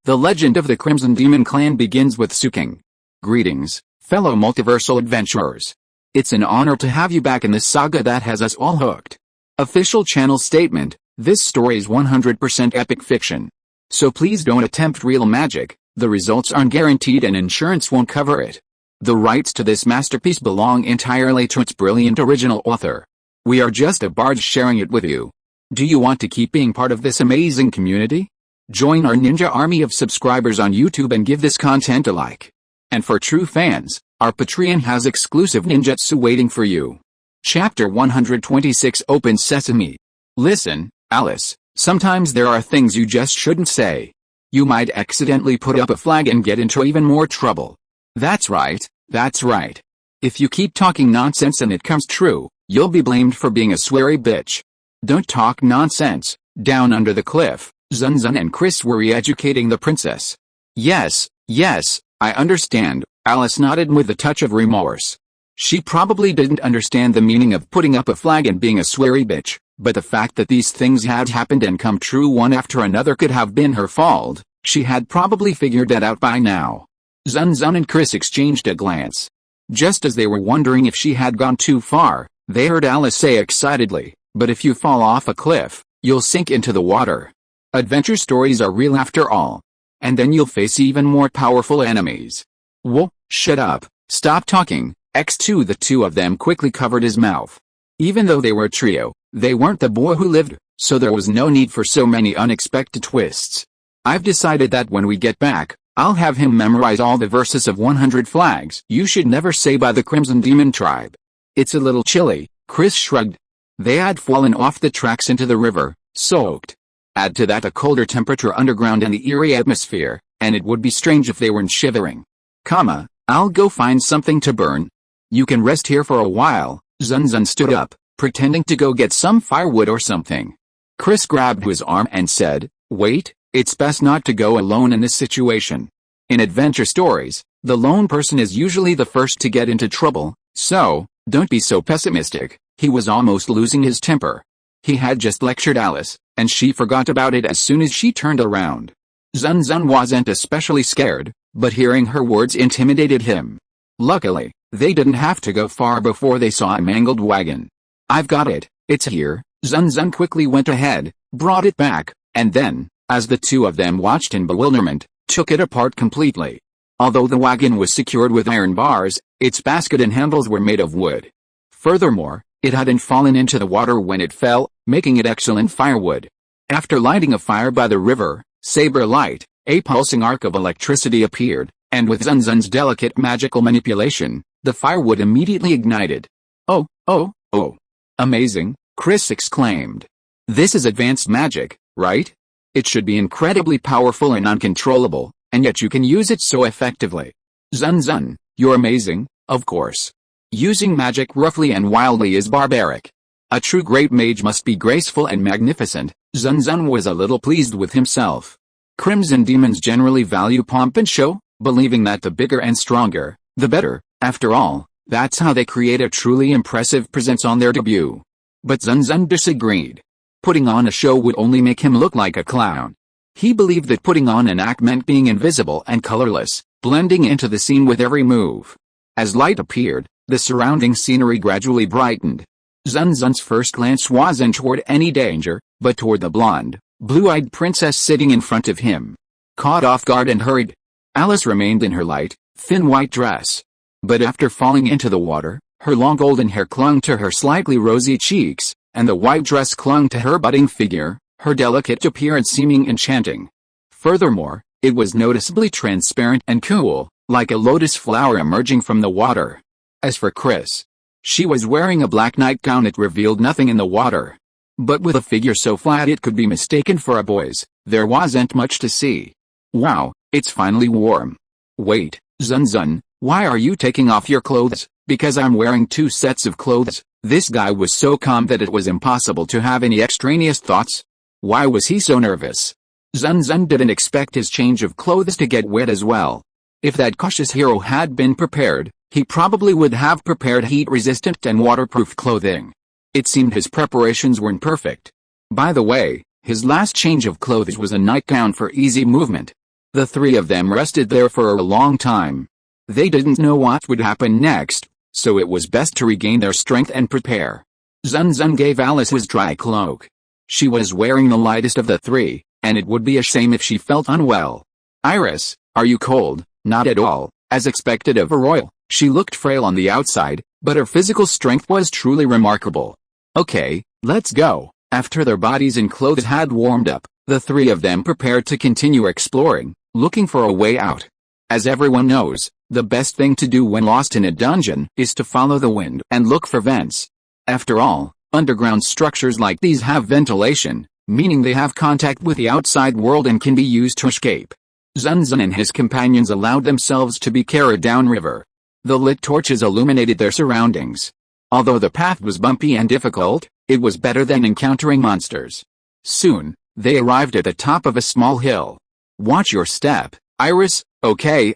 The legend of the Crimson Demon Clan begins with Suqing. Greetings, fellow multiversal adventurers. It's an honor to have you back in this saga that has us all hooked. Official channel statement: this story is 100% epic fiction. So please don't attempt real magic, the results aren't guaranteed and insurance won't cover it. The rights to this masterpiece belong entirely to its brilliant original author. We are just a barge sharing it with you. Do you want to keep being part of this amazing community? Join our ninja army of subscribers on YouTube and give this content a like. And for true fans, our Patreon has exclusive ninjutsu waiting for you. Chapter 126 Open Sesame. Listen, Alice, sometimes there are things you just shouldn't say. You might accidentally put up a flag and get into even more trouble. That's right, that's right. If you keep talking nonsense and it comes true, you'll be blamed for being a sweary bitch. Don't talk nonsense. Down under the cliff, Zun Zun and Chris were re-educating the princess. Yes, I understand, Alice nodded with a touch of remorse. She probably didn't understand the meaning of putting up a flag and being a sweary bitch, but the fact that these things had happened and come true one after another could have been her fault. She had probably figured that out by now. Zun Zun and Chris exchanged a glance. Just as they were wondering if she had gone too far, they heard Alice say excitedly, "But if you fall off a cliff, you'll sink into the water. Adventure stories are real after all. And then you'll face even more powerful enemies." Whoa, shut up, stop talking, X2. The two of them quickly covered his mouth. Even though they were a trio, they weren't the boy who lived, so there was no need for so many unexpected twists. I've decided that when we get back, I'll have him memorize all the verses of 100 flags you should never say by the Crimson Demon tribe. It's a little chilly, Chris shrugged. They had fallen off the tracks into the river, soaked. Add to that a colder temperature underground and the eerie atmosphere, and it would be strange if they weren't shivering. I'll go find something to burn. You can rest here for a while. Zun Zun stood up, pretending to go get some firewood or something. Chris grabbed his arm and said, "Wait, it's best not to go alone in this situation. In adventure stories, the lone person is usually the first to get into trouble, so don't be so pessimistic." He was almost losing his temper. He had just lectured Alice, and she forgot about it as soon as she turned around. Zun Zun wasn't especially scared, but hearing her words intimidated him. Luckily, they didn't have to go far before they saw a mangled wagon. "I've got it, it's here." Zun Zun quickly went ahead, brought it back, and then, as the two of them watched in bewilderment, took it apart completely. Although the wagon was secured with iron bars, its basket and handles were made of wood. Furthermore, it hadn't fallen into the water when it fell, making it excellent firewood. After lighting a fire by the river, saber light, a pulsing arc of electricity appeared, and with Zun Zun's delicate magical manipulation, the firewood immediately ignited. Oh, amazing, Chris exclaimed. "This is advanced magic, right? It should be incredibly powerful and uncontrollable, and yet you can use it so effectively." "Zun Zun, you're amazing, of course. Using magic roughly and wildly is barbaric. A true great mage must be graceful and magnificent." Zun Zun was a little pleased with himself. Crimson demons generally value pomp and show, believing that the bigger and stronger, the better. After all, that's how they create a truly impressive presence on their debut. But Zun Zun disagreed. Putting on a show would only make him look like a clown. He believed that putting on an act meant being invisible and colorless, blending into the scene with every move. As light appeared, the surrounding scenery gradually brightened. Zun Zun's first glance wasn't toward any danger, but toward the blonde, blue-eyed princess sitting in front of him. Caught off guard and hurried, Alice remained in her light, thin white dress. But after falling into the water, her long golden hair clung to her slightly rosy cheeks, and the white dress clung to her budding figure, her delicate appearance seeming enchanting. Furthermore, it was noticeably transparent and cool, like a lotus flower emerging from the water. As for Chris, she was wearing a black nightgown that revealed nothing in the water. But with a figure so flat it could be mistaken for a boy's, there wasn't much to see. "Wow, it's finally warm." "Wait, Zun Zun, why are you taking off your clothes?" "Because I'm wearing 2 sets of clothes." This guy was so calm that it was impossible to have any extraneous thoughts. Why was he so nervous? Zun Zun didn't expect his change of clothes to get wet as well. If that cautious hero had been prepared, he probably would have prepared heat-resistant and waterproof clothing. It seemed his preparations weren't perfect. By the way, his last change of clothes was a nightgown for easy movement. The three of them rested there for a long time. They didn't know what would happen next, so it was best to regain their strength and prepare. Zun Zun gave Alice his dry cloak. She was wearing the lightest of the three, and it would be a shame if she felt unwell. Iris, are you cold? Not at all, as expected of a royal. She looked frail on the outside, but her physical strength was truly remarkable. Okay, let's go. After their bodies and clothes had warmed up, the three of them prepared to continue exploring, looking for a way out. As everyone knows, the best thing to do when lost in a dungeon is to follow the wind and look for vents. After all, underground structures like these have ventilation, meaning they have contact with the outside world and can be used to escape. Zun Zun and his companions allowed themselves to be carried downriver. The lit torches illuminated their surroundings. Although the path was bumpy and difficult, it was better than encountering monsters. Soon, they arrived at the top of a small hill. Watch your step, Iris. Okay.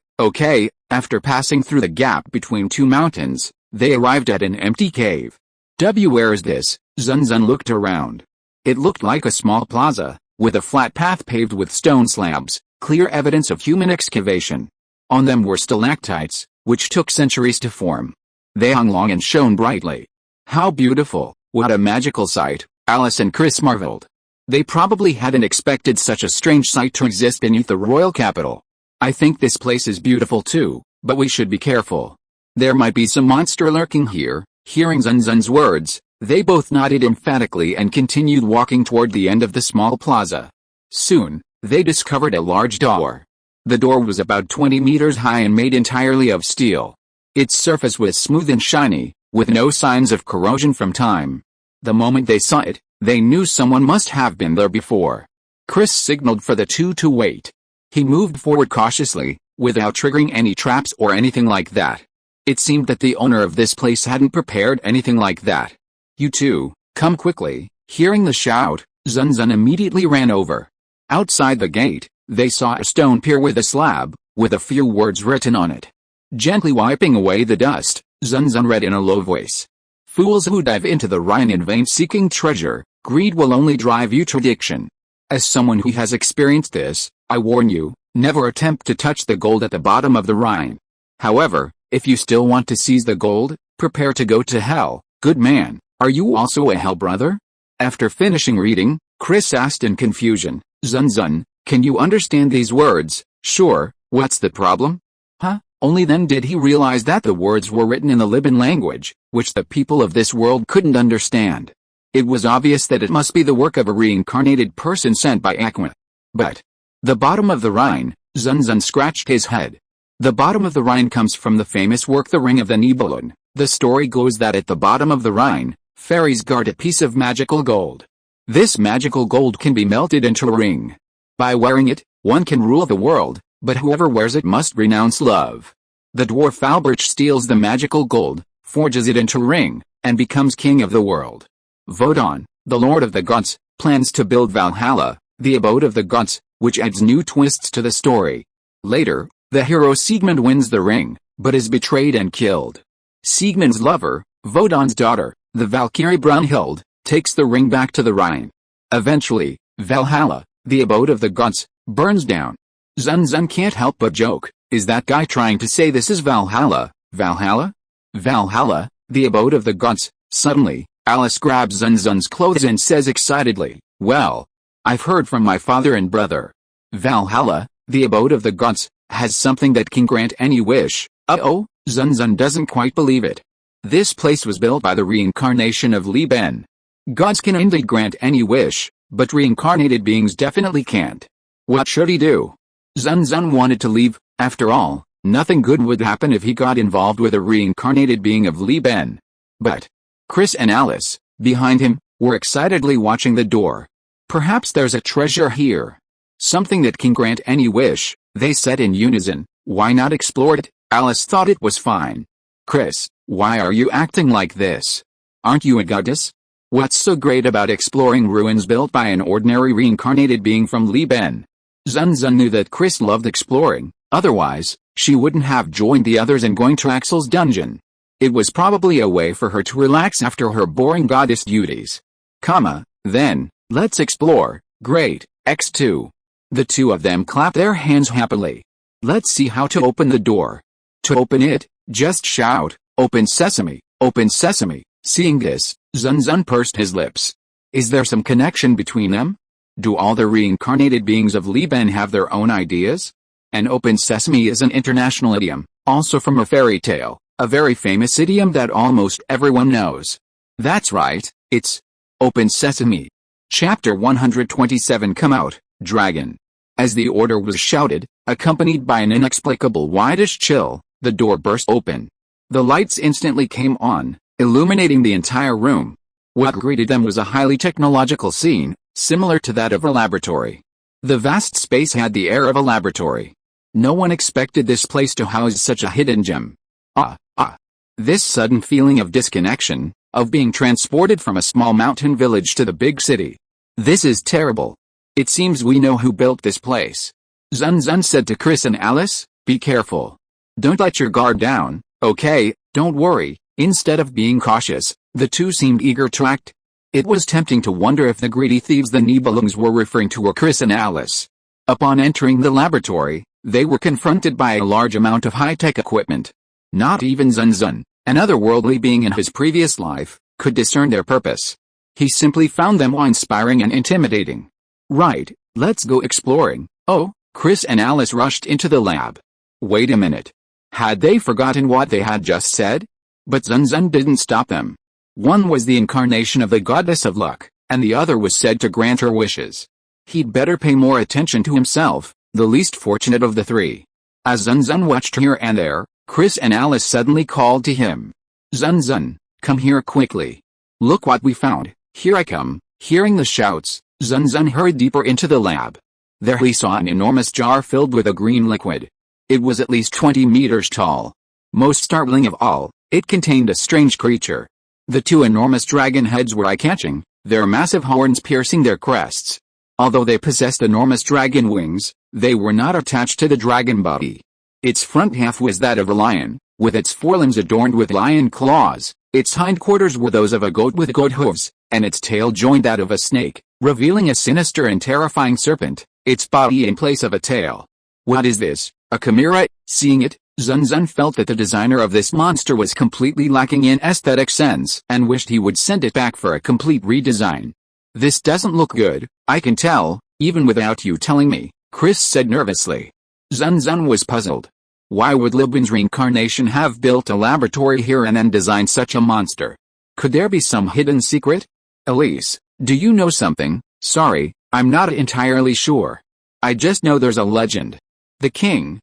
After passing through the gap between two mountains, they arrived at an empty cave. Where is this? Zun Zun looked around. It looked like a small plaza, with a flat path paved with stone slabs, clear evidence of human excavation. On them were stalactites, which took centuries to form. They hung long and shone brightly. How beautiful, what a magical sight, Alice and Chris marveled. They probably hadn't expected such a strange sight to exist beneath the royal capital. I think this place is beautiful too, but we should be careful. There might be some monster lurking here. Hearing Zun Zun's words, they both nodded emphatically and continued walking toward the end of the small plaza. Soon, they discovered a large door. The door was about 20 meters high and made entirely of steel. Its surface was smooth and shiny, with no signs of corrosion from time. The moment they saw it, they knew someone must have been there before. Chris signaled for the two to wait. He moved forward cautiously, without triggering any traps or anything like that. It seemed that the owner of this place hadn't prepared anything like that. You two, come quickly. Hearing the shout, Zun Zun immediately ran over. Outside the gate, they saw a stone pier with a slab, with a few words written on it. Gently wiping away the dust, Zun Zun read in a low voice. Fools who dive into the Rhine in vain seeking treasure, greed will only drive you to addiction. As someone who has experienced this, I warn you, never attempt to touch the gold at the bottom of the Rhine. However, if you still want to seize the gold, prepare to go to hell. Good man, are you also a hell brother? After finishing reading, Chris asked in confusion, Zun Zun, can you understand these words? Sure, what's the problem? Huh? Only then did he realize that the words were written in the Libyan language, which the people of this world couldn't understand. It was obvious that it must be the work of a reincarnated person sent by Aqua. But the bottom of the Rhine, Zun Zun scratched his head. The bottom of the Rhine comes from the famous work The Ring of the Nibelung. The story goes that at the bottom of the Rhine, fairies guard a piece of magical gold. This magical gold can be melted into a ring. By wearing it, one can rule the world, but whoever wears it must renounce love. The dwarf Albrecht steals the magical gold, forges it into a ring, and becomes king of the world. Wodan, the lord of the gods, plans to build Valhalla, the abode of the gods, which adds new twists to the story. Later, the hero Siegmund wins the ring, but is betrayed and killed. Siegmund's lover, Wodan's daughter, the Valkyrie Brunhild, takes the ring back to the Rhine. Eventually, Valhalla, the abode of the gods, burns down. Zun Zun can't help but joke, is that guy trying to say this is Valhalla? Valhalla? Valhalla, the abode of the gods. Suddenly, Alice grabs Zun Zun's clothes and says excitedly, well, I've heard from my father and brother. Valhalla, the abode of the gods, has something that can grant any wish. Uh-oh, Zun Zun doesn't quite believe it. This place was built by the reincarnation of Li Ben. Gods can indeed grant any wish, but reincarnated beings definitely can't. What should he do? Zun Zun wanted to leave. After all, nothing good would happen if he got involved with a reincarnated being of Li Ben. But Chris and Alice, behind him, were excitedly watching the door. Perhaps there's a treasure here. Something that can grant any wish, they said in unison. Why not explore it? Alice thought it was fine. Chris, why are you acting like this? Aren't you a goddess? What's so great about exploring ruins built by an ordinary reincarnated being from Li Ben? Zun Zun knew that Chris loved exploring, otherwise, she wouldn't have joined the others in going to Axel's dungeon. It was probably a way for her to relax after her boring goddess duties. Then, let's explore. Great, X2. The two of them clapped their hands happily. Let's see how to open the door. To open it, just shout, "Open sesame, open sesame." Seeing this, Zun Zun pursed his lips. Is there some connection between them? Do all the reincarnated beings of Liban have their own ideas? An open sesame is an international idiom, also from a fairy tale, a very famous idiom that almost everyone knows. That's right, it's Open Sesame. Chapter 127. Come out, dragon. As the order was shouted, accompanied by an inexplicable whitish chill, the door burst open. The lights instantly came on, illuminating the entire room. What greeted them was a highly technological scene, similar to that of a laboratory. The vast space had the air of a laboratory. No one expected this place to house such a hidden gem. This sudden feeling of disconnection, of being transported from a small mountain village to the big city. This is terrible. It seems we know who built this place. Zun Zun said to Chris and Alice, be careful. Don't let your guard down, okay, don't worry. Instead of being cautious, the two seemed eager to act. It was tempting to wonder if the greedy thieves the Nibelungs were referring to were Chris and Alice. Upon entering the laboratory, they were confronted by a large amount of high-tech equipment. Not even Zun Zun, an otherworldly being in his previous life, could discern their purpose. He simply found them awe-inspiring and intimidating. Right, let's go exploring. Oh, Chris and Alice rushed into the lab. Wait a minute. Had they forgotten what they had just said? But Zun Zun didn't stop them. One was the incarnation of the goddess of luck, and the other was said to grant her wishes. He'd better pay more attention to himself, the least fortunate of the three. As Zun Zun watched here and there, Chris and Alice suddenly called to him. Zun Zun, come here quickly. Look what we found. Here I come. Hearing the shouts, Zun Zun hurried deeper into the lab. There he saw an enormous jar filled with a green liquid. It was at least 20 meters tall. Most startling of all, it contained a strange creature. The two enormous dragon heads were eye-catching, their massive horns piercing their crests. Although they possessed enormous dragon wings, they were not attached to the dragon body. Its front half was that of a lion, with its forelimbs adorned with lion claws, its hindquarters were those of a goat with goat hooves, and its tail joined that of a snake, revealing a sinister and terrifying serpent, its body in place of a tail. What is this, a chimera? Seeing it, Zun Zun felt that the designer of this monster was completely lacking in aesthetic sense and wished he would send it back for a complete redesign. This doesn't look good, I can tell, even without you telling me, Chris said nervously. Zun Zun was puzzled. Why would Liban's reincarnation have built a laboratory here and then designed such a monster? Could there be some hidden secret? Elise, do you know something? Sorry, I'm not entirely sure. I just know there's a legend. The king,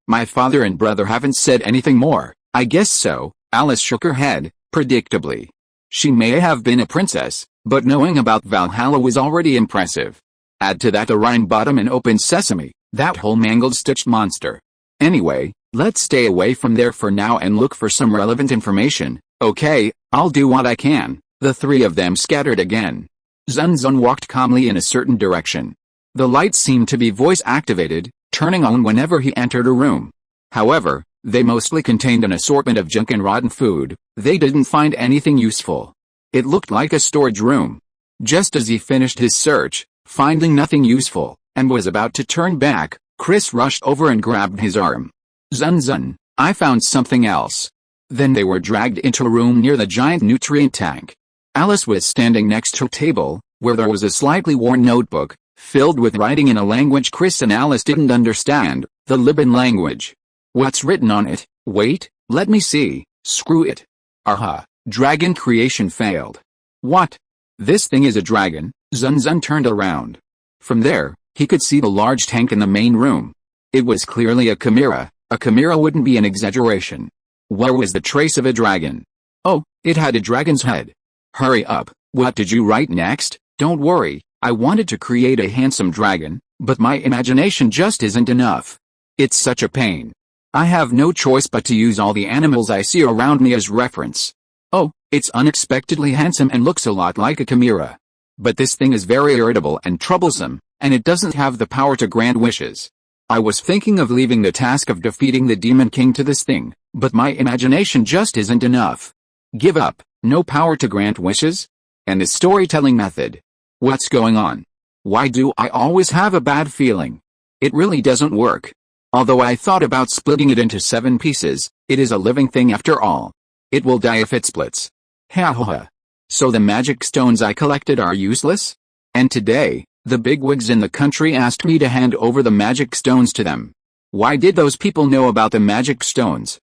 my father and brother haven't said anything more. I guess so. Alice shook her head, predictably. She may have been a princess, but knowing about Valhalla was already impressive. Add to that the Rhine bottom and open sesame, that whole mangled stitched monster. Anyway, let's stay away from there for now and look for some relevant information. Okay, I'll do what I can. The three of them scattered again. Zun Zun walked calmly in a certain direction. The lights seemed to be voice-activated, turning on whenever he entered a room. However, they mostly contained an assortment of junk and rotten food. They didn't find anything useful. It looked like a storage room. Just as he finished his search, finding nothing useful, and was about to turn back, Chris rushed over and grabbed his arm. Zun Zun, I found something else. Then they were dragged into a room near the giant nutrient tank. Alice was standing next to her table, where there was a slightly worn notebook, filled with writing in a language Chris and Alice didn't understand, the Liban language. What's written on it? Wait, let me see. Screw it. Aha, dragon creation failed. What? This thing is a dragon? Zun Zun turned around. From there, he could see the large tank in the main room. It was clearly a chimera. A chimera wouldn't be an exaggeration. Where was the trace of a dragon? Oh, it had a dragon's head. Hurry up, what did you write next? Don't worry, I wanted to create a handsome dragon, but my imagination just isn't enough. It's such a pain. I have no choice but to use all the animals I see around me as reference. Oh, it's unexpectedly handsome and looks a lot like a chimera. But this thing is very irritable and troublesome, and it doesn't have the power to grant wishes. I was thinking of leaving the task of defeating the Demon King to this thing, but my imagination just isn't enough. Give up, no power to grant wishes? And the storytelling method. What's going on? Why do I always have a bad feeling? It really doesn't work. Although I thought about splitting it into 7 pieces, it is a living thing after all. It will die if it splits. Ha ha ha. So the magic stones I collected are useless? And today, the bigwigs in the country asked me to hand over the magic stones to them. Why did those people know about the magic stones?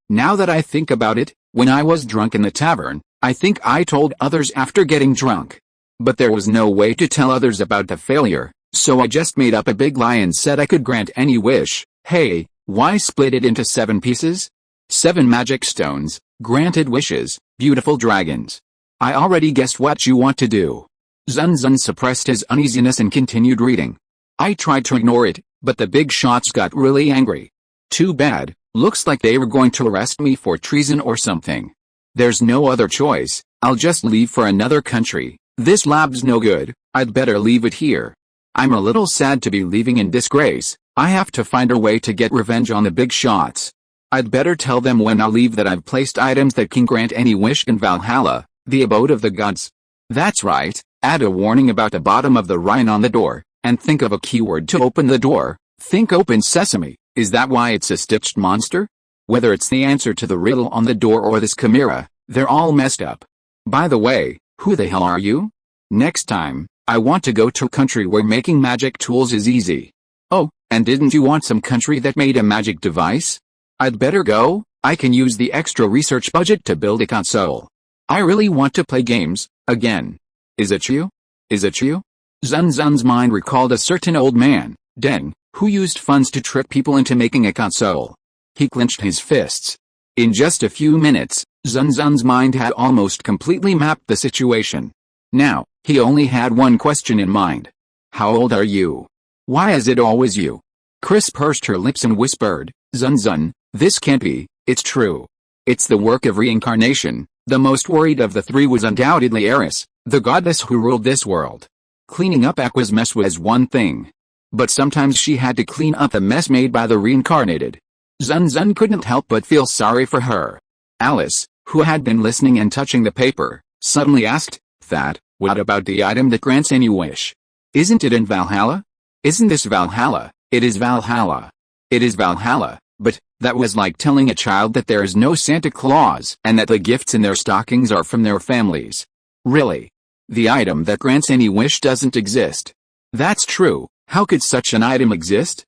Now that I think about it, when I was drunk in the tavern, I think I told others after getting drunk. But there was no way to tell others about the failure, so I just made up a big lie and said I could grant any wish. Hey, why split it into 7 pieces? 7 magic stones, granted wishes, beautiful dragons. I already guessed what you want to do. Zun Zun suppressed his uneasiness and continued reading. I tried to ignore it, but the big shots got really angry. Too bad, looks like they were going to arrest me for treason or something. There's no other choice, I'll just leave for another country. This lab's no good, I'd better leave it here. I'm a little sad to be leaving in disgrace. I have to find a way to get revenge on the big shots. I'd better tell them when I leave that I've placed items that can grant any wish in Valhalla, the abode of the gods. That's right, add a warning about the bottom of the Rhine on the door, and think of a keyword to open the door. Think open sesame. Is that why it's a stitched monster? Whether it's the answer to the riddle on the door or this chimera, they're all messed up. By the way, who the hell are you? Next time, I want to go to a country where making magic tools is easy. Oh, and didn't you want some country that made a magic device? I'd better go, I can use the extra research budget to build a console. I really want to play games, again. Is it you? Is it you? Zun Zun's mind recalled a certain old man, Deng, who used funds to trick people into making a console. He clenched his fists. In just a few minutes, Zun Zun's mind had almost completely mapped the situation. Now, he only had one question in mind. How old are you? Why is it always you? Chris pursed her lips and whispered, Zun Zun, this can't be, it's true. It's the work of reincarnation. The most worried of the 3 was undoubtedly Eris, the goddess who ruled this world. Cleaning up Aqua's mess was one thing. But sometimes she had to clean up the mess made by the reincarnated. Zun Zun couldn't help but feel sorry for her. Alice, who had been listening and touching the paper, suddenly asked, That, what about the item that grants any wish? Isn't it in Valhalla? Isn't this Valhalla? It is Valhalla. It is Valhalla, but, that was like telling a child that there is no Santa Claus and that the gifts in their stockings are from their families. Really? The item that grants any wish doesn't exist. That's true, how could such an item exist?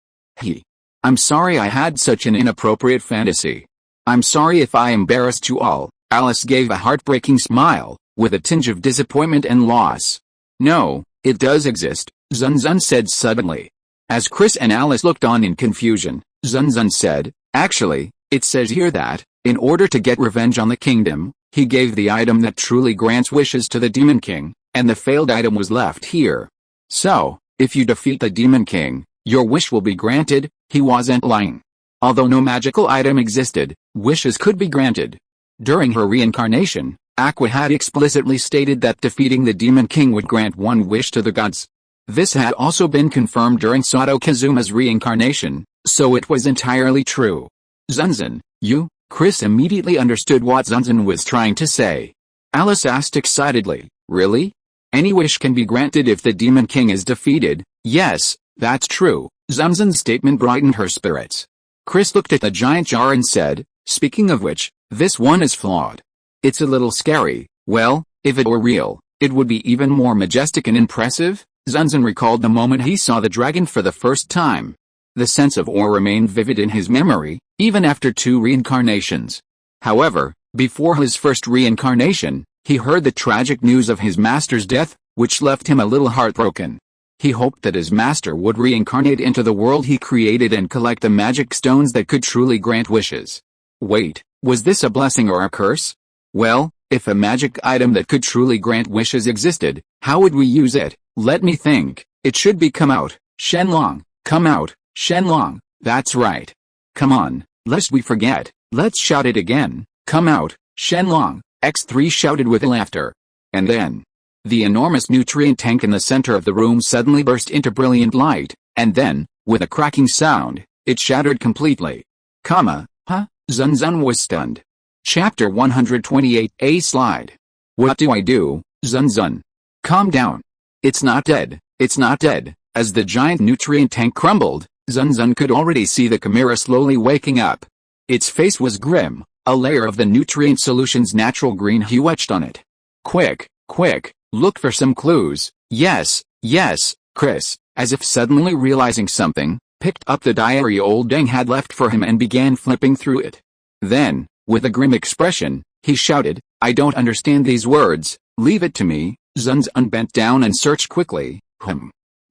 I'm sorry I had such an inappropriate fantasy. I'm sorry if I embarrassed you all. Alice gave a heartbreaking smile, with a tinge of disappointment and loss. No, it does exist, Zun Zun said suddenly. As Chris and Alice looked on in confusion, Zun Zun said, Actually, it says here that, in order to get revenge on the kingdom, he gave the item that truly grants wishes to the Demon King, and the failed item was left here. So, if you defeat the Demon King, your wish will be granted. He wasn't lying. Although no magical item existed, wishes could be granted. During her reincarnation, Aqua had explicitly stated that defeating the Demon King would grant one wish to the gods. This had also been confirmed during Sato Kazuma's reincarnation, so it was entirely true. Zun Zun, you? Chris immediately understood what Zun Zun was trying to say. Alice asked excitedly, Really? Any wish can be granted if the Demon King is defeated? Yes, that's true. Zun Zun's statement brightened her spirits. Chris looked at the giant jar and said, Speaking of which, this one is flawed. It's a little scary. Well, if it were real, it would be even more majestic and impressive. Zun Zun recalled the moment he saw the dragon for the first time. The sense of awe remained vivid in his memory, even after 2 reincarnations. However, before his first reincarnation, he heard the tragic news of his master's death, which left him a little heartbroken. He hoped that his master would reincarnate into the world he created and collect the magic stones that could truly grant wishes. Wait, was this a blessing or a curse? Well, if a magic item that could truly grant wishes existed, how would we use it? Let me think. It should be come out, Shenlong, come out, Shenlong, that's right. Come on, lest we forget, let's shout it again, come out, Shenlong, X3 shouted with laughter. And then, the enormous nutrient tank in the center of the room suddenly burst into brilliant light, and then, with a cracking sound, it shattered completely. Huh? Zun Zun was stunned. Chapter 128 A slide. What do I do, Zun Zun? Calm down. It's not dead. It's not dead. As the giant nutrient tank crumbled, Zun Zun could already see the chimera slowly waking up. Its face was grim, a layer of the nutrient solution's natural green hue etched on it. Quick, quick, look for some clues. Yes, yes, Chris, as if suddenly realizing something, picked up the diary old Deng had left for him and began flipping through it. Then, with a grim expression, he shouted, I don't understand these words, leave it to me. Zun Zun bent down and searched quickly.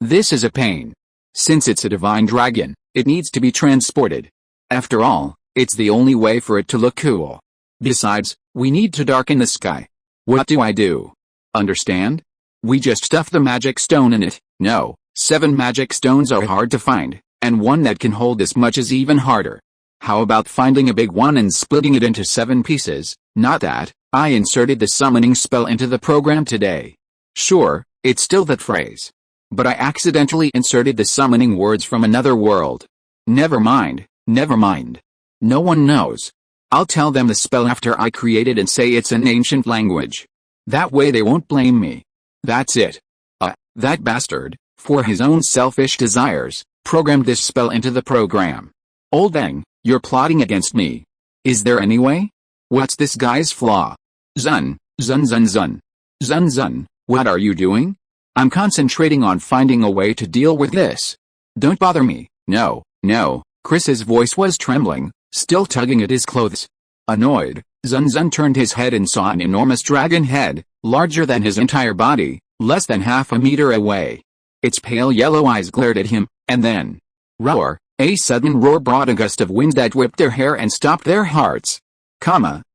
This is a pain. Since it's a divine dragon, it needs to be transported. After all, it's the only way for it to look cool. Besides, we need to darken the sky. What do I do? Understand? We just stuff the magic stone in it. No, 7 magic stones are hard to find, and one that can hold this much is even harder. How about finding a big one and splitting it into 7 pieces? Not that. I inserted the summoning spell into the program today. Sure, it's still that phrase. But I accidentally inserted the summoning words from another world. Never mind, never mind. No one knows. I'll tell them the spell after I create it and say it's an ancient language. That way they won't blame me. That's it. That bastard, for his own selfish desires, programmed this spell into the program. Old Deng, you're plotting against me. Is there any way? What's this guy's flaw? Zun, Zun Zun Zun. Zun Zun, what are you doing? I'm concentrating on finding a way to deal with this. Don't bother me. No, no. Chris's voice was trembling, still tugging at his clothes. Annoyed, Zun Zun turned his head and saw an enormous dragon head, larger than his entire body, less than half a meter away. Its pale yellow eyes glared at him, and then, roar, a sudden roar brought a gust of wind that whipped their hair and stopped their hearts.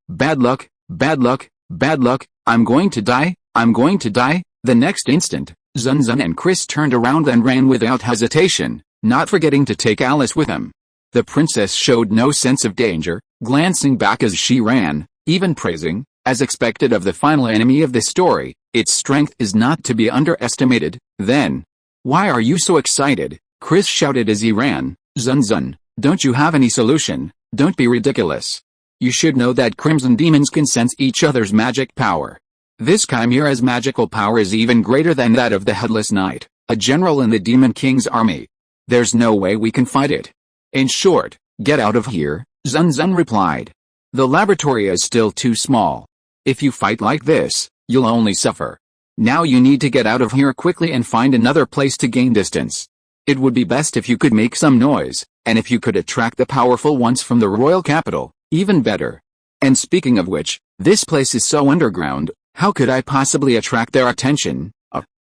Bad luck, bad luck, bad luck, I'm going to die, I'm going to die. The next instant, Zun Zun and Chris turned around and ran without hesitation, not forgetting to take Alice with them. The princess showed no sense of danger, glancing back as she ran, even praising, as expected of the final enemy of the story, its strength is not to be underestimated. Then, why are you so excited? Chris shouted as he ran. Zun Zun, don't you have any solution? Don't be ridiculous. You should know that crimson demons can sense each other's magic power. This chimera's magical power is even greater than that of the Headless Knight, a general in the Demon King's army. There's no way we can fight it. In short, get out of here, Zun Zun replied. The laboratory is still too small. If you fight like this, you'll only suffer. Now you need to get out of here quickly and find another place to gain distance. It would be best if you could make some noise, and if you could attract the powerful ones from the royal capital, even better. And speaking of which, this place is so underground, how could I possibly attract their attention?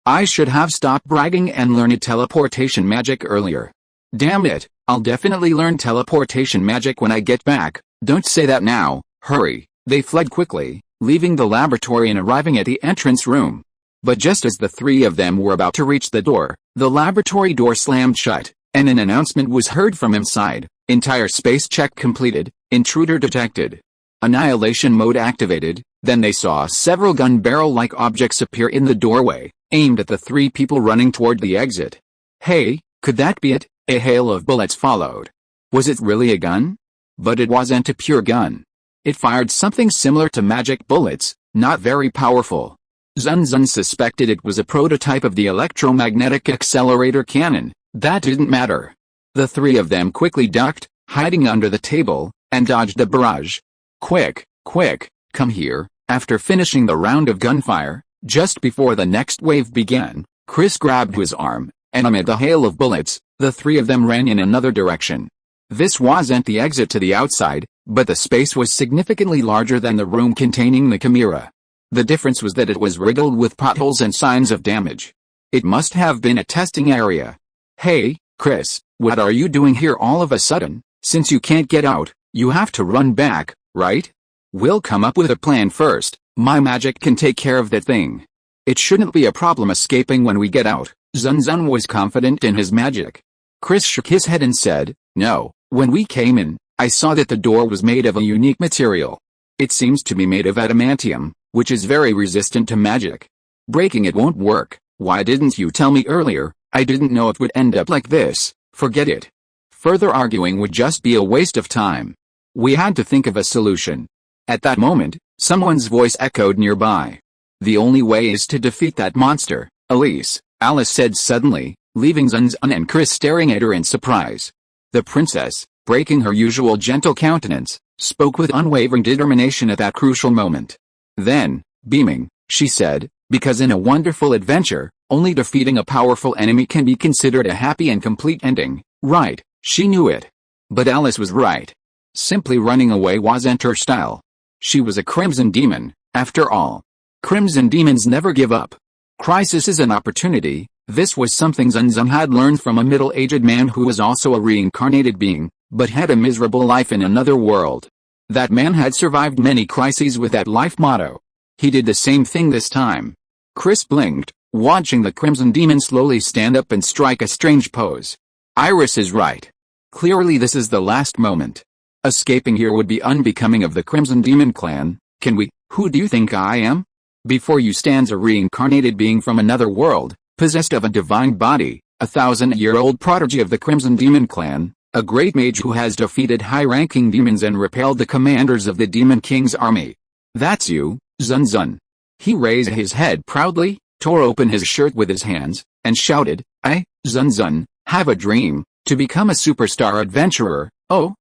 I should have stopped bragging and learned teleportation magic earlier. Damn it, I'll definitely learn teleportation magic when I get back. Don't say that now, hurry. They fled quickly, leaving the laboratory and arriving at the entrance room. But just as the 3 of them were about to reach the door, the laboratory door slammed shut, and an announcement was heard from inside. Entire space check completed, intruder detected. Annihilation mode activated. Then they saw several gun barrel-like objects appear in the doorway, aimed at the 3 people running toward the exit. Hey, could that be it? A hail of bullets followed. Was it really a gun? But it wasn't a pure gun. It fired something similar to magic bullets, not very powerful. Zun Zun suspected it was a prototype of the electromagnetic accelerator cannon. That didn't matter. The 3 of them quickly ducked, hiding under the table, and dodged the barrage. Quick, quick, come here. After finishing the round of gunfire, just before the next wave began, Chris grabbed his arm, and amid the hail of bullets, the 3 of them ran in another direction. This wasn't the exit to the outside, but the space was significantly larger than the room containing the chimera. The difference was that it was riddled with potholes and signs of damage. It must have been a testing area. Hey, Chris, what are you doing here all of a sudden? Since you can't get out, you have to run back, right? We'll come up with a plan first. My magic can take care of that thing. It shouldn't be a problem escaping when we get out. Zun Zun was confident in his magic. Chris shook his head and said, no, when we came in, I saw that the door was made of a unique material. It seems to be made of adamantium, which is very resistant to magic. Breaking it won't work. Why didn't you tell me earlier? I didn't know it would end up like this. Forget it. Further arguing would just be a waste of time. We had to think of a solution. At that moment, someone's voice echoed nearby. The only way is to defeat that monster, Elise. Alice said suddenly, leaving Zun Zun and Chris staring at her in surprise. The princess, breaking her usual gentle countenance, spoke with unwavering determination at that crucial moment. Then, beaming, she said, because in a wonderful adventure, only defeating a powerful enemy can be considered a happy and complete ending. Right, she knew it. But Alice was right. Simply running away wasn't her style. She was a crimson demon, after all. Crimson demons never give up. Crisis is an opportunity. This was something Zun Zun had learned from a middle-aged man who was also a reincarnated being, but had a miserable life in another world. That man had survived many crises with that life motto. He did the same thing this time. Chris blinked, watching the crimson demon slowly stand up and strike a strange pose. Iris is right. Clearly this is the last moment. Escaping here would be unbecoming of the Crimson Demon clan. Can we? Who do you think I am? Before you stands a reincarnated being from another world, possessed of a divine body, a 1,000-year-old prodigy of the Crimson Demon clan, a great mage who has defeated high-ranking demons and repelled the commanders of the Demon King's army. That's you, Zun Zun. He raised his head proudly, tore open his shirt with his hands, and shouted, I, Zun Zun, have a dream, to become a superstar adventurer. Oh,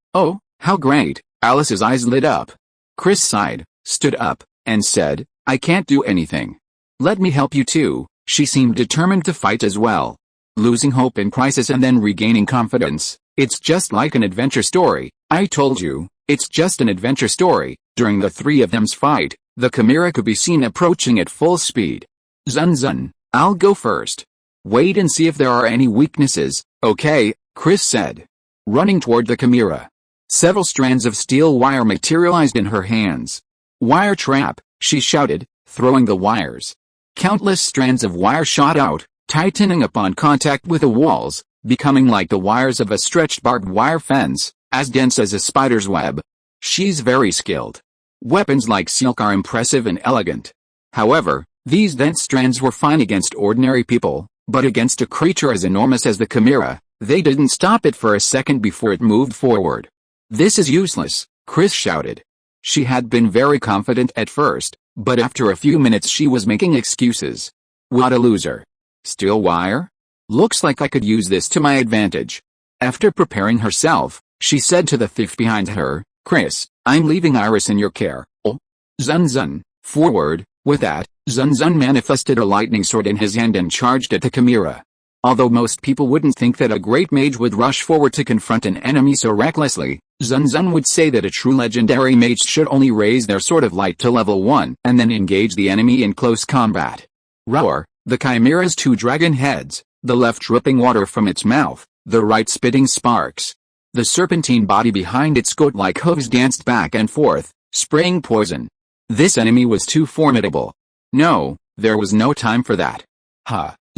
how great. Alice's eyes lit up. Chris sighed, stood up, and said, I can't do anything. Let me help you too. She seemed determined to fight as well. Losing hope in crisis and then regaining confidence. It's just like an adventure story. I told you, it's just an adventure story. During the three of them's fight, the chimera could be seen approaching at full speed. Zun Zun, I'll go first. Wait and see if there are any weaknesses. Okay, Chris said. Running toward the chimera. Several strands of steel wire materialized in her hands. Wire trap, she shouted, throwing the wires. Countless strands of wire shot out, tightening upon contact with the walls, becoming like the wires of a stretched barbed wire fence, as dense as a spider's web. She's very skilled. Weapons like silk are impressive and elegant. However, these dense strands were fine against ordinary people, but against a creature as enormous as the chimera, they didn't stop it for a second before it moved forward. This is useless, Chris shouted. She had been very confident at first, but after a few minutes she was making excuses. What a loser. Steel wire? Looks like I could use this to my advantage. After preparing herself, she said to the thief behind her, Chris, I'm leaving Iris in your care. Oh. Zun Zun, forward. With that, Zun Zun manifested a lightning sword in his hand and charged at the chimera. Although most people wouldn't think that a great mage would rush forward to confront an enemy so recklessly, Zun Zun would say that a true legendary mage should only raise their sword of light to level 1 and then engage the enemy in close combat. Roar, the chimera's two dragon heads, the left dripping water from its mouth, the right spitting sparks. The serpentine body behind its goat-like hooves danced back and forth, spraying poison. This enemy was too formidable. No, there was no time for that.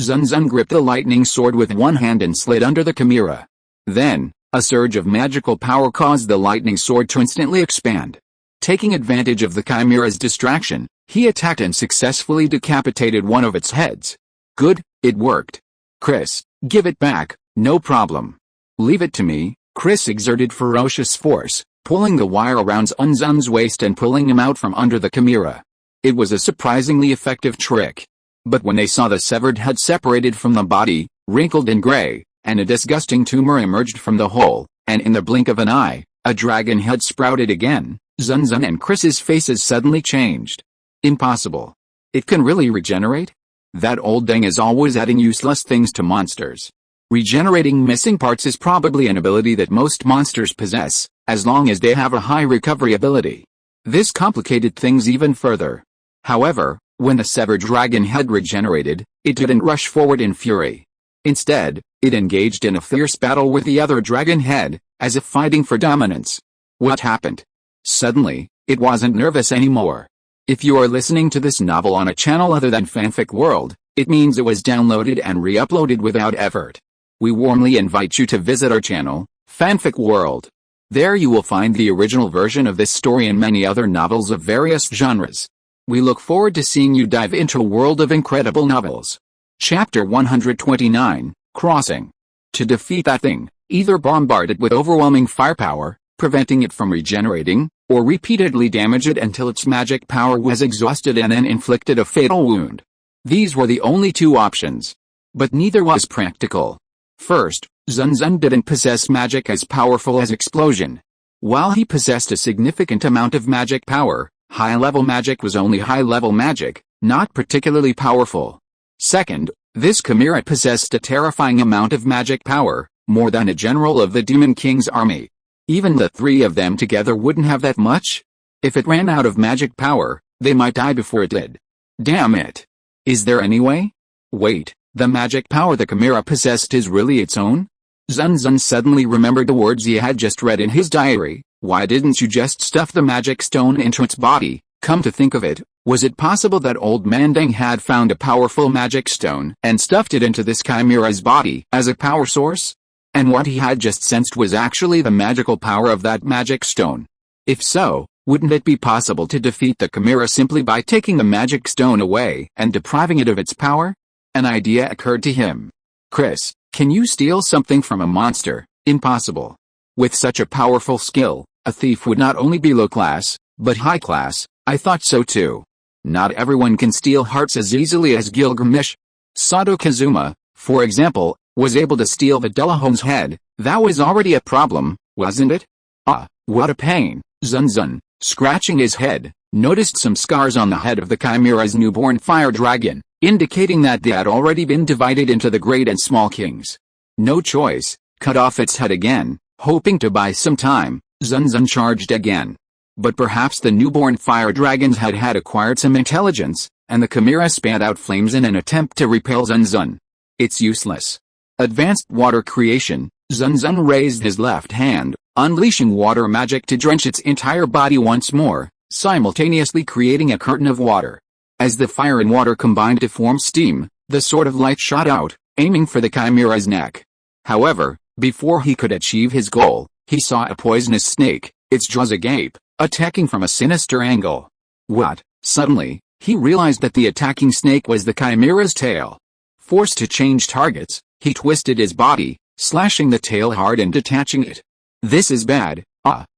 Zun Zun gripped the lightning sword with one hand and slid under the chimera. Then, a surge of magical power caused the lightning sword to instantly expand. Taking advantage of the chimera's distraction, he attacked and successfully decapitated one of its heads. Good, it worked. Chris, give it back, no problem. Leave it to me. Chris exerted ferocious force, pulling the wire around Zun Zun's waist and pulling him out from under the chimera. It was a surprisingly effective trick. But when they saw the severed head separated from the body, wrinkled and gray, and a disgusting tumor emerged from the hole, and in the blink of an eye, a dragon head sprouted again, Zun Zun and Chris's faces suddenly changed. Impossible. It can really regenerate? That old thing is always adding useless things to monsters. Regenerating missing parts is probably an ability that most monsters possess, as long as they have a high recovery ability. This complicated things even further. However, when the severed dragon head regenerated, it didn't rush forward in fury. Instead, it engaged in a fierce battle with the other dragon head, as if fighting for dominance. What happened? Suddenly, it wasn't nervous anymore. If you are listening to this novel on a channel other than Fanfic World, it means it was downloaded and re-uploaded without effort. We warmly invite you to visit our channel, Fanfic World. There you will find the original version of this story and many other novels of various genres. We look forward to seeing you dive into a world of incredible novels. Chapter 129, Crossing. To defeat that thing, either bombard it with overwhelming firepower, preventing it from regenerating, or repeatedly damage it until its magic power was exhausted and then inflicted a fatal wound. These were the only two options. But neither was practical. First, Zun Zun didn't possess magic as powerful as explosion. While he possessed a significant amount of magic power, high-level magic was only high-level magic, not particularly powerful. Second, this chimera possessed a terrifying amount of magic power, more than a general of the Demon King's army. Even the three of them together wouldn't have that much. If it ran out of magic power, they might die before it did. Damn it. Is there any way? Wait, the magic power the chimera possessed is really its own? Zun Zun suddenly remembered the words he had just read in his diary. Why didn't you just stuff the magic stone into its body? Come to think of it, was it possible that old Mandang had found a powerful magic stone and stuffed it into this chimera's body as a power source? And what he had just sensed was actually the magical power of that magic stone. If so, wouldn't it be possible to defeat the chimera simply by taking the magic stone away and depriving it of its power? An idea occurred to him. Chris, can you steal something from a monster? Impossible. With such a powerful skill, a thief would not only be low class, but high class. I thought so too. Not everyone can steal hearts as easily as Gilgamesh. Sato Kazuma, for example, was able to steal the Dullahome's head. That was already a problem, wasn't it? Ah, what a pain. Zun Zun, scratching his head, noticed some scars on the head of the chimera's newborn fire dragon, indicating that they had already been divided into the great and small kings. No choice, cut off its head again, hoping to buy some time. Zun Zun charged again. But perhaps the newborn fire dragons had acquired some intelligence, and the chimera spat out flames in an attempt to repel Zun Zun. It's useless. Advanced water creation. Zun Zun raised his left hand, unleashing water magic to drench its entire body once more, simultaneously creating a curtain of water. As the fire and water combined to form steam, the sword of light shot out, aiming for the chimera's neck. However, before he could achieve his goal, he saw a poisonous snake, its jaws agape, attacking from a sinister angle. What? Suddenly, he realized that the attacking snake was the chimera's tail. Forced to change targets, he twisted his body, slashing the tail hard and detaching it. This is bad.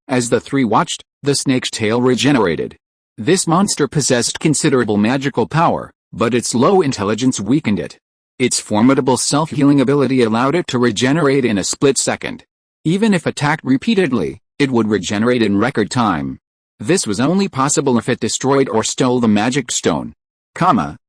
As the three watched, the snake's tail regenerated. This monster possessed considerable magical power, but its low intelligence weakened it. Its formidable self-healing ability allowed it to regenerate in a split second. Even if attacked repeatedly, it would regenerate in record time. This was only possible if it destroyed or stole the magic stone.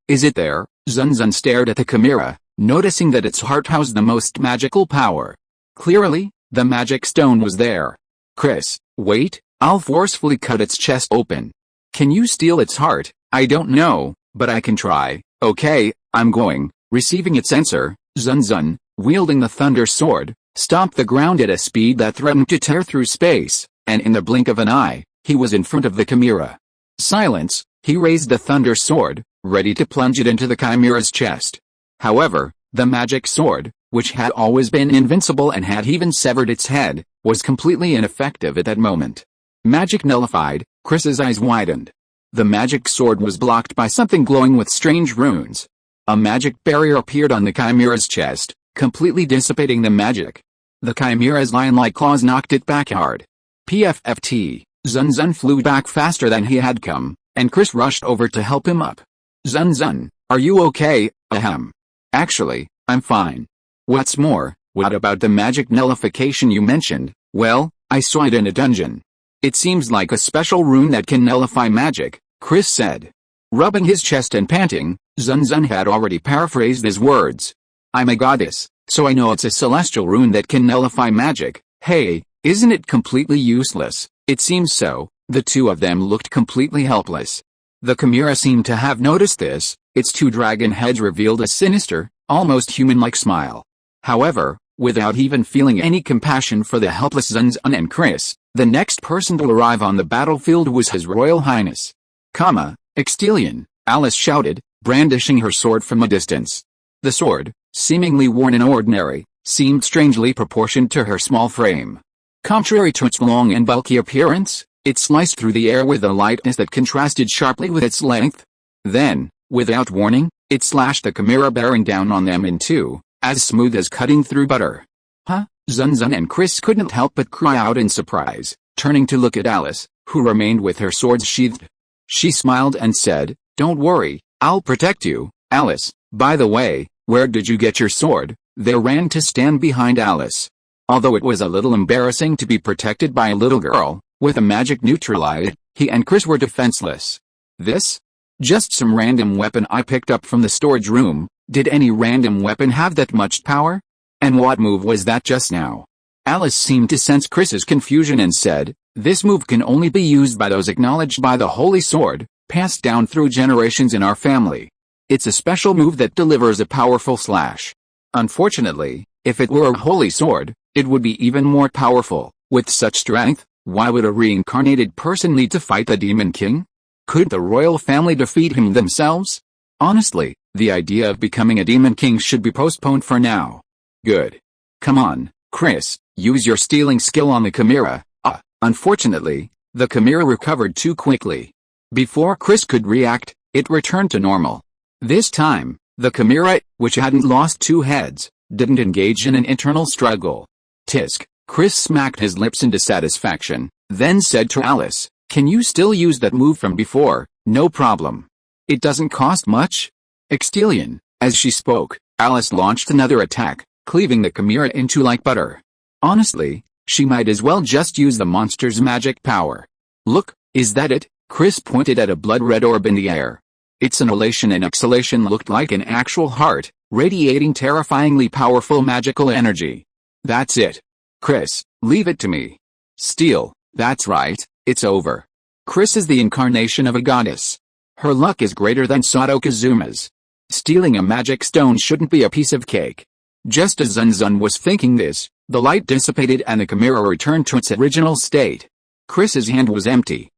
Is it there? Zun Zun stared at the chimera, noticing that its heart housed the most magical power. Clearly, the magic stone was there. Chris, wait, I'll forcefully cut its chest open. Can you steal its heart? I don't know, but I can try. Okay, I'm going. Receiving its answer, Zun Zun, wielding the thunder sword, stomped the ground at a speed that threatened to tear through space, and in the blink of an eye, he was in front of the chimera. Silence, he raised the thunder sword, ready to plunge it into the chimera's chest. However, the magic sword, which had always been invincible and had even severed its head, was completely ineffective at that moment. Magic nullified, Chris's eyes widened. The magic sword was blocked by something glowing with strange runes. A magic barrier appeared on the chimera's chest, completely dissipating the magic. The chimera's lion-like claws knocked it back hard. PFFT, Zun Zun flew back faster than he had come, and Chris rushed over to help him up. Zun Zun, are you okay? Ahem. Actually, I'm fine. What's more, what about the magic nullification you mentioned? Well, I saw it in a dungeon. It seems like a special rune that can nullify magic, Chris said. Rubbing his chest and panting, Zun Zun had already paraphrased his words. I'm a goddess, so I know it's a celestial rune that can nullify magic. Hey, isn't it completely useless? It seems so. The two of them looked completely helpless. The chimera seemed to have noticed this. Its two dragon heads revealed a sinister, almost human-like smile. However, without even feeling any compassion for the helpless Zun Zun and Chris, the next person to arrive on the battlefield was His Royal Highness. Extelion, Alice shouted, brandishing her sword from a distance. The sword, seemingly worn and ordinary, seemed strangely proportioned to her small frame. Contrary to its long and bulky appearance, it sliced through the air with a lightness that contrasted sharply with its length. Then, without warning, it slashed the chimera, bearing down on them in two, as smooth as cutting through butter. Zun Zun and Chris couldn't help but cry out in surprise, turning to look at Alice, who remained with her swords sheathed. She smiled and said, "Don't worry, I'll protect you, Alice. By the way, Where did you get your sword? They ran to stand behind Alice. Although it was a little embarrassing to be protected by a little girl, with a magic neutralite, he and Chris were defenseless. This? Just some random weapon I picked up from the storage room. Did any random weapon have that much power? And what move was that just now? Alice seemed to sense Chris's confusion and said, this move can only be used by those acknowledged by the Holy Sword, passed down through generations in our family. It's a special move that delivers a powerful slash. Unfortunately, if it were a holy sword, it would be even more powerful. With such strength, why would a reincarnated person need to fight the Demon King? Could the royal family defeat him themselves? Honestly, the idea of becoming a Demon King should be postponed for now. Good. Come on, Chris, use your stealing skill on the chimera. Unfortunately, the chimera recovered too quickly. Before Chris could react, it returned to normal. This time, the chimera, which hadn't lost two heads, didn't engage in an internal struggle. Tisk, Chris smacked his lips in dissatisfaction, then said to Alice, can you still use that move from before? No problem. It doesn't cost much. Extelion. As she spoke, Alice launched another attack, cleaving the chimera into like butter. Honestly, she might as well just use the monster's magic power. Look, is that it? Chris pointed at a blood-red orb in the air. Its inhalation and exhalation looked like an actual heart, radiating terrifyingly powerful magical energy. That's it. Chris, leave it to me. Steal, that's right, it's over. Chris is the incarnation of a goddess. Her luck is greater than Sato Kazuma's. Stealing a magic stone shouldn't be a piece of cake. Just as Zun Zun was thinking this, the light dissipated and the chimera returned to its original state. Chris's hand was empty.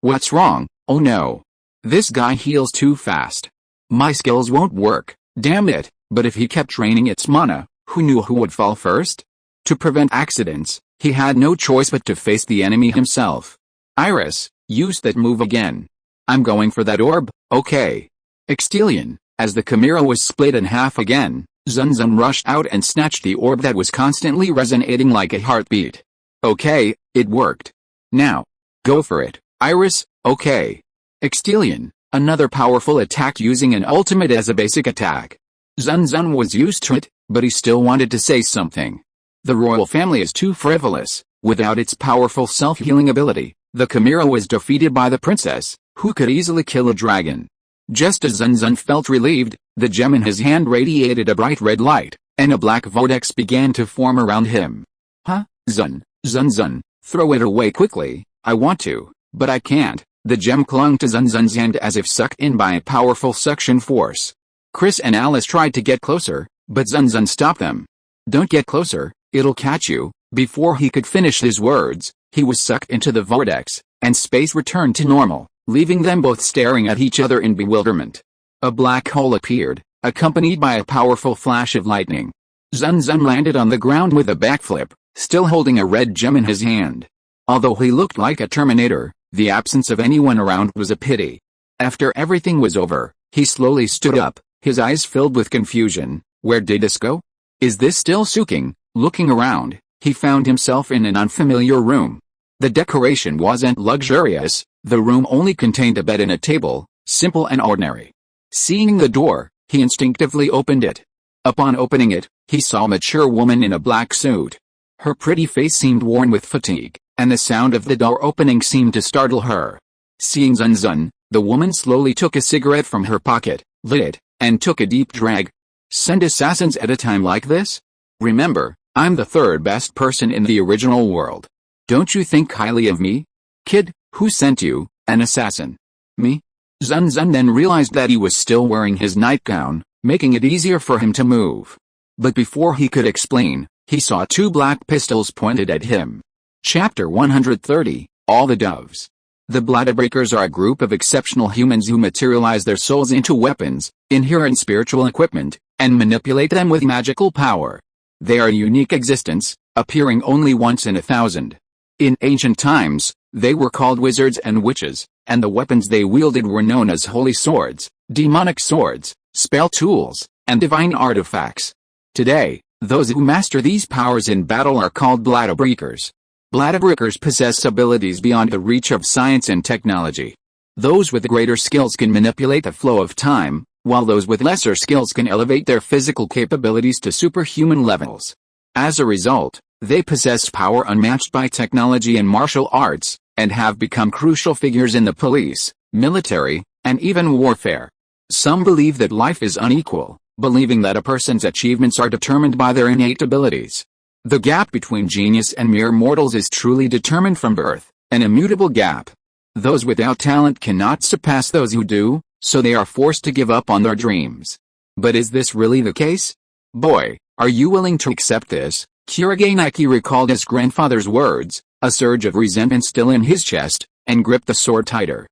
What's wrong? Oh no. This guy heals too fast. My skills won't work, damn it, but if he kept draining its mana, who knew who would fall first? To prevent accidents, he had no choice but to face the enemy himself. Iris, use that move again. I'm going for that orb, okay. Extelion, as the chimera was split in half again, Zun Zun rushed out and snatched the orb that was constantly resonating like a heartbeat. Okay, it worked. Now, go for it, Iris, okay. Extelion, another powerful attack using an ultimate as a basic attack. Zun Zun was used to it, but he still wanted to say something. The royal family is too frivolous. Without its powerful self-healing ability, the chimera was defeated by the princess, who could easily kill a dragon. Just as Zun Zun felt relieved, the gem in his hand radiated a bright red light, and a black vortex began to form around him. Zun Zun, throw it away quickly. I want to, but I can't. The gem clung to Zun Zun's hand as if sucked in by a powerful suction force. Chris and Alice tried to get closer, but Zun Zun stopped them. Don't get closer, it'll catch you. Before he could finish his words, he was sucked into the vortex, and space returned to normal, leaving them both staring at each other in bewilderment. A black hole appeared, accompanied by a powerful flash of lightning. Zun Zun landed on the ground with a backflip, still holding a red gem in his hand. Although he looked like a Terminator, the absence of anyone around was a pity. After everything was over, he slowly stood up, his eyes filled with confusion. Where did this go? Is this still Suqing? Looking around, he found himself in an unfamiliar room. The decoration wasn't luxurious, the room only contained a bed and a table, simple and ordinary. Seeing the door, he instinctively opened it. Upon opening it, he saw a mature woman in a black suit. Her pretty face seemed worn with fatigue, and the sound of the door opening seemed to startle her. Seeing Zun Zun, the woman slowly took a cigarette from her pocket, lit it, and took a deep drag. Send assassins at a time like this? Remember, I'm the third best person in the original world. Don't you think highly of me? Kid, who sent you, an assassin? Me? Zun Zun then realized that he was still wearing his nightgown, making it easier for him to move. But before he could explain, he saw two black pistols pointed at him. Chapter 130, All the Doves. The Bladderbreakers are a group of exceptional humans who materialize their souls into weapons, inherent spiritual equipment, and manipulate them with magical power. They are a unique existence, appearing only once in 1,000. In ancient times, they were called wizards and witches, and the weapons they wielded were known as holy swords, demonic swords, spell tools, and divine artifacts. Today, those who master these powers in battle are called Bladderbreakers. Bladderbreakers possess abilities beyond the reach of science and technology. Those with greater skills can manipulate the flow of time, while those with lesser skills can elevate their physical capabilities to superhuman levels. As a result, they possess power unmatched by technology and martial arts, and have become crucial figures in the police, military, and even warfare. Some believe that life is unequal, believing that a person's achievements are determined by their innate abilities. The gap between genius and mere mortals is truly determined from birth, an immutable gap. Those without talent cannot surpass those who do, so they are forced to give up on their dreams. But is this really the case? Boy, are you willing to accept this? Kurage recalled his grandfather's words, a surge of resentment still in his chest, and gripped the sword tighter.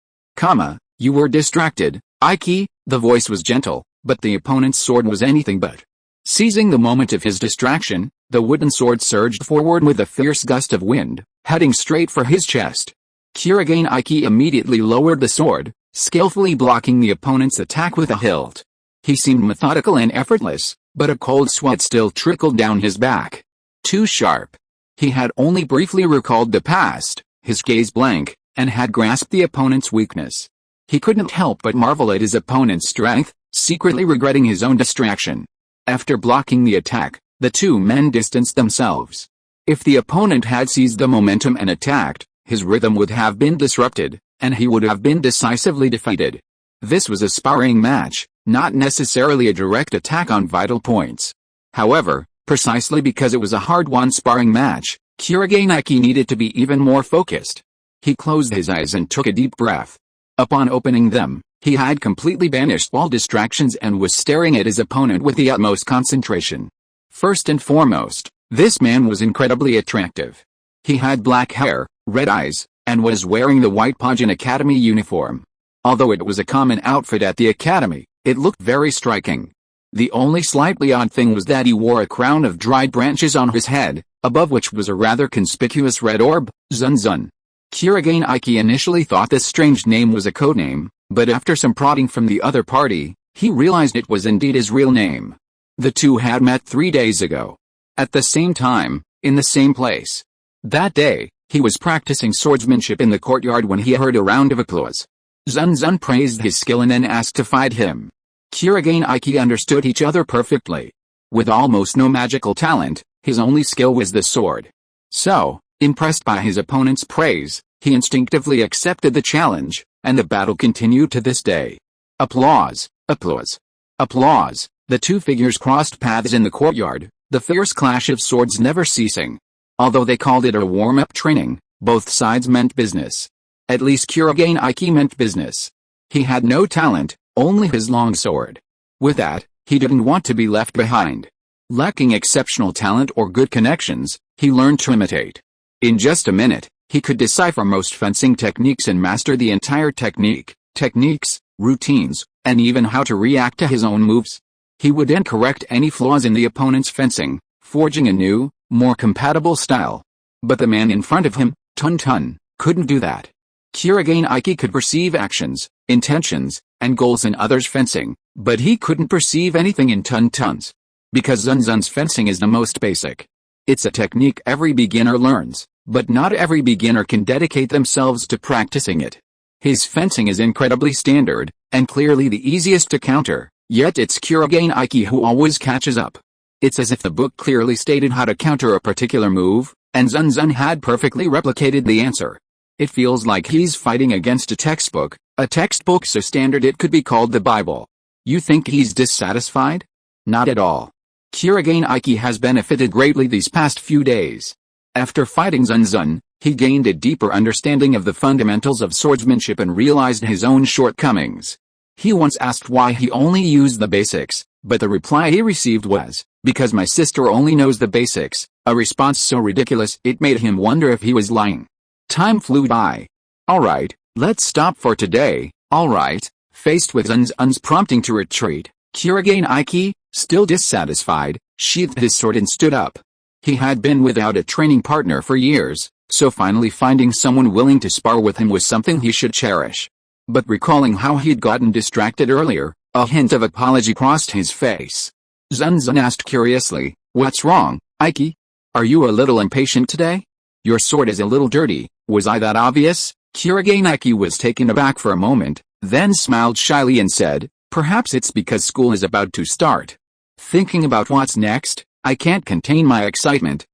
You were distracted, Ike, the voice was gentle, but the opponent's sword was anything but. Seizing the moment of his distraction, the wooden sword surged forward with a fierce gust of wind, heading straight for his chest. Kurage immediately lowered the sword, skillfully blocking the opponent's attack with a hilt. He seemed methodical and effortless, but a cold sweat still trickled down his back. Too sharp. He had only briefly recalled the past, his gaze blank, and had grasped the opponent's weakness. He couldn't help but marvel at his opponent's strength, secretly regretting his own distraction. After blocking the attack, the two men distanced themselves. If the opponent had seized the momentum and attacked, his rhythm would have been disrupted, and he would have been decisively defeated. This was a sparring match, not necessarily a direct attack on vital points. However, precisely because it was a hard-won sparring match, Kurage needed to be even more focused. He closed his eyes and took a deep breath. Upon opening them, he had completely banished all distractions and was staring at his opponent with the utmost concentration. First and foremost, this man was incredibly attractive. He had black hair, red eyes, and was wearing the white Pajin Academy uniform. Although it was a common outfit at the academy, it looked very striking. The only slightly odd thing was that he wore a crown of dried branches on his head, above which was a rather conspicuous red orb, Zun Zun. Kurage initially thought this strange name was a codename, but after some prodding from the other party, he realized it was indeed his real name. The two had met 3 days ago. At the same time, in the same place. That day, he was practicing swordsmanship in the courtyard when he heard a round of applause. Zun Zun praised his skill and then asked to fight him. Kurage understood each other perfectly. With almost no magical talent, his only skill was the sword. So, impressed by his opponent's praise, he instinctively accepted the challenge, and the battle continued to this day. Applause, applause, applause. The two figures crossed paths in the courtyard, the fierce clash of swords never ceasing. Although they called it a warm-up training, both sides meant business. At least Kurage meant business. He had no talent, only his long sword. With that, he didn't want to be left behind. Lacking exceptional talent or good connections, he learned to imitate. In just a minute, he could decipher most fencing techniques and master the entire techniques, routines, and even how to react to his own moves. He would then correct any flaws in the opponent's fencing, forging a new, more compatible style. But the man in front of him, Tun, couldn't do that. Kurage could perceive actions, intentions, and goals in others' fencing, but he couldn't perceive anything in Tun's. Because Zun Zun's fencing is the most basic. It's a technique every beginner learns, but not every beginner can dedicate themselves to practicing it. His fencing is incredibly standard, and clearly the easiest to counter, yet it's Kurage who always catches up. It's as if the book clearly stated how to counter a particular move, and Zun Zun had perfectly replicated the answer. It feels like he's fighting against a textbook so standard it could be called the Bible. You think he's dissatisfied? Not at all. Kurage has benefited greatly these past few days. After fighting Zun Zun, he gained a deeper understanding of the fundamentals of swordsmanship and realized his own shortcomings. He once asked why he only used the basics, but the reply he received was, "Because my sister only knows the basics," a response so ridiculous it made him wonder if he was lying. Time flew by. Alright, let's stop for today, alright. Faced with Zun Zun's prompting to retreat, Kurage, still dissatisfied, sheathed his sword and stood up. He had been without a training partner for years, so finally finding someone willing to spar with him was something he should cherish. But recalling how he'd gotten distracted earlier, a hint of apology crossed his face. Zun Zun asked curiously, "What's wrong, Ike? Are you a little impatient today? Your sword is a little dirty, was I that obvious?" Kurage was taken aback for a moment, then smiled shyly and said, Perhaps it's because school is about to start. Thinking about what's next, I can't contain my excitement.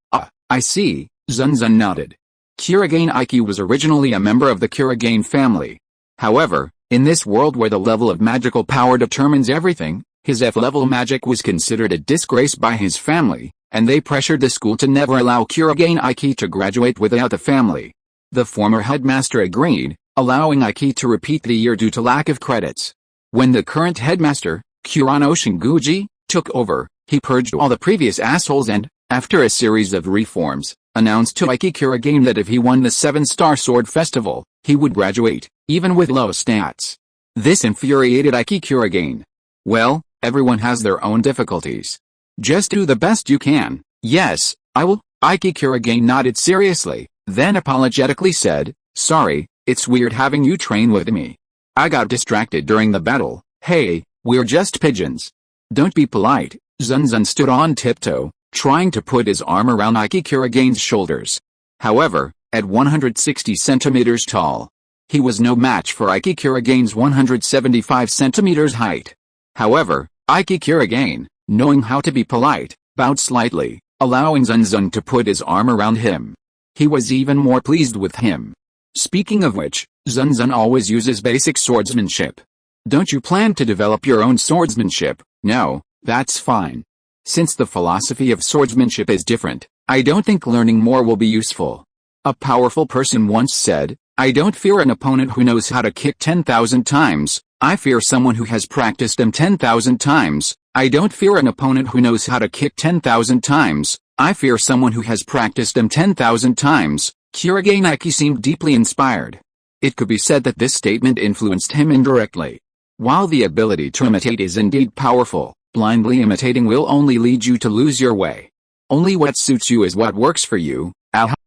I see, Zun Zun nodded. Kurogane Iki was originally a member of the Kurogane family. However, in this world where the level of magical power determines everything, his F-level magic was considered a disgrace by his family, and they pressured the school to never allow Kurogane Iki to graduate without the family. The former headmaster agreed, allowing Iki to repeat the year due to lack of credits. When the current headmaster, Kurano Shinguji, took over, he purged all the previous assholes and, after a series of reforms, announced to Iki Kurogane that if he won the 7-Star Sword Festival, he would graduate, even with low stats. This infuriated Iki Kurogane. Well, everyone has their own difficulties. Just do the best you can. Yes, I will. Iki Kurogane nodded seriously, then apologetically said, sorry, it's weird having you train with me. I got distracted during the battle. Hey, we're just pigeons. Don't be polite. Zun Zun stood on tiptoe, trying to put his arm around Iki Kurogane's shoulders. However, at 160 centimeters tall, he was no match for Iki Kurogane's 175 centimeters height. However, Iki Kurogane, knowing how to be polite, bowed slightly, allowing Zun Zun to put his arm around him. He was even more pleased with him. Speaking of which, Zun Zun always uses basic swordsmanship. Don't you plan to develop your own swordsmanship? No, that's fine. Since the philosophy of swordsmanship is different, I don't think learning more will be useful. A powerful person once said, I don't fear an opponent who knows how to kick 10,000 times, I fear someone who has practiced them 10,000 times. I don't fear an opponent who knows how to kick 10,000 times, I fear someone who has practiced them 10,000 times. Kurogane Iki seemed deeply inspired. It could be said that this statement influenced him indirectly. While the ability to imitate is indeed powerful, blindly imitating will only lead you to lose your way. Only what suits you is what works for you.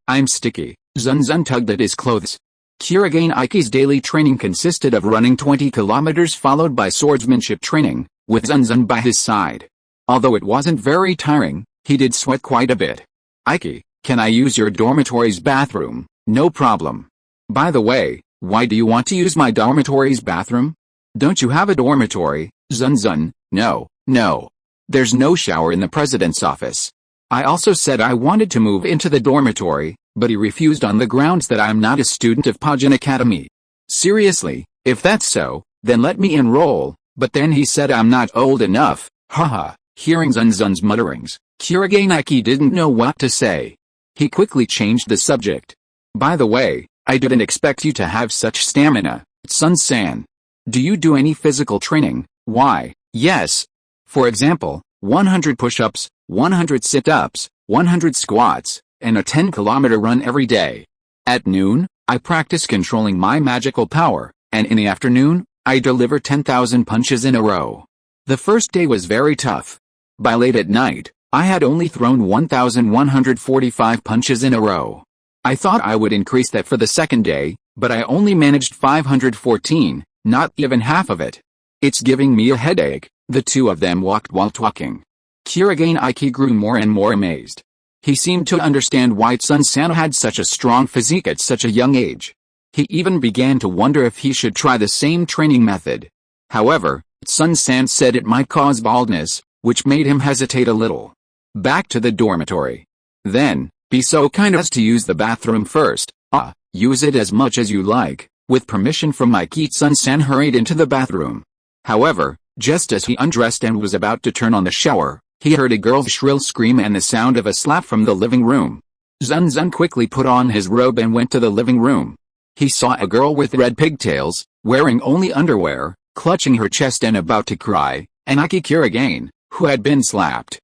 I'm sticky. Zun Zun tugged at his clothes. Kurogane Iki's daily training consisted of running 20 kilometers followed by swordsmanship training, with Zun Zun by his side. Although it wasn't very tiring, he did sweat quite a bit. Iki, can I use your dormitory's bathroom? No problem. By the way, why do you want to use my dormitory's bathroom? Don't you have a dormitory, Zun Zun? No. There's no shower in the president's office. I also said I wanted to move into the dormitory, but he refused on the grounds that I'm not a student of Pajin Academy. Seriously, if that's so, then let me enroll, but then he said I'm not old enough, haha. Hearing Zun Zun's mutterings, Kurogane Iki didn't know what to say. He quickly changed the subject. By the way, I didn't expect you to have such stamina, Sun-san. Do you do any physical training? Why, yes. For example, 100 push-ups, 100 sit-ups, 100 squats, and a 10-kilometer run every day. At noon, I practice controlling my magical power, and in the afternoon, I deliver 10,000 punches in a row. The first day was very tough. By late at night, I had only thrown 1,145 punches in a row. I thought I would increase that for the second day, but I only managed 514, not even half of it. It's giving me a headache. The two of them walked while talking. Kurogane Iki grew more and more amazed. He seemed to understand why Sun-san had such a strong physique at such a young age. He even began to wonder if he should try the same training method. However, Sun-san said it might cause baldness, which made him hesitate a little. Back to the dormitory. Then, be so kind as to use the bathroom first. Use it as much as you like. With permission from Iki, Sun-san hurried into the bathroom. However, just as he undressed and was about to turn on the shower, he heard a girl's shrill scream and the sound of a slap from the living room. Zun Zun quickly put on his robe and went to the living room. He saw a girl with red pigtails, wearing only underwear, clutching her chest and about to cry, and Iki Kurogane, who had been slapped.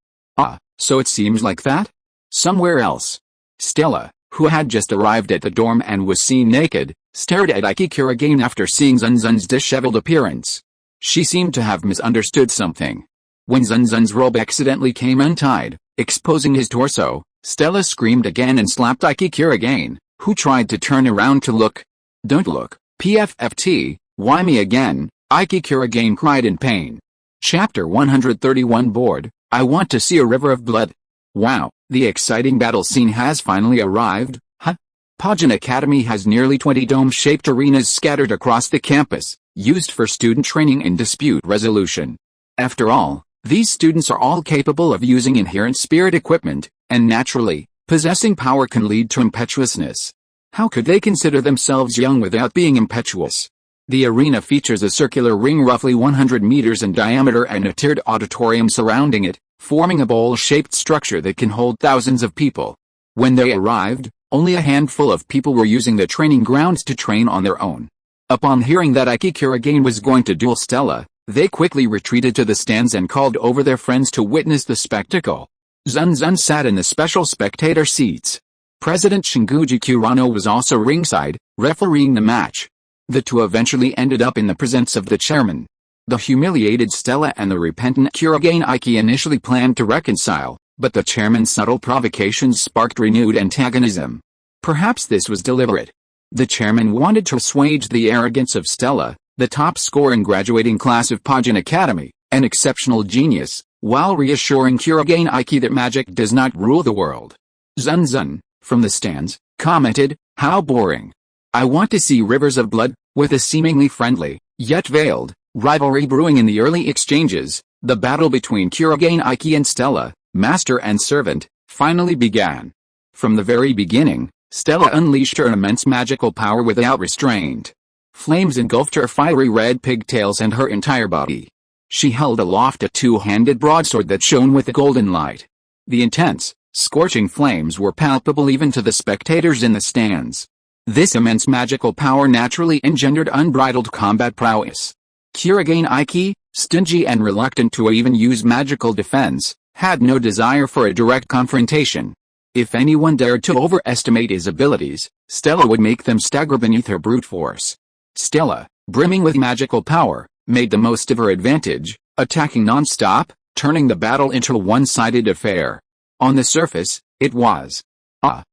So it seems like that? Somewhere else. Stella, who had just arrived at the dorm and was seen naked, stared at Iki Kurogane after seeing Zun Zun's disheveled appearance. She seemed to have misunderstood something. When Zun Zun's robe accidentally came untied, exposing his torso, Stella screamed again and slapped Iki Kurogane, who tried to turn around to look. Don't look, PFFT, why me again? Iki Kurogane cried in pain. Chapter 131 Bored, I want to see a river of blood. Wow, the exciting battle scene has finally arrived, huh? Pajin Academy has nearly 20 dome-shaped arenas scattered across the campus, used for student training and dispute resolution. After all, these students are all capable of using inherent spirit equipment, and naturally, possessing power can lead to impetuousness. How could they consider themselves young without being impetuous? The arena features a circular ring roughly 100 meters in diameter and a tiered auditorium surrounding it, forming a bowl-shaped structure that can hold thousands of people. When they arrived, only a handful of people were using the training grounds to train on their own. Upon hearing that Aiki Kurogane was going to duel Stella, they quickly retreated to the stands and called over their friends to witness the spectacle. Zun Zun sat in the special spectator seats. President Shinguji Kurano was also ringside, refereeing the match. The two eventually ended up in the presence of the chairman. The humiliated Stella and the repentant Kurogane Aiki initially planned to reconcile, but the chairman's subtle provocations sparked renewed antagonism. Perhaps this was deliberate. The chairman wanted to assuage the arrogance of Stella, the top scorer in graduating class of Pajin Academy, an exceptional genius, while reassuring Kurogane Aiki that magic does not rule the world. Zun Zun, from the stands, commented, "How boring. I want to see rivers of blood," with a seemingly friendly, yet veiled, rivalry brewing in the early exchanges. The battle between Kurogane Aiki and Stella, master and servant, finally began. From the very beginning, Stella unleashed her immense magical power without restraint. Flames engulfed her fiery red pigtails and her entire body. She held aloft a two-handed broadsword that shone with a golden light. The intense, scorching flames were palpable even to the spectators in the stands. This immense magical power naturally engendered unbridled combat prowess. Kurogane Aiki, stingy and reluctant to even use magical defense, had no desire for a direct confrontation. If anyone dared to overestimate his abilities, Stella would make them stagger beneath her brute force. Stella, brimming with magical power, made the most of her advantage, attacking non-stop, turning the battle into a one-sided affair. On the surface, it was.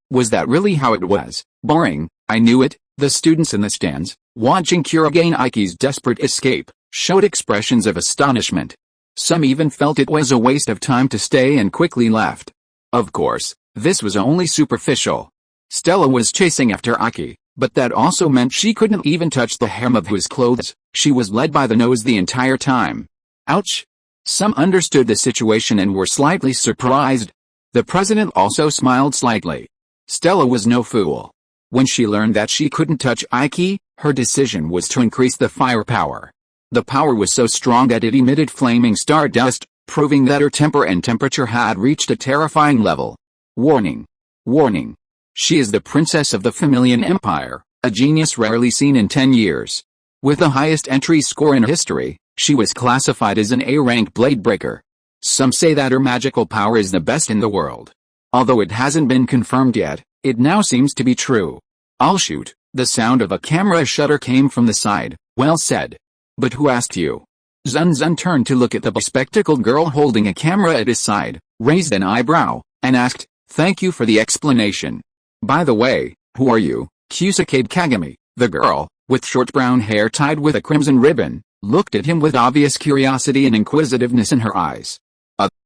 Was that really how it was? Boring, I knew it. The students in the stands, watching Kurogane Aiki's desperate escape, showed expressions of astonishment. Some even felt it was a waste of time to stay and quickly left. Of course, this was only superficial. Stella was chasing after Aiki, but that also meant she couldn't even touch the hem of his clothes. She was led by the nose the entire time. Ouch! Some understood the situation and were slightly surprised. The president also smiled slightly. Stella was no fool. When she learned that she couldn't touch Aiki, her decision was to increase the firepower. The power was so strong that it emitted flaming stardust, proving that her temper and temperature had reached a terrifying level. Warning! Warning! She is the princess of the Familian Empire, a genius rarely seen in 10 years. With the highest entry score in history, she was classified as an A-rank blade breaker. Some say that her magical power is the best in the world. Although it hasn't been confirmed yet, it now seems to be true. I'll shoot. The sound of a camera shutter came from the side. Well said. But who asked you? Zun Zun turned to look at the bespectacled girl holding a camera at his side, raised an eyebrow, and asked, "Thank you for the explanation. By the way, who are you?" Kusakade Kagami, the girl, with short brown hair tied with a crimson ribbon, looked at him with obvious curiosity and inquisitiveness in her eyes.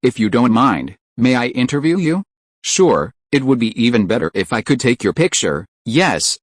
If you don't mind, may I interview you?" "Sure, it would be even better if I could take your picture." "Yes,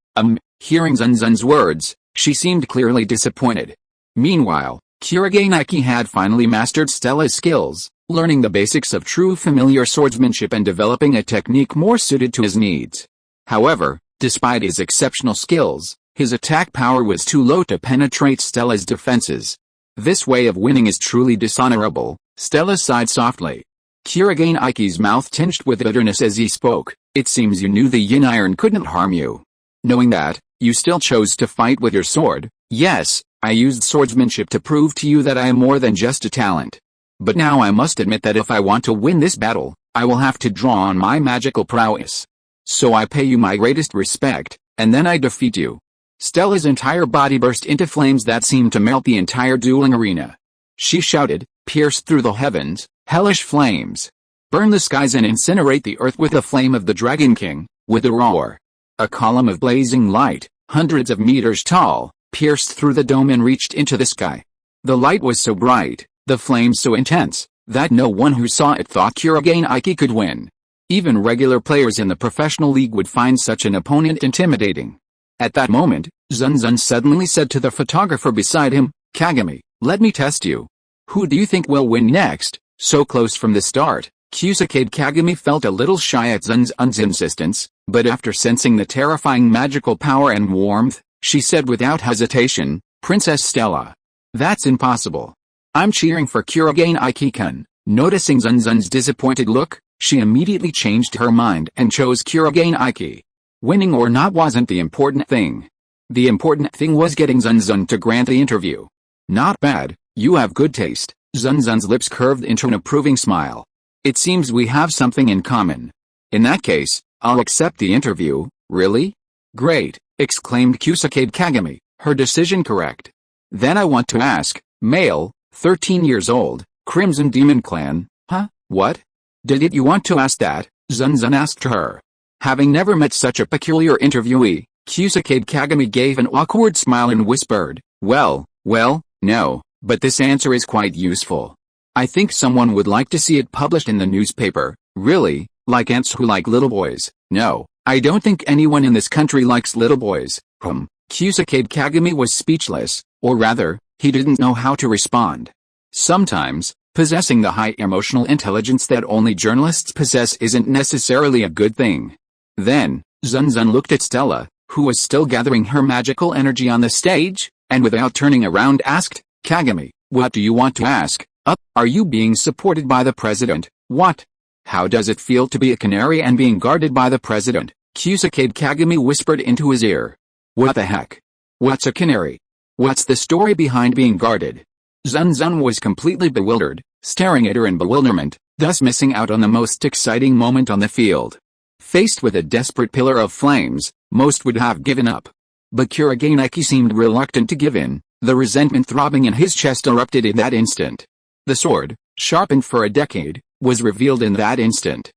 Hearing Zun Zun's words, she seemed clearly disappointed. Meanwhile, Kurogane Aiki had finally mastered Stella's skills, learning the basics of true familiar swordsmanship and developing a technique more suited to his needs. However, despite his exceptional skills, his attack power was too low to penetrate Stella's defenses. "This way of winning is truly dishonorable," Stella sighed softly. Kurogane Aiki's mouth tinged with bitterness as he spoke. "It seems you knew the yin iron couldn't harm you. Knowing that, you still chose to fight with your sword." "Yes, I used swordsmanship to prove to you that I am more than just a talent. But now I must admit that if I want to win this battle, I will have to draw on my magical prowess. So I pay you my greatest respect, and then I defeat you." Stella's entire body burst into flames that seemed to melt the entire dueling arena. She shouted, "Pierce through the heavens, hellish flames! Burn the skies and incinerate the earth with the flame of the Dragon King!" With a roar, a column of blazing light, hundreds of meters tall, pierced through the dome and reached into the sky. The light was so bright, the flames so intense, that no one who saw it thought Kurogane Aiki could win. Even regular players in the professional league would find such an opponent intimidating. At that moment, Zun Zun suddenly said to the photographer beside him, "Kagami, let me test you. Who do you think will win next?" So close from the start, Kusakade Kagami felt a little shy at Zun Zun's insistence, but after sensing the terrifying magical power and warmth, she said without hesitation, "Princess Stella. That's impossible. I'm cheering for Kurogane Iki-kun." Noticing Zun Zun's disappointed look, she immediately changed her mind and chose Kurogane Iki. Winning or not wasn't the important thing. The important thing was getting Zun Zun to grant the interview. "Not bad, you have good taste." Zun Zun's lips curved into an approving smile. "It seems we have something in common. In that case, I'll accept the interview." "Really? Great," exclaimed Kusakade Kagami, her decision correct. "Then I want to ask, male, 13 years old, Crimson Demon Clan." "Huh? What? Did you want to ask that?" Zun Zun asked her. Having never met such a peculiar interviewee, Kusakade Kagami gave an awkward smile and whispered, well, no, but this answer is quite useful. I think someone would like to see it published in the newspaper." "Really? Like ants who like little boys?" "No, I don't think anyone in this country likes little boys." Kusakade Kagami was speechless, or rather, he didn't know how to respond. Sometimes, possessing the high emotional intelligence that only journalists possess isn't necessarily a good thing. Then, Zun Zun looked at Stella, who was still gathering her magical energy on the stage, and without turning around asked, "Kagami, what do you want to ask? Are you being supported by the president?" "What? How does it feel to be a canary and being guarded by the president?" Kusakade Kagami whispered into his ear. "What the heck? What's a canary? What's the story behind being guarded?" Zun Zun was completely bewildered, staring at her in bewilderment, thus missing out on the most exciting moment on the field. Faced with a desperate pillar of flames, most would have given up. But Kurogane Iki seemed reluctant to give in. The resentment throbbing in his chest erupted in that instant. The sword, sharpened for a decade, was revealed in that instant.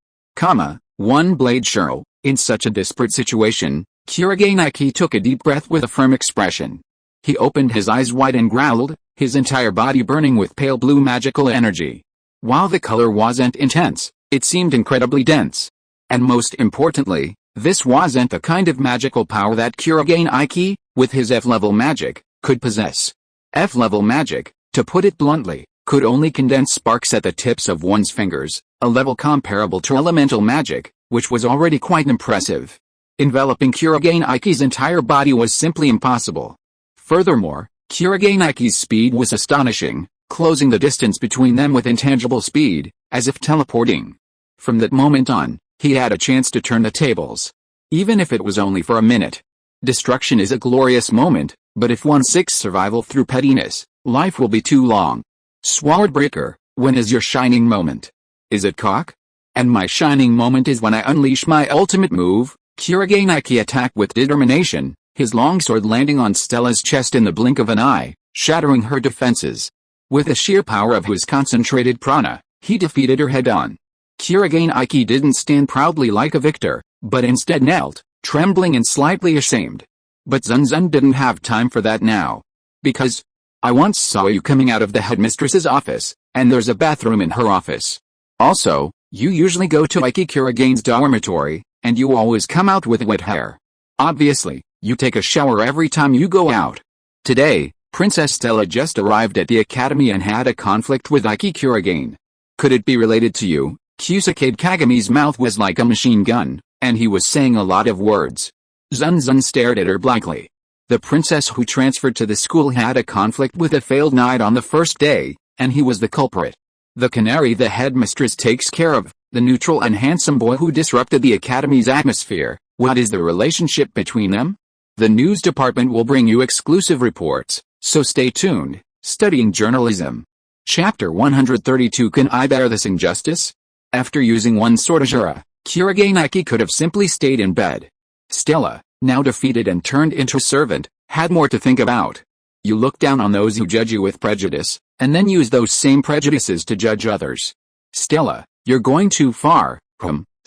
One blade sure. In such a desperate situation, Kurogane Iki took a deep breath with a firm expression. He opened his eyes wide and growled, his entire body burning with pale blue magical energy. While the color wasn't intense, it seemed incredibly dense. And most importantly, this wasn't the kind of magical power that Kurogane Iki, with his F-level magic, could possess. F-level magic, to put it bluntly, could only condense sparks at the tips of one's fingers, a level comparable to elemental magic, which was already quite impressive. Enveloping Kurogane Iki's entire body was simply impossible. Furthermore, Kurogane Iki's speed was astonishing, closing the distance between them with intangible speed, as if teleporting. From that moment on, he had a chance to turn the tables. Even if it was only for a minute. Destruction is a glorious moment, but if one seeks survival through pettiness, life will be too long. Swordbreaker, when is your shining moment? Is it cock? And my shining moment is when I unleash my ultimate move. Kurogane Iki attacked with determination, his longsword landing on Stella's chest in the blink of an eye, shattering her defenses. With the sheer power of his concentrated prana, he defeated her head-on. Kurogane Iki didn't stand proudly like a victor, but instead knelt, trembling and slightly ashamed. But Zun Zun didn't have time for that now. "Because I once saw you coming out of the headmistress's office, and there's a bathroom in her office. Also, you usually go to Iki Kurogane's dormitory, and you always come out with wet hair. Obviously, you take a shower every time you go out. Today, Princess Stella just arrived at the academy and had a conflict with Iki Kurogane. Could it be related to you?" Kusakade Kagami's mouth was like a machine gun, and he was saying a lot of words. Zun Zun stared at her blankly. The princess who transferred to the school had a conflict with a failed knight on the first day, and he was the culprit. The canary the headmistress takes care of, the neutral and handsome boy who disrupted the academy's atmosphere. What is the relationship between them? The news department will bring you exclusive reports, so stay tuned. Studying journalism. Chapter 132. Can I bear this injustice? After using one sortajura, Kurogane Iki could have simply stayed in bed. Stella, now defeated and turned into a servant, had more to think about. You look down on those who judge you with prejudice, and then use those same prejudices to judge others. Stella, you're going too far.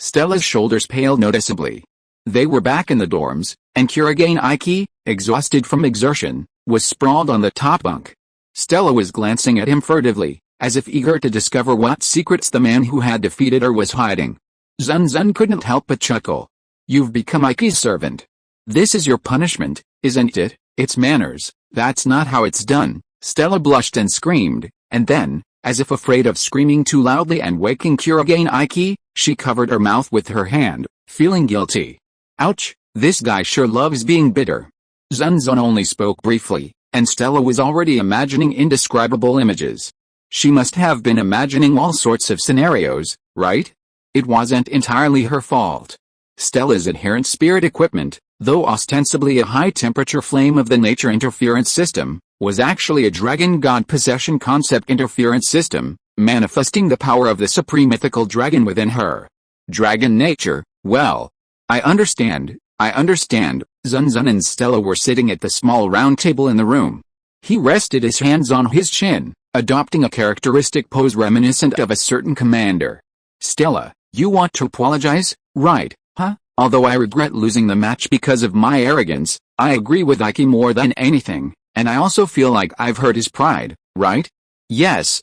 Stella's shoulders paled noticeably. They were back in the dorms, and Kurogane Iki, exhausted from exertion, was sprawled on the top bunk. Stella was glancing at him furtively, as if eager to discover what secrets the man who had defeated her was hiding. Zun Zun couldn't help but chuckle. You've become Iki's servant. This is your punishment, isn't it? It's manners. That's not how it's done. Stella blushed and screamed, and then, as if afraid of screaming too loudly and waking Kurogane Aiki, she covered her mouth with her hand, feeling guilty. Ouch, this guy sure loves being bitter. Zun Zun only spoke briefly, and Stella was already imagining indescribable images. She must have been imagining all sorts of scenarios, right? It wasn't entirely her fault. Stella's adherent spirit equipment, though ostensibly a high-temperature flame of the nature interference system, was actually a dragon god possession concept interference system, manifesting the power of the supreme mythical dragon within her. Dragon nature, well. I understand. Zun Zun and Stella were sitting at the small round table in the room. He rested his hands on his chin, adopting a characteristic pose reminiscent of a certain commander. Stella, you want to apologize, right, huh? Although I regret losing the match because of my arrogance, I agree with Aiki more than anything, and I also feel like I've hurt his pride, right? Yes,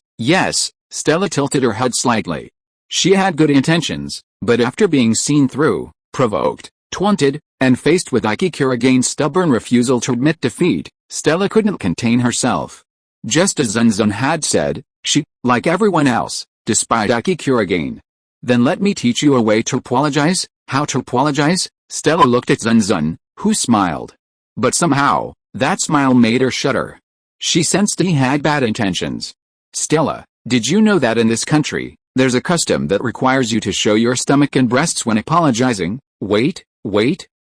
Stella tilted her head slightly. She had good intentions, but after being seen through, provoked, taunted, and faced with Aiki Kurogane's stubborn refusal to admit defeat, Stella couldn't contain herself. Just as Zun Zun had said, she, like everyone else, despised Aiki Kurogane. Then let me teach you a way to apologize. How to apologize? Stella looked at Zun Zun, who smiled. But somehow, that smile made her shudder. She sensed he had bad intentions. Stella, did you know that in this country, there's a custom that requires you to show your stomach and breasts when apologizing? Wait,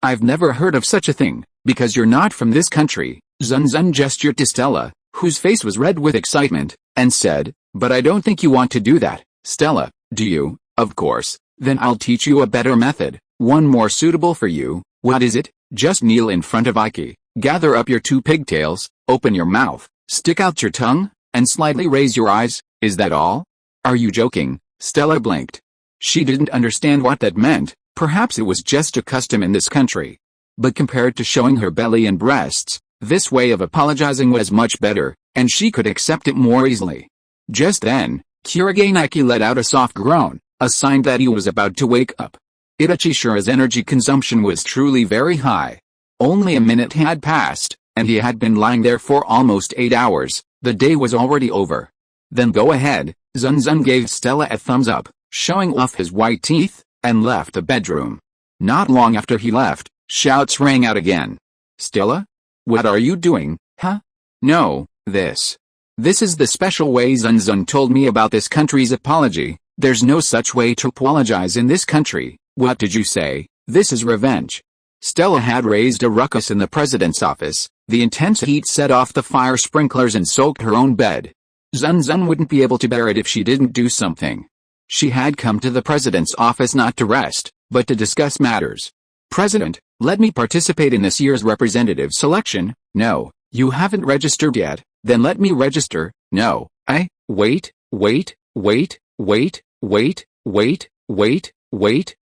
I've never heard of such a thing, because you're not from this country. Zun Zun gestured to Stella, whose face was red with excitement, and said, but I don't think you want to do that. Stella, do you? Of course. Then I'll teach you a better method, one more suitable for you. What is it? Just kneel in front of Aiki, gather up your two pigtails, open your mouth, stick out your tongue, and slightly raise your eyes. Is that all? Are you joking? Stella blinked. She didn't understand what that meant. Perhaps it was just a custom in this country. But compared to showing her belly and breasts, this way of apologizing was much better, and she could accept it more easily. Just then, Kurogane Aiki let out a soft groan, a sign that he was about to wake up. Itachi-shura's energy consumption was truly very high. Only a minute had passed, and he had been lying there for almost 8 hours. The day was already over. Then go ahead. Zun Zun gave Stella a thumbs up, showing off his white teeth, and left the bedroom. Not long after he left, shouts rang out again. Stella? What are you doing, huh? No, this is the special way Zun Zun told me about this country's apology. There's no such way to apologize in this country. What did you say? This is revenge. Stella had raised a ruckus in the president's office. The intense heat set off the fire sprinklers and soaked her own bed. Zun Zun wouldn't be able to bear it if she didn't do something. She had come to the president's office not to rest, but to discuss matters. President, let me participate in this year's representative selection. No, you haven't registered yet. Then let me register. No, wait,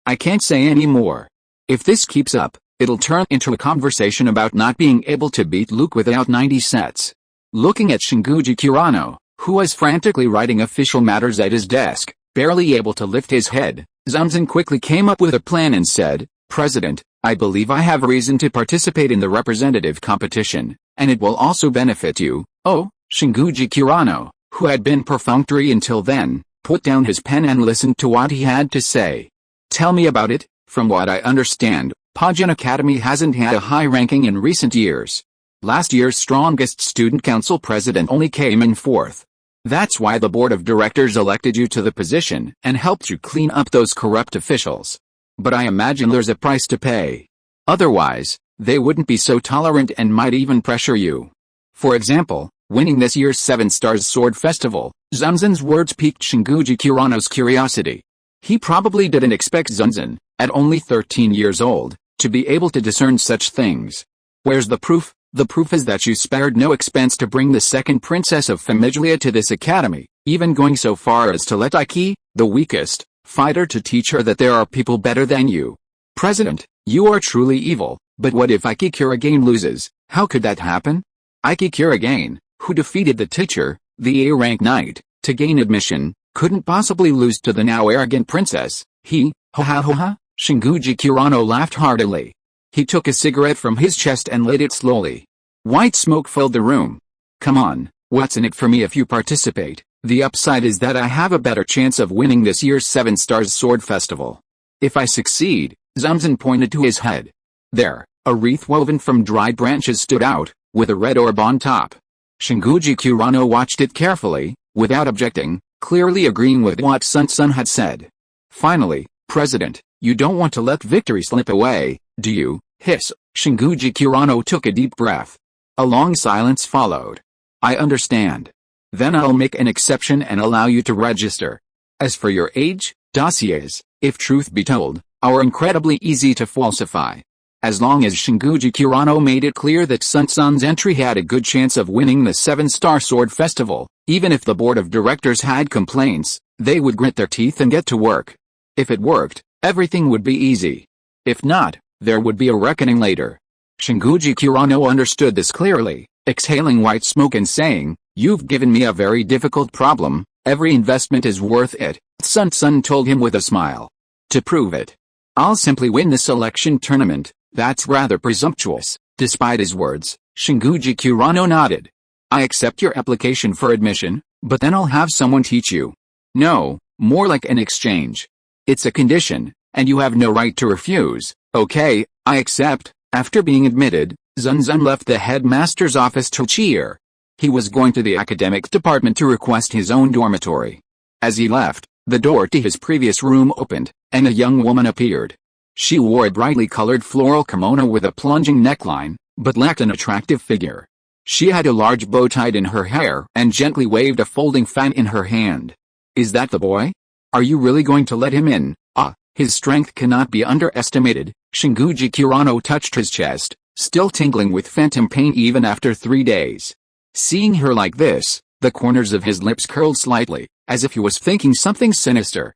I can't say any more. If this keeps up, it'll turn into a conversation about not being able to beat Luke without 90 sets. Looking at Shinguji Kirano, who was frantically writing official matters at his desk, barely able to lift his head, Zun Zun quickly came up with a plan and said, President, I believe I have reason to participate in the representative competition, and it will also benefit you. Oh, Shinguji Kirano, who had been perfunctory until then, put down his pen and listened to what he had to say. Tell me about it. From what I understand, Pajin Academy hasn't had a high ranking in recent years. Last year's strongest student council president only came in fourth. That's why the board of directors elected you to the position and helped you clean up those corrupt officials. But I imagine there's a price to pay. Otherwise, they wouldn't be so tolerant and might even pressure you. For example, winning this year's 7 Stars Sword Festival. Zun Zun's words piqued Shinguji Kirano's curiosity. He probably didn't expect Zun Zun, at only 13 years old, to be able to discern such things. Where's the proof? The proof is that you spared no expense to bring the second princess of Famiglia to this academy, even going so far as to let Aiki, the weakest fighter, to teach her that there are people better than you. President, you are truly evil, but what if Aiki Kurogane loses? How could that happen? Aiki Kurogane, who defeated the teacher, the A-rank knight, to gain admission, couldn't possibly lose to the now arrogant princess. He, ha ha ha ha. Shinguji Kirano laughed heartily. He took a cigarette from his chest and lit it slowly. White smoke filled the room. Come on, what's in it for me if you participate? The upside is that I have a better chance of winning this year's 7 Stars Sword Festival. If I succeed, Zun Zun pointed to his head. There, a wreath woven from dried branches stood out, with a red orb on top. Shinguji Kurano watched it carefully, without objecting, clearly agreeing with what Zun Zun had said. Finally, President, you don't want to let victory slip away, do you? Hiss. Shinguji Kurano took a deep breath. A long silence followed. I understand. Then I'll make an exception and allow you to register. As for your age, dossiers, if truth be told, are incredibly easy to falsify. As long as Shinguji Kurano made it clear that Zun Zun's entry had a good chance of winning the 7-Star Sword Festival, even if the board of directors had complaints, they would grit their teeth and get to work. If it worked, everything would be easy. If not, there would be a reckoning later. Shinguji Kurano understood this clearly, exhaling white smoke and saying, You've given me a very difficult problem, every investment is worth it, Zun Zun told him with a smile. To prove it, I'll simply win this election tournament. That's rather presumptuous. Despite his words, Shinguji Kurano nodded. I accept your application for admission, but then I'll have someone teach you. No, more like an exchange. It's a condition, and you have no right to refuse. Okay, I accept. After being admitted, Zun Zun left the headmaster's office to cheer. He was going to the academic department to request his own dormitory. As he left, the door to his previous room opened, and a young woman appeared. She wore a brightly colored floral kimono with a plunging neckline, but lacked an attractive figure. She had a large bow tied in her hair and gently waved a folding fan in her hand. Is that the boy? Are you really going to let him in? Ah, his strength cannot be underestimated. Shinguji Kurano touched his chest, still tingling with phantom pain even after 3 days. Seeing her like this, the corners of his lips curled slightly, as if he was thinking something sinister.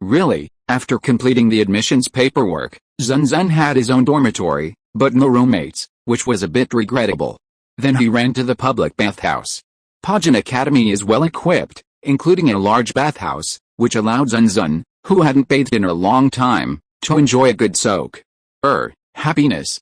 Really? After completing the admissions paperwork, Zun Zun had his own dormitory, but no roommates, which was a bit regrettable. Then he ran to the public bathhouse. Pajin Academy is well equipped, including a large bathhouse, which allowed Zun Zun, who hadn't bathed in a long time, to enjoy a good soak. Happiness.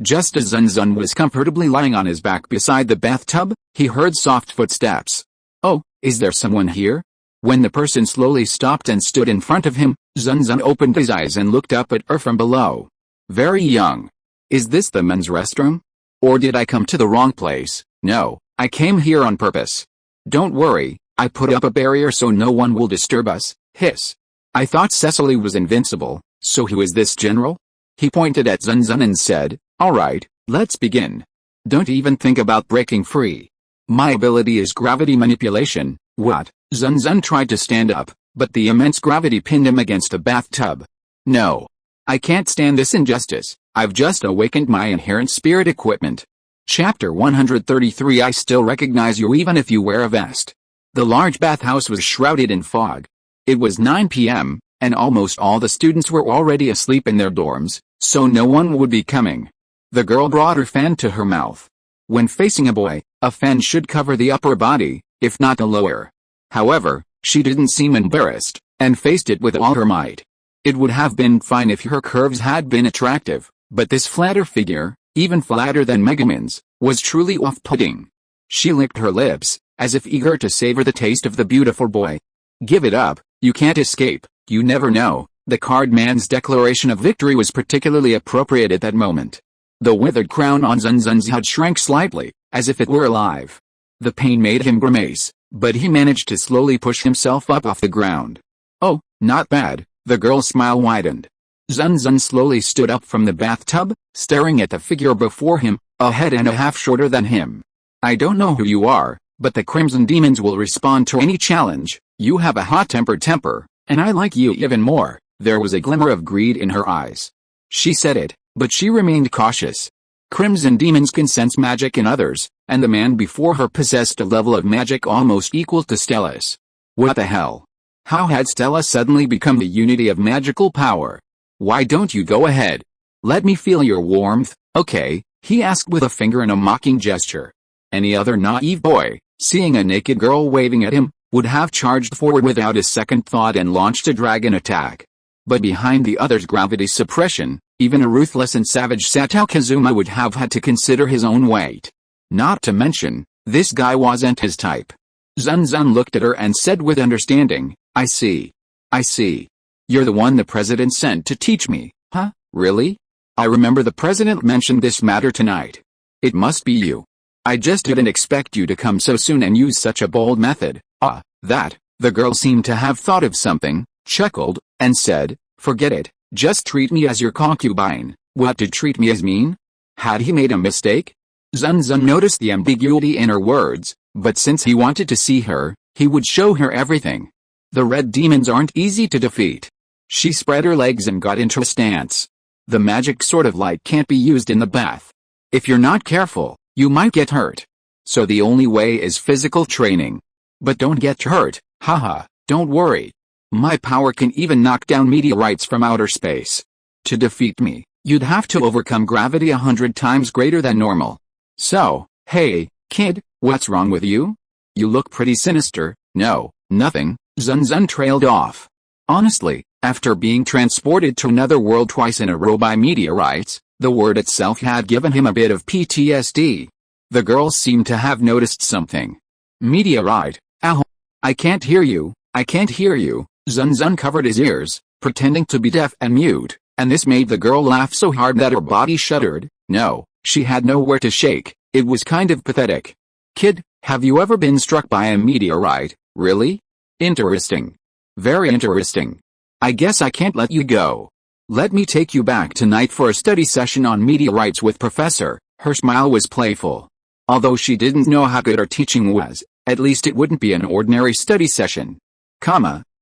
Just as Zun Zun was comfortably lying on his back beside the bathtub, he heard soft footsteps. Oh, is there someone here? When the person slowly stopped and stood in front of him, Zun Zun opened his eyes and looked up at her from below. Very young. Is this the men's restroom? Or did I come to the wrong place? No, I came here on purpose. Don't worry, I put up a barrier so no one will disturb us. Hiss. I thought Cecily was invincible, so who is this general? He pointed at Zun Zun and said, Alright, let's begin. Don't even think about breaking free. My ability is gravity manipulation. What? Zun Zun tried to stand up, but the immense gravity pinned him against a bathtub. No. I can't stand this injustice. I've just awakened my inherent spirit equipment. Chapter 133 I still recognize you even if you wear a vest. The large bathhouse was shrouded in fog. It was 9 p.m., and almost all the students were already asleep in their dorms, so no one would be coming. The girl brought her fan to her mouth. When facing a boy, a fan should cover the upper body, if not the lower. However, she didn't seem embarrassed, and faced it with all her might. It would have been fine if her curves had been attractive, but this flatter figure, even flatter than Megumin's, was truly off-putting. She licked her lips, as if eager to savor the taste of the beautiful boy. Give it up, you can't escape, you never know. The card man's declaration of victory was particularly appropriate at that moment. The withered crown on Zun Zun's head shrank slightly, as if it were alive. The pain made him grimace, but he managed to slowly push himself up off the ground. Oh, not bad, the girl's smile widened. Zun Zun slowly stood up from the bathtub, staring at the figure before him, a head and a half shorter than him. I don't know who you are, but the Crimson Demons will respond to any challenge. You have a hot-tempered temper, and I like you even more. There was a glimmer of greed in her eyes. She said it, but she remained cautious. Crimson Demons can sense magic in others, and the man before her possessed a level of magic almost equal to Stella's. What the hell? How had Stella suddenly become the unity of magical power? Why don't you go ahead? Let me feel your warmth, okay, he asked with a finger in a mocking gesture. Any other naive boy, seeing a naked girl waving at him, would have charged forward without a second thought and launched a dragon attack. But behind the other's gravity suppression, Even a ruthless and savage Sato Kazuma would have had to consider his own weight. Not to mention, this guy wasn't his type. Zun Zun looked at her and said with understanding, I see. I see. You're the one the president sent to teach me, huh? Really? I remember the president mentioned this matter tonight. It must be you. I just didn't expect you to come so soon and use such a bold method. That. The girl seemed to have thought of something, chuckled, and said, forget it, just treat me as your concubine. What did treat me as mean? Had he made a mistake? Zun Zun noticed the ambiguity in her words, but since he wanted to see her, he would show her everything. The red demons aren't easy to defeat. She spread her legs and got into a stance. The magic sort of light can't be used in the bath. If you're not careful, you might get hurt. So the only way is physical training. But don't get hurt, haha, don't worry. My power can even knock down meteorites from outer space. To defeat me, you'd have to overcome gravity 100 times greater than normal. So, hey, kid, what's wrong with you? You look pretty sinister. No, nothing. Zun Zun trailed off. Honestly, after being transported to another world twice in a row by meteorites, the word itself had given him a bit of PTSD. The girl seemed to have noticed something. Meteorite, ow. I can't hear you, I can't hear you. Zun Zun covered his ears, pretending to be deaf and mute, and this made the girl laugh so hard that her body shuddered. No, she had nowhere to shake. It was kind of pathetic. Kid, have you ever been struck by a meteorite? Really? Interesting. Very interesting. I guess I can't let you go. Let me take you back tonight for a study session on meteorites with Professor. Her smile was playful. Although she didn't know how good her teaching was, at least it wouldn't be an ordinary study session.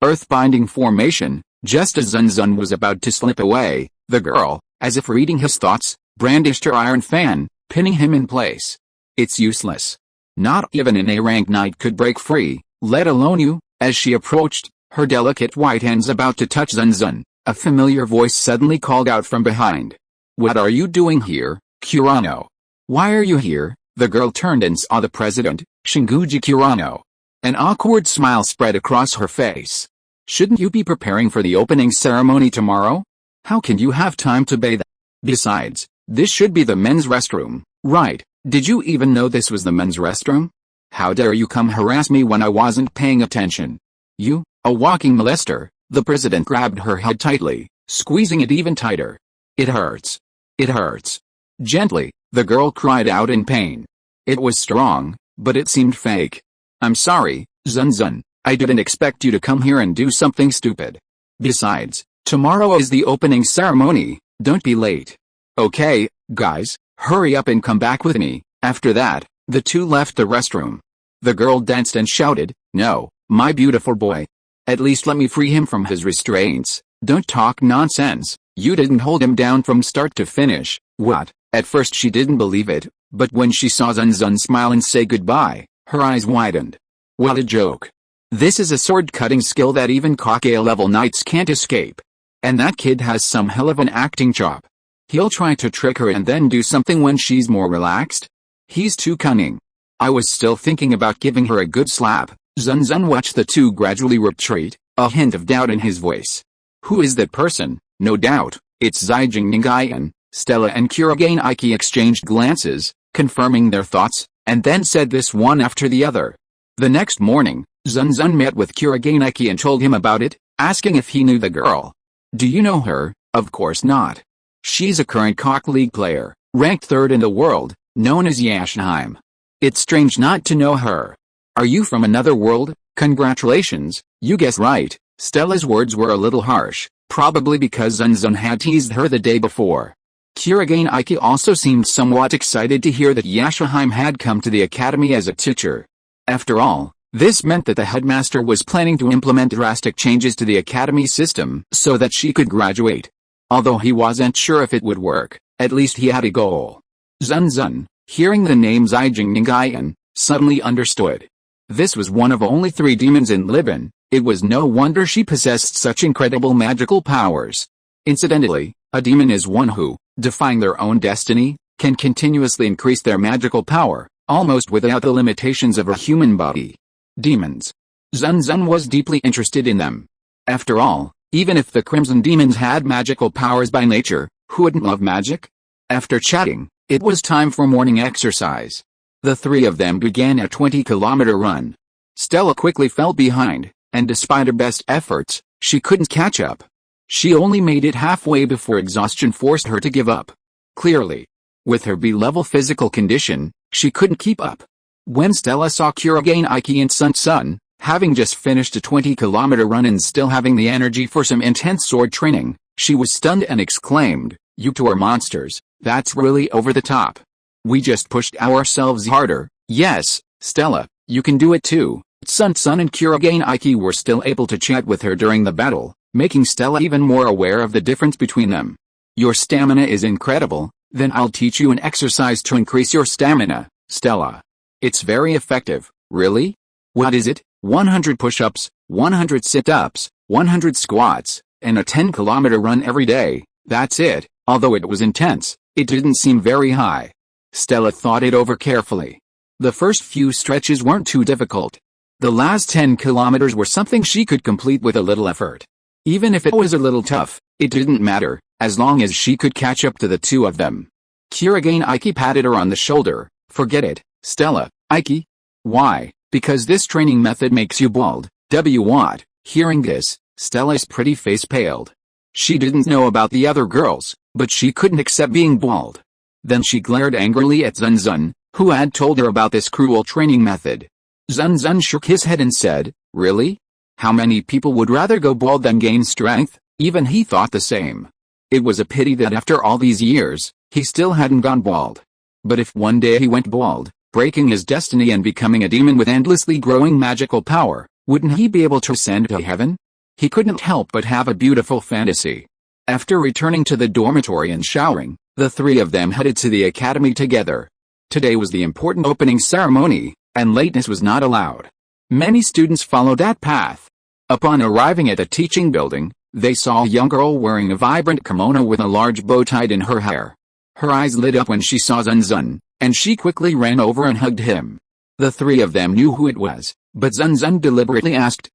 Earth-binding formation. Just as Zun Zun was about to slip away, the girl, as if reading his thoughts, brandished her iron fan, pinning him in place. It's useless. Not even an A-rank knight could break free, let alone you. As she approached, her delicate white hands about to touch Zun Zun, a familiar voice suddenly called out from behind. What are you doing here, Kurano? Why are you here? The girl turned and saw the president, Shinguji Kurano. An awkward smile spread across her face. Shouldn't you be preparing for the opening ceremony tomorrow? How can you have time to bathe? Besides, this should be the men's restroom, right? Did you even know this was the men's restroom? How dare you come harass me when I wasn't paying attention? You, a walking molester. The president grabbed her head tightly, squeezing it even tighter. It hurts. It hurts. Gently, the girl cried out in pain. It was strong, but it seemed fake. I'm sorry, Zun Zun. I didn't expect you to come here and do something stupid. Besides, tomorrow is the opening ceremony. Don't be late. Okay, guys, hurry up and come back with me. After that, the two left the restroom. The girl danced and shouted, no, my beautiful boy. At least let me free him from his restraints. Don't talk nonsense. You didn't hold him down from start to finish. What? At first she didn't believe it, but when she saw Zun Zun smile and say goodbye, her eyes widened. What a joke. This is a sword-cutting skill that even Kakea-level knights can't escape. And that kid has some hell of an acting chop. He'll try to trick her and then do something when she's more relaxed? He's too cunning. I was still thinking about giving her a good slap. Zun Zun watched the two gradually retreat, a hint of doubt in his voice. Who is that person? No doubt, it's Zijing Ningayan. Stella and Kurogane Aiki exchanged glances, confirming their thoughts, and then said this one after the other. The next morning, Zun Zun met with Kurogane Aiki and told him about it, asking if he knew the girl. Do you know her? Of course not. She's a current Cock League player, ranked 3rd in the world, known as Yashnheim. It's strange not to know her. Are you from another world? Congratulations, you guessed right. Stella's words were a little harsh, probably because Zun Zun had teased her the day before. Kurogane Aiki also seemed somewhat excited to hear that Yashnheim had come to the academy as a teacher. After all, this meant that the headmaster was planning to implement drastic changes to the academy system so that she could graduate. Although he wasn't sure if it would work, at least he had a goal. Zun Zun, hearing the name Zijing Ningayan, suddenly understood. This was one of only 3 demons in Libin. It was no wonder she possessed such incredible magical powers. Incidentally, a demon is one who, defying their own destiny, can continuously increase their magical power, almost without the limitations of a human body. Demons. Zun Zun was deeply interested in them. After all, even if the Crimson Demons had magical powers by nature, Who wouldn't love magic? After chatting, it was time for morning exercise. The three of them began a 20-kilometer run. Stella quickly fell behind, and despite her best efforts, she couldn't catch up. She only made it halfway before exhaustion forced her to give up. Clearly, with her B-level physical condition, she couldn't keep up. When Stella saw Kurogane Iki and Zun Zun, having just finished a 20-kilometer run and still having the energy for some intense sword training, she was stunned and exclaimed, "You two are monsters, that's really over the top. We just pushed ourselves harder." "Yes, Stella, you can do it too." Zun Zun and Kurogane Iki were still able to chat with her during the battle, making Stella even more aware of the difference between them. "Your stamina is incredible, then I'll teach you an exercise to increase your stamina, Stella. It's very effective." "Really? What is it?" 100 push-ups, 100 sit-ups, 100 squats, and a 10-kilometer run every day. That's it. Although it was intense, it didn't seem very high. Stella thought it over carefully. The first few stretches weren't too difficult. The last 10 kilometers were something she could complete with a little effort. Even if it was a little tough, it didn't matter, as long as she could catch up to the two of them. Kurogane Iki patted her on the shoulder. "Forget it, Stella." "Iki? Why?" "Because this training method makes you bald." What? Hearing this, Stella's pretty face paled. She didn't know about the other girls, but she couldn't accept being bald. Then she glared angrily at Zun Zun, who had told her about this cruel training method. Zun Zun shook his head and said, "Really? How many people would rather go bald than gain strength?" Even he thought the same. It was a pity that after all these years, he still hadn't gone bald. But if one day he went bald, breaking his destiny and becoming a demon with endlessly growing magical power, wouldn't he be able to ascend to heaven? He couldn't help but have a beautiful fantasy. After returning to the dormitory and showering, the three of them headed to the academy together. Today was the important opening ceremony, and lateness was not allowed. Many students followed that path. Upon arriving at the teaching building, they saw a young girl wearing a vibrant kimono with a large bow tied in her hair. Her eyes lit up when she saw Zun Zun, and she quickly ran over and hugged him. The three of them knew who it was, but Zun Zun deliberately asked,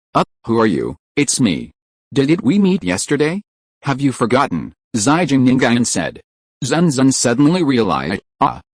"Who are you?" "It's me. Didn't we meet yesterday? Have you forgotten?" Zhijing said. Zun Zun suddenly realized,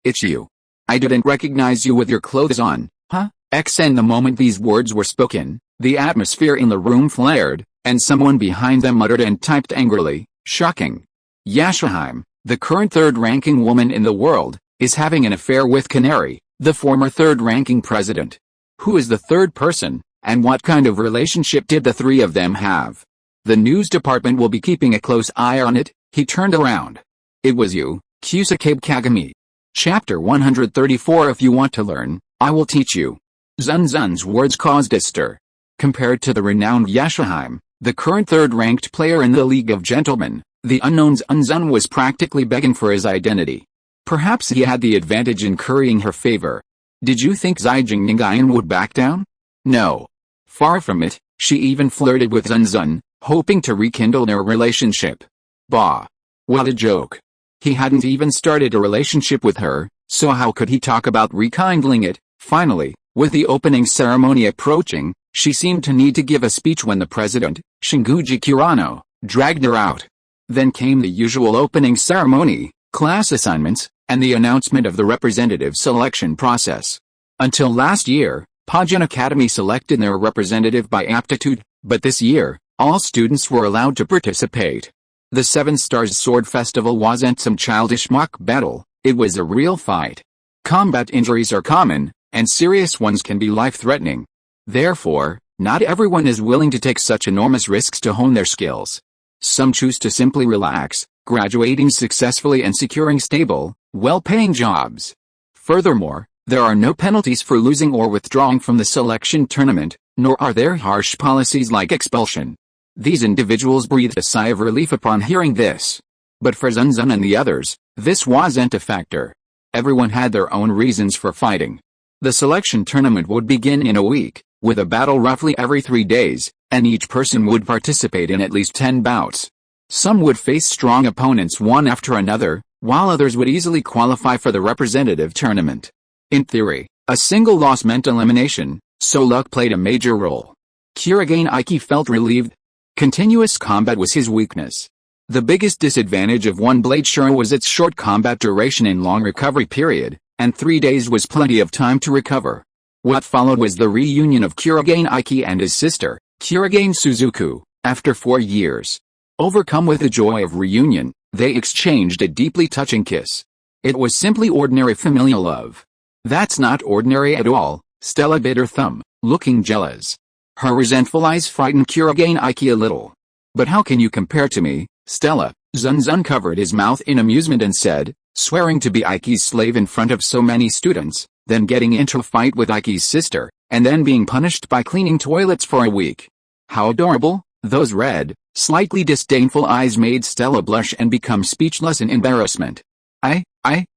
it's you. I didn't recognize you with your clothes on." "Huh?" And the moment these words were spoken, the atmosphere in the room flared, and someone behind them muttered and typed angrily, "Shocking. Yashaheim, the current third-ranking woman in the world, is having an affair with Canary, the former third-ranking president. Who is the third person, and what kind of relationship did the three of them have? The news department will be keeping a close eye on it." He turned around. "It was you, Kusakabe Kagami." Chapter 134. If you want to learn, I will teach you. Zun Zun's words caused a stir. Compared to the renowned Yashaheim, the current third-ranked player in the League of Gentlemen, the unknown Zun Zun was practically begging for his identity. Perhaps he had the advantage in currying her favor. Did you think Zhijing would back down? No. Far from it, she even flirted with Zun Zun, hoping to rekindle their relationship. Bah! What a joke. He hadn't even started a relationship with her, so how could he talk about rekindling it? Finally, with the opening ceremony approaching, she seemed to need to give a speech when the president, Shinguji Kirano, dragged her out. Then came the usual opening ceremony, class assignments, and the announcement of the representative selection process. Until last year, Pajin Academy selected their representative by aptitude, but this year, all students were allowed to participate. The Seven Stars Sword Festival wasn't some childish mock battle, it was a real fight. Combat injuries are common, and serious ones can be life-threatening. Therefore, not everyone is willing to take such enormous risks to hone their skills. Some choose to simply relax, graduating successfully and securing stable, well-paying jobs. Furthermore, there are no penalties for losing or withdrawing from the selection tournament, nor are there harsh policies like expulsion. These individuals breathed a sigh of relief upon hearing this. But for Zun Zun and the others, this wasn't a factor. Everyone had their own reasons for fighting. The selection tournament would begin in a week, with a battle roughly every 3 days, and each person would participate in at least 10 bouts. Some would face strong opponents one after another, while others would easily qualify for the representative tournament. In theory, a single loss meant elimination, so luck played a major role. Kurogane Iki felt relieved. Continuous combat was his weakness. The biggest disadvantage of one blade shura was its short combat duration and long recovery period, and 3 days was plenty of time to recover. What followed was the reunion of Kurogane Iki and his sister, Kurogane Suzuku, after 4 years. Overcome with the joy of reunion, they exchanged a deeply touching kiss. It was simply ordinary familial love. That's not ordinary at all, Stella bit her thumb, looking jealous. Her resentful eyes frightened Kurogane Iki a little. But how can you compare to me, Stella? Zun Zun covered his mouth in amusement and said, swearing to be Iki's slave in front of so many students, then getting into a fight with Iki's sister, and then being punished by cleaning toilets for a week. How adorable! Those red, slightly disdainful eyes made Stella blush and become speechless in embarrassment.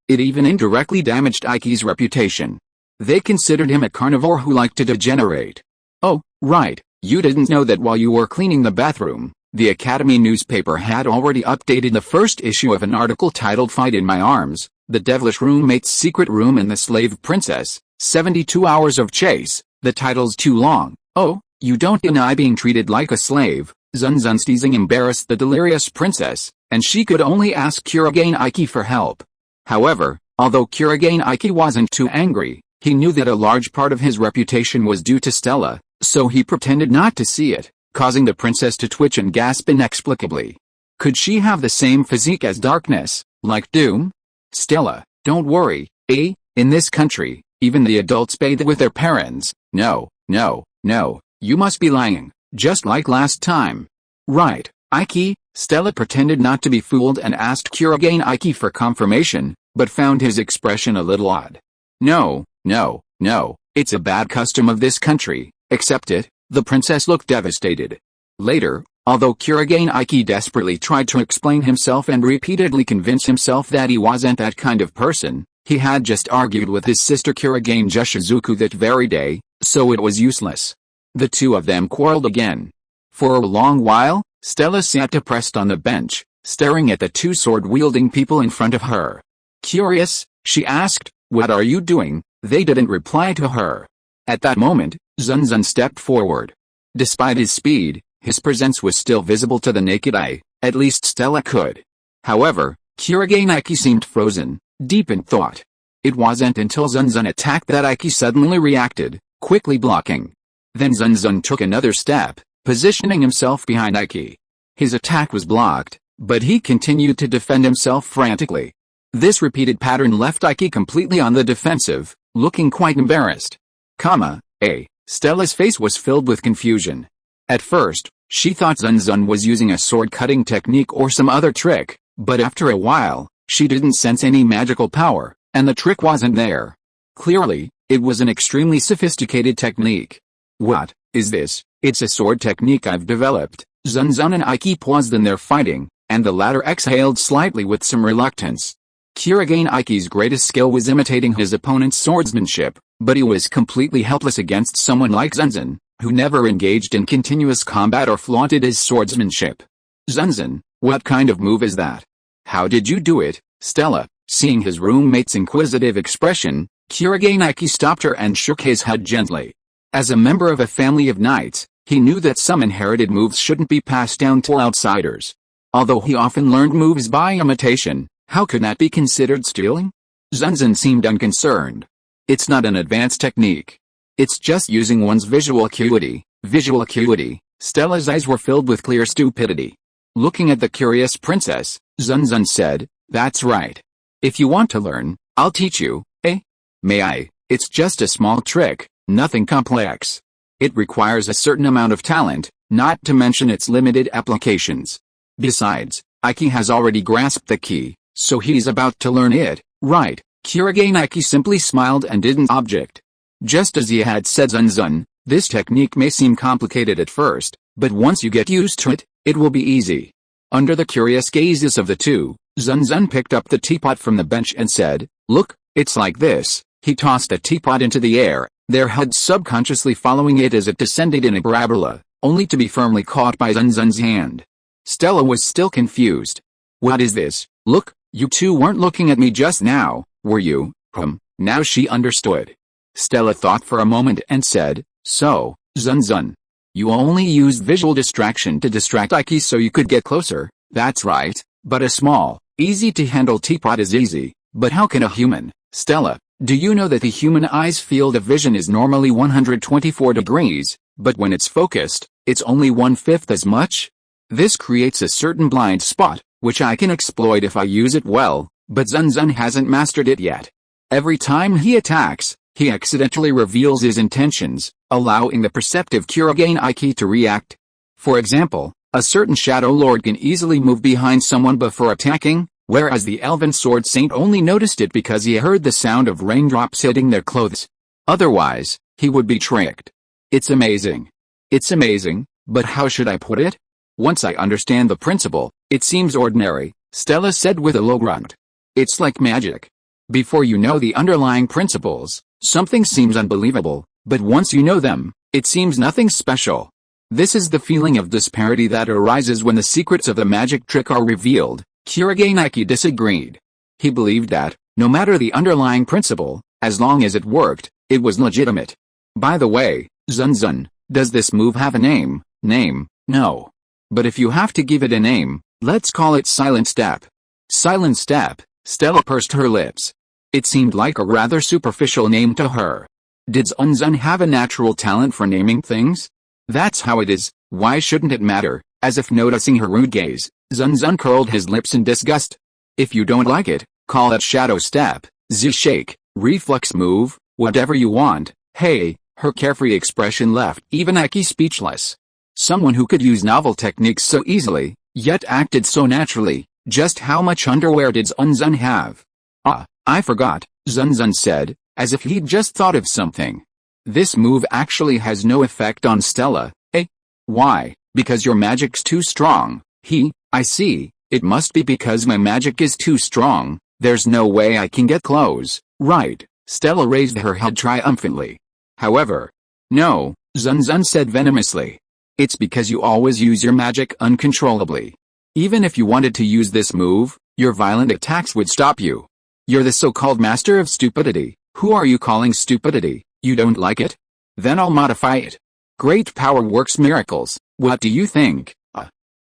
It even indirectly damaged Iki's reputation. They considered him a carnivore who liked to degenerate. Oh, right, you didn't know that while you were cleaning the bathroom, the Academy newspaper had already updated the first issue of an article titled Fight in My Arms, the Devilish Roommate's Secret Room and the Slave Princess, 72 Hours of Chase. The title's too long. Oh, you don't deny being treated like a slave. Zun Zun's teasing embarrassed the delirious princess, and she could only ask Kurogane Iki for help. However, although Kurogane Iki wasn't too angry, he knew that a large part of his reputation was due to Stella, so he pretended not to see it, causing the princess to twitch and gasp inexplicably. Could she have the same physique as darkness, like Doom? Stella, don't worry, in this country, even the adults bathe with their parents. No, you must be lying, just like last time. Right, Iki? Stella pretended not to be fooled and asked Kurogane Iki for confirmation, but found his expression a little odd. No, it's a bad custom of this country, accept it. The princess looked devastated. Later, although Kurogane Iki desperately tried to explain himself and repeatedly convince himself that he wasn't that kind of person, he had just argued with his sister Kurogane Jushizuku that very day, so it was useless. The two of them quarreled again. For a long while, Stella sat depressed on the bench, staring at the two sword-wielding people in front of her. Curious, she asked, what are you doing? They didn't reply to her. At that moment, Zun Zun stepped forward. Despite his speed, his presence was still visible to the naked eye, at least Stella could. However, Kurogane Iki seemed frozen, deep in thought. It wasn't until Zun Zun attacked that Iki suddenly reacted, quickly blocking. Then Zun Zun took another step, positioning himself behind Iki. His attack was blocked, but he continued to defend himself frantically. This repeated pattern left Iki completely on the defensive, looking quite embarrassed. Stella's face was filled with confusion. At first, she thought Zun Zun was using a sword-cutting technique or some other trick, but after a while, she didn't sense any magical power, and the trick wasn't there. Clearly, it was an extremely sophisticated technique. What is this? It's a sword technique I've developed. Zun Zun and Iki paused in their fighting, and the latter exhaled slightly with some reluctance. Kurogane Iki's greatest skill was imitating his opponent's swordsmanship, but he was completely helpless against someone like Zun Zun, who never engaged in continuous combat or flaunted his swordsmanship. Zun Zun, what kind of move is that? How did you do it, Stella? Seeing his roommate's inquisitive expression, Kurogane Iki stopped her and shook his head gently. As a member of a family of knights, he knew that some inherited moves shouldn't be passed down to outsiders. Although he often learned moves by imitation, how could that be considered stealing? Zun Zun seemed unconcerned. It's not an advanced technique. It's just using one's visual acuity. Visual acuity. Stella's eyes were filled with clear stupidity. Looking at the curious princess, Zun Zun said, that's right. If you want to learn, I'll teach you, May I? It's just a small trick, nothing complex. It requires a certain amount of talent, not to mention its limited applications. Besides, Iki has already grasped the key, so he's about to learn it, right? Kurogane Iki simply smiled and didn't object. Just as he had said, Zun Zun, this technique may seem complicated at first, but once you get used to it, it will be easy. Under the curious gazes of the two, Zun Zun picked up the teapot from the bench and said, look, it's like this. He tossed a teapot into the air, their heads subconsciously following it as it descended in a parabola, only to be firmly caught by Zun Zun's hand. Stella was still confused. What is this? Look, you two weren't looking at me just now, were you? Now she understood. Stella thought for a moment and said, so, Zun Zun, you only used visual distraction to distract Iki so you could get closer. That's right, but a small, easy-to-handle teapot is easy, but how can a human? Stella, do you know that the human eye's field of vision is normally 124 degrees, but when it's focused, it's only 1/5 as much? This creates a certain blind spot, which I can exploit if I use it well, but Zun Zun hasn't mastered it yet. Every time he attacks, he accidentally reveals his intentions, allowing the perceptive Kurogane Iki to react. For example, a certain Shadow Lord can easily move behind someone before attacking, whereas the Elven Sword Saint only noticed it because he heard the sound of raindrops hitting their clothes. Otherwise, he would be tricked. It's amazing. It's amazing, but how should I put it? Once I understand the principle, it seems ordinary, Stella said with a low grunt. It's like magic. Before you know the underlying principles, something seems unbelievable, but once you know them, it seems nothing special. This is the feeling of disparity that arises when the secrets of the magic trick are revealed. Kurogane Iki disagreed. He believed that, no matter the underlying principle, as long as it worked, it was legitimate. By the way, Zun Zun, does this move have a name? Name, no. But if you have to give it a name, let's call it Silent Step. Silent Step, Stella pursed her lips. It seemed like a rather superficial name to her. Did Zun Zun have a natural talent for naming things? That's how it is, why shouldn't it matter? As if noticing her rude gaze, Zun Zun curled his lips in disgust. If you don't like it, call it Shadow Step, Z-Shake, Reflex Move, whatever you want. Hey, her carefree expression left even Iki speechless. Someone who could use novel techniques so easily, yet acted so naturally. Just how much underwear did Zun Zun have? Ah, I forgot, Zun Zun said, as if he'd just thought of something. This move actually has no effect on Stella, eh? Why? Because your magic's too strong. I see, it must be because my magic is too strong, there's no way I can get close, right? Stella raised her head triumphantly. However, no, Zun Zun said venomously. It's because you always use your magic uncontrollably. Even if you wanted to use this move, your violent attacks would stop you. You're the so-called master of stupidity. Who are you calling stupidity? You don't like it? Then I'll modify it. Great power works miracles. What do you think?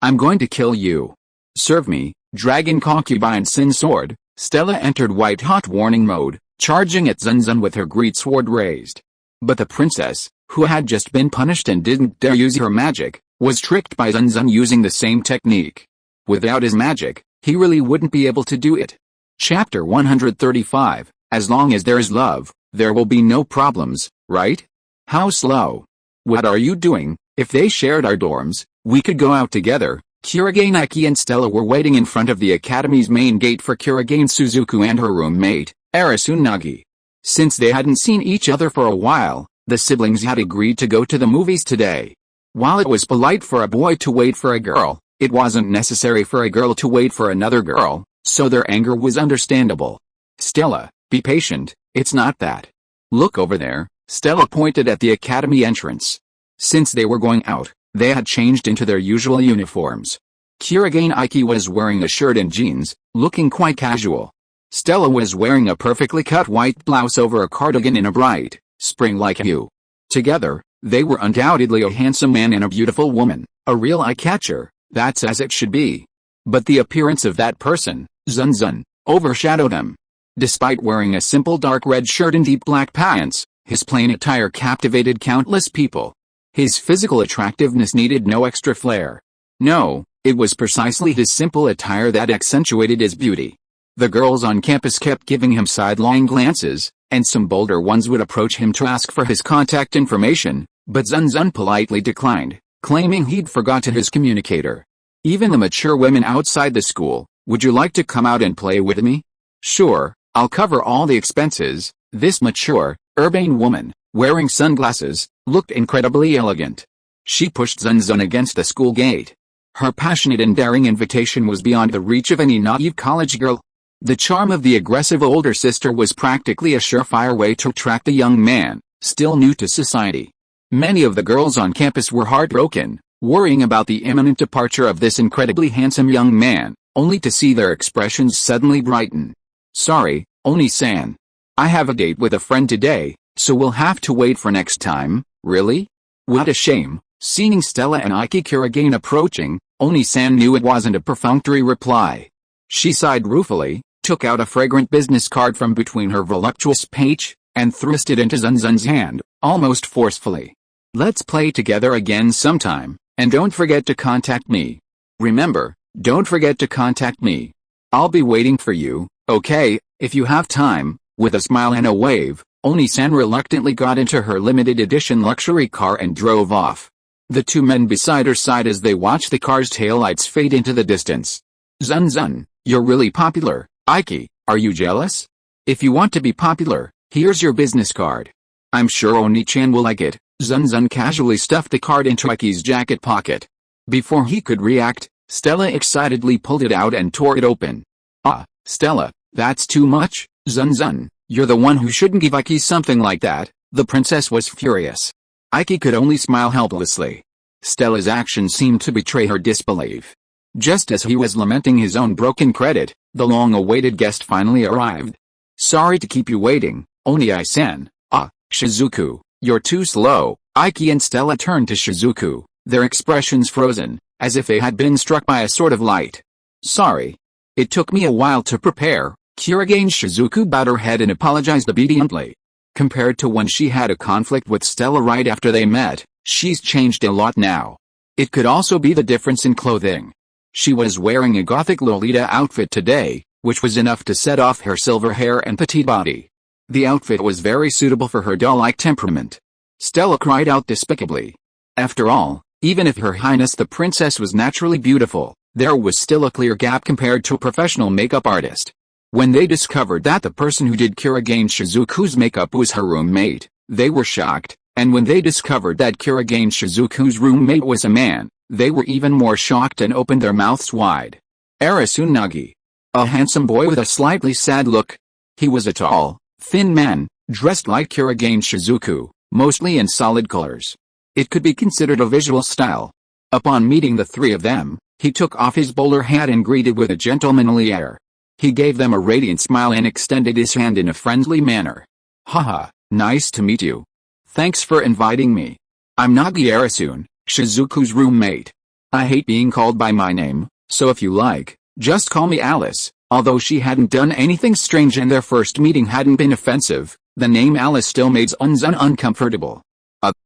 I'm going to kill you. Serve me, Dragon Concubine Sin Sword. Stella entered white-hot warning mode, charging at Zun Zun with her great sword raised. But the princess, who had just been punished and didn't dare use her magic, was tricked by Zun Zun using the same technique. Without his magic, he really wouldn't be able to do it. Chapter 135, As long as there is love, there will be no problems, right? How slow? What are you doing? If they shared our dorms, we could go out together. Kurogane Iki and Stella were waiting in front of the academy's main gate for Kurogane Suzuku and her roommate, Arisunagi. Since they hadn't seen each other for a while, the siblings had agreed to go to the movies today. While it was polite for a boy to wait for a girl, it wasn't necessary for a girl to wait for another girl, so their anger was understandable. Stella, be patient, it's not that. Look over there, Stella pointed at the academy entrance. Since they were going out, they had changed into their usual uniforms. Kurogane Iki was wearing a shirt and jeans, looking quite casual. Stella was wearing a perfectly cut white blouse over a cardigan in a bright, spring-like hue. Together, they were undoubtedly a handsome man and a beautiful woman, a real eye-catcher, that's as it should be. But the appearance of that person, Zun Zun, overshadowed them. Despite wearing a simple dark red shirt and deep black pants, his plain attire captivated countless people. His physical attractiveness needed no extra flair. No, it was precisely his simple attire that accentuated his beauty. The girls on campus kept giving him sidelong glances, and some bolder ones would approach him to ask for his contact information, but Zun Zun politely declined, claiming he'd forgotten his communicator. Even the mature women outside the school, would you like to come out and play with me? Sure, I'll cover all the expenses. This mature, urbane woman, wearing sunglasses, looked incredibly elegant. She pushed Zun Zun against the school gate. Her passionate and daring invitation was beyond the reach of any naive college girl. The charm of the aggressive older sister was practically a surefire way to attract the young man, still new to society. Many of the girls on campus were heartbroken, worrying about the imminent departure of this incredibly handsome young man, only to see their expressions suddenly brighten. Sorry, Oni-san. I have a date with a friend today, so we'll have to wait for next time. Really? What a shame. Seeing Stella and Iki Kurogane approaching, Oni-san knew it wasn't a perfunctory reply. She sighed ruefully, took out a fragrant business card from between her voluptuous page, and thrust it into Zun Zun's hand, almost forcefully. Let's play together again sometime, and don't forget to contact me. Remember, don't forget to contact me. I'll be waiting for you, okay, if you have time. With a smile and a wave, Oni-san reluctantly got into her limited edition luxury car and drove off. The two men beside her sighed as they watched the car's taillights fade into the distance. Zun Zun, you're really popular, Aiki, are you jealous? If you want to be popular, here's your business card. I'm sure Oni-chan will like it. Zun Zun casually stuffed the card into Aiki's jacket pocket. Before he could react, Stella excitedly pulled it out and tore it open. Ah, Stella, that's too much, Zun Zun, you're the one who shouldn't give Aiki something like that. The princess was furious. Aiki could only smile helplessly. Stella's actions seemed to betray her disbelief. Just as he was lamenting his own broken credit, the long-awaited guest finally arrived. Sorry to keep you waiting, Oni-san. Ah, Shizuku, you're too slow. Aiki and Stella turned to Shizuku, their expressions frozen, as if they had been struck by a sort of light. Sorry. It took me a while to prepare. Kurigane Shizuku bowed her head and apologized obediently. Compared to when she had a conflict with Stella right after they met, she's changed a lot now. It could also be the difference in clothing. She was wearing a gothic Lolita outfit today, which was enough to set off her silver hair and petite body. The outfit was very suitable for her doll-like temperament. Stella cried out despicably. After all, even if Her Highness the Princess was naturally beautiful, there was still a clear gap compared to a professional makeup artist. When they discovered that the person who did Kurigane Shizuku's makeup was her roommate, they were shocked, and when they discovered that Kurigane Shizuku's roommate was a man, they were even more shocked and opened their mouths wide. Arisunagi. A handsome boy with a slightly sad look. He was a tall, thin man, dressed like Kurigane Shizuku, mostly in solid colors. It could be considered a visual style. Upon meeting the three of them, he took off his bowler hat and greeted with a gentlemanly air. He gave them a radiant smile and extended his hand in a friendly manner. Haha, nice to meet you. Thanks for inviting me. I'm Nagi Arisun, Shizuku's roommate. I hate being called by my name, so if you like, just call me Alice. Although she hadn't done anything strange and their first meeting hadn't been offensive, the name Alice still made Zun Zun uncomfortable.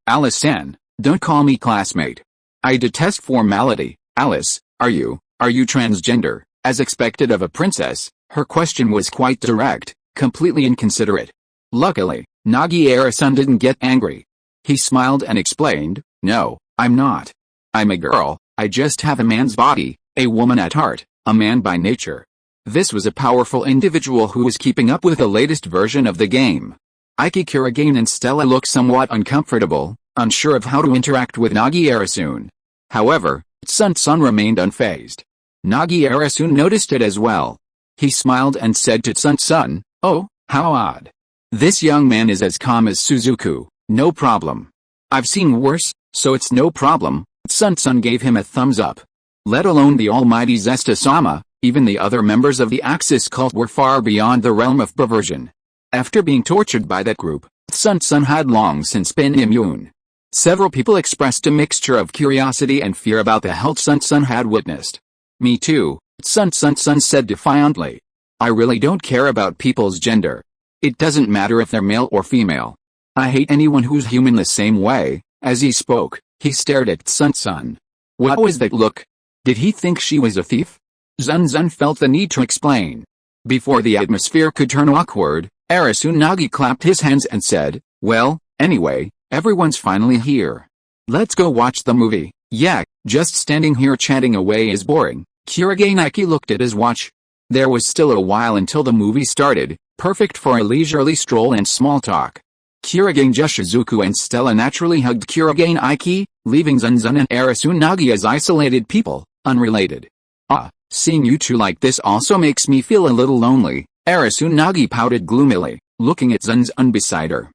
Alice-san, don't call me classmate. I detest formality. Alice, are you transgender? As expected of a princess, her question was quite direct, completely inconsiderate. Luckily, Nagi Arisun didn't get angry. He smiled and explained, no, I'm not. I'm a girl, I just have a man's body, a woman at heart, a man by nature. This was a powerful individual who was keeping up with the latest version of the game. Aiki, Kurigane and Stella looked somewhat uncomfortable, unsure of how to interact with Nagi Arisun. However, Zun Zun remained unfazed. Nagi Arisun noticed it as well. He smiled and said to Zun Zun, oh, how odd. This young man is as calm as Suzuku, no problem. I've seen worse, so it's no problem. Zun Zun gave him a thumbs up. Let alone the almighty Zesta-sama, even the other members of the Axis cult were far beyond the realm of perversion. After being tortured by that group, Zun Zun had long since been immune. Several people expressed a mixture of curiosity and fear about the hell Zun Zun had witnessed. Me too, Zun Zun said defiantly. I really don't care about people's gender. It doesn't matter if they're male or female. I hate anyone who's human the same way. As he spoke, he stared at Zun Zun. What was that look? Did he think she was a thief? Zun Zun felt the need to explain. Before the atmosphere could turn awkward, Arisunagi clapped his hands and said, well, anyway, everyone's finally here. Let's go watch the movie. Yeah, just standing here chatting away is boring. Kurigane looked at his watch. There was still a while until the movie started, perfect for a leisurely stroll and small talk. Kurigane Shizuku and Stella naturally hugged Kurigane, leaving Zun Zun and Arisunagi as isolated people, unrelated. Ah, seeing you two like this also makes me feel a little lonely, Arisunagi pouted gloomily, looking at Zun Zun beside her.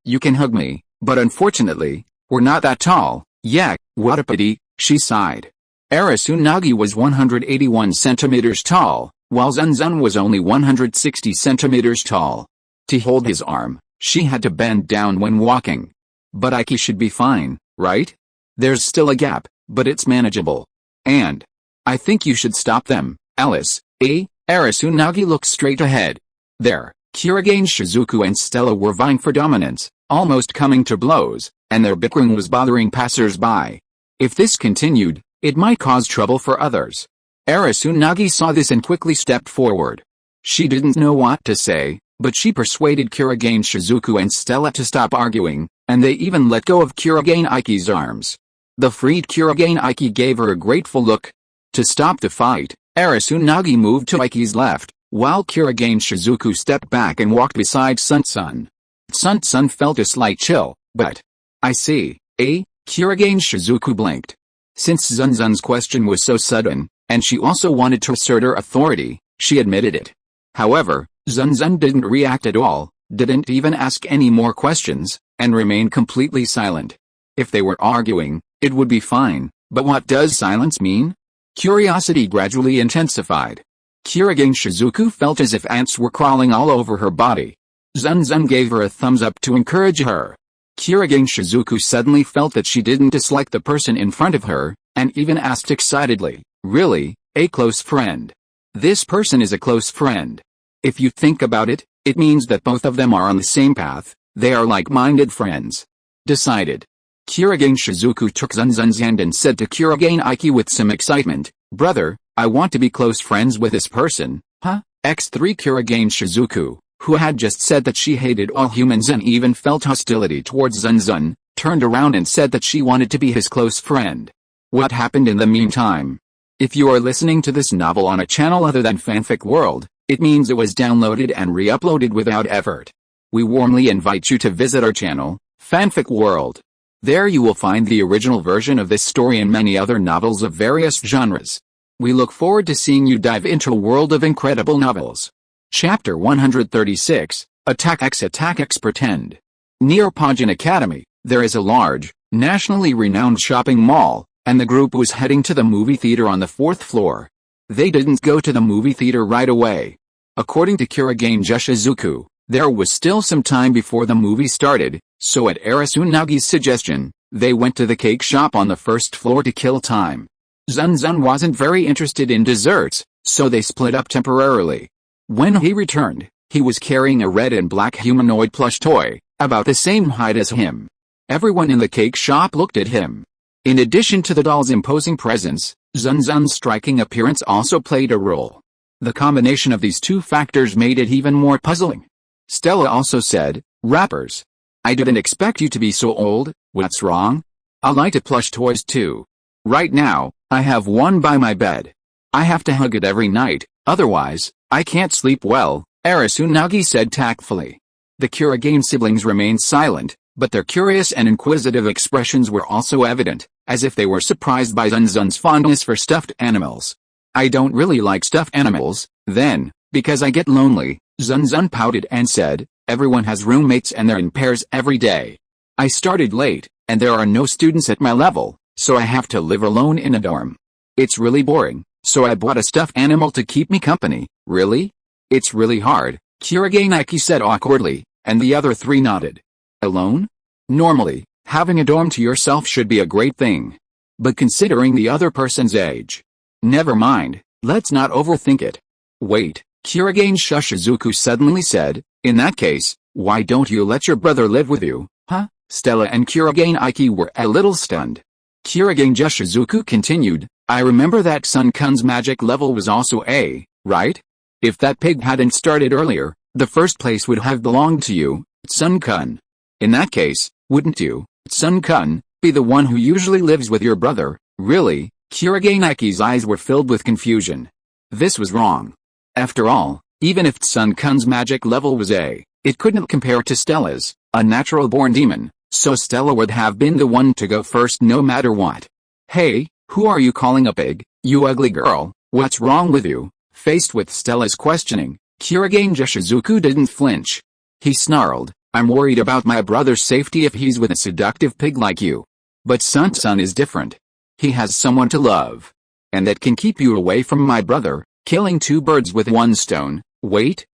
You can hug me, but unfortunately, we're not that tall. Yeah, what a pity, she sighed. Arisunagi was 181 centimeters tall, while Zun Zun was only 160 centimeters tall. To hold his arm, she had to bend down when walking. But Aiki should be fine, right? There's still a gap, but it's manageable. And I think you should stop them, Alice. Arisunagi looked straight ahead. There, Kurigane Shizuku and Stella were vying for dominance, almost coming to blows, and their bickering was bothering passers-by. If this continued, it might cause trouble for others. Arisunagi saw this and quickly stepped forward. She didn't know what to say, but she persuaded Kurigane Shizuku and Stella to stop arguing, and they even let go of Kurigane Iki's arms. The freed Kurigane Iki gave her a grateful look. To stop the fight, Arisunagi moved to Iki's left, while Kurigane Shizuku stepped back and walked beside Zun Zun. Zun Zun felt a slight chill, but... I see, Kurigane Shizuku blinked. Since Zun Zun's question was so sudden, and she also wanted to assert her authority, she admitted it. However, Zun Zun didn't react at all, didn't even ask any more questions, and remained completely silent. If they were arguing, it would be fine, but what does silence mean? Curiosity gradually intensified. Kurigane Shizuku felt as if ants were crawling all over her body. Zun Zun gave her a thumbs up to encourage her. Kurigane Shizuku suddenly felt that she didn't dislike the person in front of her, and even asked excitedly, "Really, a close friend? This person is a close friend. If you think about it, it means that both of them are on the same path, they are like-minded friends." Decided. Kurigane Shizuku took Zun Zun's hand and said to Kurigane Iki with some excitement, "Brother, I want to be close friends with this person." Huh? X3 Kurigane Shizuku, who had just said that she hated all humans and even felt hostility towards Zun Zun, turned around and said that she wanted to be his close friend. What happened in the meantime? If you are listening to this novel on a channel other than Fanfic World, it means it was downloaded and re-uploaded without effort. We warmly invite you to visit our channel, Fanfic World. There you will find the original version of this story and many other novels of various genres. We look forward to seeing you dive into a world of incredible novels. Chapter 136, Attack X Pretend. Near Pajin Academy, there is a large, nationally renowned shopping mall, and the group was heading to the movie theater on the 4th floor. They didn't go to the movie theater right away. According to Kurigane Shizuku, there was still some time before the movie started, so at Arisunagi's suggestion, they went to the cake shop on the 1st floor to kill time. Zun Zun wasn't very interested in desserts, so they split up temporarily. When he returned, he was carrying a red and black humanoid plush toy, about the same height as him. Everyone in the cake shop looked at him. In addition to the doll's imposing presence, Zun Zun's striking appearance also played a role. The combination of these two factors made it even more puzzling. Stella also said, "Rappers. I didn't expect you to be so old, what's wrong? I like plush toys too. Right now, I have one by my bed. I have to hug it every night, otherwise, I can't sleep well," Arisunagi said tactfully. The Kurigane siblings remained silent, but their curious and inquisitive expressions were also evident, as if they were surprised by Zun Zun's fondness for stuffed animals. "I don't really like stuffed animals, then, because I get lonely," Zun Zun pouted and said, "Everyone has roommates and they're in pairs every day. I started late, and there are no students at my level, so I have to live alone in a dorm. It's really boring, so I bought a stuffed animal to keep me company." "Really? It's really hard," Kurigane Iki said awkwardly, and the other three nodded. "Alone? Normally, having a dorm to yourself should be a great thing. But considering the other person's age. Never mind, let's not overthink it." "Wait," Kurigane Shizuku suddenly said, "in that case, why don't you let your brother live with you?" "Huh?" Stella and Kurigane Iki were a little stunned. Kurigane Shizuku continued, "I remember that Sun-kun's magic level was also A, right? If that pig hadn't started earlier, the first place would have belonged to you, Sun-kun. In that case, wouldn't you, Sun-kun, be the one who usually lives with your brother?" "Really?" Kurigane Iki's eyes were filled with confusion. This was wrong. After all, even if Sun-kun's magic level was A, it couldn't compare to Stella's, a natural-born demon, so Stella would have been the one to go first no matter what. "Hey, who are you calling a pig, you ugly girl? What's wrong with you?" Faced with Stella's questioning, Kurigane Shizuku didn't flinch. He snarled, "I'm worried about my brother's safety if he's with a seductive pig like you. But Zun Zun is different. He has someone to love. And that can keep you away from my brother, killing two birds with one stone." Wait,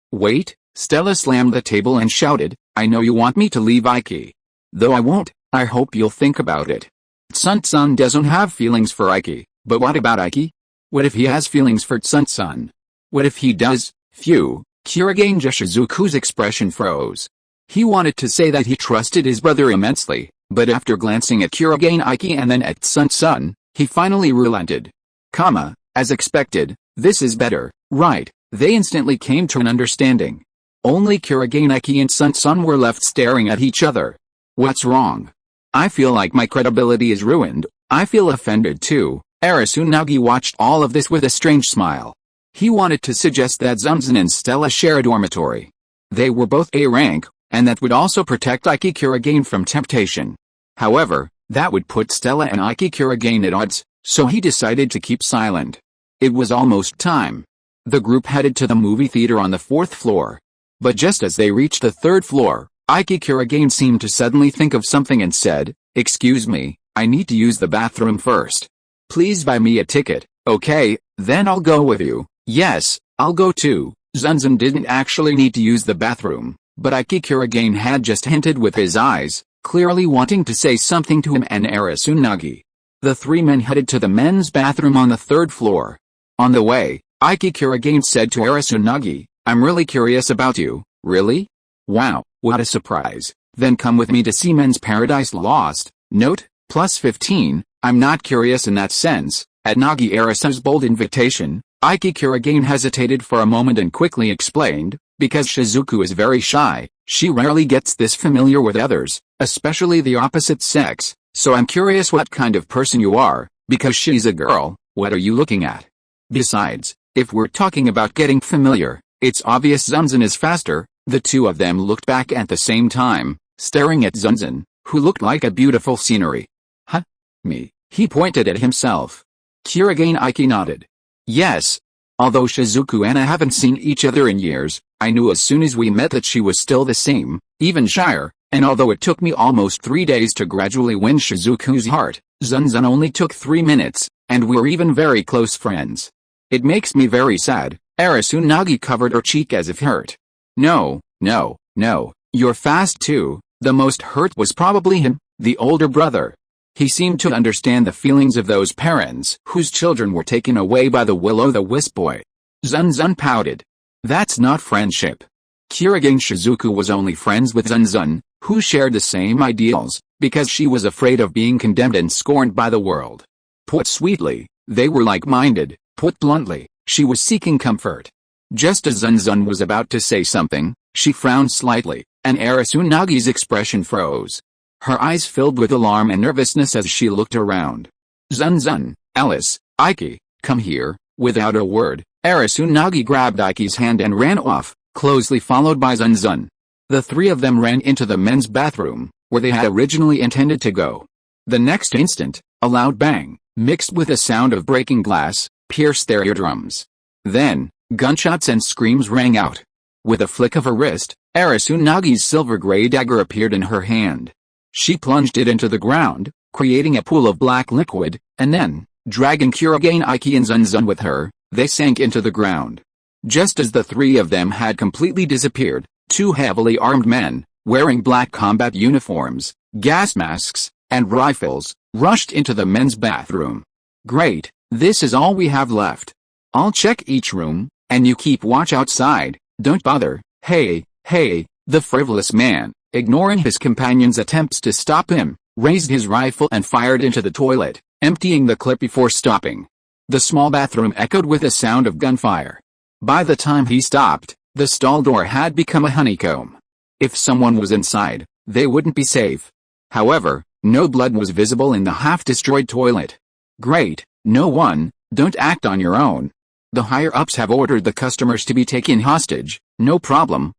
Stella slammed the table and shouted, "I know you want me to leave Iki. Though I won't, I hope you'll think about it. Zun Zun doesn't have feelings for Iki, But what about Aiki? What if he has feelings for Zun Zun? What if he does? Phew, Kurogane Shizuku's expression froze. He wanted to say that he trusted his brother immensely, but after glancing at Kurogane Aiki and then at Zun Zun, he finally relented. As expected, this is better, right? They instantly came to an understanding. Only Kurogane Aiki and Zun Zun were left staring at each other. What's wrong? I feel like my credibility is ruined. I feel offended too. Arasunnagi watched all of this with a strange smile. He wanted to suggest that Zun Zun and Stella share a dormitory. They were both A rank, and that would also protect Aiki Kurogane from temptation. However, that would put Stella and Aiki Kurogane at odds, so he decided to keep silent. It was almost time. The group headed to the movie theater on the 4th floor. But just as they reached the 3rd floor, Aiki Kurogane seemed to suddenly think of something and said, "Excuse me, I need to use the bathroom first. Please buy me a ticket." "Okay, then I'll go with you." "Yes, I'll go too." Zun Zun didn't actually need to use the bathroom, but Aiki Kurogane had just hinted with his eyes, clearly wanting to say something to him and Arasunnagi. The 3 men headed to the men's bathroom on the 3rd floor. On the way, Aiki Kurogane said to Arasunnagi, "I'm really curious about you." "Really? Wow, what a surprise. Then come with me to see Men's Paradise Lost." Note, +15, I'm not curious in that sense. At Nagi Arisa's bold invitation, Aiki Kurogane hesitated for a moment and quickly explained, "Because Shizuku is very shy, she rarely gets this familiar with others, especially the opposite sex, so I'm curious what kind of person you are, because she's a girl, what are you looking at? Besides, if we're talking about getting familiar, it's obvious Zun Zun is faster." The 2 of them looked back at the same time, staring at Zun Zun, who looked like a beautiful scenery. "Huh? Me?" He pointed at himself. Kurogane Aiki nodded. "Yes. Although Shizuku and I haven't seen each other in years, I knew as soon as we met that she was still the same, even shyer, and although it took me almost 3 days to gradually win Shizuku's heart, Zun Zun only took 3 minutes, and we're even very close friends. It makes me very sad." Arasunnagi covered her cheek as if hurt. No, you're fast too." The most hurt was probably him, the older brother. He seemed to understand the feelings of those parents whose children were taken away by the will-o'-the-wisp boy. Zun Zun pouted. "That's not friendship." Kurogane Shizuku was only friends with Zun Zun, who shared the same ideals, because she was afraid of being condemned and scorned by the world. Put sweetly, they were like-minded. Put bluntly, she was seeking comfort. Just as Zun Zun was about to say something, she frowned slightly, and Arasunnagi's expression froze. Her eyes filled with alarm and nervousness as she looked around. "Zun Zun, Alice, Aiki, come here." Without a word, Arasunnagi grabbed Aiki's hand and ran off, closely followed by Zun Zun. The 3 of them ran into the men's bathroom, where they had originally intended to go. The next instant, a loud bang, mixed with a sound of breaking glass, pierced their eardrums. Then, gunshots and screams rang out. With a flick of her wrist, Arasunnagi's silver-gray dagger appeared in her hand. She plunged it into the ground, creating a pool of black liquid, and then, dragging Kurogane Aiki and Zun Zun with her, they sank into the ground. Just as the 3 of them had completely disappeared, 2 heavily armed men, wearing black combat uniforms, gas masks, and rifles, rushed into the men's bathroom. "Great, this is all we have left. I'll check each room, and you keep watch outside, don't bother." Hey, the frivolous man, ignoring his companion's attempts to stop him, raised his rifle and fired into the toilet, emptying the clip before stopping. The small bathroom echoed with a sound of gunfire. By the time he stopped, the stall door had become a honeycomb. If someone was inside, they wouldn't be safe. However, no blood was visible in the half-destroyed toilet. "Great, no one, don't act on your own. The higher-ups have ordered the customers to be taken hostage." No problem,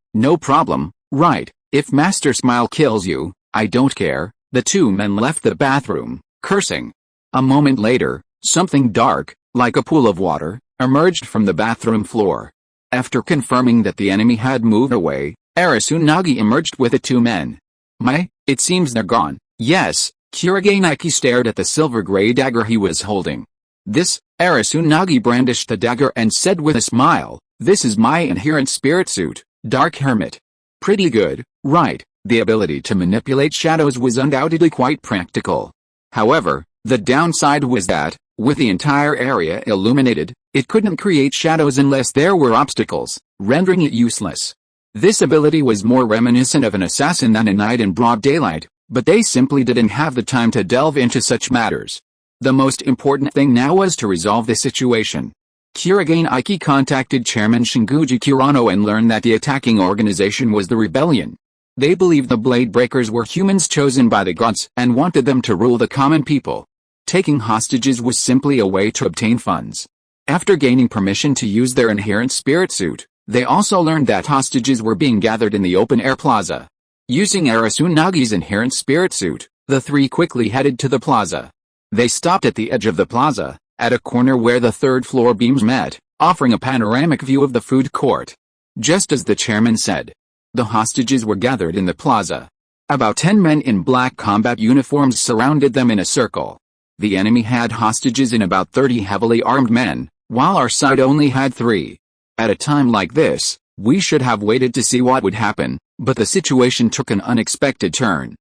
right, if Master Smile kills you, I don't care." The 2 men left the bathroom, cursing. A moment later, something dark, like a pool of water, emerged from the bathroom floor. After confirming that the enemy had moved away, Arasunnagi emerged with the 2 men. It seems they're gone." "Yes." Kurogane Aiki stared at the silver-gray dagger he was holding. "This," Arasunnagi brandished the dagger and said with a smile, "This is my inherent spirit suit, Dark Hermit. Pretty good, right?" The ability to manipulate shadows was undoubtedly quite practical. However, the downside was that, With the entire area illuminated, it couldn't create shadows unless there were obstacles, rendering it useless. This ability was more reminiscent of an assassin than a knight in broad daylight, but they simply didn't have the time to delve into such matters. The most important thing now was to resolve the situation. Kurogane Iki contacted Chairman Shinguji Kurano and learned that the attacking organization was the rebellion. They believed the Blade Breakers were humans chosen by the gods and wanted them to rule the common people. Taking hostages was simply a way to obtain funds. After gaining permission to use their inherent spirit suit, they also learned that hostages were being gathered in the open-air plaza. Using Arasunagi's inherent spirit suit, the three quickly headed to the plaza. They stopped at the edge of the plaza, at a corner where the third-floor beams met, offering a panoramic view of the food court. Just as the chairman said, the hostages were gathered in the plaza. About 10 men in black combat uniforms surrounded them in a circle. The enemy had hostages in about 30 heavily armed men, while our side only had 3. At a time like this, we should have waited to see what would happen, but the situation took an unexpected turn.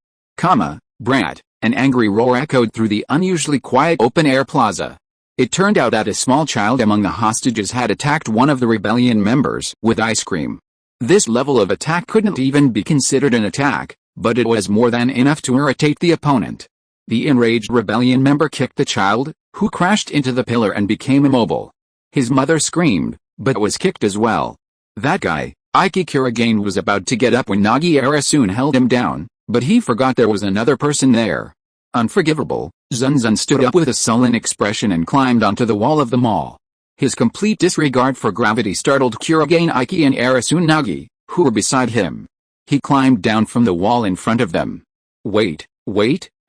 Brat, an angry roar echoed through the unusually quiet open-air plaza. It turned out that a small child among the hostages had attacked one of the rebellion members with ice cream. This level of attack couldn't even be considered an attack, but it was more than enough to irritate the opponent. The enraged rebellion member kicked the child, who crashed into the pillar and became immobile. His mother screamed, but was kicked as well. That guy, Iki Kurogane, was about to get up when Nagi Arasun held him down, but he forgot there was another person there. Unforgivable, Zun Zun stood up with a sullen expression and climbed onto the wall of the mall. His complete disregard for gravity startled Kurogane Iki and Arasunnagi, who were beside him. He climbed down from the wall in front of them. Wait.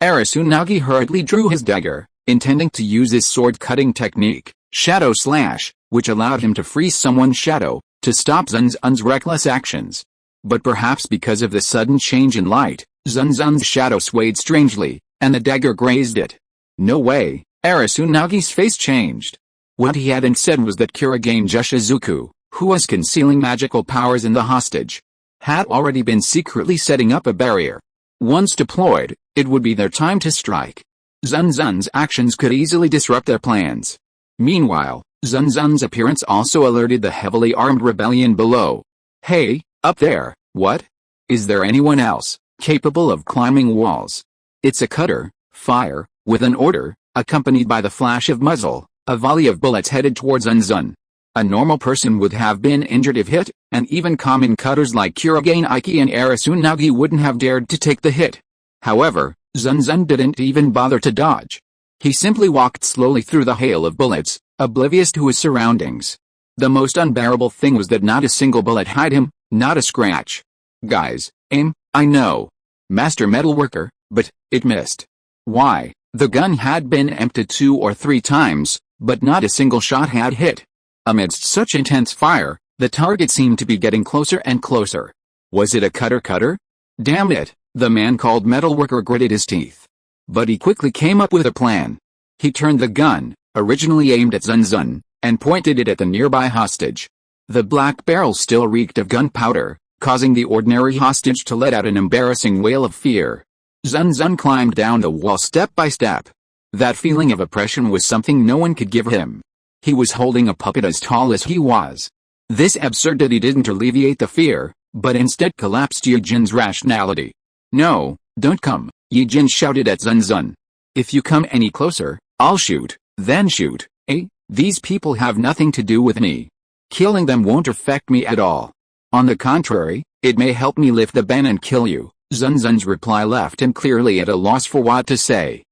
Arasunnagi hurriedly drew his dagger, intending to use his sword-cutting technique, Shadow Slash, which allowed him to freeze someone's shadow, to stop Zun Zun's reckless actions. But perhaps because of the sudden change in light, Zun Zun's shadow swayed strangely, and the dagger grazed it. No way, Arasunnagi's face changed. What he hadn't said was that Kurogane Jushizuku, who was concealing magical powers in the hostage, had already been secretly setting up a barrier. Once deployed, it would be their time to strike. Zun Zun's actions could easily disrupt their plans. Meanwhile, Zun Zun's appearance also alerted the heavily armed rebellion below. Hey, up there, what? Is there anyone else capable of climbing walls? It's a cutter, fire, with an order, accompanied by the flash of muzzle. A volley of bullets headed towards Zun Zun. A normal person would have been injured if hit, and even common cutters like Kurogane Iki and Arasunnagi wouldn't have dared to take the hit. However, Zun Zun didn't even bother to dodge. He simply walked slowly through the hail of bullets, oblivious to his surroundings. The most unbearable thing was that not a single bullet hit him, not a scratch. Guys, aim, I know. Master Metalworker, but it missed. Why? The gun had been emptied 2 or 3 times, but not a single shot had hit. Amidst such intense fire, the target seemed to be getting closer and closer. Was it a cutter? Damn it, the man called Metalworker gritted his teeth. But he quickly came up with a plan. He turned the gun, originally aimed at Zun Zun, and pointed it at the nearby hostage. The black barrel still reeked of gunpowder, causing the ordinary hostage to let out an embarrassing wail of fear. Zun Zun climbed down the wall step by step. That feeling of oppression was something no one could give him. He was holding a puppet as tall as he was. This absurdity didn't alleviate the fear, but instead collapsed Yujin's rationality. No, don't come, Yujin shouted at Zun Zun. If you come any closer, I'll shoot, then shoot. These people have nothing to do with me. Killing them won't affect me at all. On the contrary, it may help me lift the ban and kill you. Zun Zun's reply left him clearly at a loss for what to say.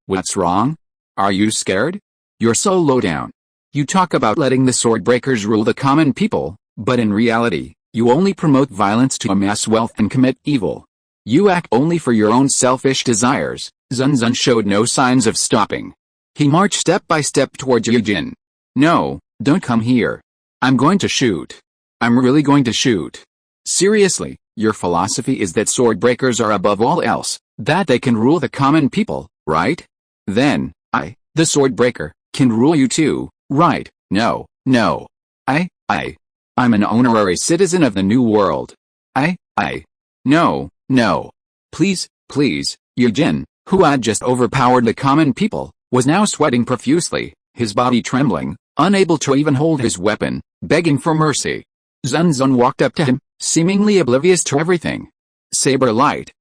What's wrong? Are you scared? You're so low down. You talk about letting the sword breakers rule the common people, but in reality, you only promote violence to amass wealth and commit evil. You act only for your own selfish desires. Zun Zun showed no signs of stopping. He marched step by step towards Yujin. No, don't come here. I'm going to shoot. I'm really going to shoot. Seriously, your philosophy is that sword breakers are above all else, that they can rule the common people, right? Then, the sword breaker, can rule you too, right? No. I'm an honorary citizen of the New World. No. Please, Yujin, who had just overpowered the common people, was now sweating profusely, his body trembling, unable to even hold his weapon, begging for mercy. Zun Zun walked up to him, seemingly oblivious to everything. Saber light,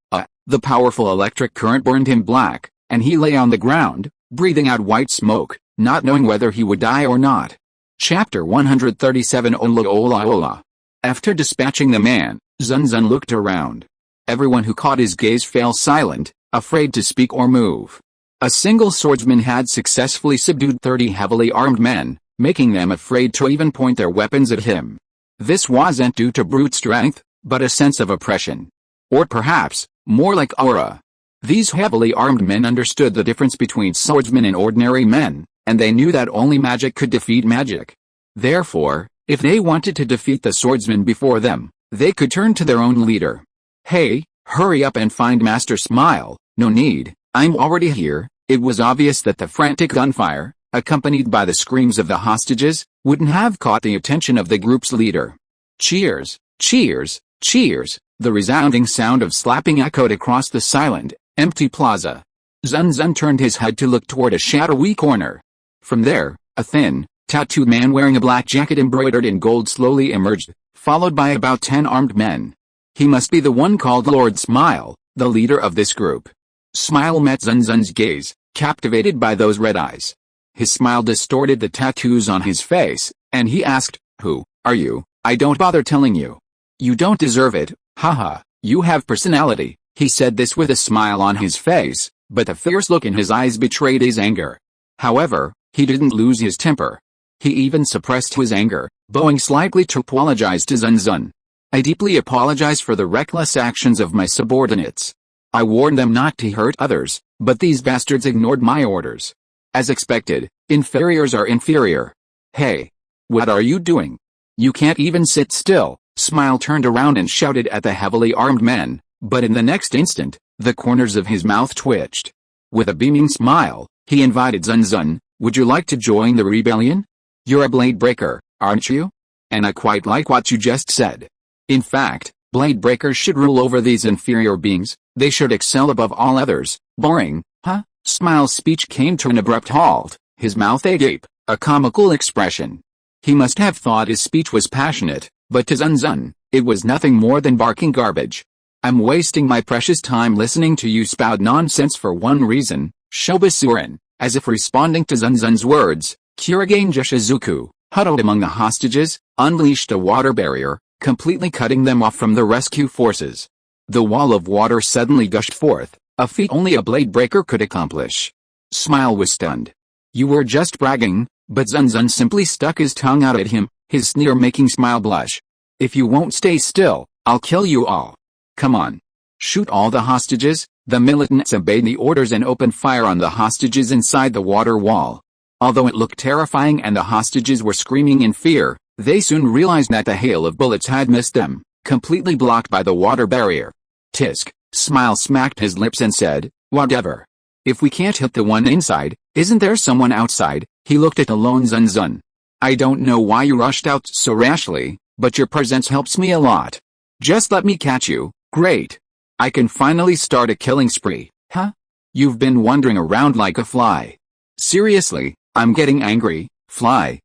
the powerful electric current burned him black, and he lay on the ground, breathing out white smoke, not knowing whether he would die or not. Chapter 137 Ola Ola Ola. After dispatching the man, Zun Zun looked around. Everyone who caught his gaze fell silent, afraid to speak or move. A single swordsman had successfully subdued 30 heavily armed men, making them afraid to even point their weapons at him. This wasn't due to brute strength, but a sense of oppression. Or perhaps, more like aura. These heavily armed men understood the difference between swordsmen and ordinary men, and they knew that only magic could defeat magic. Therefore, if they wanted to defeat the swordsman before them, they could turn to their own leader. Hey, hurry up and find Master Smile. No need, I'm already here. It was obvious that the frantic gunfire, accompanied by the screams of the hostages, wouldn't have caught the attention of the group's leader. Cheers, cheers, cheers, the resounding sound of slapping echoed across the silent, empty plaza. Zun Zun turned his head to look toward a shadowy corner. From there, a thin, tattooed man wearing a black jacket embroidered in gold slowly emerged, followed by about 10 armed men. He must be the one called Lord Smile, the leader of this group. Smile met Zun Zun's gaze, captivated by those red eyes. His smile distorted the tattoos on his face, and he asked, "Who are you? I don't bother telling you. You don't deserve it, haha, you have personality." He said this with a smile on his face, but the fierce look in his eyes betrayed his anger. However, he didn't lose his temper. He even suppressed his anger, bowing slightly to apologize to Zun Zun. "I deeply apologize for the reckless actions of my subordinates. I warned them not to hurt others, but these bastards ignored my orders. As expected, inferiors are inferior. Hey! What are you doing? You can't even sit still." Smile turned around and shouted at the heavily armed men, but in the next instant, the corners of his mouth twitched. With a beaming smile, he invited Zun Zun, "Would you like to join the rebellion? You're a blade breaker, aren't you? And I quite like what you just said. In fact, blade breakers should rule over these inferior beings. They should excel above all others." "Boring, huh?" Smile's speech came to an abrupt halt, his mouth agape, a comical expression. He must have thought his speech was passionate, but to Zun Zun, it was nothing more than barking garbage. "I'm wasting my precious time listening to you spout nonsense for one reason," Shobasurin, as if responding to Zun Zun's words, Kurigane Jushizuku, huddled among the hostages, unleashed a water barrier, completely cutting them off from the rescue forces. The wall of water suddenly gushed forth, a feat only a blade breaker could accomplish. Smile was stunned. "You were just bragging," but Zun Zun simply stuck his tongue out at him, his sneer making Smile blush. "If you won't stay still, I'll kill you all. Come on. Shoot all the hostages." The militants obeyed the orders and opened fire on the hostages inside the water wall. Although it looked terrifying and the hostages were screaming in fear, they soon realized that the hail of bullets had missed them, completely blocked by the water barrier. Tisk, Smile smacked his lips and said, "Whatever. If we can't hit the one inside, isn't there someone outside?" He looked at the lone Zun Zun. "I don't know why you rushed out so rashly, but your presence helps me a lot. Just let me catch you." "Great. I can finally start a killing spree." "Huh? You've been wandering around like a fly. Seriously, I'm getting angry." Fly.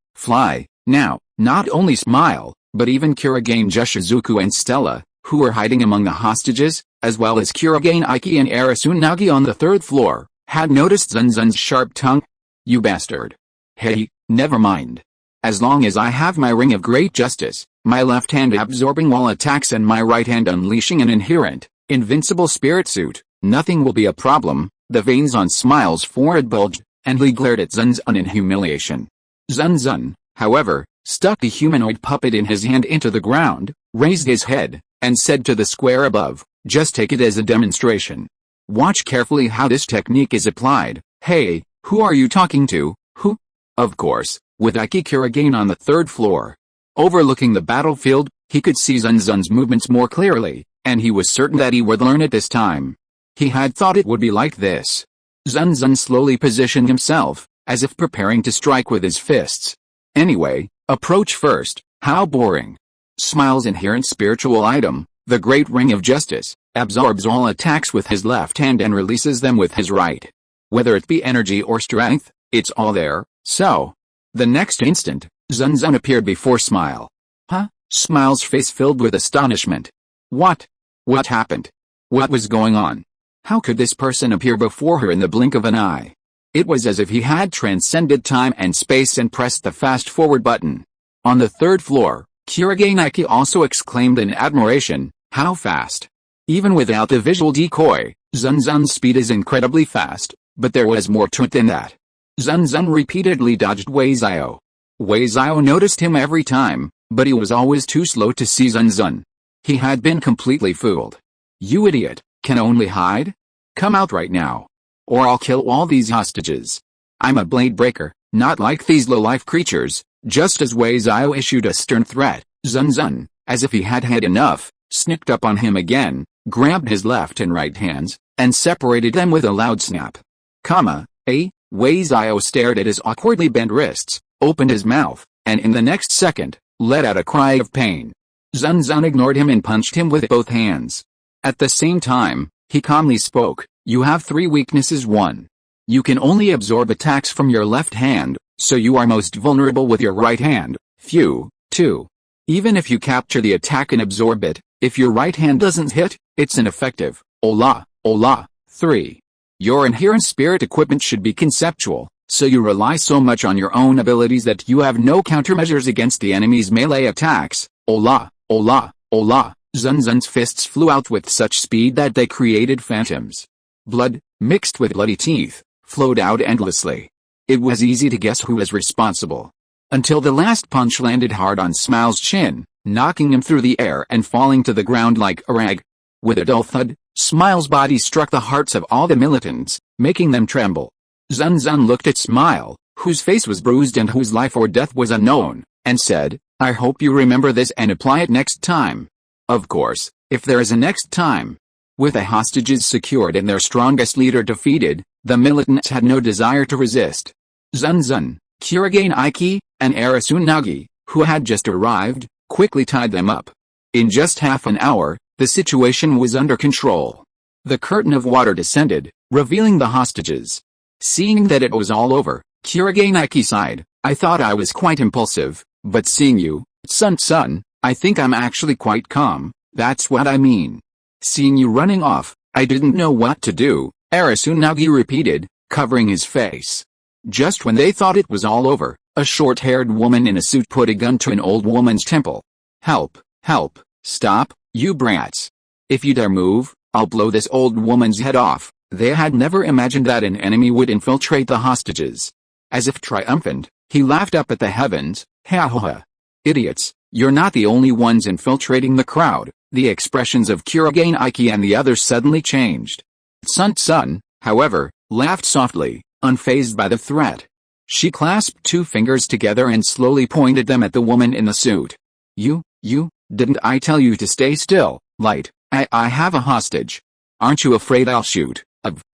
Now, not only Smile, but even Kurigane Jushizuku and Stella, who were hiding among the hostages, as well as Kurigane Iki and Arisunagi on the 3rd floor, had noticed Zun Zun's sharp tongue. "You bastard. Hey, never mind. As long as I have my ring of great justice, my left hand absorbing all attacks and my right hand unleashing an inherent, invincible spirit suit, nothing will be a problem." The veins on Smile's forehead bulged, and he glared at Zun Zun in humiliation. Zun Zun, however, stuck the humanoid puppet in his hand into the ground, raised his head, and said to the square above, "Just take it as a demonstration. Watch carefully how this technique is applied." "Hey, who are you talking to?" "Who?" Of course, with Iki Kurigane on the 3rd floor. Overlooking the battlefield, he could see Zun Zun's movements more clearly, and he was certain that he would learn it this time. He had thought it would be like this. Zun Zun slowly positioned himself, as if preparing to strike with his fists. "Anyway, approach first." "How boring." Smile's inherent spiritual item, the Great Ring of Justice, absorbs all attacks with his left hand and releases them with his right. Whether it be energy or strength, it's all there. So, the next instant, Zun Zun appeared before Smile. Huh? Smile's face filled with astonishment. What? What happened? What was going on? How could this person appear before her in the blink of an eye? It was as if he had transcended time and space and pressed the fast-forward button. On the third floor, Kurage also exclaimed in admiration, "How fast!" Even without the visual decoy, Zun Zun's speed is incredibly fast, but there was more to it than that. Zun Zun repeatedly dodged Wei Xiao. Wei Xiao noticed him every time, but he was always too slow to see Zun Zun. He had been completely fooled. "You idiot, can only hide? Come out right now, or I'll kill all these hostages. I'm a blade breaker, not like these low-life creatures." Just as Wei Xiao issued a stern threat, Zun Zun, as if he had had enough, sneaked up on him again, grabbed his left and right hands, and separated them with a loud snap. Wei Xiao stared at his awkwardly bent wrists, opened his mouth, and in the next second, let out a cry of pain. Zun Zun ignored him and punched him with both hands. At the same time, he calmly spoke, "You have 3 weaknesses. 1. You can only absorb attacks from your left hand, so you are most vulnerable with your right hand. 2. Even if you capture the attack and absorb it, if your right hand doesn't hit, it's ineffective. 3. Your inherent spirit equipment should be conceptual, so you rely so much on your own abilities that you have no countermeasures against the enemy's melee attacks. Zun Zun's fists flew out with such speed that they created phantoms. Blood, mixed with bloody teeth, flowed out endlessly. It was easy to guess who was responsible. Until the last punch landed hard on Smile's chin, knocking him through the air and falling to the ground like a rag. With a dull thud, Smile's body struck the hearts of all the militants, making them tremble. Zun Zun looked at Smile, whose face was bruised and whose life or death was unknown, and said, "I hope you remember this and apply it next time." Of course, if there is a next time. With the hostages secured and their strongest leader defeated, the militants had no desire to resist. Zun Zun, Kurage, and Arasunnagi, who had just arrived, quickly tied them up. In just half an hour, the situation was under control. The curtain of water descended, revealing the hostages. Seeing that it was all over, Kurage sighed, "I thought I was quite impulsive, but seeing you, Sun Sun, I think I'm actually quite calm. That's what I mean. Seeing you running off, I didn't know what to do," Arasunnagi repeated, covering his face. Just when they thought it was all over, a short-haired woman in a suit put a gun to an old woman's temple. "Help, help, stop, you brats. If you dare move, I'll blow this old woman's head off." They had never imagined that an enemy would infiltrate the hostages. As if triumphant, he laughed up at the heavens, "Ha ha ha. Idiots, you're not the only ones infiltrating the crowd." The expressions of Kurage and the others suddenly changed. Sun Sun, however, laughed softly, unfazed by the threat. She clasped 2 fingers together and slowly pointed them at the woman in the suit. You, didn't I tell you to stay still, Light? I have a hostage. Aren't you afraid I'll shoot?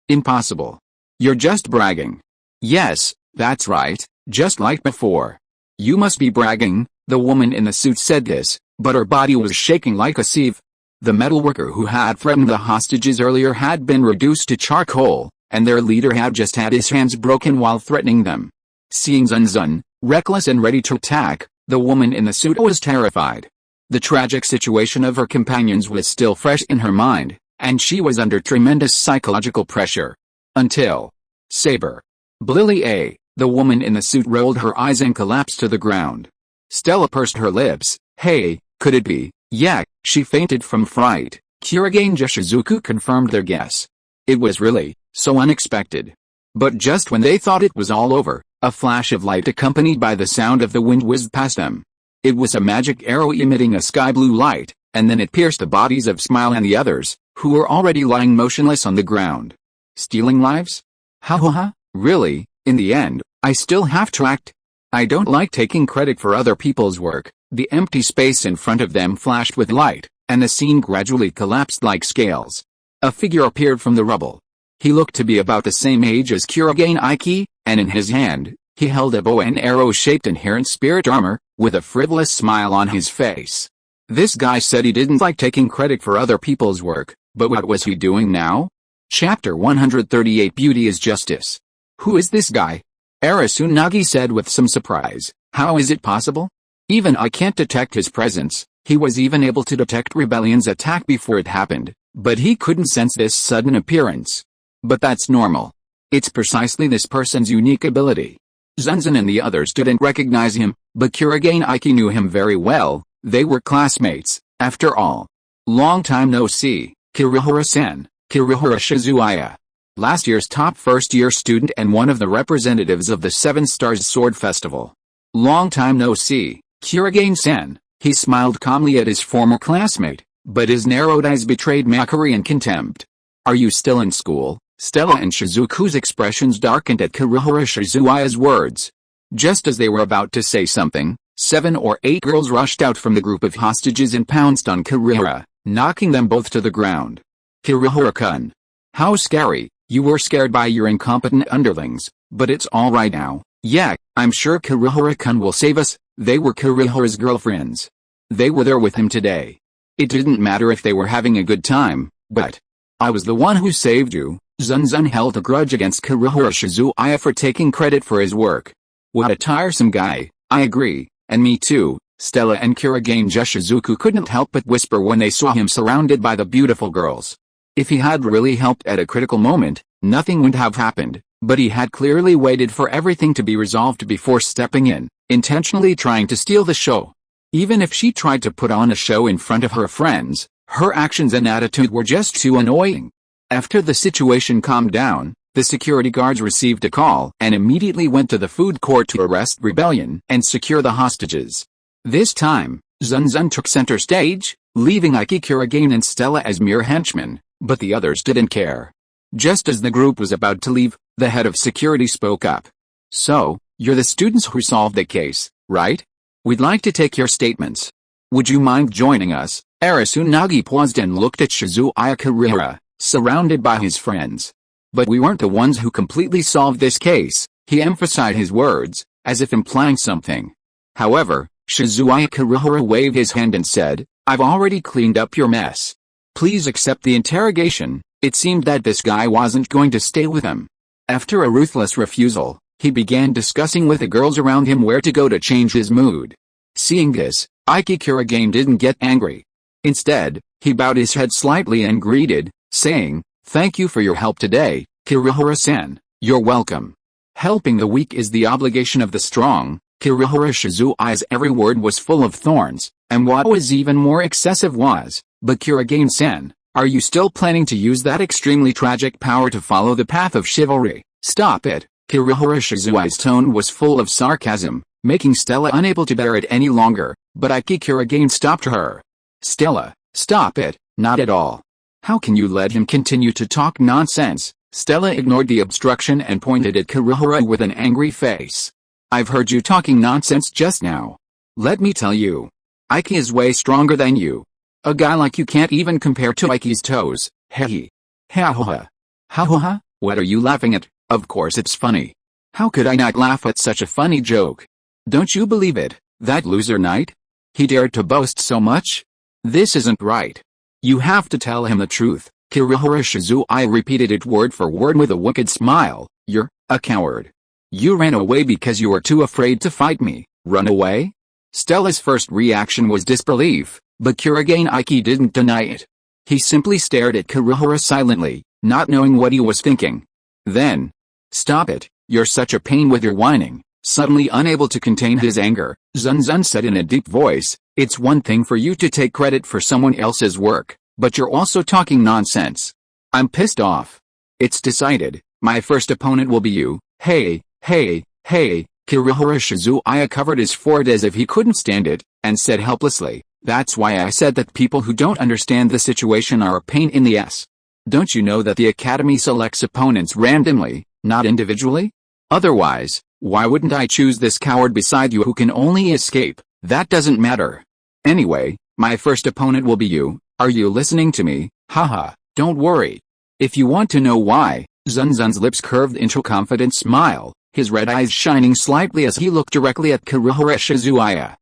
Impossible. You're just bragging." "Yes, that's right, just like before." "You must be bragging." The woman in the suit said this, but her body was shaking like a sieve. The metalworker who had threatened the hostages earlier had been reduced to charcoal, and their leader had just had his hands broken while threatening them. Seeing Zun Zun, reckless and ready to attack, the woman in the suit was terrified. The tragic situation of her companions was still fresh in her mind, and she was under tremendous psychological pressure. Until Saber. Blilly. The woman in the suit rolled her eyes and collapsed to the ground. Stella pursed her lips. "Hey, could it be?" "Yeah, she fainted from fright." Kurage and Shizuku confirmed their guess. It was really so unexpected. But just when they thought it was all over, a flash of light accompanied by the sound of the wind whizzed past them. It was a magic arrow emitting a sky blue light, and then it pierced the bodies of Smile and the others, who were already lying motionless on the ground. Stealing lives? Ha ha ha, really? In the end, I still have to act. I don't like taking credit for other people's work. The empty space in front of them flashed with light, and the scene gradually collapsed like scales. A figure appeared from the rubble. He looked to be about the same age as Kurage, and in his hand, he held a bow and arrow-shaped inherent spirit armor, with a frivolous smile on his face. This guy said he didn't like taking credit for other people's work, but what was he doing now? Chapter 138 Beauty is Justice. Who is this guy? Arasunagi said with some surprise. How is it possible? Even I can't detect his presence. He was even able to detect Rebellion's attack before it happened, but he couldn't sense this sudden appearance. But that's normal. It's precisely this person's unique ability. Zun Zun and the others didn't recognize him, but Kurogane Aiki knew him very well. They were classmates, after all. Long time no see, Kirihara-san, Kirihara Shizuaya. Last year's top first-year student and one of the representatives of the Seven Stars Sword Festival. Long time no see, Kurogane-san. He smiled calmly at his former classmate, but his narrowed eyes betrayed mockery and contempt. Are you still in school? Stella and Shizuku's expressions darkened at Kirihara Shizuaya's words. Just as they were about to say something, 7 or 8 girls rushed out from the group of hostages and pounced on Kirihara, knocking them both to the ground. Kirihara-kun. How scary. You were scared by your incompetent underlings, but it's all right now. Yeah, I'm sure Kirihara-kun will save us. They were Kirihara's girlfriends. They were there with him today. It didn't matter if they were having a good time, but I was the one who saved you. Zun Zun held a grudge against Kirihara Shizuaya for taking credit for his work. What a tiresome guy. I agree, and me too. Stella and Kurogane Shizuku couldn't help but whisper when they saw him surrounded by the beautiful girls. If he had really helped at a critical moment, nothing would have happened, but he had clearly waited for everything to be resolved before stepping in, intentionally trying to steal the show. Even if she tried to put on a show in front of her friends, her actions and attitude were just too annoying. After the situation calmed down, the security guards received a call and immediately went to the food court to arrest Rebellion and secure the hostages. This time, Zun Zun took center stage, leaving Aiki, Kurogane and Stella as mere henchmen, but the others didn't care. Just as the group was about to leave, the head of security spoke up. So, you're the students who solved the case, right? We'd like to take your statements. Would you mind joining us? Arasunagi paused and looked at Shizuaya Kirihara, surrounded by his friends. But we weren't the ones who completely solved this case, he emphasized his words, as if implying something. However, Shizuaya Kirihara waved his hand and said, I've already cleaned up your mess. Please accept the interrogation. It seemed that this guy wasn't going to stay with him. After a ruthless refusal, he began discussing with the girls around him where to go to change his mood. Seeing this, Aiki Kurogane didn't get angry. Instead, he bowed his head slightly and greeted, saying, Thank you for your help today, Kirihara-san. You're welcome. Helping the weak is the obligation of the strong. Kirihara Shizuaya's every word was full of thorns, and what was even more excessive was, but Kurogane-san, are you still planning to use that extremely tragic power to follow the path of chivalry? Stop it. Kirihara Shizuaya's tone was full of sarcasm, making Stella unable to bear it any longer, but Aiki Kurogane stopped her. Stella, stop it, not at all. How can you let him continue to talk nonsense? Stella ignored the obstruction and pointed at Kirihara with an angry face. I've heard you talking nonsense just now. Let me tell you. Aiki is way stronger than you. A guy like you can't even compare to Aiki's toes. Hei. Ha-ha-ha. Ha-ha-ha, what are you laughing at? Of course it's funny. How could I not laugh at such a funny joke? Don't you believe it, that loser knight? He dared to boast so much? This isn't right. You have to tell him the truth. Kirihara Shizuaya repeated it word for word with a wicked smile. You're a coward. You ran away because you were too afraid to fight me. Run away? Stella's first reaction was disbelief, but Kurogane Aiki didn't deny it. He simply stared at Kirihara silently, not knowing what he was thinking. Then, stop it, you're such a pain with your whining. Suddenly unable to contain his anger, Zun Zun said in a deep voice, it's one thing for you to take credit for someone else's work, but you're also talking nonsense. I'm pissed off. It's decided, my first opponent will be you. Hey, hey, hey, Kirihara Shizuaya covered his forehead as if he couldn't stand it, and said helplessly, that's why I said that people who don't understand the situation are a pain in the ass. Don't you know that the Academy selects opponents randomly, not individually? Otherwise, why wouldn't I choose this coward beside you who can only escape? That doesn't matter. Anyway, my first opponent will be you. Are you listening to me? Haha, don't worry. If you want to know why, Zun Zun's lips curved into a confident smile, his red eyes shining slightly as he looked directly at Kirihara Shizuaya.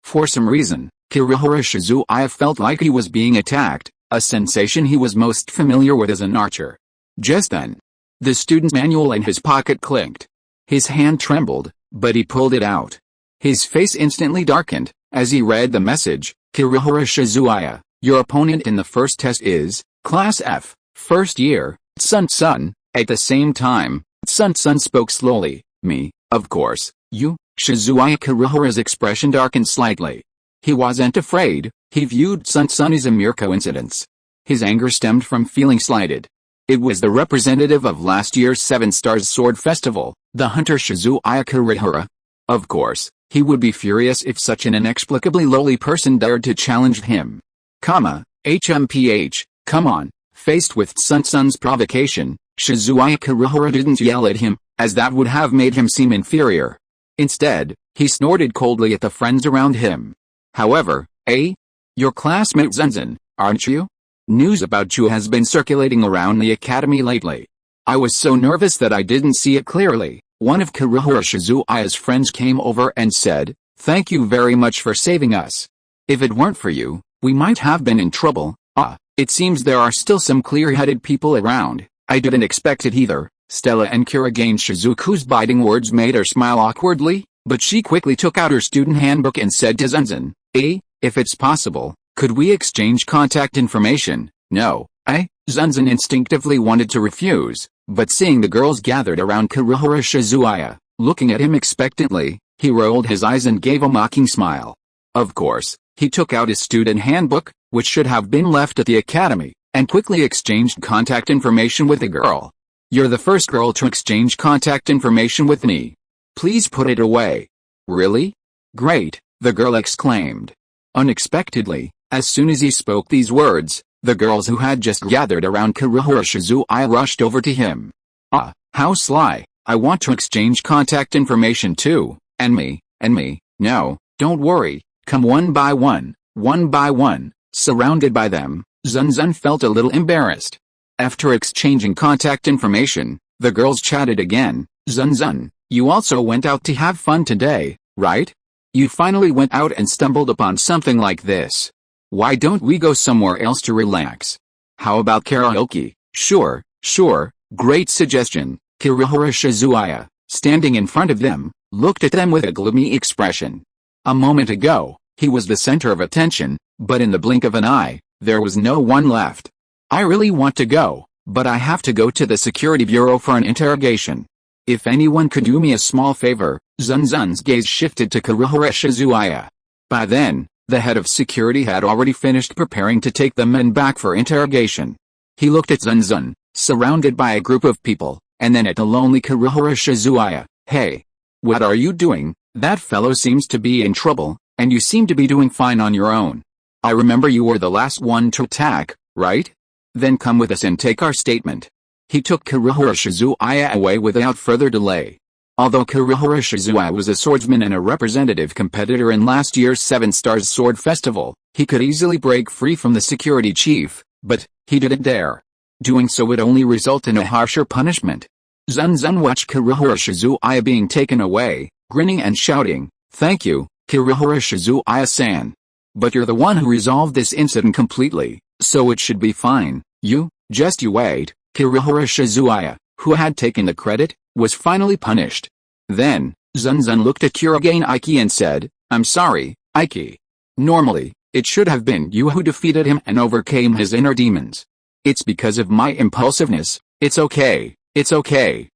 For some reason, Kirihara Shizuaya felt like he was being attacked, a sensation he was most familiar with as an archer. Just then, the student's manual in his pocket clicked. His hand trembled, but he pulled it out. His face instantly darkened as he read the message. Kirihara Shizuaya, your opponent in the first test is Class F, first year, Zun Zun. At the same time, Zun Zun spoke slowly. Me, of course, you. Shizuaya. Kirihara's expression darkened slightly. He wasn't afraid, he viewed Zun Zun as a mere coincidence. His anger stemmed from feeling slighted. It was the representative of last year's 7 Stars Sword Festival, the hunter Shizuaya Kirihara. Of course, he would be furious if such an inexplicably lowly person dared to challenge him. HMPH, come on. Faced with Zun Zun's provocation, Shizuaya Kirihara didn't yell at him, as that would have made him seem inferior. Instead, he snorted coldly at the friends around him. However, your classmate Zun Zun, aren't you? News about you has been circulating around the academy lately. I was so nervous that I didn't see it clearly. One of Kirihara Shizuaya's friends came over and said, thank you very much for saving us. If it weren't for you, we might have been in trouble. It seems there are still some clear-headed people around. I didn't expect it either. Stella and Kurigane Shizuku's biting words made her smile awkwardly, but she quickly took out her student handbook and said to Zun Zun, if it's possible, could we exchange contact information? No, Zun Zun instinctively wanted to refuse, but seeing the girls gathered around Kirihara Shizuaya, looking at him expectantly, he rolled his eyes and gave a mocking smile. Of course, he took out his student handbook, which should have been left at the academy, and quickly exchanged contact information with the girl. You're the first girl to exchange contact information with me. Please put it away. Really? Great, the girl exclaimed. Unexpectedly, as soon as he spoke these words, the girls who had just gathered around Kirihara Shizuaya rushed over to him. How sly. I want to exchange contact information too. And me. No, don't worry. Come one by one. Surrounded by them, Zun Zun felt a little embarrassed. After exchanging contact information, the girls chatted again. Zun Zun, you also went out to have fun today, right? You finally went out and stumbled upon something like this. Why don't we go somewhere else to relax? How about karaoke? Sure, great suggestion. Kirihara Shizuaya, standing in front of them, looked at them with a gloomy expression. A moment ago, he was the center of attention, but in the blink of an eye, there was no one left. I really want to go, but I have to go to the security bureau for an interrogation. If anyone could do me a small favor. Zun Zun's gaze shifted to Kirihara Shizuaya. By then, the head of security had already finished preparing to take the men back for interrogation. He looked at Zun Zun, surrounded by a group of people, and then at the lonely Kirihara Shizuaya. Hey, what are you doing? That fellow seems to be in trouble, and you seem to be doing fine on your own. I remember you were the last one to attack, right? Then come with us and take our statement. He took Kirihara Shizuaya away without further delay. Although Kirihara Shizuaya was a swordsman and a representative competitor in last year's 7 Stars Sword Festival, he could easily break free from the security chief, but he didn't dare. Doing so would only result in a harsher punishment. Zun Zun watched Kirihara Shizuaya being taken away, grinning and shouting, "Thank you, Kirihara Shizuaya-san. But you're the one who resolved this incident completely, so it should be fine. You wait." Kirihara Shizuaya, who had taken the credit, was finally punished. Then, Zun Zun looked at Kurigane Aiki and said, "I'm sorry, Aiki. Normally, it should have been you who defeated him and overcame his inner demons. It's because of my impulsiveness. It's okay. Kurigane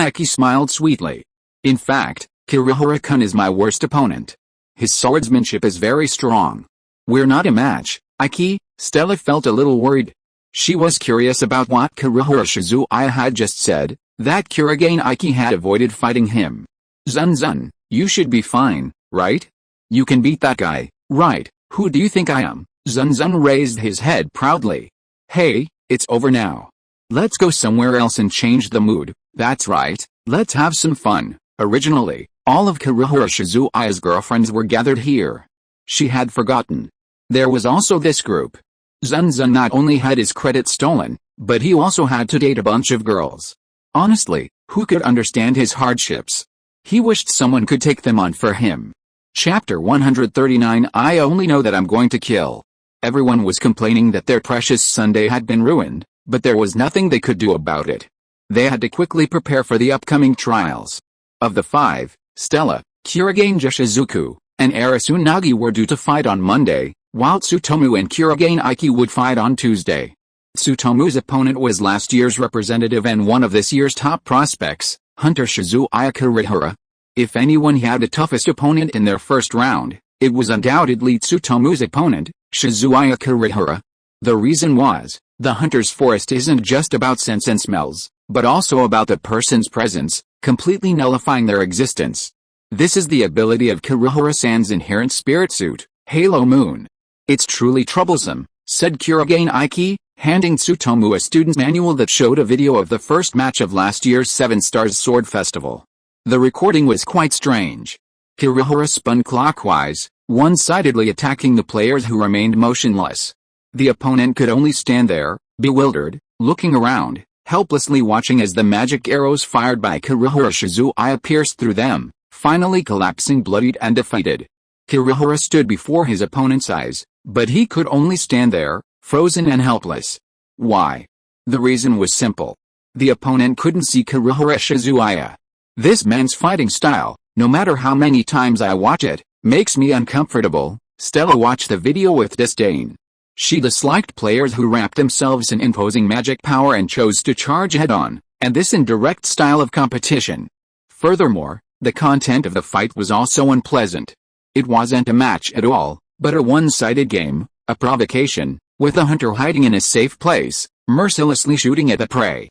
Aiki smiled sweetly. In fact, Kirihara-kun is my worst opponent. His swordsmanship is very strong. We're not a match, Aiki." Stella felt a little worried. She was curious about what Kirihara Shizuaya had just said, that Kurigane Aiki had avoided fighting him. "Zun Zun, you should be fine, right? You can beat that guy, right? Who do you think I am?" Zun Zun raised his head proudly. "Hey, it's over now. Let's go somewhere else and change the mood." "That's right, let's have some fun." Originally, all of Kirihara Shizuaya's girlfriends were gathered here. She had forgotten. There was also this group. Zun Zun not only had his credit stolen, but he also had to date a bunch of girls. Honestly, who could understand his hardships? He wished someone could take them on for him. Chapter 139. I only know that I'm going to kill. Everyone was complaining that their precious Sunday had been ruined, but there was nothing they could do about it. They had to quickly prepare for the upcoming trials. Of the 5, Stella, Kurogane Jishizuku, and Arisunagi were due to fight on Monday, while Tsutomu and Kurogane Aiki would fight on Tuesday. Tsutomu's opponent was last year's representative and one of this year's top prospects, Hunter Shizuaya Kurihara. If anyone had the toughest opponent in their first round, it was undoubtedly Tsutomu's opponent, Shizuaya Kurihara. The reason was, the hunter's forest isn't just about scents and smells, but also about the person's presence, completely nullifying their existence. This is the ability of Kurihara-san's inherent spirit suit, Halo Moon. It's truly troublesome, said Kurogane Aiki, handing Tsutomu a student's manual that showed a video of the first match of last year's 7 Stars Sword Festival. The recording was quite strange. Kurihara spun clockwise, one-sidedly attacking the players who remained motionless. The opponent could only stand there, bewildered, looking around, helplessly watching as the magic arrows fired by Kurihara Shizuaya pierced through them, finally collapsing bloodied and defeated. Kurihara stood before his opponent's eyes, but he could only stand there, frozen and helpless. Why? The reason was simple. The opponent couldn't see Kurihara Shizuaya. This man's fighting style, no matter how many times I watch it, makes me uncomfortable. Stella watched the video with disdain. She disliked players who wrapped themselves in imposing magic power and chose to charge head-on, and this indirect style of competition. Furthermore, the content of the fight was also unpleasant. It wasn't a match at all, but a one-sided game, a provocation, with the hunter hiding in a safe place, mercilessly shooting at the prey.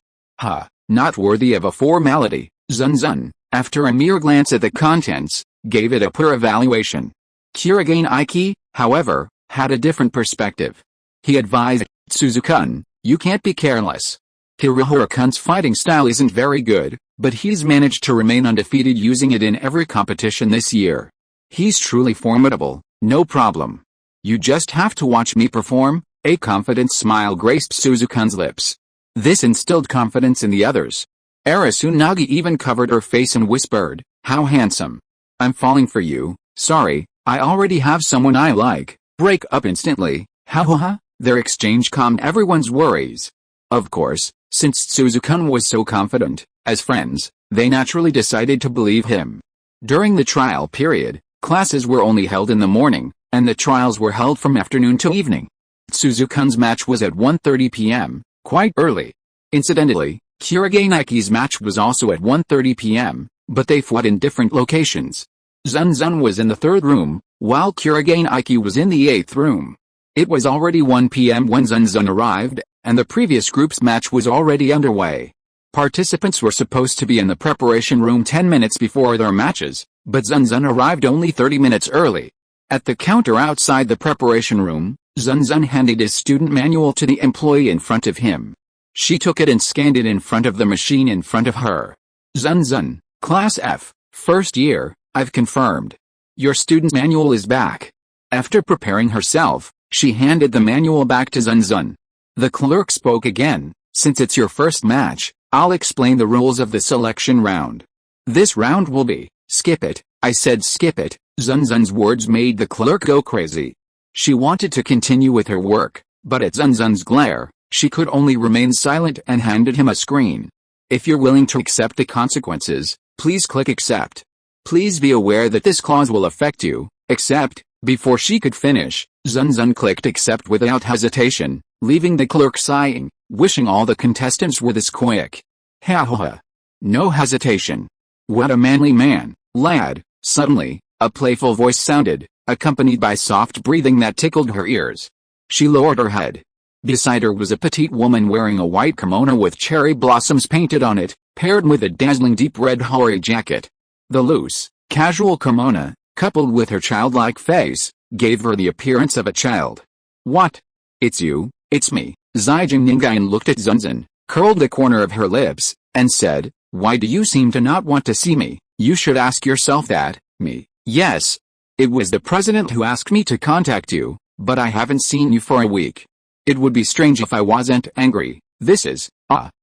Not worthy of a formality. Zun Zun, after a mere glance at the contents, gave it a poor evaluation. Kurogane Aiki, however, had a different perspective. He advised, Suzu-kun, you can't be careless. Kurihara-kun's fighting style isn't very good, but he's managed to remain undefeated using it in every competition this year. He's truly formidable, no problem. You just have to watch me perform. A confident smile graced Suzu-kun's lips. This instilled confidence in the others. Arisunagi even covered her face and whispered, how handsome. I'm falling for you, sorry, I already have someone I like. Break up instantly, ha ha ha. Their exchange calmed everyone's worries. Of course, since Suzu-kun was so confident, as friends, they naturally decided to believe him. During the trial period, classes were only held in the morning, and the trials were held from afternoon to evening. Suzu-kun's match was at 1:30 p.m., quite early. Incidentally, Kurogane Aiki's match was also at 1:30 p.m., but they fought in different locations. Zun Zun was in the 3rd room, while Kurogane Aiki was in the 8th room. It was already 1 p.m. when Zun Zun arrived, and the previous group's match was already underway. Participants were supposed to be in the preparation room 10 minutes before their matches, but Zun Zun arrived only 30 minutes early. At the counter outside the preparation room, Zun Zun handed his student manual to the employee in front of him. She took it and scanned it in front of the machine in front of her. Zun Zun, Class F, first year, I've confirmed. Your student's manual is back. After preparing herself, she handed the manual back to Zun Zun. The clerk spoke again, since it's your first match, I'll explain the rules of the selection round. This round will be, skip it, I said skip it. Zun Zun's words made the clerk go crazy. She wanted to continue with her work, but at Zun Zun's glare, she could only remain silent and handed him a screen. If you're willing to accept the consequences, please click accept. Please be aware that this clause will affect you, accept. Before she could finish, Zun Zun clicked accept without hesitation, leaving the clerk sighing, wishing all the contestants were this quick. Ha ha ha. No hesitation. What a manly man, lad. Suddenly, a playful voice sounded, accompanied by soft breathing that tickled her ears. She lowered her head. Beside her was a petite woman wearing a white kimono with cherry blossoms painted on it, paired with a dazzling deep red hori jacket. The loose, casual kimono, coupled with her childlike face, gave her the appearance of a child. What? It's you, it's me. Zijing Ningayan looked at Zun Zun, curled the corner of her lips, and said, why do you seem to not want to see me? You should ask yourself that. Me. Yes. It was the president who asked me to contact you, but I haven't seen you for a week. It would be strange if I wasn't angry. This is,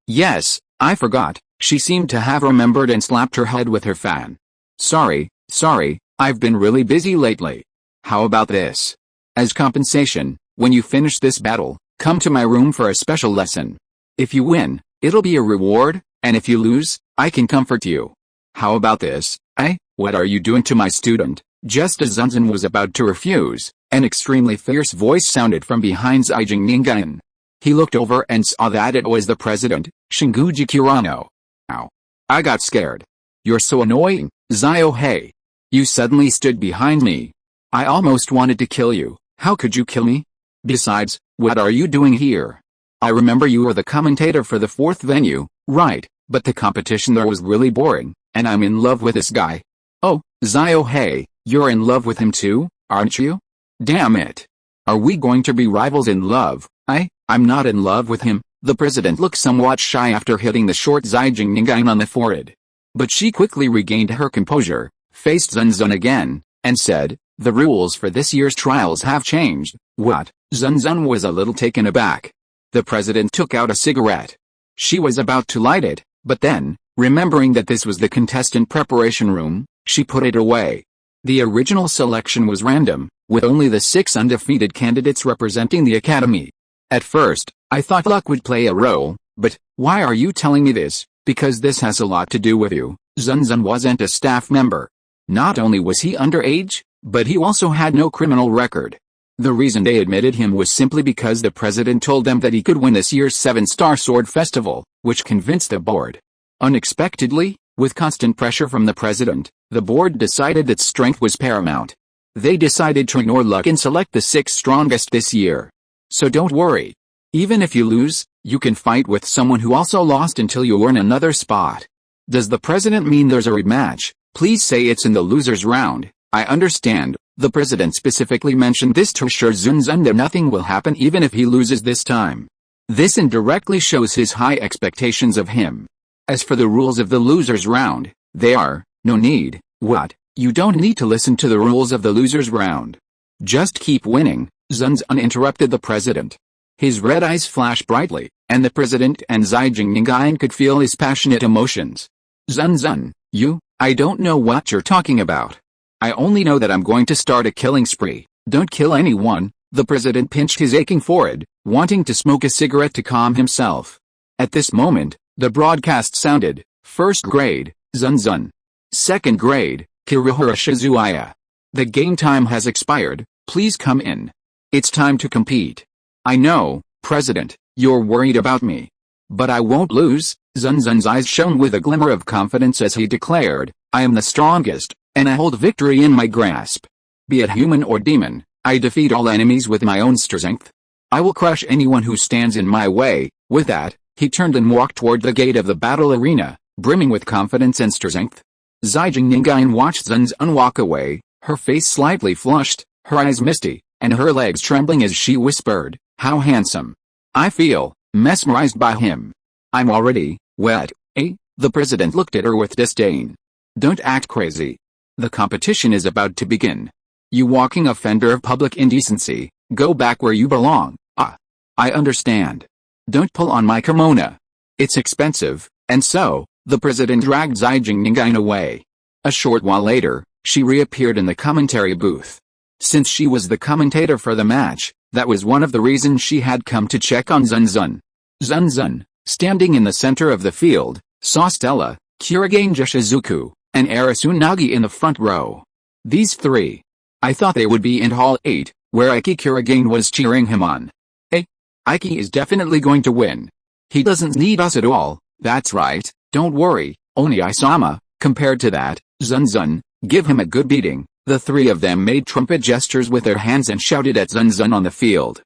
yes, I forgot. She seemed to have remembered and slapped her head with her fan. Sorry, I've been really busy lately. How about this? As compensation, When you finish this battle, come to my room for a special lesson. If you win, it'll be a reward, and if you lose, I can comfort you. How about this, eh? What are you doing to my student? Just as Zun Zun was about to refuse, an extremely fierce voice sounded from behind Zhijing Ningan. He looked over and saw that it was the president, Shinguji Kirano. Ow. I got scared. You're so annoying, Zio-hei. You suddenly stood behind me. I almost wanted to kill you. How could you kill me? Besides, what are you doing here? I remember you were the commentator for the fourth venue, right, but the competition there was really boring, and I'm in love with this guy. Oh, Zio-hei, you're in love with him too, aren't you? Damn it. Are we going to be rivals in love? I'm not in love with him. The president looked somewhat shy after hitting the short Zhijing Ningan on the forehead. But she quickly regained her composure, faced Zun Zun again, and said, the rules for this year's trials have changed. What? Zun Zun was a little taken aback. The president took out a cigarette. She was about to light it, but then, remembering that this was the contestant preparation room, she put it away. The original selection was random, with only the 6 undefeated candidates representing the academy. At first, I thought luck would play a role, but why are you telling me this? Because this has a lot to do with you. Zun Zun wasn't a staff member. Not only was he underage, but he also had no criminal record. The reason they admitted him was simply because the president told them that he could win this year's 7-Star Sword Festival, which convinced the board. Unexpectedly, with constant pressure from the president, the board decided that strength was paramount. They decided to ignore luck and select the 6 strongest this year. So don't worry. Even if you lose, you can fight with someone who also lost until you earn another spot. Does the president mean there's a rematch? Please say it's in the losers round. I understand. The president specifically mentioned this to assure Zun Zun that nothing will happen even if he loses this time. This indirectly shows his high expectations of him. As for the rules of the losers round, they are, no need. What? You don't need to listen to the rules of the losers round. Just keep winning. Zun Zun interrupted the president. His red eyes flashed brightly, and the president and Zhijing Ningan could feel his passionate emotions. Zun Zun, I don't know what you're talking about. I only know that I'm going to start a killing spree. Don't kill anyone. The president pinched his aching forehead, wanting to smoke a cigarette to calm himself. At this moment, the broadcast sounded, first grade, Zun Zun. Second grade, Kirihara Shizuaya. The game time has expired, please come in. It's time to compete. I know, President, you're worried about me. But I won't lose. Zun Zun's eyes shone with a glimmer of confidence as he declared, I am the strongest, and I hold victory in my grasp. Be it human or demon, I defeat all enemies with my own strength. I will crush anyone who stands in my way. With that, he turned and walked toward the gate of the battle arena, brimming with confidence and strength. Zhijing Ningan watched Zun Zun walk away, her face slightly flushed, her eyes misty, and her legs trembling as she whispered, how handsome. I feel mesmerized by him. I'm already wet, eh? The president looked at her with disdain. Don't act crazy. The competition is about to begin. You walking offender of public indecency, go back where you belong. I understand. Don't pull on my kimono. It's expensive, and so, the president dragged Zhijing Ningan away. A short while later, she reappeared in the commentary booth. Since she was the commentator for the match, that was one of the reasons she had come to check on Zun Zun. Zun Zun, standing in the center of the field, saw Stella, Kurigane Jishizuku, and Arisunagi in the front row. These 3. I thought they would be in Hall 8, where Aiki Kurigane was cheering him on. Aiki is definitely going to win. He doesn't need us at all, that's right, don't worry, Oni-sama. Compared to that, Zun Zun, give him a good beating. The 3 of them made trumpet gestures with their hands and shouted at Zun Zun on the field.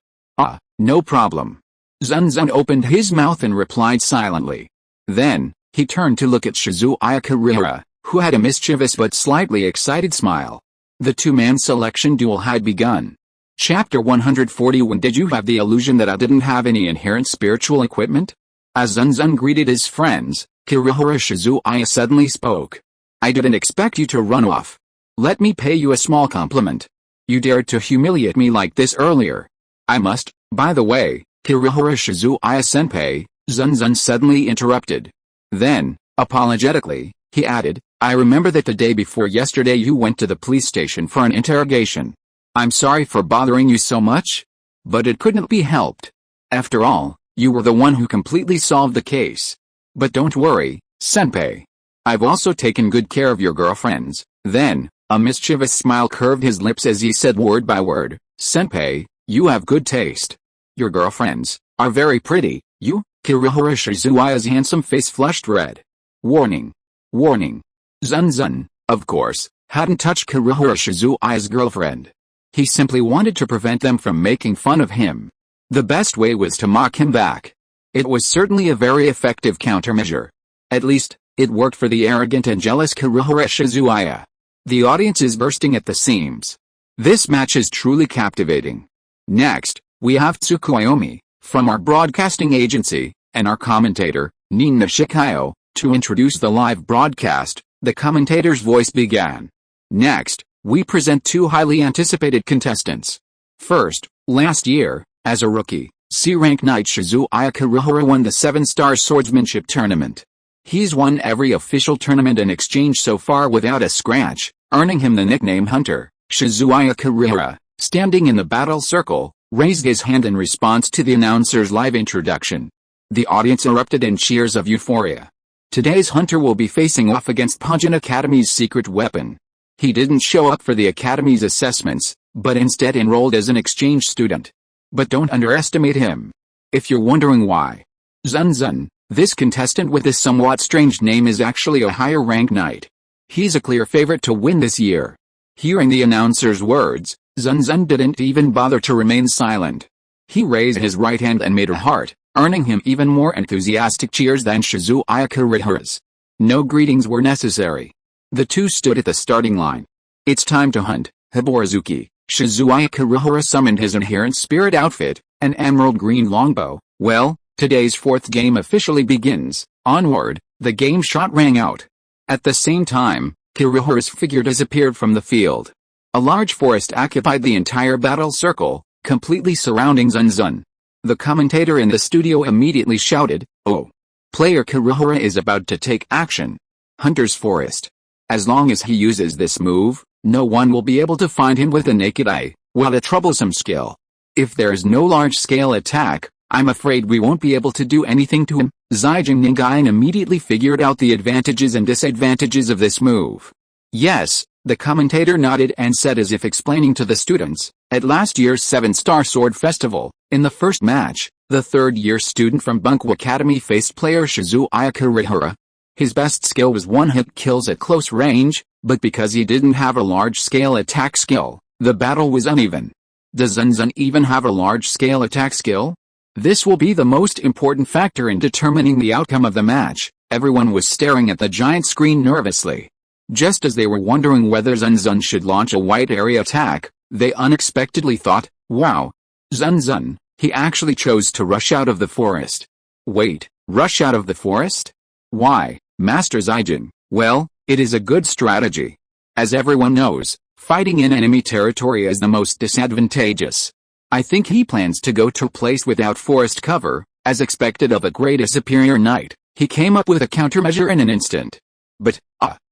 No problem. Zun Zun opened his mouth and replied silently. Then, he turned to look at Shizuaya Kirihara, who had a mischievous but slightly excited smile. The 2-man selection duel had begun. Chapter 141. Did you have the illusion that I didn't have any inherent spiritual equipment? As Zun Zun greeted his friends, Kirihara Shizuaya suddenly spoke. I didn't expect you to run off. Let me pay you a small compliment. You dared to humiliate me like this earlier. I must, by the way, Kirihara Shizuaya-senpai, Zun Zun suddenly interrupted. Then, apologetically, he added, I remember that the day before yesterday you went to the police station for an interrogation. I'm sorry for bothering you so much. But it couldn't be helped. After all, you were the one who completely solved the case. But don't worry, senpai. I've also taken good care of your girlfriends. Then, a mischievous smile curved his lips as he said word by word, senpai, you have good taste. Your girlfriends are very pretty. You? Kurohara Shizuaya's handsome face flushed red. Warning. Warning. Zun Zun, of course, hadn't touched Kurohara Shizuaya's girlfriend. He simply wanted to prevent them from making fun of him. The best way was to mock him back. It was certainly a very effective countermeasure. At least, it worked for the arrogant and jealous Kurohara Shizuaya. The audience is bursting at the seams. This match is truly captivating. Next, we have Tsukuyomi, from our broadcasting agency, and our commentator, Nin Nishikayo, to introduce the live broadcast. The commentator's voice began. Next, we present two highly anticipated contestants. First, last year, as a rookie, C-rank knight Shizuaya Kurohara won the 7-star swordsmanship tournament. He's won every official tournament in exchange so far without a scratch, earning him the nickname Hunter. Shizuaya Kurohara, standing in the battle circle, raised his hand in response to the announcer's live introduction. The audience erupted in cheers of euphoria. Today's Hunter will be facing off against Pajin Academy's secret weapon. He didn't show up for the Academy's assessments, but instead enrolled as an exchange student. But don't underestimate him. If you're wondering why. Zun Zun, this contestant with this somewhat strange name is actually a higher rank knight. He's a clear favorite to win this year. Hearing the announcer's words, Zun Zun didn't even bother to remain silent. He raised his right hand and made a heart, earning him even more enthusiastic cheers than Shizuaya Kurohara's. No greetings were necessary. The two stood at the starting line. It's time to hunt, Hiborizuki. Shizuaya Kurohara summoned his inherent spirit outfit, an emerald green longbow. Well, today's fourth game officially begins. Onward, the game shot rang out. At the same time, Kurohara's figure disappeared from the field. A large forest occupied the entire battle circle, completely surrounding Zun Zun. The commentator in the studio immediately shouted, "Oh! Player Kurohara is about to take action. Hunter's Forest. As long as he uses this move, no one will be able to find him with the naked eye. What a troublesome skill. If there's no large-scale attack, I'm afraid we won't be able to do anything to him." Zijing Ningain immediately figured out the advantages and disadvantages of this move. Yes, the commentator nodded and said as if explaining to the students, at last year's 7-Star Sword Festival, in the first match, the third-year student from Bunko Academy faced player Shizuaya Kurohara. His best skill was one-hit kills at close range, but because he didn't have a large-scale attack skill, the battle was uneven. Does Zun Zun even have a large-scale attack skill? This will be the most important factor in determining the outcome of the match. Everyone was staring at the giant screen nervously. Just as they were wondering whether Zun Zun should launch a wide area attack, they unexpectedly thought, wow! Zun Zun, he actually chose to rush out of the forest. Wait, rush out of the forest? Why, Master Zijin? Well, it is a good strategy. As everyone knows, fighting in enemy territory is the most disadvantageous. I think he plans to go to a place without forest cover, as expected of a great superior knight. He came up with a countermeasure in an instant. But,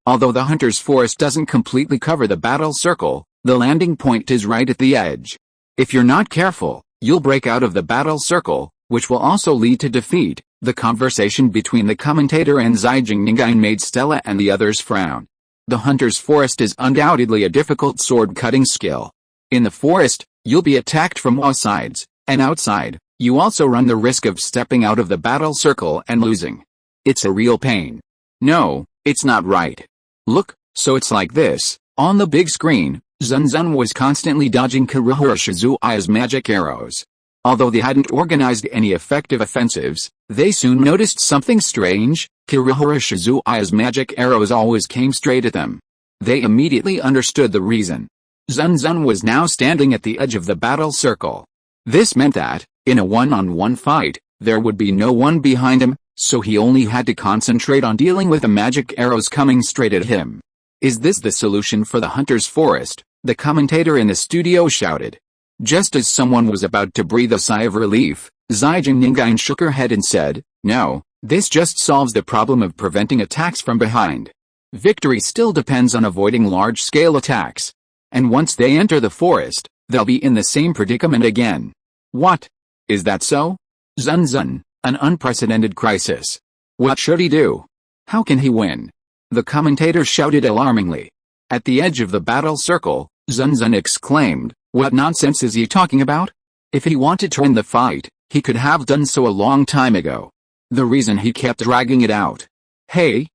although the Hunter's Forest doesn't completely cover the battle circle, the landing point is right at the edge. If you're not careful, you'll break out of the battle circle, which will also lead to defeat. The conversation between the commentator and Zijing Ningain made Stella and the others frown. The Hunter's Forest is undoubtedly a difficult sword-cutting skill. In the forest, you'll be attacked from all sides, and outside, you also run the risk of stepping out of the battle circle and losing. It's a real pain. No, it's not right. Look, so it's like this. On the big screen, Zun Zun was constantly dodging Kurohara Shizuaya's magic arrows. Although they hadn't organized any effective offensives, they soon noticed something strange. Kurohara Shizuaya's magic arrows always came straight at them. They immediately understood the reason. Zun Zun was now standing at the edge of the battle circle. This meant that, in a one-on-one fight, there would be no one behind him, so he only had to concentrate on dealing with the magic arrows coming straight at him. Is this the solution for the Hunter's Forest? The commentator in the studio shouted. Just as someone was about to breathe a sigh of relief, Zijing Ningain shook her head and said, no, this just solves the problem of preventing attacks from behind. Victory still depends on avoiding large-scale attacks. And once they enter the forest, they'll be in the same predicament again. What? Is that so? Zun Zun, an unprecedented crisis. What should he do? How can he win? The commentator shouted alarmingly. At the edge of the battle circle, Zun Zun exclaimed, "What nonsense is he talking about? If he wanted to win the fight, he could have done so a long time ago. The reason he kept dragging it out. Hey,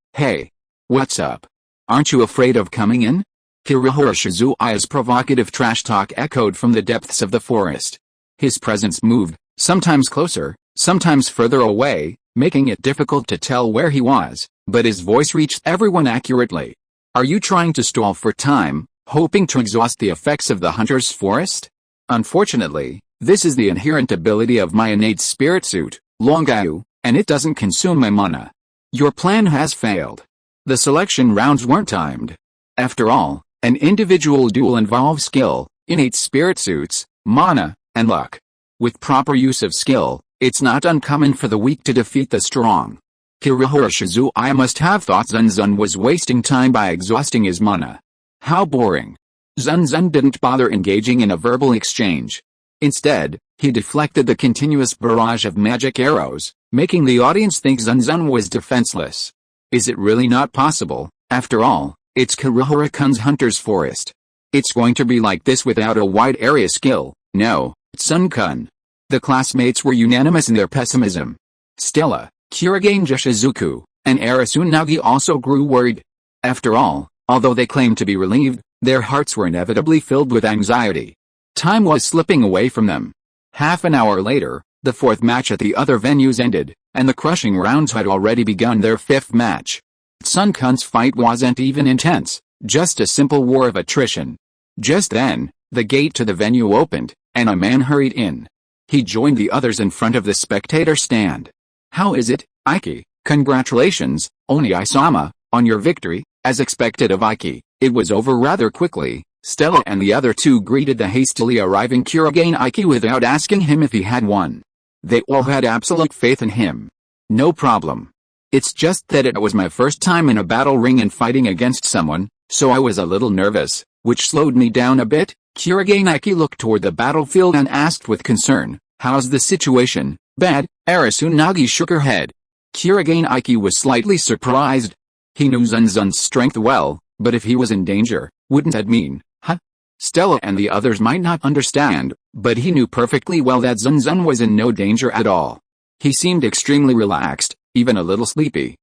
what's up? Aren't you afraid of coming in?" Kurohara Shizui's provocative trash talk echoed from the depths of the forest. His presence moved, sometimes closer, sometimes further away, making it difficult to tell where he was, but his voice reached everyone accurately. "Are you trying to stall for time, hoping to exhaust the effects of the hunter's forest? Unfortunately, this is the inherent ability of my innate spirit suit, Longayu, and it doesn't consume my mana. Your plan has failed. The selection rounds weren't timed. After all, an individual duel involves skill, innate spirit suits, mana, and luck. With proper use of skill, it's not uncommon for the weak to defeat the strong." Kurohara Shizui must have thought Zun Zun was wasting time by exhausting his mana. How boring. Zun Zun didn't bother engaging in a verbal exchange. Instead, he deflected the continuous barrage of magic arrows, making the audience think Zun Zun was defenseless. Is it really not possible? After all, it's Kurohara-kun's hunter's forest. It's going to be like this without a wide area skill, no, Sun-kun. The classmates were unanimous in their pessimism. Stella, Kurigane Shizuku, and Arisunagi also grew worried. After all, although they claimed to be relieved, their hearts were inevitably filled with anxiety. Time was slipping away from them. Half an hour later, the fourth match at the other venues ended, and the crushing rounds had already begun their fifth match. Sun-kun's fight wasn't even intense, just a simple war of attrition. Just then, the gate to the venue opened, and a man hurried in. He joined the others in front of the spectator stand. "How is it, Aiki? Congratulations, Oniai-sama, on your victory." As expected of Aiki, it was over rather quickly. Stella and the other two greeted the hastily arriving Kurigane Aiki without asking him if he had won. They all had absolute faith in him. "No problem. It's just that it was my first time in a battle ring and fighting against someone, so I was a little nervous, which slowed me down a bit." Kurigane Aiki looked toward the battlefield and asked with concern, "How's the situation?" "Bad." Arisunagi shook her head. Kurigane Aiki was slightly surprised. He knew Zun Zun's strength well, but if he was in danger, wouldn't that mean, huh? Stella and the others might not understand, but he knew perfectly well that Zun Zun was in no danger at all. He seemed extremely relaxed, even a little sleepy.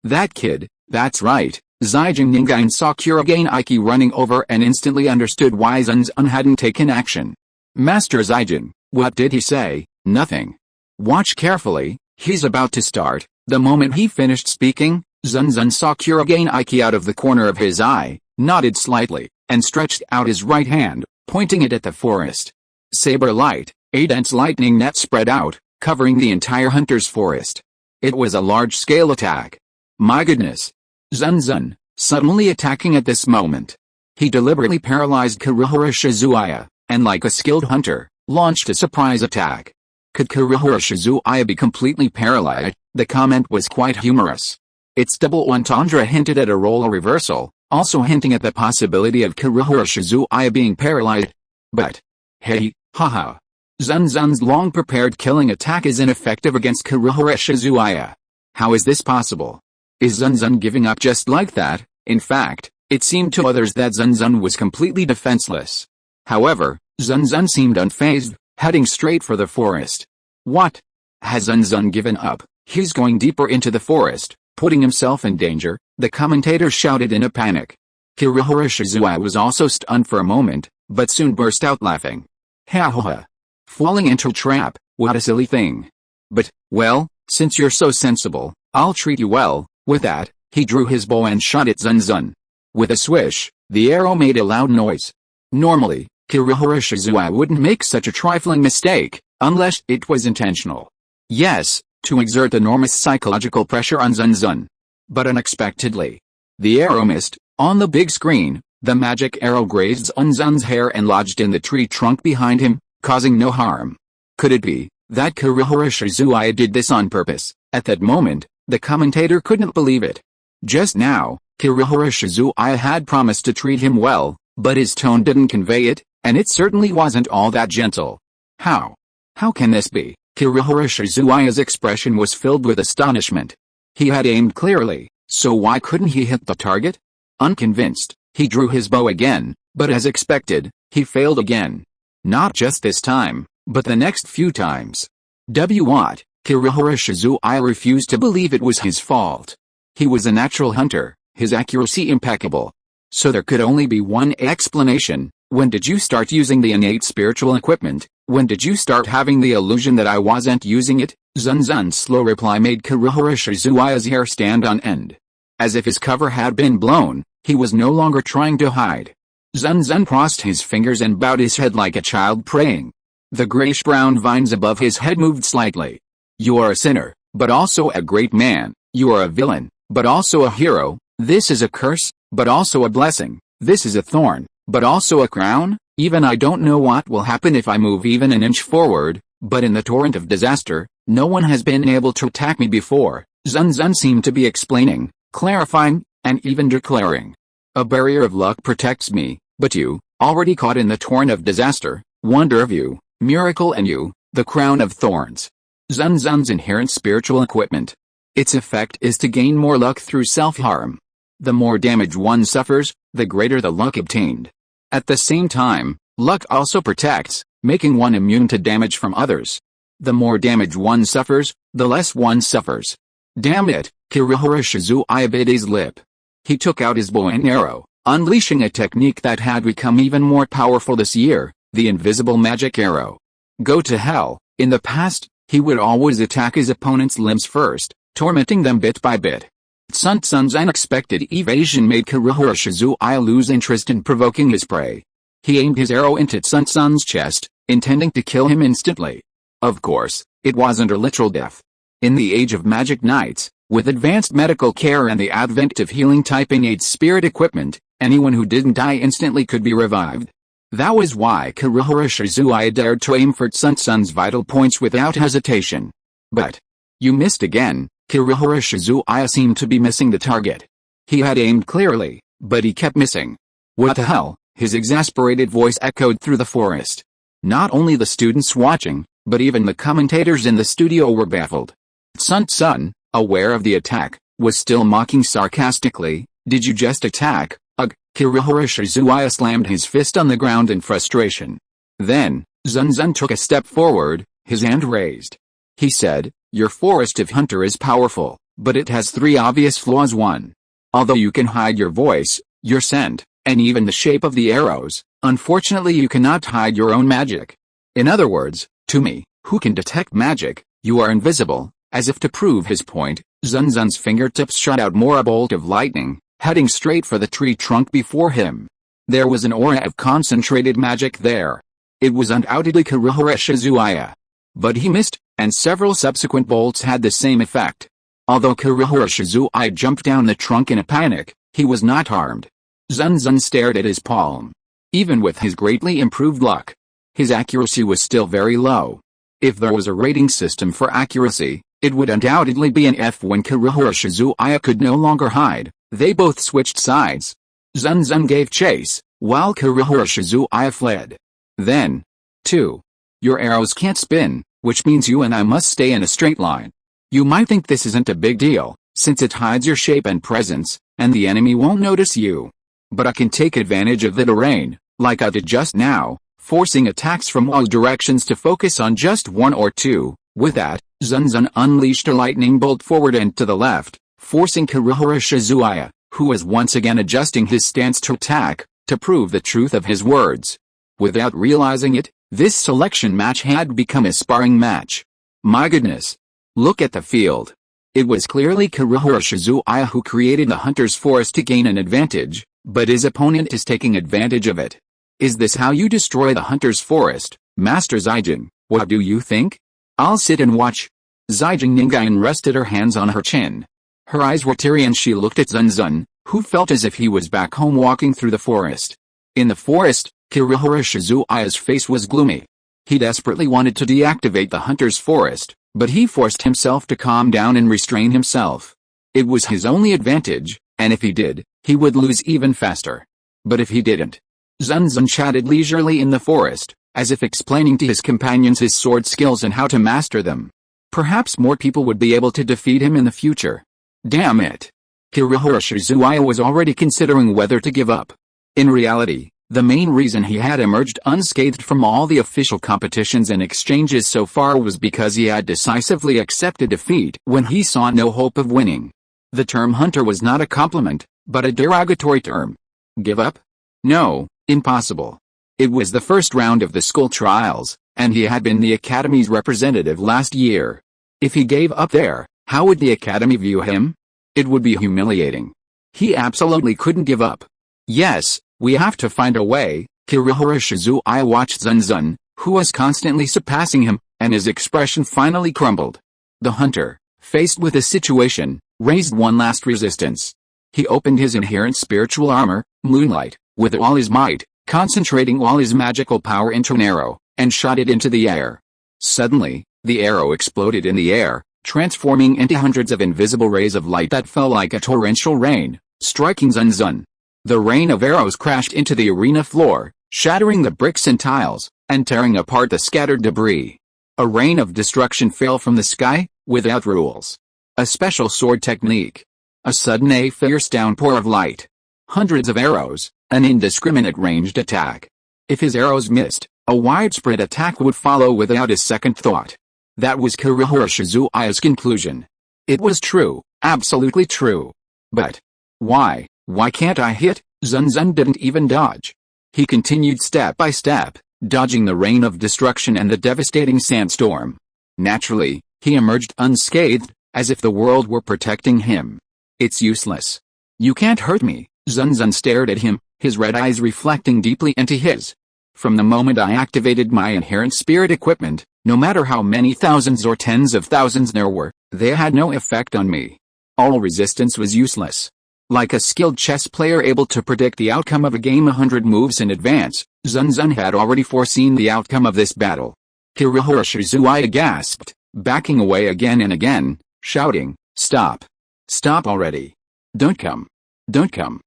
That kid, that's right." Zijin Ningain saw Kurigane Aiki running over and instantly understood why Zun Zun hadn't taken action. "Master Zijin, what did he say?" "Nothing. Watch carefully, he's about to start." The moment he finished speaking, Zun Zun saw Kurigane Aiki out of the corner of his eye, nodded slightly, and stretched out his right hand, pointing it at the forest. Saber light, a dense lightning net spread out, covering the entire hunter's forest. It was a large-scale attack. My goodness. Zun Zun, suddenly attacking at this moment. He deliberately paralyzed Kurohara Shizuiya, and like a skilled hunter, launched a surprise attack. Could Kurohara Shizuiya be completely paralyzed? The comment was quite humorous. Its double entendre hinted at a role reversal, also hinting at the possibility of Kurohara Shizuiya being paralyzed. But, hey, haha. Zun Zun's long-prepared killing attack is ineffective against Kurohara Shizuiya. How is this possible? Is Zun Zun giving up just like that? In fact, it seemed to others that Zun Zun was completely defenseless. However, Zun Zun seemed unfazed, heading straight for the forest. What? Has Zun Zun given up? He's going deeper into the forest, putting himself in danger, the commentator shouted in a panic. Kurohara Shizuiya was also stunned for a moment, but soon burst out laughing. Ha ha ha. Falling into a trap, what a silly thing. But, well, since you're so sensible, I'll treat you well. With that, he drew his bow and shot at Zun Zun. With a swish, the arrow made a loud noise. Normally, Kurohara Shizuiya wouldn't make such a trifling mistake, unless it was intentional. Yes, to exert enormous psychological pressure on Zun Zun. But unexpectedly, the arrow missed. On the big screen, the magic arrow grazed Zun Zun's hair and lodged in the tree trunk behind him, causing no harm. Could it be that Kurohara Shizuiya did this on purpose? At that moment, the commentator couldn't believe it. Just now, Kurohara Shizuiya had promised to treat him well, but his tone didn't convey it, and it certainly wasn't all that gentle. How? How can this be? Kurohara Shizuaya's expression was filled with astonishment. He had aimed clearly, so why couldn't he hit the target? Unconvinced, he drew his bow again, but as expected, he failed again. Not just this time, but the next few times. What? Kurohara Shizuaya refused to believe it was his fault. He was a natural hunter, his accuracy impeccable. So there could only be one explanation. When did you start using the innate spiritual equipment? When did you start having the illusion that I wasn't using it? Zun Zun's slow reply made Kurohara Shizuaya's hair stand on end. As if his cover had been blown, he was no longer trying to hide. Zun Zun crossed his fingers and bowed his head like a child praying. The grayish-brown vines above his head moved slightly. You are a sinner, but also a great man. You are a villain, but also a hero. This is a curse, but also a blessing. This is a thorn, but also a crown. Even I don't know what will happen if I move even an inch forward, but in the torrent of disaster, no one has been able to attack me before. Zun Zun seemed to be explaining, clarifying, and even declaring. A barrier of luck protects me, but you, already caught in the torrent of disaster, wonder of you, miracle and you, the crown of thorns. Zun Zun's inherent spiritual equipment. Its effect is to gain more luck through self-harm. The more damage one suffers, the greater the luck obtained. At the same time, luck also protects, making one immune to damage from others. The more damage one suffers, the less one suffers. Damn it, Kurohara Shizuaya bit his lip. He took out his bow and arrow, unleashing a technique that had become even more powerful this year, the invisible magic arrow. Go to hell. In the past, he would always attack his opponent's limbs first, tormenting them bit by bit. Zun Zun's unexpected evasion made Kurohara Shizuaya lose interest in provoking his prey. He aimed his arrow into Zun Zun's chest, intending to kill him instantly. Of course, it wasn't a literal death. In the age of magic knights, with advanced medical care and the advent of healing type innate spirit equipment, anyone who didn't die instantly could be revived. That was why Kurohara Shizuaya dared to aim for Zun Zun's vital points without hesitation. But you missed again. Kurohara Shizuaya seemed to be missing the target. He had aimed clearly, but he kept missing. What the hell? His exasperated voice echoed through the forest. Not only the students watching, but even the commentators in the studio were baffled. Zun Zun, aware of the attack, was still mocking sarcastically. Did you just attack? Ugh. Kurohara Shizuaya slammed his fist on the ground in frustration. Then, Zun Zun took a step forward, his hand raised. He said, your forest of hunter is powerful, but it has three obvious flaws. 1. Although you can hide your voice, your scent, and even the shape of the arrows, unfortunately you cannot hide your own magic. In other words, to me, who can detect magic, you are invisible. As if to prove his point, Zun Zun's fingertips shot out more a bolt of lightning, heading straight for the tree trunk before him. There was an aura of concentrated magic there. It was undoubtedly Kurohara Shizuaya. But he missed, and several subsequent bolts had the same effect. Although Kurohara Shizuaya jumped down the trunk in a panic, he was not harmed. Zun Zun stared at his palm. Even with his greatly improved luck, his accuracy was still very low. If there was a rating system for accuracy, it would undoubtedly be an F. When Kurohara Shizuaya could no longer hide, they both switched sides. Zun Zun gave chase, while Kurohara Shizuaya fled. Then, 2. Your arrows can't spin, which means you and I must stay in a straight line. You might think this isn't a big deal, since it hides your shape and presence, and the enemy won't notice you. But I can take advantage of the terrain, like I did just now, forcing attacks from all directions to focus on just one or two. With that, Zun Zun unleashed a lightning bolt forward and to the left, forcing Kurohara Shizuaya, who was once again adjusting his stance to attack, to prove the truth of his words. Without realizing it, this selection match had become a sparring match. My goodness! Look at the field. It was clearly Kurohara Shizuaya who created the hunter's forest to gain an advantage, but his opponent is taking advantage of it. Is this how you destroy the hunter's forest, Master Zijing? What do you think? I'll sit and watch. Zijing Ningyan rested her hands on her chin. Her eyes were teary and she looked at Zun Zun, who felt as if he was back home walking through the forest. In the forest, Kurohara Shizuaya's face was gloomy. He desperately wanted to deactivate the hunter's forest, but he forced himself to calm down and restrain himself. It was his only advantage, and if he did, he would lose even faster. But if he didn't? Zun Zun chatted leisurely in the forest, as if explaining to his companions his sword skills and how to master them. Perhaps more people would be able to defeat him in the future. Damn it. Kurohara Shizuaya was already considering whether to give up. In reality, the main reason he had emerged unscathed from all the official competitions and exchanges so far was because he had decisively accepted defeat when he saw no hope of winning. The term hunter was not a compliment, but a derogatory term. Give up? No, impossible. It was the first round of the school trials, and he had been the Academy's representative last year. If he gave up there, how would the Academy view him? It would be humiliating. He absolutely couldn't give up. Yes, we have to find a way. Kurohara Shizuaya watched Zun Zun, who was constantly surpassing him, and his expression finally crumbled. The hunter, faced with the situation, raised one last resistance. He opened his inherent spiritual armor, Moonlight, with all his might, concentrating all his magical power into an arrow, and shot it into the air. Suddenly, the arrow exploded in the air, transforming into hundreds of invisible rays of light that fell like a torrential rain, striking Zun Zun. The rain of arrows crashed into the arena floor, shattering the bricks and tiles, and tearing apart the scattered debris. A rain of destruction fell from the sky, without rules. A special sword technique. A sudden fierce downpour of light. Hundreds of arrows, an indiscriminate ranged attack. If his arrows missed, a widespread attack would follow without a second thought. That was Kurohara Shizuaya's conclusion. It was true, absolutely true. But why can't I hit? Zun Zun didn't even dodge. He continued step by step, dodging the rain of destruction and the devastating sandstorm. Naturally, he emerged unscathed, as if the world were protecting him. It's useless. You can't hurt me. Zun Zun stared at him, his red eyes reflecting deeply into his. From the moment I activated my inherent spirit equipment, no matter how many thousands or tens of thousands there were, they had no effect on me. All resistance was useless. Like a skilled chess player able to predict the outcome of a game 100 moves in advance, Zun Zun had already foreseen the outcome of this battle. Kurohara Shizuaya gasped, backing away again and again, shouting, "Stop! Stop already! Don't come! Don't come!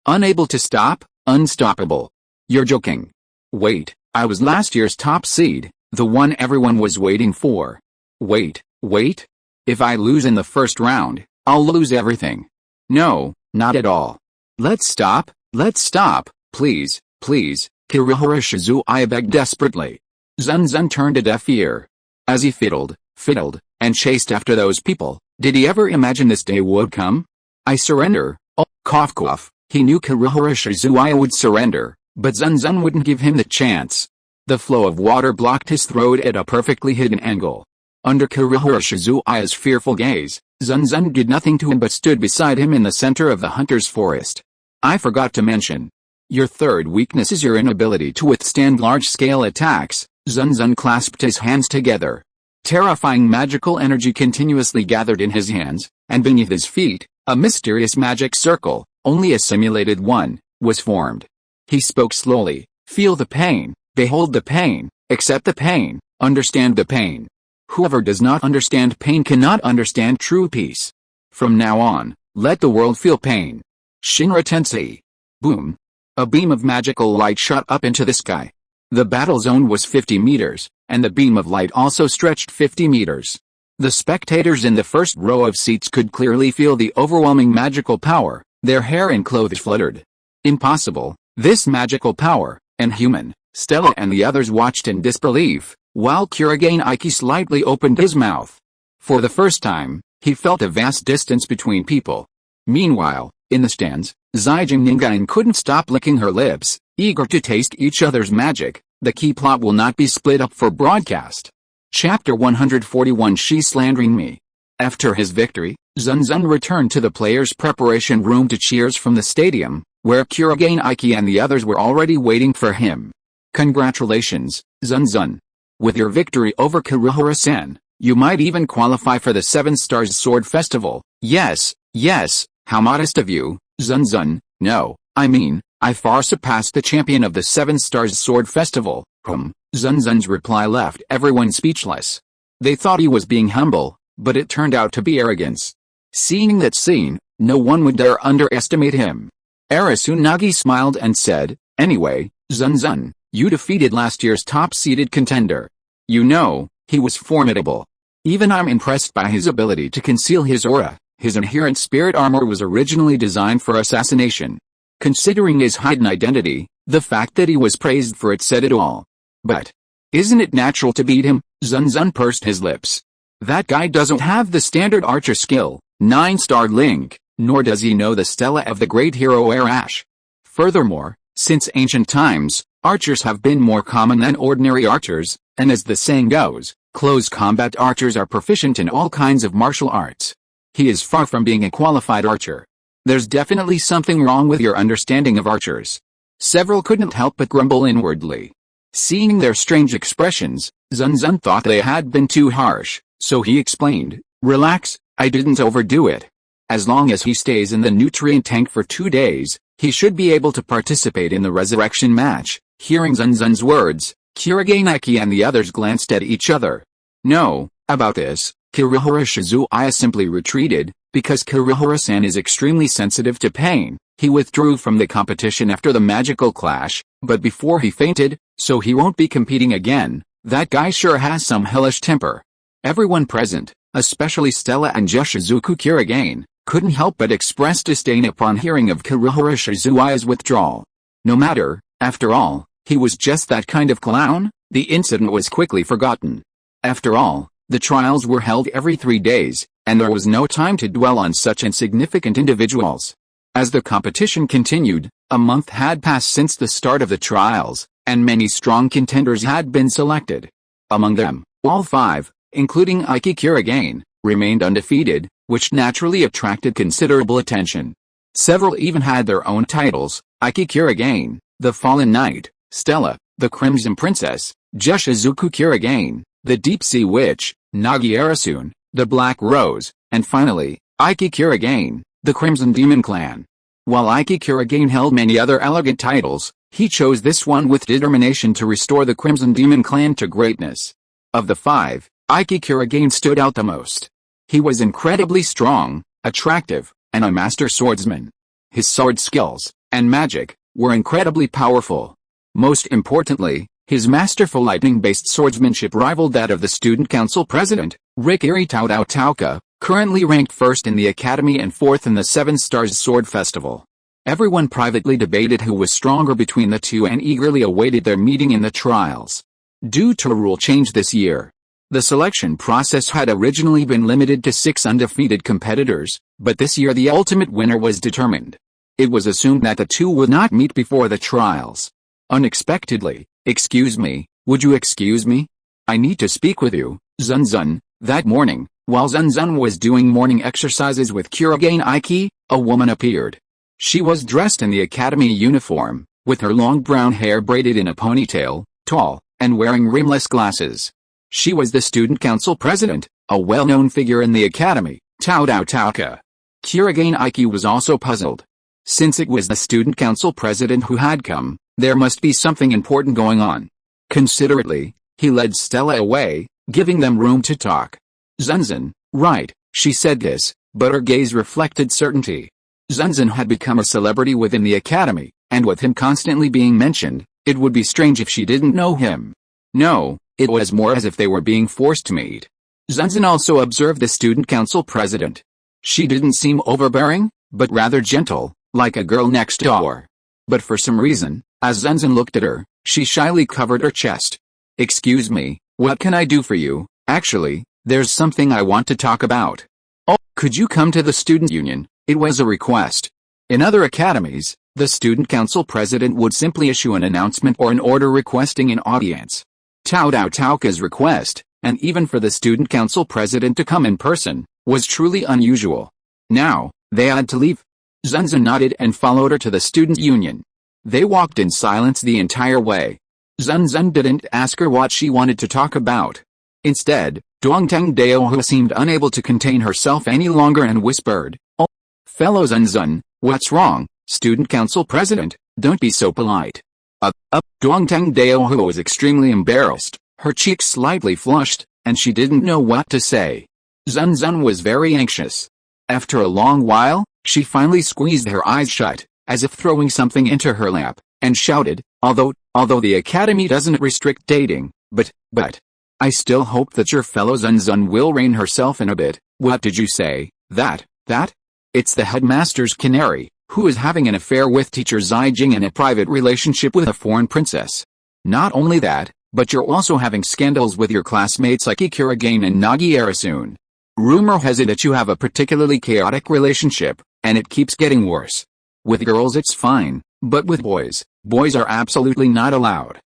Unable to stop, unstoppable! You're joking! Wait, I was last year's top seed, the one everyone was waiting for. Wait! If I lose in the first round, I'll lose everything. No, not at all. Let's stop, please, Kurohara Shizuaya begged desperately. Zun Zun turned a deaf ear. As he fiddled, and chased after those people, did he ever imagine this day would come? I surrender. Oh, cough. He knew Kurohara Shizuaya would surrender, but Zun Zun wouldn't give him the chance. The flow of water blocked his throat at a perfectly hidden angle. Under Kurohara Shizuaya's fearful gaze, Zun Zun did nothing to him but stood beside him in the center of the hunter's forest. I forgot to mention. Your third weakness is your inability to withstand large-scale attacks. Zun Zun clasped his hands together. Terrifying magical energy continuously gathered in his hands, and beneath his feet, a mysterious magic circle, only a simulated one, was formed. He spoke slowly. Feel the pain, behold the pain, accept the pain, understand the pain. Whoever does not understand pain cannot understand true peace. From now on, let the world feel pain. Shinra Tensei. Boom. A beam of magical light shot up into the sky. The battle zone was 50 meters, and the beam of light also stretched 50 meters. The spectators in the first row of seats could clearly feel the overwhelming magical power. Their hair and clothes fluttered. Impossible, this magical power, and human. Stella and the others watched in disbelief, while Kurogane Iki slightly opened his mouth. For the first time, he felt a vast distance between people. Meanwhile, in the stands, Zijin Ningain couldn't stop licking her lips, eager to taste each other's magic. The key plot will not be split up for broadcast. Chapter 141. She's slandering me. After his victory, Zun Zun returned to the players' preparation room to cheers from the stadium, where Kurogane Iki and the others were already waiting for him. Congratulations, Zun Zun. With your victory over Kurohara-san, you might even qualify for the 7 Stars Sword Festival. Yes, how modest of you, Zun Zun. No, I mean, I far surpassed the champion of the 7 Stars Sword Festival. Zun Zun's reply left everyone speechless. They thought he was being humble, but it turned out to be arrogance. Seeing that scene, no one would dare underestimate him. Arisunagi smiled and said, anyway, Zun Zun, You defeated last year's top-seeded contender. You know, he was formidable. Even I'm impressed by his ability to conceal his aura. His inherent spirit armor was originally designed for assassination. Considering his hidden identity, the fact that he was praised for it said it all. But isn't it natural to beat him? Zun Zun pursed his lips. That guy doesn't have the standard archer skill, 9-star link, nor does he know the stela of the great hero Arash. Furthermore, since ancient times, archers have been more common than ordinary archers, and as the saying goes, close combat archers are proficient in all kinds of martial arts. He is far from being a qualified archer. There's definitely something wrong with your understanding of archers. Several couldn't help but grumble inwardly. Seeing their strange expressions, Zun Zun thought they had been too harsh, so he explained, "Relax, I didn't overdo it. As long as he stays in the nutrient tank for 2 days, he should be able to participate in the resurrection match." Hearing Zun Zun's words, Kurogane and the others glanced at each other. No, about this, Kurohara Shizuaya simply retreated, because Kurohara-san is extremely sensitive to pain. He withdrew from the competition after the magical clash, but before he fainted, so he won't be competing again. That guy sure has some hellish temper. Everyone present, especially Stella and Jushizuku Kurogane, couldn't help but express disdain upon hearing of Kurohara Shizuaya's withdrawal. No matter, after all, he was just that kind of clown. The incident was quickly forgotten. After all, the trials were held every 3 days, and there was no time to dwell on such insignificant individuals. As the competition continued, a month had passed since the start of the trials, and many strong contenders had been selected. Among them, all 5, including Iki Kurogane, remained undefeated, which naturally attracted considerable attention. Several even had their own titles: Iki Kurogane, the Fallen Knight; Stella, the Crimson Princess; Jushizuku Kurogane, the Deep Sea Witch; Nagi Arasune, the Black Rose; and finally, Iki Kurogane, the Crimson Demon Clan. While Iki Kurogane held many other elegant titles, he chose this one with determination to restore the Crimson Demon Clan to greatness. Of the 5, Iki Kurogane stood out the most. He was incredibly strong, attractive, and a master swordsman. His sword skills, and magic, were incredibly powerful. Most importantly, his masterful lightning-based swordsmanship rivaled that of the Student Council President, Rikiri Tauka, currently ranked 1st in the Academy and 4th in the 7 Stars Sword Festival. Everyone privately debated who was stronger between the two and eagerly awaited their meeting in the trials. Due to a rule change this year, the selection process had originally been limited to 6 undefeated competitors, but this year the ultimate winner was determined. It was assumed that the two would not meet before the trials. Unexpectedly, "Excuse me, would you excuse me? I need to speak with you, Zun Zun." That morning, while Zun Zun was doing morning exercises with Kurogane Iki, a woman appeared. She was dressed in the academy uniform, with her long brown hair braided in a ponytail, tall, and wearing rimless glasses. She was the Student Council President, a well-known figure in the academy, Tauka. Kurogane Iki was also puzzled. Since it was the Student Council President who had come, there must be something important going on. Considerately, he led Stella away, giving them room to talk. "Zun Zun, right," she said this, but her gaze reflected certainty. Zun Zun had become a celebrity within the academy, and with him constantly being mentioned, it would be strange if she didn't know him. No, it was more as if they were being forced to meet. Zun Zun also observed the Student Council President. She didn't seem overbearing, but rather gentle, like a girl next door. But for some reason, as Zun Zun looked at her, she shyly covered her chest. "Excuse me, what can I do for you? Actually, there's something I want to talk about." "Oh, could you come to the student union?" It was a request. In other academies, the Student Council President would simply issue an announcement or an order requesting an audience. Tauka's request, and even for the Student Council President to come in person, was truly unusual. Now, they had to leave. Zun Zun nodded and followed her to the student union. They walked in silence the entire way. Zun Zun didn't ask her what she wanted to talk about. Instead, Dongtang Daohu seemed unable to contain herself any longer and whispered, "Oh, fellow Zun Zun, what's wrong, Student Council President? Don't be so polite." Dongtang Daohu was extremely embarrassed, her cheeks slightly flushed, and she didn't know what to say. Zun Zun was very anxious. After a long while, she finally squeezed her eyes shut, as if throwing something into her lap, and shouted, Although the academy doesn't restrict dating, but, I still hope that your fellow Zun Zun will rein herself in a bit. What did you say? That? It's the headmaster's canary, who is having an affair with teacher Zai Jing and a private relationship with a foreign princess. Not only that, but you're also having scandals with your classmates like Ikirigane and Nagi Arasun. Rumor has it that you have a particularly chaotic relationship, and it keeps getting worse. With girls it's fine, but with boys are absolutely not allowed.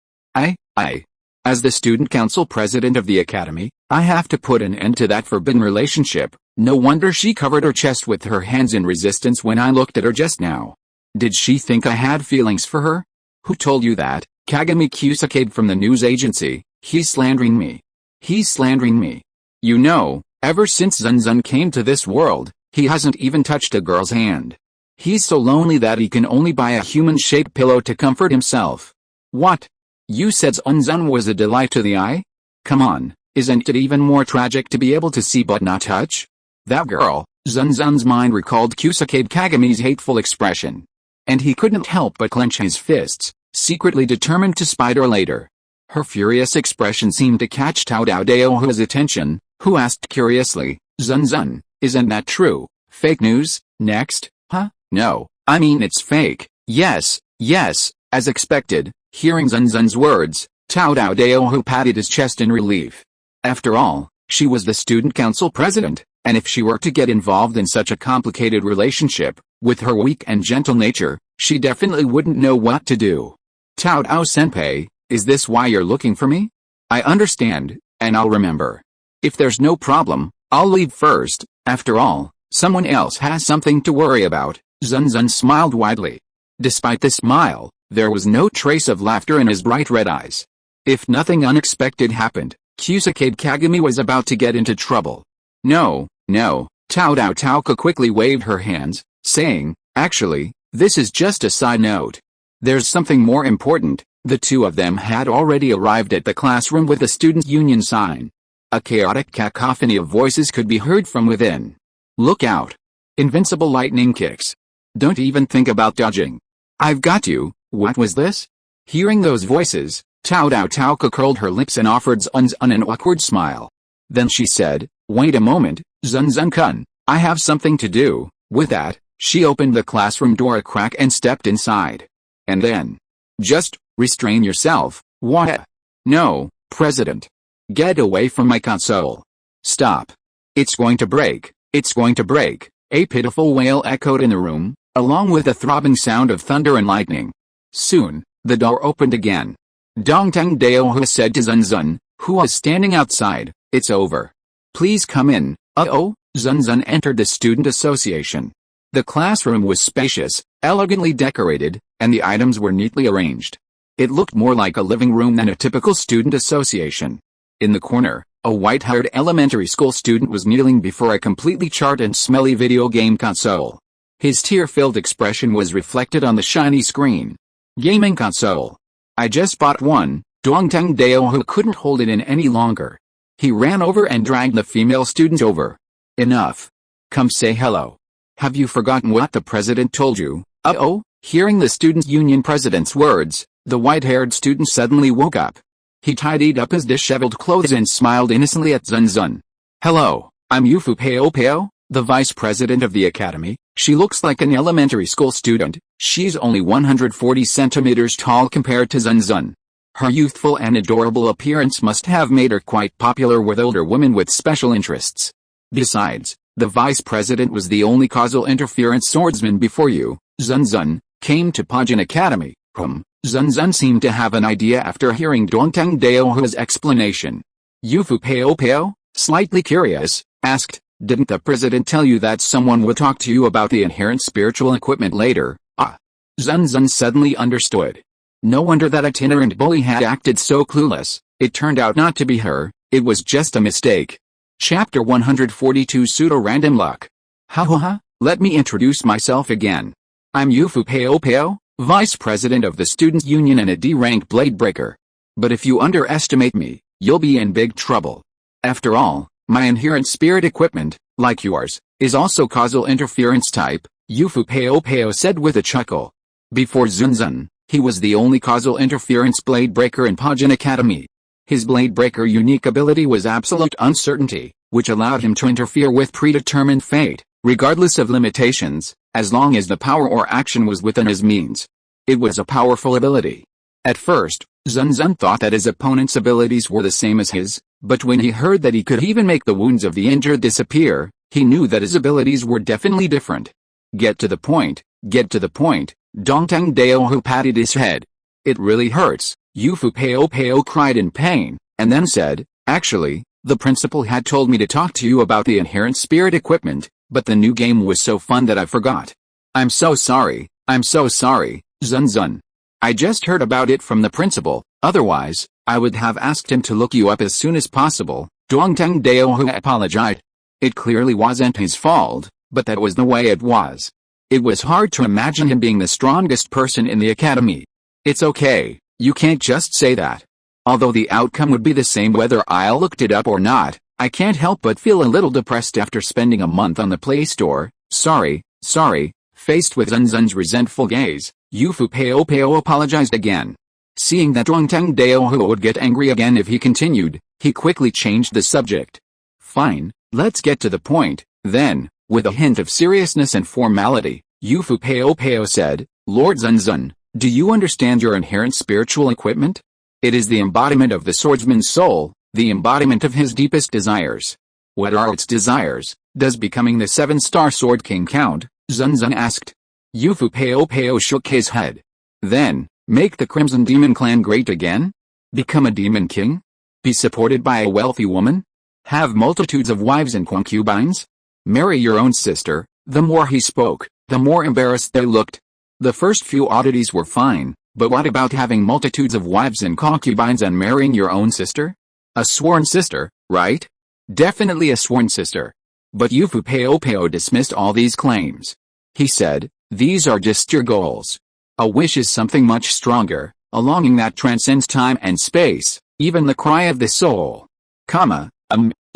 As the student council president of the academy, I have to put an end to that forbidden relationship. No wonder she covered her chest with her hands in resistance when I looked at her just now. Did she think I had feelings for her? Who told you that? Kagami Kusakade from the news agency. He's slandering me. You know, ever since Zun Zun came to this world, he hasn't even touched a girl's hand. He's so lonely that he can only buy a human-shaped pillow to comfort himself. What? You said Zun Zun was a delight to the eye? Come on, isn't it even more tragic to be able to see but not touch? That girl. Zun Zun's mind recalled Kusakade Kagami's hateful expression. And he couldn't help but clench his fists, secretly determined to spite her later. Her furious expression seemed to catch Tao Dao Daohu's attention, who asked curiously, Zun Zun, isn't that true? Fake news? Next? Huh? No, I mean it's fake. Yes, as expected. Hearing Zun Zun's words, Tao Dao Daohu patted his chest in relief. After all, she was the student council president, and if she were to get involved in such a complicated relationship, with her weak and gentle nature, she definitely wouldn't know what to do. Tao Dao Senpai, is this why you're looking for me? I understand, and I'll remember. If there's no problem, I'll leave first. After all, someone else has something to worry about. Zun Zun smiled widely. Despite the smile, there was no trace of laughter in his bright red eyes. If nothing unexpected happened, Kusakade Kagami was about to get into trouble. No, Tao Dao Taoka quickly waved her hands, saying, actually, this is just a side note. There's something more important. The two of them had already arrived at the classroom with the student union sign. A chaotic cacophony of voices could be heard from within. Look out. Invincible lightning kicks. Don't even think about dodging. I've got you. What was this? Hearing those voices, Tao Dao Taoka curled her lips and offered Zun Zun an awkward smile. Then she said, wait a moment, Zun Zun-kun, I have something to do. With that, she opened the classroom door a crack and stepped inside. And then, just restrain yourself. What? No, President. Get away from my console. Stop. It's going to break. A pitiful wail echoed in the room, along with a throbbing sound of thunder and lightning. Soon, the door opened again. Dongtang Daohu said to Zun Zun, who was standing outside, it's over. Please come in. Zun Zun entered the student association. The classroom was spacious, elegantly decorated, and the items were neatly arranged. It looked more like a living room than a typical student association. In the corner, a white-haired elementary school student was kneeling before a completely charred and smelly video game console. His tear-filled expression was reflected on the shiny screen. Gaming console. I just bought one. Dongtang Daohu couldn't hold it in any longer. He ran over and dragged the female student over. Enough. Come say hello. Have you forgotten what the president told you? Hearing the student union president's words, the white-haired student suddenly woke up. He tidied up his disheveled clothes and smiled innocently at Zun Zun. Hello, I'm Yufu Peo, the vice president of the academy. She looks like an elementary school student. She's only 140 centimeters tall compared to Zun Zun. Her youthful and adorable appearance must have made her quite popular with older women with special interests. Besides, the vice president was the only causal interference swordsman before you, Zun Zun, came to Pajin Academy. Zun Zun seemed to have an idea after hearing Dongtang Daohu's explanation. Yufu Peo, slightly curious, asked, didn't the president tell you that someone would talk to you about the inherent spiritual equipment later? Zun Zun suddenly understood. No wonder that itinerant bully had acted so clueless. It turned out not to be her, it was just a mistake. Chapter 142 Pseudo-Random Luck. Let me introduce myself again. I'm Yufu Peo, Vice President of the Student Union and a D-rank blade breaker. But if you underestimate me, you'll be in big trouble. After all, my inherent spirit equipment, like yours, is also causal interference type, Yufu Peo said with a chuckle. Before Zun Zun, He was the only causal interference blade breaker in Pajin Academy. His blade breaker unique ability was absolute uncertainty, which allowed him to interfere with predetermined fate, regardless of limitations, as long as the power or action was within his means. It was a powerful ability. At first, Zun Zun thought that his opponent's abilities were the same as his, but when he heard that he could even make the wounds of the injured disappear, he knew that his abilities were definitely different. Get to the point, get to the point. Dongtang Daohu patted his head. It really hurts, Yufu Peo Peo cried in pain, and then said, actually, the principal had told me to talk to you about the inherent spirit equipment, but the new game was so fun that I forgot. I'm so sorry, Zun Zun. I just heard about it from the principal, otherwise, I would have asked him to look you up as soon as possible. Dongtang Daohu apologized. It clearly wasn't his fault, but that was the way it was. It was hard to imagine him being the strongest person in the academy. It's okay, you can't just say that. Although the outcome would be the same whether I looked it up or not, I can't help but feel a little depressed after spending a month on the Play Store. Sorry. Faced with Zun Zun's resentful gaze, Yufu Peo Peo apologized again. Seeing that Dongtang Daohu would get angry again if he continued, he quickly changed the subject. Fine, let's get to the point, then. With a hint of seriousness and formality, Yufu Peo Peo said, Lord Zun Zun, do you understand your inherent spiritual equipment? It is the embodiment of the swordsman's soul, the embodiment of his deepest desires. What are its desires? Does becoming the 7-star Sword King count? Zun Zun asked. Yufu Peo Peo shook his head. Then, make the Crimson Demon Clan great again? Become a demon king? Be supported by a wealthy woman? Have multitudes of wives and concubines? Marry your own sister. The more he spoke, the more embarrassed they looked. The first few oddities were fine, but what about having multitudes of wives and concubines and marrying your own sister? A sworn sister, right? Definitely a sworn sister. But Yufu Peo Peo dismissed all these claims. He said, these are just your goals. A wish is something much stronger, a longing that transcends time and space, even the cry of the soul. Zun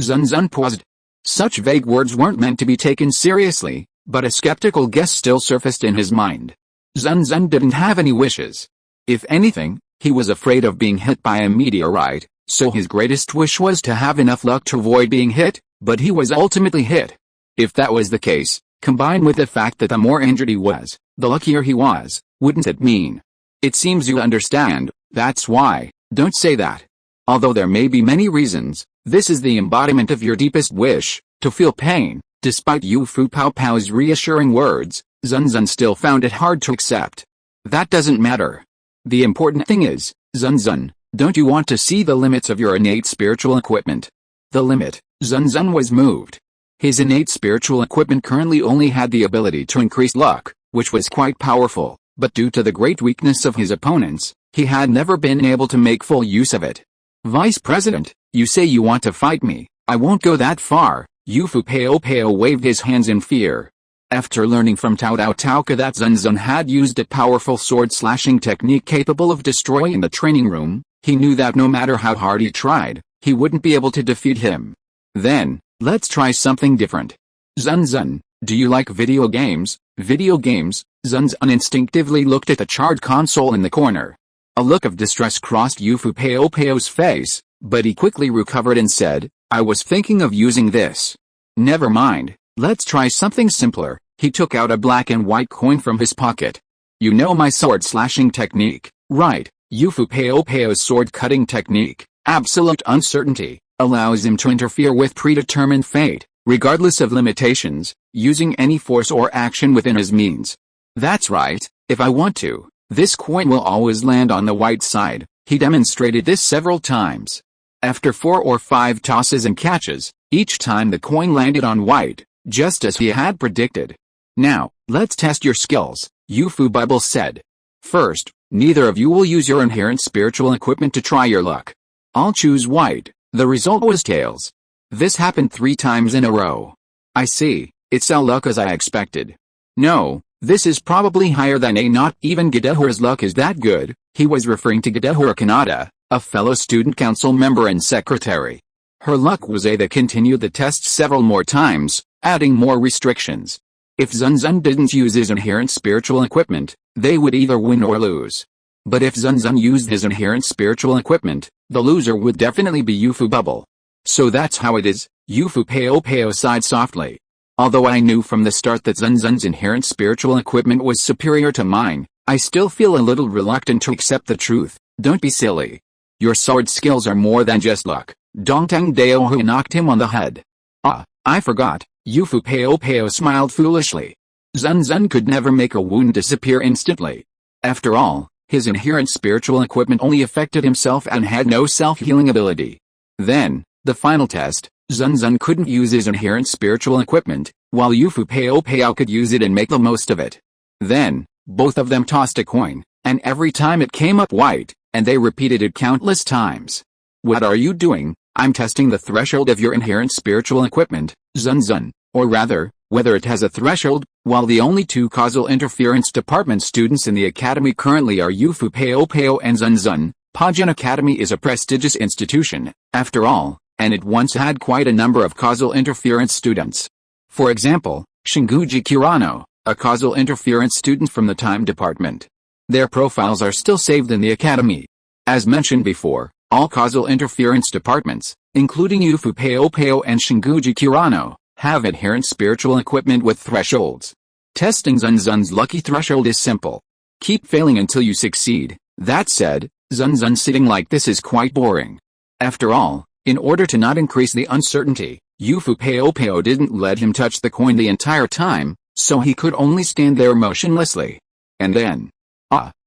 Zun paused. Such vague words weren't meant to be taken seriously, but a skeptical guess still surfaced in his mind. Zun Zun didn't have any wishes. If anything, he was afraid of being hit by a meteorite, so his greatest wish was to have enough luck to avoid being hit, but he was ultimately hit. If that was the case, combined with the fact that the more injured he was, the luckier he was, wouldn't it mean? It seems you understand, that's why. Don't say that. Although there may be many reasons, this is the embodiment of your deepest wish, to feel pain. Despite Yufu Pao Pao's reassuring words, Zun Zun still found it hard to accept. That doesn't matter. The important thing is, Zun Zun, don't you want to see the limits of your innate spiritual equipment? The limit. Zun Zun was moved. His innate spiritual equipment currently only had the ability to increase luck, which was quite powerful, but due to the great weakness of his opponents, he had never been able to make full use of it. Vice President, you say you want to fight me, I won't go that far. Yufu Peo Peo waved his hands in fear. After learning from Tao Dao Taoka that Zun Zun had used a powerful sword-slashing technique capable of destroying the training room, he knew that no matter how hard he tried, he wouldn't be able to defeat him. Then, let's try something different. Zun Zun, do you like video games? Video games? Zun Zun instinctively looked at the charred console in the corner. A look of distress crossed Yufu Peo Peo's face, but he quickly recovered and said, I was thinking of using this. Never mind, let's try something simpler. He took out a black and white coin from his pocket. You know my sword-slashing technique, right? Yufu Peo Peo's sword-cutting technique, absolute uncertainty, allows him to interfere with predetermined fate, regardless of limitations, using any force or action within his means. That's right, if I want to. This coin will always land on the white side. He demonstrated this several times. After 4 or 5 tosses and catches, each time the coin landed on white, just as he had predicted. Now, let's test your skills, Yufu Bubble said. First, neither of you will use your inherent spiritual equipment to try your luck. I'll choose white. The result was tails. This happened 3 times in a row. I see, it's all luck as I expected. No. This is probably higher than A. Not even Gadehura's luck is that good. He was referring to Gadehura Kanata, a fellow student council member and secretary. Her luck was A. They continued the test several more times, adding more restrictions. If Zun Zun didn't use his inherent spiritual equipment, they would either win or lose. But if Zun Zun used his inherent spiritual equipment, the loser would definitely be Yufu Bubble. So that's how it is, Yufu Peo Peo sighed softly. Although I knew from the start that Zun Zun's inherent spiritual equipment was superior to mine, I still feel a little reluctant to accept the truth. Don't be silly. Your sword skills are more than just luck. Dongtang Daohu knocked him on the head. Ah, I forgot, Yufu Peo Peo smiled foolishly. Zun Zun could never make a wound disappear instantly. After all, his inherent spiritual equipment only affected himself and had no self-healing ability. Then, the final test, Zun Zun couldn't use his inherent spiritual equipment, while Yufu Peo Peo could use it and make the most of it. Then, both of them tossed a coin, and every time it came up white, and they repeated it countless times. What are you doing? I'm testing the threshold of your inherent spiritual equipment, Zun Zun, or rather, whether it has a threshold. While the only two causal interference department students in the academy currently are Yufu Peo Peo and Zun Zun, Pajin Academy is a prestigious institution, after all, and it once had quite a number of causal interference students. For example, Shinguji Kirano, a causal interference student from the time department. Their profiles are still saved in the academy. As mentioned before, all causal interference departments, including Yufu Peo Peo and Shinguji Kirano, have inherent spiritual equipment with thresholds. Testing Zun Zun's lucky threshold is simple. Keep failing until you succeed. That said, Zun Zun sitting like this is quite boring. After all, in order to not increase the uncertainty, Yufu Peo Peo didn't let him touch the coin the entire time, so he could only stand there motionlessly. And then,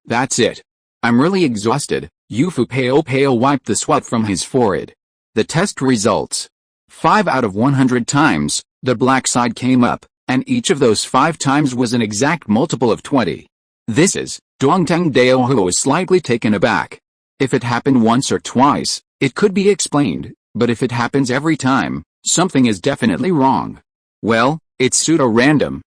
that's it. I'm really exhausted. Yufu Peo Peo wiped the sweat from his forehead. The test results. 5 out of 100 times, the black side came up, and each of those 5 times was an exact multiple of 20. This is, Dongtang Daohu was slightly taken aback. If it happened once or twice, it could be explained, but if it happens every time, something is definitely wrong. Well, it's pseudo-random,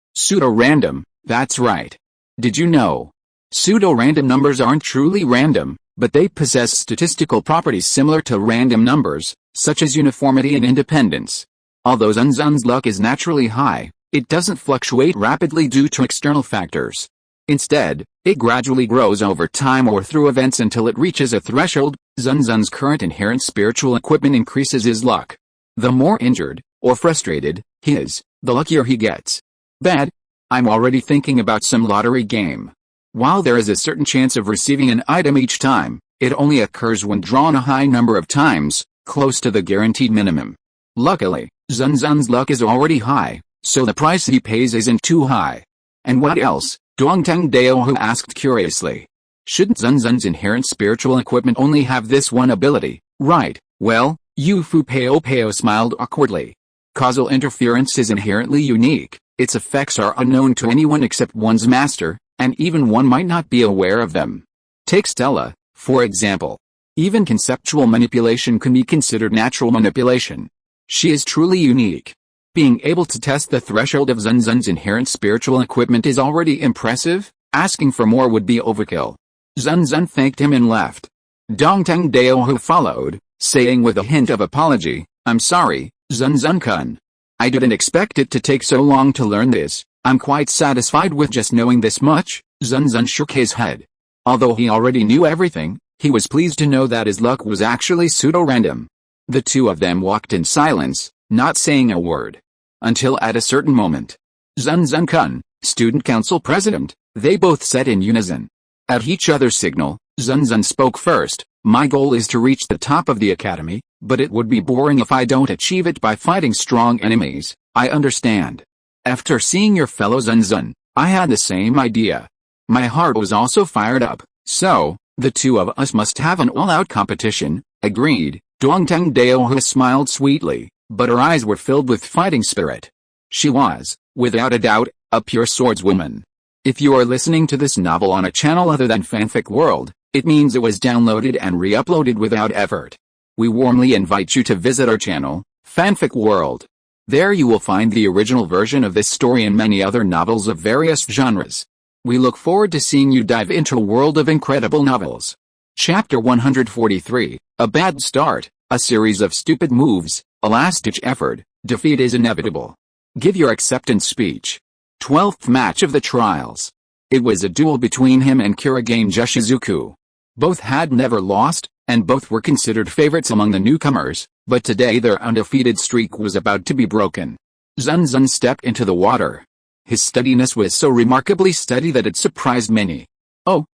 that's right. Did you know? Pseudo-random numbers aren't truly random, but they possess statistical properties similar to random numbers, such as uniformity and independence. Although Zun Zun's luck is naturally high, it doesn't fluctuate rapidly due to external factors. Instead, it gradually grows over time or through events until it reaches a threshold. Zun Zun's current inherent spiritual equipment increases his luck. The more injured, or frustrated, he is, the luckier he gets. Bad. I'm already thinking about some lottery game. While there is a certain chance of receiving an item each time, it only occurs when drawn a high number of times, close to the guaranteed minimum. Luckily, Zun Zun's luck is already high, so the price he pays isn't too high. And what else? Dongtang Daohu asked curiously. Shouldn't Zun Zun's inherent spiritual equipment only have this one ability, right? Well, Yufu Peo Peo smiled awkwardly. Causal interference is inherently unique, its effects are unknown to anyone except one's master, and even one might not be aware of them. Take Stella, for example. Even conceptual manipulation can be considered natural manipulation. She is truly unique. Being able to test the threshold of Zun Zun's inherent spiritual equipment is already impressive. Asking for more would be overkill. Zun Zun thanked him and left. Dongtang Daohu followed, saying with a hint of apology, I'm sorry, Zun Zun-kun. I didn't expect it to take so long to learn this. I'm quite satisfied with just knowing this much. Zun Zun shook his head. Although he already knew everything, he was pleased to know that his luck was actually pseudo-random. The two of them walked in silence, not saying a word. Until at a certain moment. Zun Zun-kun, student council president, they both said in unison. At each other's signal, Zun Zun spoke first. My goal is to reach the top of the academy, but it would be boring if I don't achieve it by fighting strong enemies. I understand. After seeing your fellow Zun Zun, I had the same idea. My heart was also fired up, so, the two of us must have an all-out competition. Agreed. Dongtang Daohu smiled sweetly, but her eyes were filled with fighting spirit. She was, without a doubt, a pure swordswoman. If you are listening to this novel on a channel other than Fanfic World, it means it was downloaded and re-uploaded without effort. We warmly invite you to visit our channel, Fanfic World. There you will find the original version of this story and many other novels of various genres. We look forward to seeing you dive into a world of incredible novels. Chapter 143, A Bad Start, a series of stupid moves, a last-ditch effort, defeat is inevitable. Give your acceptance speech. 12th match of the trials. It was a duel between him and Kurigane Jushizuku, Both had never lost, and both were considered favorites among the newcomers, but today their undefeated streak was about to be broken. Zun Zun stepped into the water. His steadiness was so remarkably steady that it surprised many. Oh.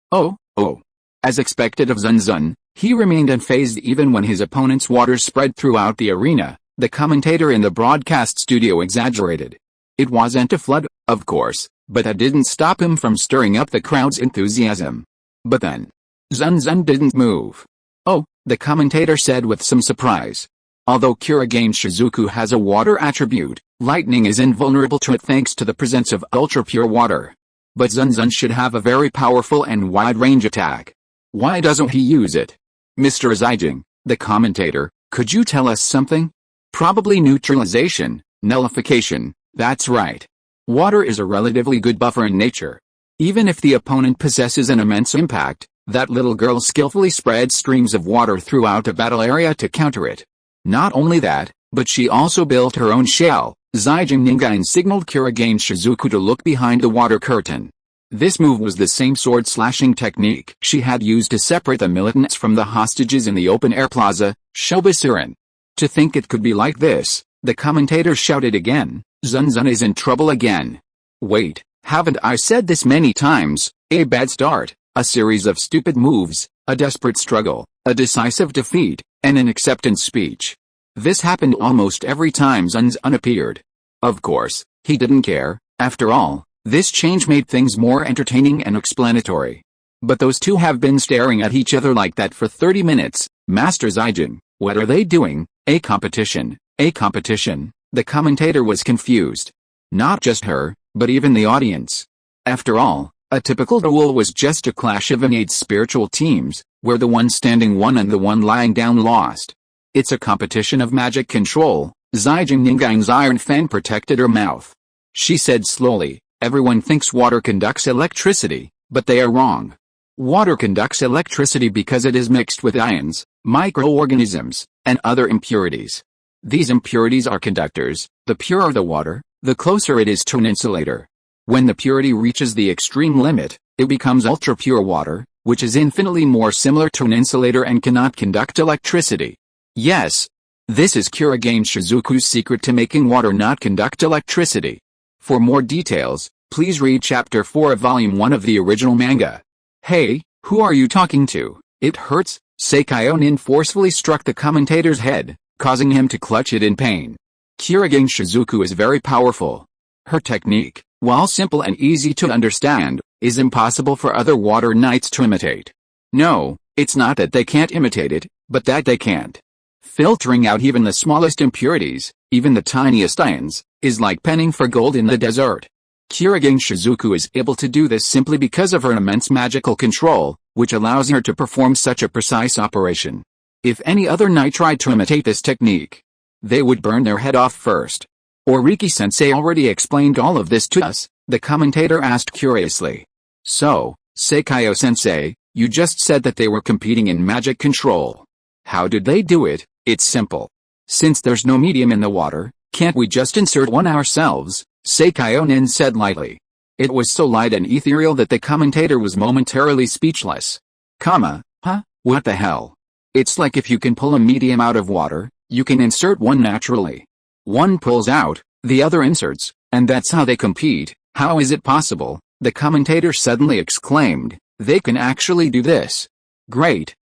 As expected of Zun Zun, he remained unfazed even when his opponent's waters spread throughout the arena. The commentator in the broadcast studio exaggerated. It wasn't a flood, of course, but that didn't stop him from stirring up the crowd's enthusiasm. But then, Zun Zun didn't move. Oh, the commentator said with some surprise. Although Kurogane Shizuku has a water attribute, lightning is invulnerable to it thanks to the presence of ultra-pure water. But Zun Zun should have a very powerful and wide-range attack. Why doesn't he use it? Mr. Zijing, the commentator, could you tell us something? Probably neutralization, nullification, that's right. Water is a relatively good buffer in nature. Even if the opponent possesses an immense impact, that little girl skillfully spreads streams of water throughout a battle area to counter it. Not only that, but she also built her own shell. Zijing Ningain signaled Kurogane Shizuku to look behind the water curtain. This move was the same sword-slashing technique she had used to separate the militants from the hostages in the open-air plaza, Shobasuren. To think it could be like this, the commentator shouted again, Zun Zun is in trouble again. Wait, haven't I said this many times? A bad start, a series of stupid moves, a desperate struggle, a decisive defeat, and an acceptance speech. This happened almost every time Zun Zun appeared. Of course, he didn't care, after all. This change made things more entertaining and explanatory. But those two have been staring at each other like that for 30 minutes. Master Zijing, what are they doing? A competition. The commentator was confused. Not just her, but even the audience. After all, a typical duel was just a clash of innate spiritual teams, where the one standing won and the one lying down lost. It's a competition of magic control. Zijing Ningaing's iron fan protected her mouth. She said slowly, everyone thinks water conducts electricity, but they are wrong. Water conducts electricity because it is mixed with ions, microorganisms, and other impurities. These impurities are conductors. The purer the water, the closer it is to an insulator. When the purity reaches the extreme limit, it becomes ultra-pure water, which is infinitely more similar to an insulator and cannot conduct electricity. Yes, this is Kurogane Shizuku's secret to making water not conduct electricity. For more details, please read Chapter 4 of Volume 1 of the original manga. Hey, who are you talking to? It hurts. Seikaionin forcefully struck the commentator's head, causing him to clutch it in pain. Kurogane Shizuku is very powerful. Her technique, while simple and easy to understand, is impossible for other water knights to imitate. No, it's not that they can't imitate it, but that they can't. Filtering out even the smallest impurities, even the tiniest ions, is like penning for gold in the desert. Kurogane Shizuku is able to do this simply because of her immense magical control, which allows her to perform such a precise operation. If any other knight tried to imitate this technique, they would burn their head off first. Oriki-sensei already explained all of this to us, the commentator asked curiously. So, Seikaio-sensei, you just said that they were competing in magic control. How did they do it? It's simple. Since there's no medium in the water, can't we just insert one ourselves? Seikaionin said lightly. It was so light and ethereal that the commentator was momentarily speechless. What the hell? It's like if you can pull a medium out of water, you can insert one naturally. One pulls out, the other inserts, and that's how they compete. How is it possible? The commentator suddenly exclaimed. They can actually do this. Great.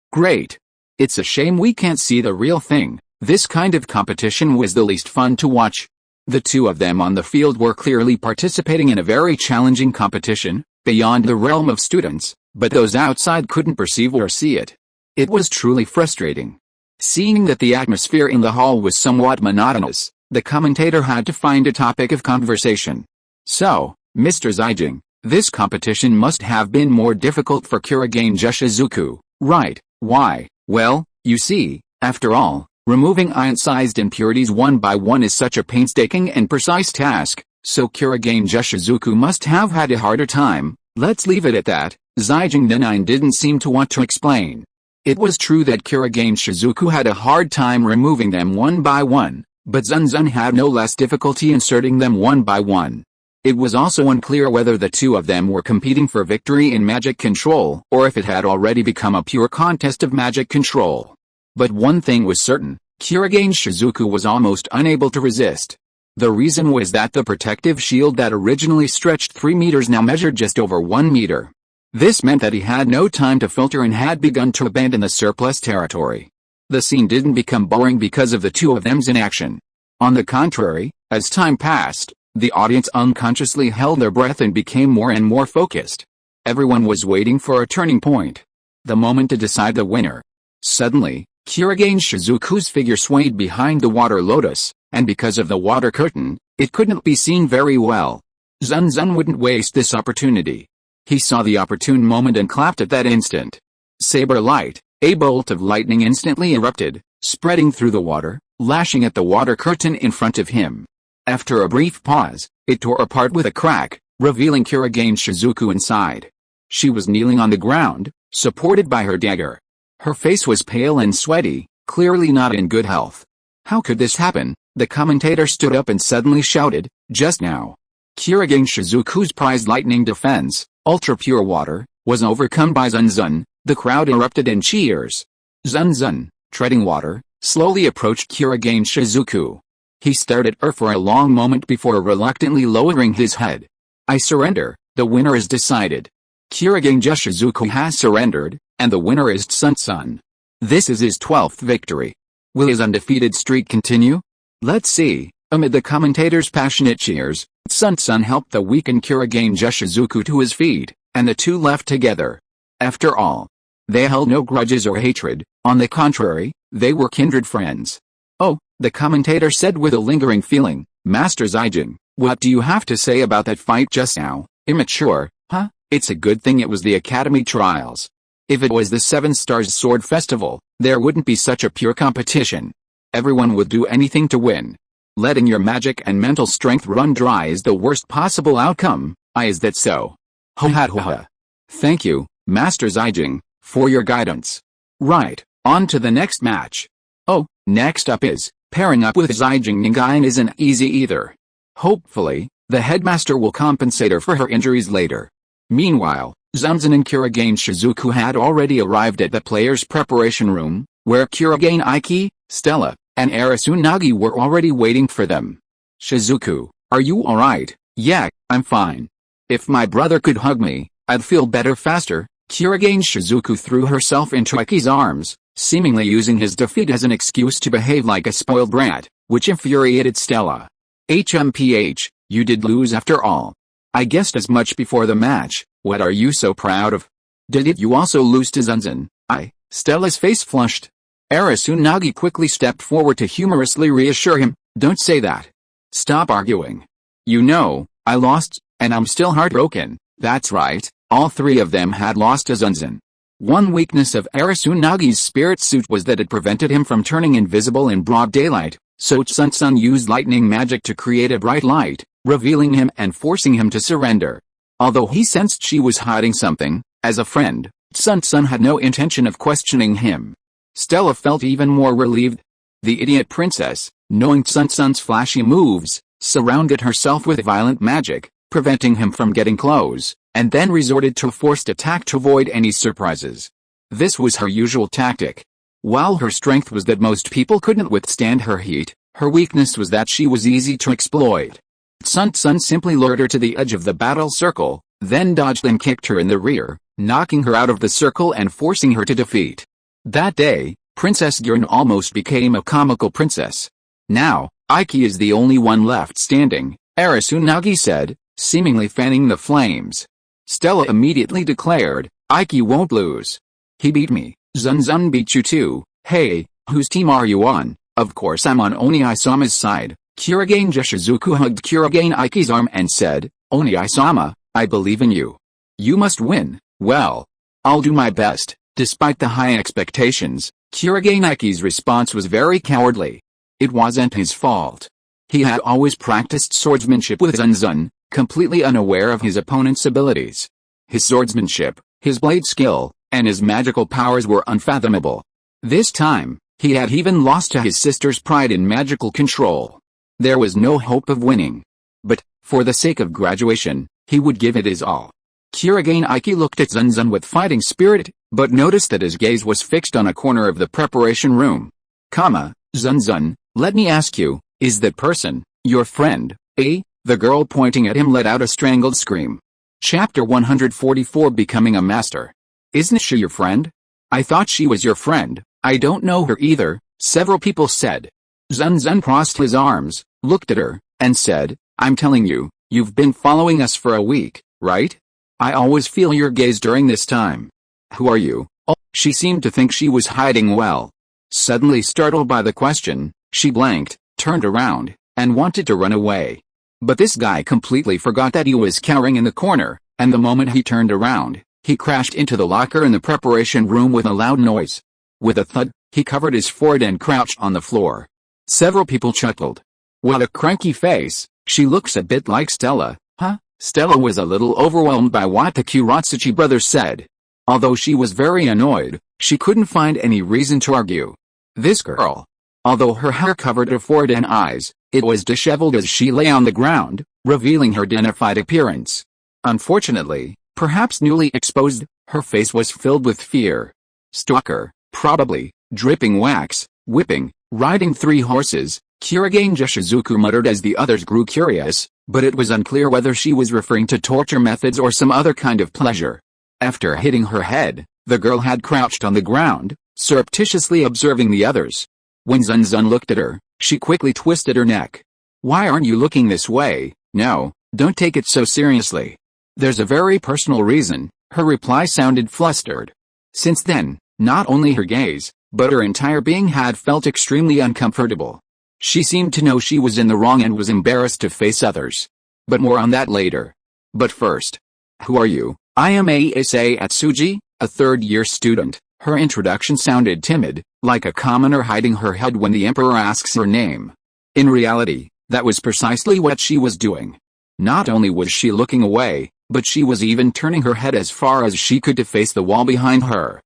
It's a shame we can't see the real thing. This kind of competition was the least fun to watch. The two of them on the field were clearly participating in a very challenging competition, beyond the realm of students, but those outside couldn't perceive or see it. It was truly frustrating. Seeing that the atmosphere in the hall was somewhat monotonous, the commentator had to find a topic of conversation. So, Mr. Zijing, this competition must have been more difficult for Kurogane Shizuku, right? Why? Well, you see, after all, removing ion-sized impurities one by one is such a painstaking and precise task, so Kurogane Shizuku must have had a harder time. Let's leave it at that. Zijing Ninine didn't seem to want to explain. It was true that Kurogane Shizuku had a hard time removing them one by one, but Zun Zun had no less difficulty inserting them one by one. It was also unclear whether the two of them were competing for victory in magic control or if it had already become a pure contest of magic control. But one thing was certain, Kurogane Shizuku was almost unable to resist. The reason was that the protective shield that originally stretched 3 meters now measured just over 1 meter. This meant that he had no time to filter and had begun to abandon the surplus territory. The scene didn't become boring because of the two of them's inaction. On the contrary, as time passed, the audience unconsciously held their breath and became more and more focused. Everyone was waiting for a turning point. The moment to decide the winner. Suddenly, Kurogane Shizuku's figure swayed behind the water lotus, and because of the water curtain, it couldn't be seen very well. Zun Zun wouldn't waste this opportunity. He saw the opportune moment and clapped at that instant. Saber light, a bolt of lightning instantly erupted, spreading through the water, lashing at the water curtain in front of him. After a brief pause, it tore apart with a crack, revealing Kurogane Shizuku inside. She was kneeling on the ground, supported by her dagger. Her face was pale and sweaty, clearly not in good health. How could this happen? The commentator stood up and suddenly shouted, just now. Kurogane Shizuku's prized lightning defense, ultra-pure water, was overcome by Zun Zun. The crowd erupted in cheers. Zun Zun, treading water, slowly approached Kurogane Shizuku. He stared at her for a long moment before reluctantly lowering his head. I surrender, the winner is decided. Kurogane Shizuku has surrendered, and the winner is Zun Zun. This is his 12th victory. Will his undefeated streak continue? Let's see. Amid the commentators' passionate cheers, Zun Zun helped the weakened Kurogane Shizuku to his feet, and the two left together. After all, they held no grudges or hatred, on the contrary, they were kindred friends. Oh, the commentator said with a lingering feeling, Master Zijing, what do you have to say about that fight just now? Immature, huh? It's a good thing it was the Academy Trials. If it was the Seven Stars Sword Festival, there wouldn't be such a pure competition. Everyone would do anything to win. Letting your magic and mental strength run dry is the worst possible outcome. Is that so? Ha ha ha ha. Thank you, Master Zijing, for your guidance. Right, on to the next match. Oh, next up is, pairing up with Zijing Ningayan isn't easy either. Hopefully, the headmaster will compensate her for her injuries later. Meanwhile, Zun Zun and Kurogane Shizuku had already arrived at the players' preparation room, where Kurogane Iki, Stella, and Arisunagi were already waiting for them. Shizuku, are you alright? Yeah, I'm fine. If my brother could hug me, I'd feel better faster. Kurogane Shizuku threw herself into Iki's arms, seemingly using his defeat as an excuse to behave like a spoiled brat, which infuriated Stella. HMPH, you did lose after all. I guessed as much before the match. What are you so proud of? Did you also lose to Zun Zun? Stella's face flushed. Arisunagi quickly stepped forward to humorously reassure him, don't say that. Stop arguing. You know, I lost, and I'm still heartbroken. That's right, all three of them had lost to Zun Zun. One weakness of Arisunagi's spirit suit was that it prevented him from turning invisible in broad daylight, so Zun Zun used lightning magic to create a bright light, revealing him and forcing him to surrender. Although he sensed she was hiding something, as a friend, Zun Zun had no intention of questioning him. Stella felt even more relieved. The idiot princess, knowing Zun Zun's flashy moves, surrounded herself with violent magic, preventing him from getting close, and then resorted to a forced attack to avoid any surprises. This was her usual tactic. While her strength was that most people couldn't withstand her heat, her weakness was that she was easy to exploit. Zun Zun simply lured her to the edge of the battle circle, then dodged and kicked her in the rear, knocking her out of the circle and forcing her to defeat. That day, Princess Yunyun almost became a comical princess. Now, Iki is the only one left standing, Arisunagi said, seemingly fanning the flames. Stella immediately declared, Iki won't lose. He beat me. Zun Zun beat you too. Hey, whose team are you on? Of course I'm on Oni-Isama's side. Kurogane Shizuku hugged Kurogane Iki's arm and said, Oni-Isama, I believe in you. You must win. Well, I'll do my best. Despite the high expectations, Kurogane Iki's response was very cowardly. It wasn't his fault. He had always practiced swordsmanship with Zun Zun, completely unaware of his opponent's abilities. His swordsmanship, his blade skill, and his magical powers were unfathomable. This time, he had even lost to his sister's pride in magical control. There was no hope of winning. but, for the sake of graduation, he would give it his all. Kurogane Iki looked at Zun Zun with fighting spirit, but noticed that his gaze was fixed on a corner of the preparation room. Zun Zun, let me ask you, is that person your friend, eh? The girl pointing at him let out a strangled scream. Chapter 144 Becoming a Master. Isn't she your friend? I thought she was your friend. I don't know her either, several people said. Zun Zun crossed his arms, looked at her, and said, I'm telling you, you've been following us for a week, right? I always feel your gaze during this time. Who are you? Oh, she seemed to think she was hiding well. Suddenly startled by the question, she blanked, turned around, and wanted to run away. But this guy completely forgot that he was cowering in the corner, and the moment he turned around, he crashed into the locker in the preparation room with a loud noise. With a thud, he covered his forehead and crouched on the floor. Several people chuckled. What a cranky face, she looks a bit like Stella, huh? Stella was a little overwhelmed by what the Kuratsuchi brothers said. Although she was very annoyed, she couldn't find any reason to argue. This girl. Although her hair covered her forehead and eyes, it was disheveled as she lay on the ground, revealing her dignified appearance. Unfortunately, perhaps newly exposed, her face was filled with fear. Stalker, probably, dripping wax, whipping, riding 3 horses, Kurogane Jushizuku muttered as the others grew curious, but it was unclear whether she was referring to torture methods or some other kind of pleasure. After hitting her head, the girl had crouched on the ground, surreptitiously observing the others. When Zun Zun looked at her, she quickly twisted her neck. Why aren't you looking this way? No, don't take it so seriously. There's a very personal reason. Her reply sounded flustered. Since then, not only her gaze, but her entire being had felt extremely uncomfortable. She seemed to know she was in the wrong and was embarrassed to face others. But more on that later. But first. Who are you? I am Asa Atsuji, a third-year student. Her introduction sounded timid, like a commoner hiding her head when the emperor asks her name. In reality, that was precisely what she was doing. Not only was she looking away, but she was even turning her head as far as she could to face the wall behind her.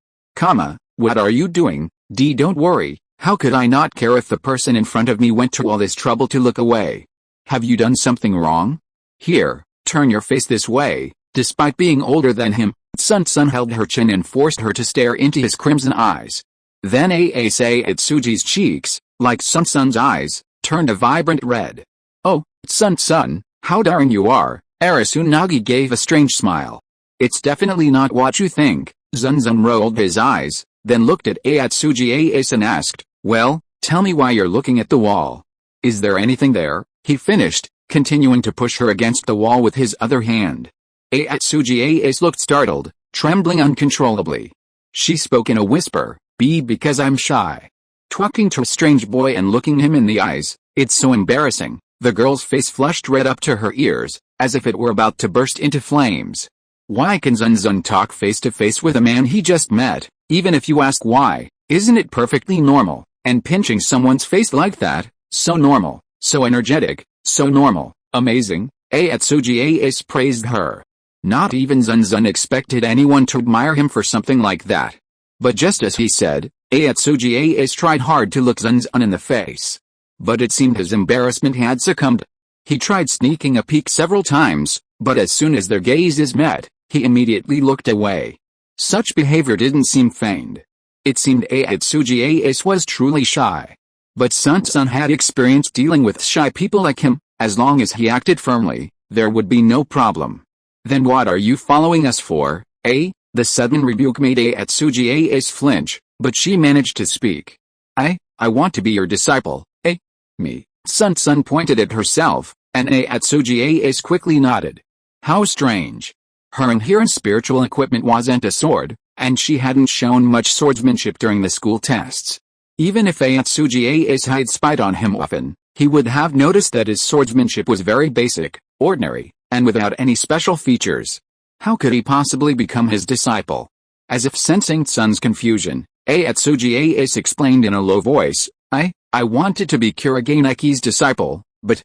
What are you doing? Don't worry, how could I not care if the person in front of me went to all this trouble to look away? Have you done something wrong? Here, turn your face this way. Despite being older than him, Zun Zun held her chin and forced her to stare into his crimson eyes. Then Asa Atsuji's cheeks, like Zun Zun's eyes, turned a vibrant red. Oh, Zun Zun, how daring you are, Arasunagi gave a strange smile. It's definitely not what you think. Zun Zun rolled his eyes, then looked at Atsuji Asa and asked, well, tell me why you're looking at the wall. Is there anything there? He finished, continuing to push her against the wall with his other hand. Atsuji Asa looked startled, trembling uncontrollably. She spoke in a whisper, because I'm shy. Talking to a strange boy and looking him in the eyes, it's so embarrassing. The girl's face flushed red up to her ears, as if it were about to burst into flames. Why can Zun Zun talk face to face with a man he just met, even if you ask why? Isn't it perfectly normal? And pinching someone's face like that, so normal, so energetic, so normal, amazing. Atsuji Asa praised her. Not even Zun Zun expected anyone to admire him for something like that. But just as he said, Atsuji Asa tried hard to look Zun Zun in the face. But it seemed his embarrassment had succumbed. He tried sneaking a peek several times, but as soon as their gazes met, he immediately looked away. Such behavior didn't seem feigned. It seemed Atsuji Asa was truly shy. But Zun Zun had experience dealing with shy people like him. As long as he acted firmly, there would be no problem. Then what are you following us for, eh? The sudden rebuke made Atsuji Asa flinch, but she managed to speak. I want to be your disciple, eh? Me. Zun Zun pointed at herself, and Atsuji Asa quickly nodded. How strange. Her inherent spiritual equipment wasn't a sword, and she hadn't shown much swordsmanship during the school tests. Even if Atsuji Asa had spied on him often, he would have noticed that his swordsmanship was very basic, ordinary, and without any special features. How could he possibly become his disciple? As if sensing Zun's confusion, Atsuji Asa explained in a low voice, I wanted to be Kurogane Iki's disciple, but,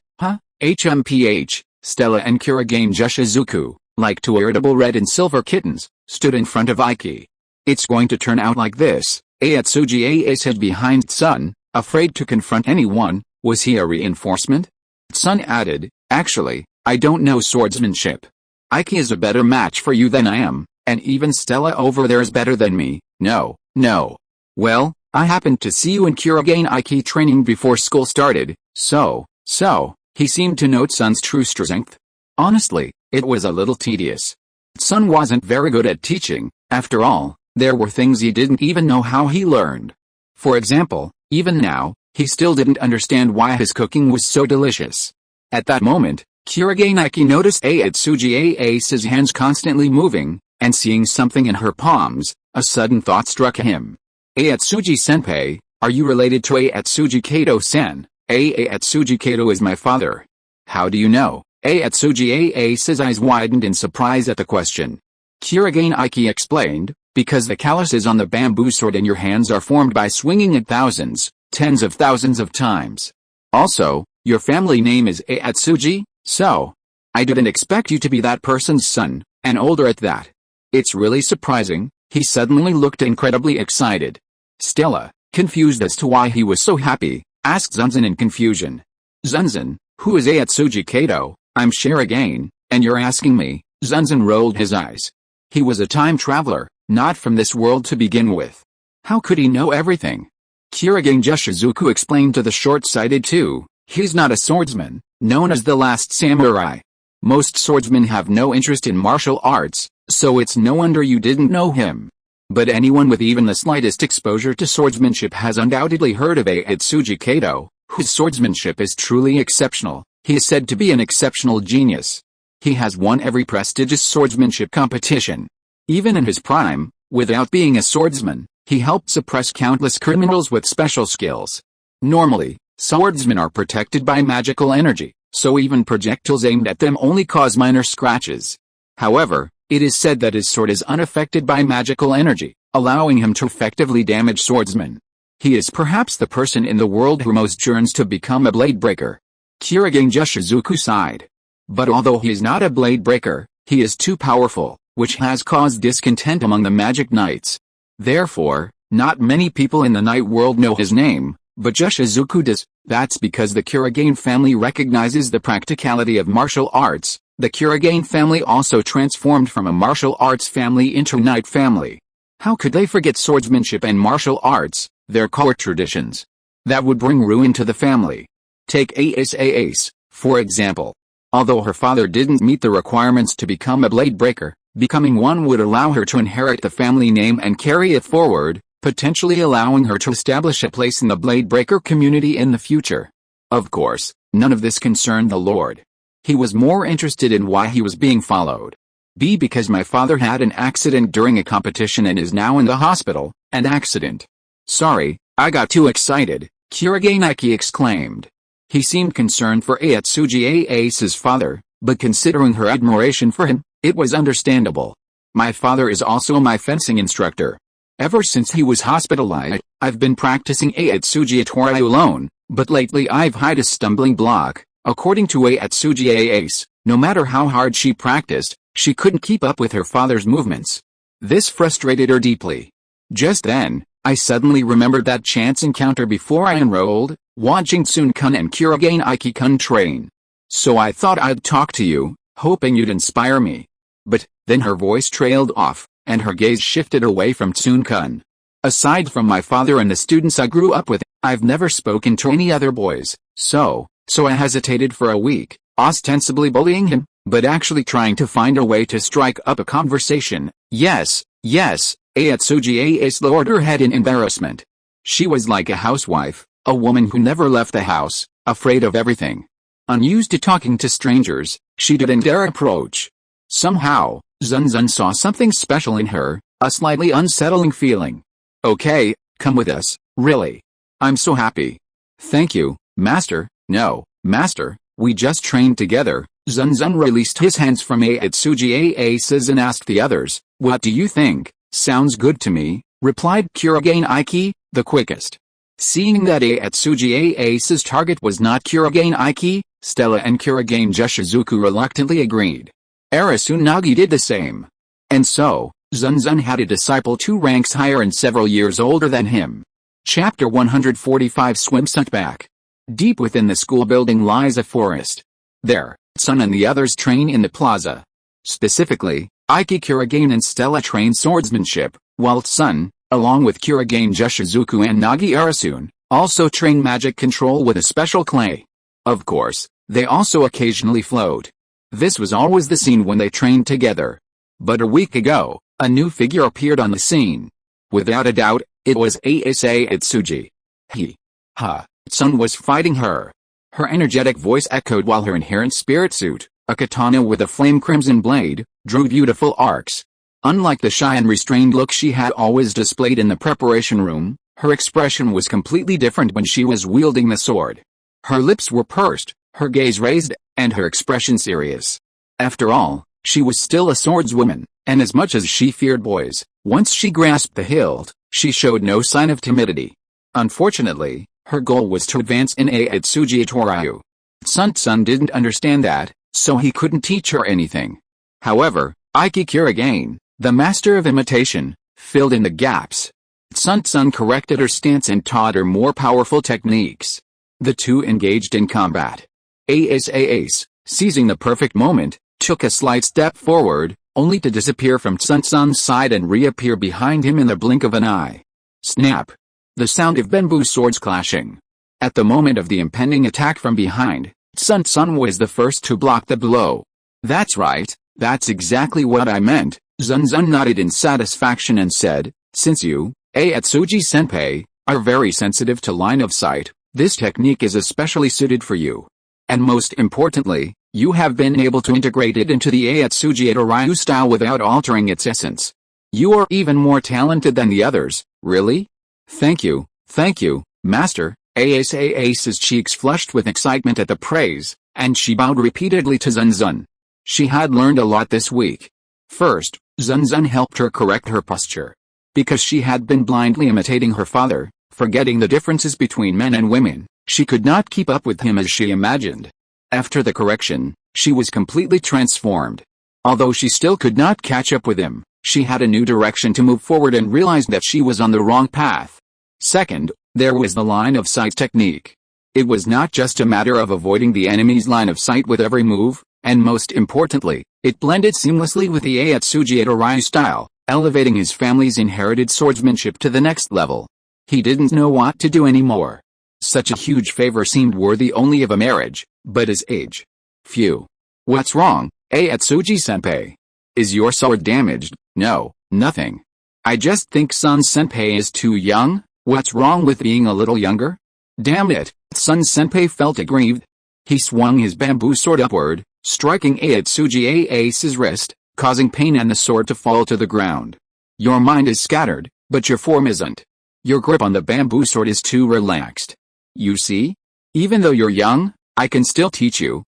HMPH, Stella and Kurogane Jushizuku, like two irritable red and silver kittens, stood in front of Iki. It's going to turn out like this. Atsuji Asa hid behind Zun, afraid to confront anyone. Was he a reinforcement? Zun added, Actually, I don't know swordsmanship. Ike is a better match for you than I am, and even Stella over there is better than me. No, no. Well, I happened to see you in Kurogane Ike training before school started, so, he seemed to note Sun's true strength. Honestly, it was a little tedious. Sun wasn't very good at teaching. After all, there were things he didn't even know how he learned. For example, even now, he still didn't understand why his cooking was so delicious. At that moment, Kurogane Ike noticed Atsuji Ace's hands constantly moving, and seeing something in her palms, a sudden thought struck him. Atsuji-senpai, are you related to Atsuji Kato-san? Atsuji Kato is my father. How do you know? Atsuji Ace's eyes widened in surprise at the question. Kurogane Ike explained, because the calluses on the bamboo sword in your hands are formed by swinging it thousands, tens of thousands of times. Also, your family name is Atsuji, so I didn't expect you to be that person's son, and older at that. It's really surprising. He suddenly looked incredibly excited. Stella, confused as to why he was so happy, asked Zun Zun in confusion. Zun Zun, who is Atsuji Kato? I'm Kurogane, and you're asking me? Zun Zun rolled his eyes. He was a time traveler, not from this world to begin with. How could he know everything? Kurogane Jushizuku explained to the short-sighted too. He's not a swordsman, known as the last samurai. Most swordsmen have no interest in martial arts, so it's no wonder you didn't know him. But anyone with even the slightest exposure to swordsmanship has undoubtedly heard of Atsuji Kato, whose swordsmanship is truly exceptional. He is said to be an exceptional genius. He has won every prestigious swordsmanship competition. Even in his prime, without being a swordsman, he helped suppress countless criminals with special skills. Normally, swordsmen are protected by magical energy, so even projectiles aimed at them only cause minor scratches. However, it is said that his sword is unaffected by magical energy, allowing him to effectively damage swordsmen. He is perhaps the person in the world who most yearns to become a blade breaker. Kurogane Jushizuku sighed. But although he is not a blade breaker, he is too powerful, which has caused discontent among the magic knights. Therefore, not many people in the night world know his name, but Jushizuku does. That's because the Kurogane family recognizes the practicality of martial arts. The Kurogane family also transformed from a martial arts family into a knight family. How could they forget swordsmanship and martial arts, their core traditions? That would bring ruin to the family. Take Ace, for example. Although her father didn't meet the requirements to become a blade breaker, becoming one would allow her to inherit the family name and carry it forward, potentially allowing her to establish a place in the blade breaker community in the future. Of course, none of this concerned the Lord. He was more interested in why he was being followed. Because my father had an accident during a competition and is now in the hospital. An accident. Sorry, I got too excited, Kurogane Ike exclaimed. He seemed concerned for Atsuji Ace's father, but considering her admiration for him, it was understandable. My father is also my fencing instructor. Ever since he was hospitalized, I've been practicing Atsuji Atorai alone, but lately I've had a stumbling block. According to Atsuji Ace, no matter how hard she practiced, she couldn't keep up with her father's movements. This frustrated her deeply. Just then, I suddenly remembered that chance encounter before I enrolled, watching Tsun-kun and Kurogane Ike-kun train. So I thought I'd talk to you, hoping you'd inspire me. But then her voice trailed off, and her gaze shifted away from Tsun-kun. Aside from my father and the students I grew up with, I've never spoken to any other boys, so I hesitated for a week, ostensibly bullying him, but actually trying to find a way to strike up a conversation. Yes, Atsuji Ace lowered her head in embarrassment. She was like a housewife, a woman who never left the house, afraid of everything. Unused to talking to strangers, she didn't dare approach. Somehow, Zun Zun saw something special in her, a slightly unsettling feeling. Okay, come with us, really. I'm so happy. Thank you, Master. No, Master, we just trained together. Zun Zun released his hands from Atsuji Ace's and asked the others, what do you think? Sounds good to me, replied Kurogane Ike, the quickest. Seeing that Atsuji Ace's target was not Kurogane Ike, Stella and Kurogane Jushizuku reluctantly agreed. Arisunagi did the same. And so, Zun Zun had a disciple 2 ranks higher and several years older than him. Chapter 145 Swimsuit Back. Deep within the school building lies a forest. There, Sun and the others train in the plaza. Specifically, Aiki Kurigane and Stella train swordsmanship, while Sun, along with Kurigane Jushizuku and Nagi Arasun, also train magic control with a special clay. Of course, they also occasionally float. This was always the scene when they trained together. But a week ago, a new figure appeared on the scene. Without a doubt, it was Asa Itsuji. Sun was fighting her. Her energetic voice echoed while her inherent spirit suit, a katana with a flame crimson blade, drew beautiful arcs. Unlike the shy and restrained look she had always displayed in the preparation room, her expression was completely different when she was wielding the sword. Her lips were pursed, her gaze raised, and her expression serious. After all, she was still a swordswoman, and as much as she feared boys, once she grasped the hilt, she showed no sign of timidity. Unfortunately, her goal was to advance in Atsuji Toryu. Sun didn't understand that, so he couldn't teach her anything. However, Aiki Kurigane, the master of imitation, filled in the gaps. Sun corrected her stance and taught her more powerful techniques. The two engaged in combat. Ace, seizing the perfect moment, took a slight step forward, only to disappear from Sun's side and reappear behind him in the blink of an eye. Snap! The sound of bamboo swords clashing. At the moment of the impending attack from behind, Sun was the first to block the blow. That's right, that's exactly what I meant. Zun Zun nodded in satisfaction and said, since you, Atsuji-senpai, are very sensitive to line of sight, this technique is especially suited for you. And most importantly, you have been able to integrate it into the Atsuji Ryu style without altering its essence. You are even more talented than the others, really? Thank you, Master. Ace's cheeks flushed with excitement at the praise, and she bowed repeatedly to Zun Zun. She had learned a lot this week. First, Zun Zun helped her correct her posture. Because she had been blindly imitating her father, forgetting the differences between men and women, she could not keep up with him as she imagined. After the correction, she was completely transformed. Although she still could not catch up with him, she had a new direction to move forward and realized that she was on the wrong path. Second, there was the line of sight technique. It was not just a matter of avoiding the enemy's line of sight with every move, and most importantly, it blended seamlessly with the Atsuji Ryu style, elevating his family's inherited swordsmanship to the next level. He didn't know what to do anymore. Such a huge favor seemed worthy only of a marriage, but his age. Phew. What's wrong, Atsuji-senpai? Is your sword damaged? No, nothing. I just think Sun-senpai is too young. What's wrong with being a little younger? Damn it, Sun-senpai felt aggrieved. He swung his bamboo sword upward, striking Atsuji Ace's wrist, causing pain and the sword to fall to the ground. Your mind is scattered, but your form isn't. Your grip on the bamboo sword is too relaxed. You see? Even though you're young, I can still teach you.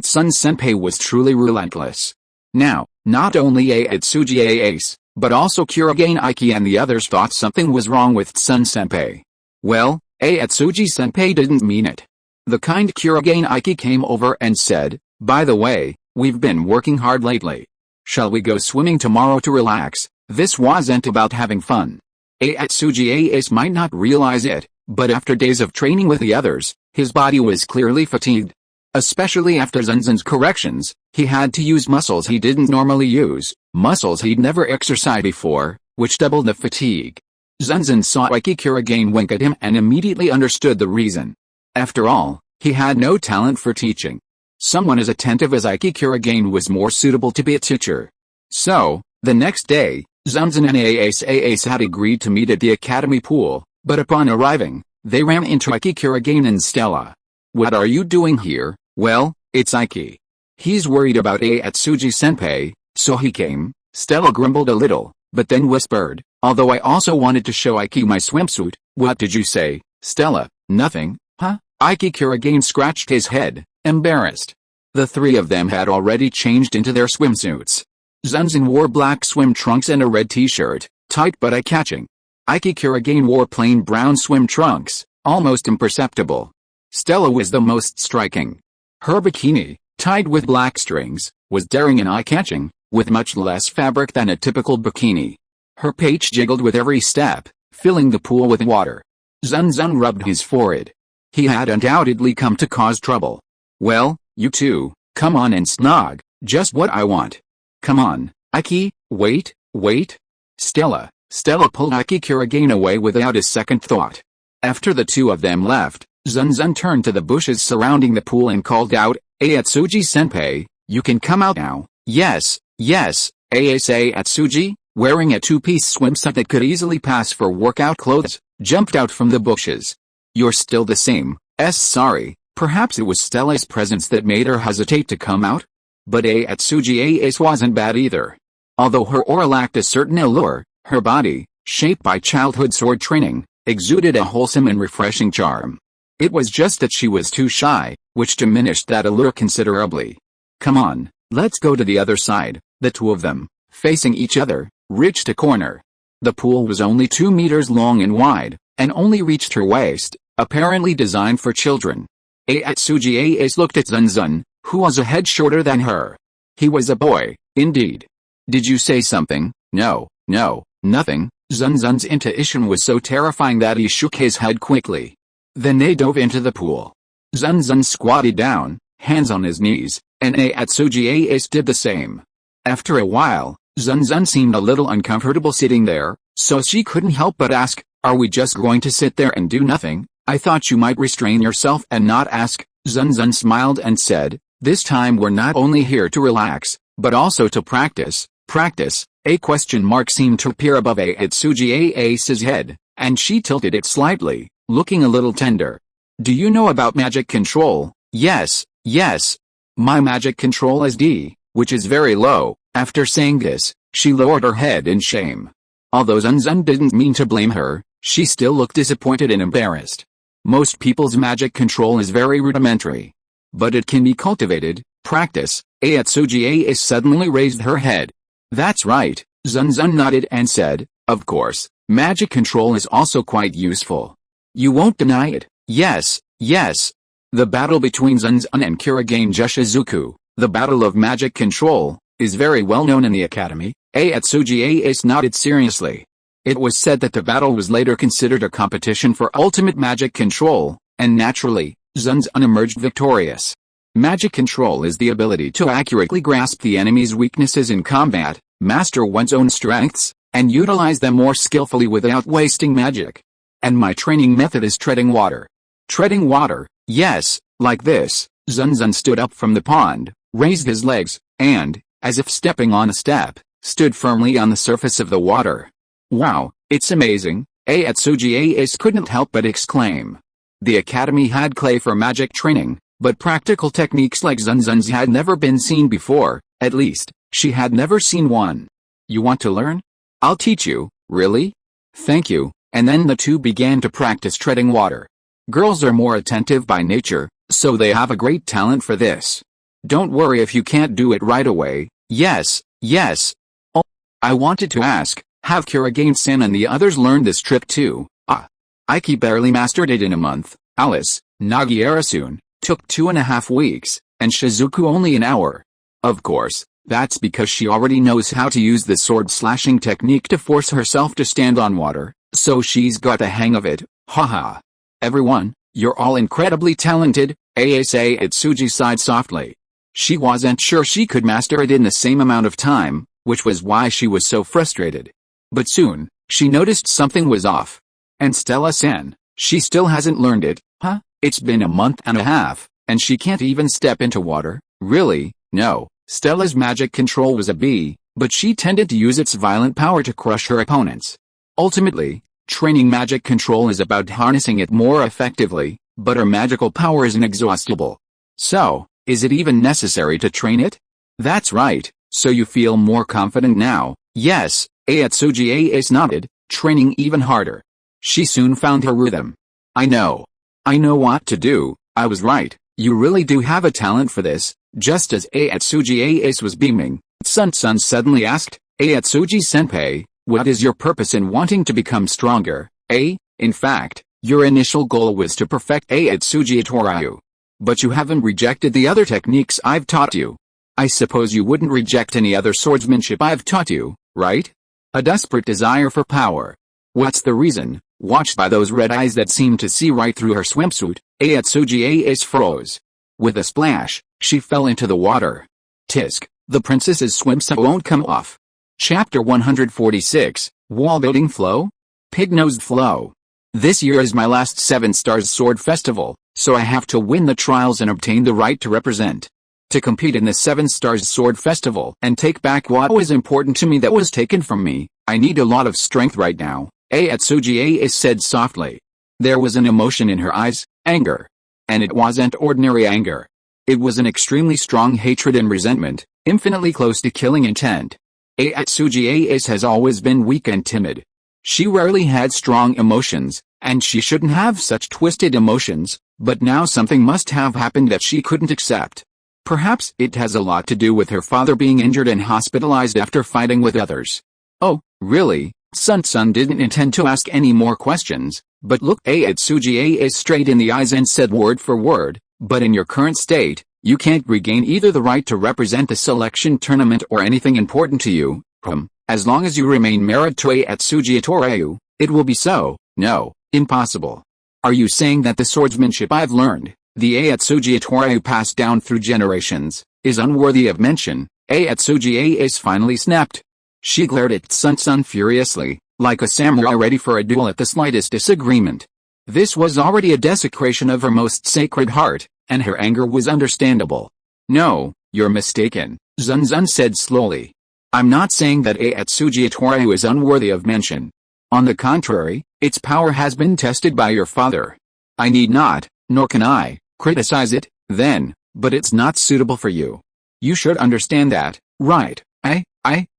Sun-senpai was truly relentless. Now, not only Atsuji Ace, but also Kurigane Aiki and the others thought something was wrong with Sun-senpai. Well, Atsuji-senpai didn't mean it. The kind Kurigane Aiki came over and said, by the way, we've been working hard lately. Shall we go swimming tomorrow to relax? This wasn't about having fun. Atsuji Ace might not realize it, but after days of training with the others, his body was clearly fatigued. Especially after Zun Zun's corrections, he had to use muscles he didn't normally use, muscles he'd never exercised before, which doubled the fatigue. Zun Zun saw Aiki Kurigane wink at him and immediately understood the reason. After all, he had no talent for teaching. Someone as attentive as Aiki Kurigane was more suitable to be a teacher. So, the next day, Zun Zun and Ace had agreed to meet at the academy pool, but upon arriving, they ran into Aiki Kurigane and Stella. What are you doing here? Well, it's Aiki. He's worried about Atsuji-senpai, so he came. Stella grumbled a little, but then whispered, although I also wanted to show Aiki my swimsuit. What did you say, Stella? Nothing, huh? Aiki Kurigane scratched his head, embarrassed. The three of them had already changed into their swimsuits. Zun Zun wore black swim trunks and a red t-shirt, tight but eye-catching. Aiki Kurigane wore plain brown swim trunks, almost imperceptible. Stella was the most striking. Her bikini, tied with black strings, was daring and eye-catching, with much less fabric than a typical bikini. Her page jiggled with every step, filling the pool with water. Zun Zun rubbed his forehead. He had undoubtedly come to cause trouble. Well, you two, Come on and snog, just what I want. Come on, Aiki, wait. Stella pulled Aiki Kurogane away without a second thought. After the two of them left, Zun Zun turned to the bushes surrounding the pool and called out, Atsuji-senpai, you can come out now. Yes. Asa Atsuji, wearing a two-piece swimsuit that could easily pass for workout clothes, jumped out from the bushes. You're still the same. Sorry, perhaps it was Stella's presence that made her hesitate to come out? But Atsuji wasn't bad either. Although her aura lacked a certain allure, her body, shaped by childhood sword training, exuded a wholesome and refreshing charm. It was just that she was too shy, which diminished that allure considerably. Come on, let's go to the other side. The two of them, facing each other, reached a corner. The pool was only 2 meters long and wide, and only reached her waist, apparently designed for children. Atsuji looked at Zun Zun, who was a head shorter than her. He was a boy, indeed. Did you say something? No, nothing. Zun Zun's intuition was so terrifying that he shook his head quickly. Then they dove into the pool. Zun Zun squatted down, hands on his knees, and Atsuji did the same. After a while, Zun Zun seemed a little uncomfortable sitting there, so she couldn't help but ask, are we just going to sit there and do nothing? I thought you might restrain yourself and not ask. Zun Zun smiled and said, this time we're not only here to relax, but also to practice. Practice? A question mark seemed to appear above Atsuji's head, and she tilted it slightly, looking a little tender. Do you know about magic control? Yes. My magic control is D, which is very low. After saying this, she lowered her head in shame. Although Zun Zun didn't mean to blame her, she still looked disappointed and embarrassed. Most people's magic control is very rudimentary. But it can be cultivated. Practice. Atsuji suddenly raised her head. That's right, Zun Zun nodded and said, of course, magic control is also quite useful. You won't deny it. Yes. The battle between Zun Zun and Kurogane Jushizuku, the battle of magic control, is very well known in the academy. Atsuji nodded seriously. It was said that the battle was later considered a competition for ultimate magic control, and naturally, Zun Zun emerged victorious. Magic control is the ability to accurately grasp the enemy's weaknesses in combat, master one's own strengths, and utilize them more skillfully without wasting magic. And my training method is treading water. Treading water? Yes, like this. Zun Zun stood up from the pond, raised his legs, and, as if stepping on a step, stood firmly on the surface of the water. Wow, it's amazing, Atsuji couldn't help but exclaim. The academy had clay for magic training, but practical techniques like Zun Zun's had never been seen before. At least, she had never seen one. You want to learn? I'll teach you. Really? Thank you. And then the two began to practice treading water. Girls are more attentive by nature, so they have a great talent for this. Don't worry if you can't do it right away. Yes. Oh, I wanted to ask, have Kurogane-san and the others learned this trick too? Aiki barely mastered it in a month. Alice, Nagiera-san, took 2.5 weeks, and Shizuku only an hour. Of course, that's because she already knows how to use the sword-slashing technique to force herself to stand on water, so she's got the hang of it. Haha. Everyone, you're all incredibly talented. Asa Atsuji sighed softly. She wasn't sure she could master it in the same amount of time, which was why she was so frustrated. But soon, she noticed something was off. And Stella-san, she still hasn't learned it, huh? It's been a month and a half, and she can't even step into water? Really? No. Stella's magic control was a B, but she tended to use its violent power to crush her opponents. Ultimately, training magic control is about harnessing it more effectively, but her magical power is inexhaustible. So, is it even necessary to train it? That's right, so you feel more confident now. Yes, Atsuji nodded, training even harder. She soon found her rhythm. I know what to do. I was right, you really do have a talent for this. Just as Atsuji was beaming, Zun Zun suddenly asked, Atsuji-senpai, what is your purpose in wanting to become stronger? In fact, your initial goal was to perfect Atsuji Toryu. But you haven't rejected the other techniques I've taught you. I suppose you wouldn't reject any other swordsmanship I've taught you, right? A desperate desire for power. What's the reason? Watched by those red eyes that seemed to see right through her swimsuit, Atsuji froze. With a splash, She fell into the water. Tisk, the princess's swimsuit won't come off. Chapter 146, Wall Building Flow? Pig-nosed Flow. This year is my last 7 Stars Sword Festival, so I have to win the trials and obtain the right to represent. To compete in the 7 Stars Sword Festival and take back what was important to me that was taken from me, I need a lot of strength right now, Atsugi said softly. There was an emotion in her eyes, anger. And it wasn't ordinary anger. It was an extremely strong hatred and resentment, infinitely close to killing intent. Atsugi has always been weak and timid. She rarely had strong emotions, and she shouldn't have such twisted emotions, but now something must have happened that she couldn't accept. Perhaps it has a lot to do with her father being injured and hospitalized after fighting with others. Oh, really? Zun Zun didn't intend to ask any more questions, but looked Atsugi straight in the eyes and said word for word, but in your current state, you can't regain either the right to represent the selection tournament or anything important to you. As long as you remain married to Atsugi Torayu, it will be so. No, impossible. Are you saying that the swordsmanship I've learned, the Atsugi Torayu passed down through generations, is unworthy of mention? Atsugi finally snapped. She glared at Zun Zun furiously, like a samurai ready for a duel at the slightest disagreement. This was already a desecration of her most sacred heart, and her anger was understandable. No, you're mistaken, Zun Zun said slowly. I'm not saying that Atsugi Torayu is unworthy of mention. On the contrary, its power has been tested by your father. I need not, nor can I, criticize it, then, but it's not suitable for you. You should understand that, right?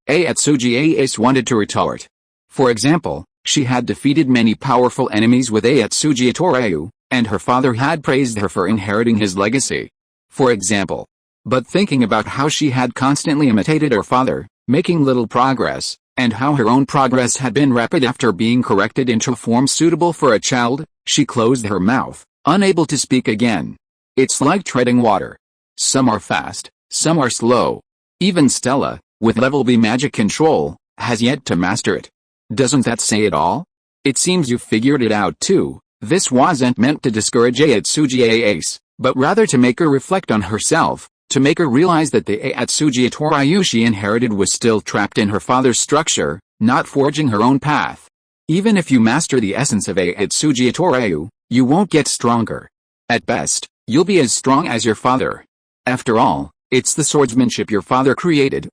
Atsugi wanted to retort. For example, she had defeated many powerful enemies with Atsugi Torayu, and her father had praised her for inheriting his legacy. For example. But thinking about how she had constantly imitated her father, making little progress, and how her own progress had been rapid after being corrected into a form suitable for a child, she closed her mouth, unable to speak again. It's like treading water. Some are fast, some are slow. Even Stella, with level B magic control, has yet to master it. Doesn't that say it all? It seems you figured it out too. This wasn't meant to discourage Atsugi but rather to make her reflect on herself, to make her realize that the Atsugi Torayu she inherited was still trapped in her father's structure, not forging her own path. Even if you master the essence of Atsugi Torayu, you won't get stronger. At best, you'll be as strong as your father. After all, it's the swordsmanship your father created.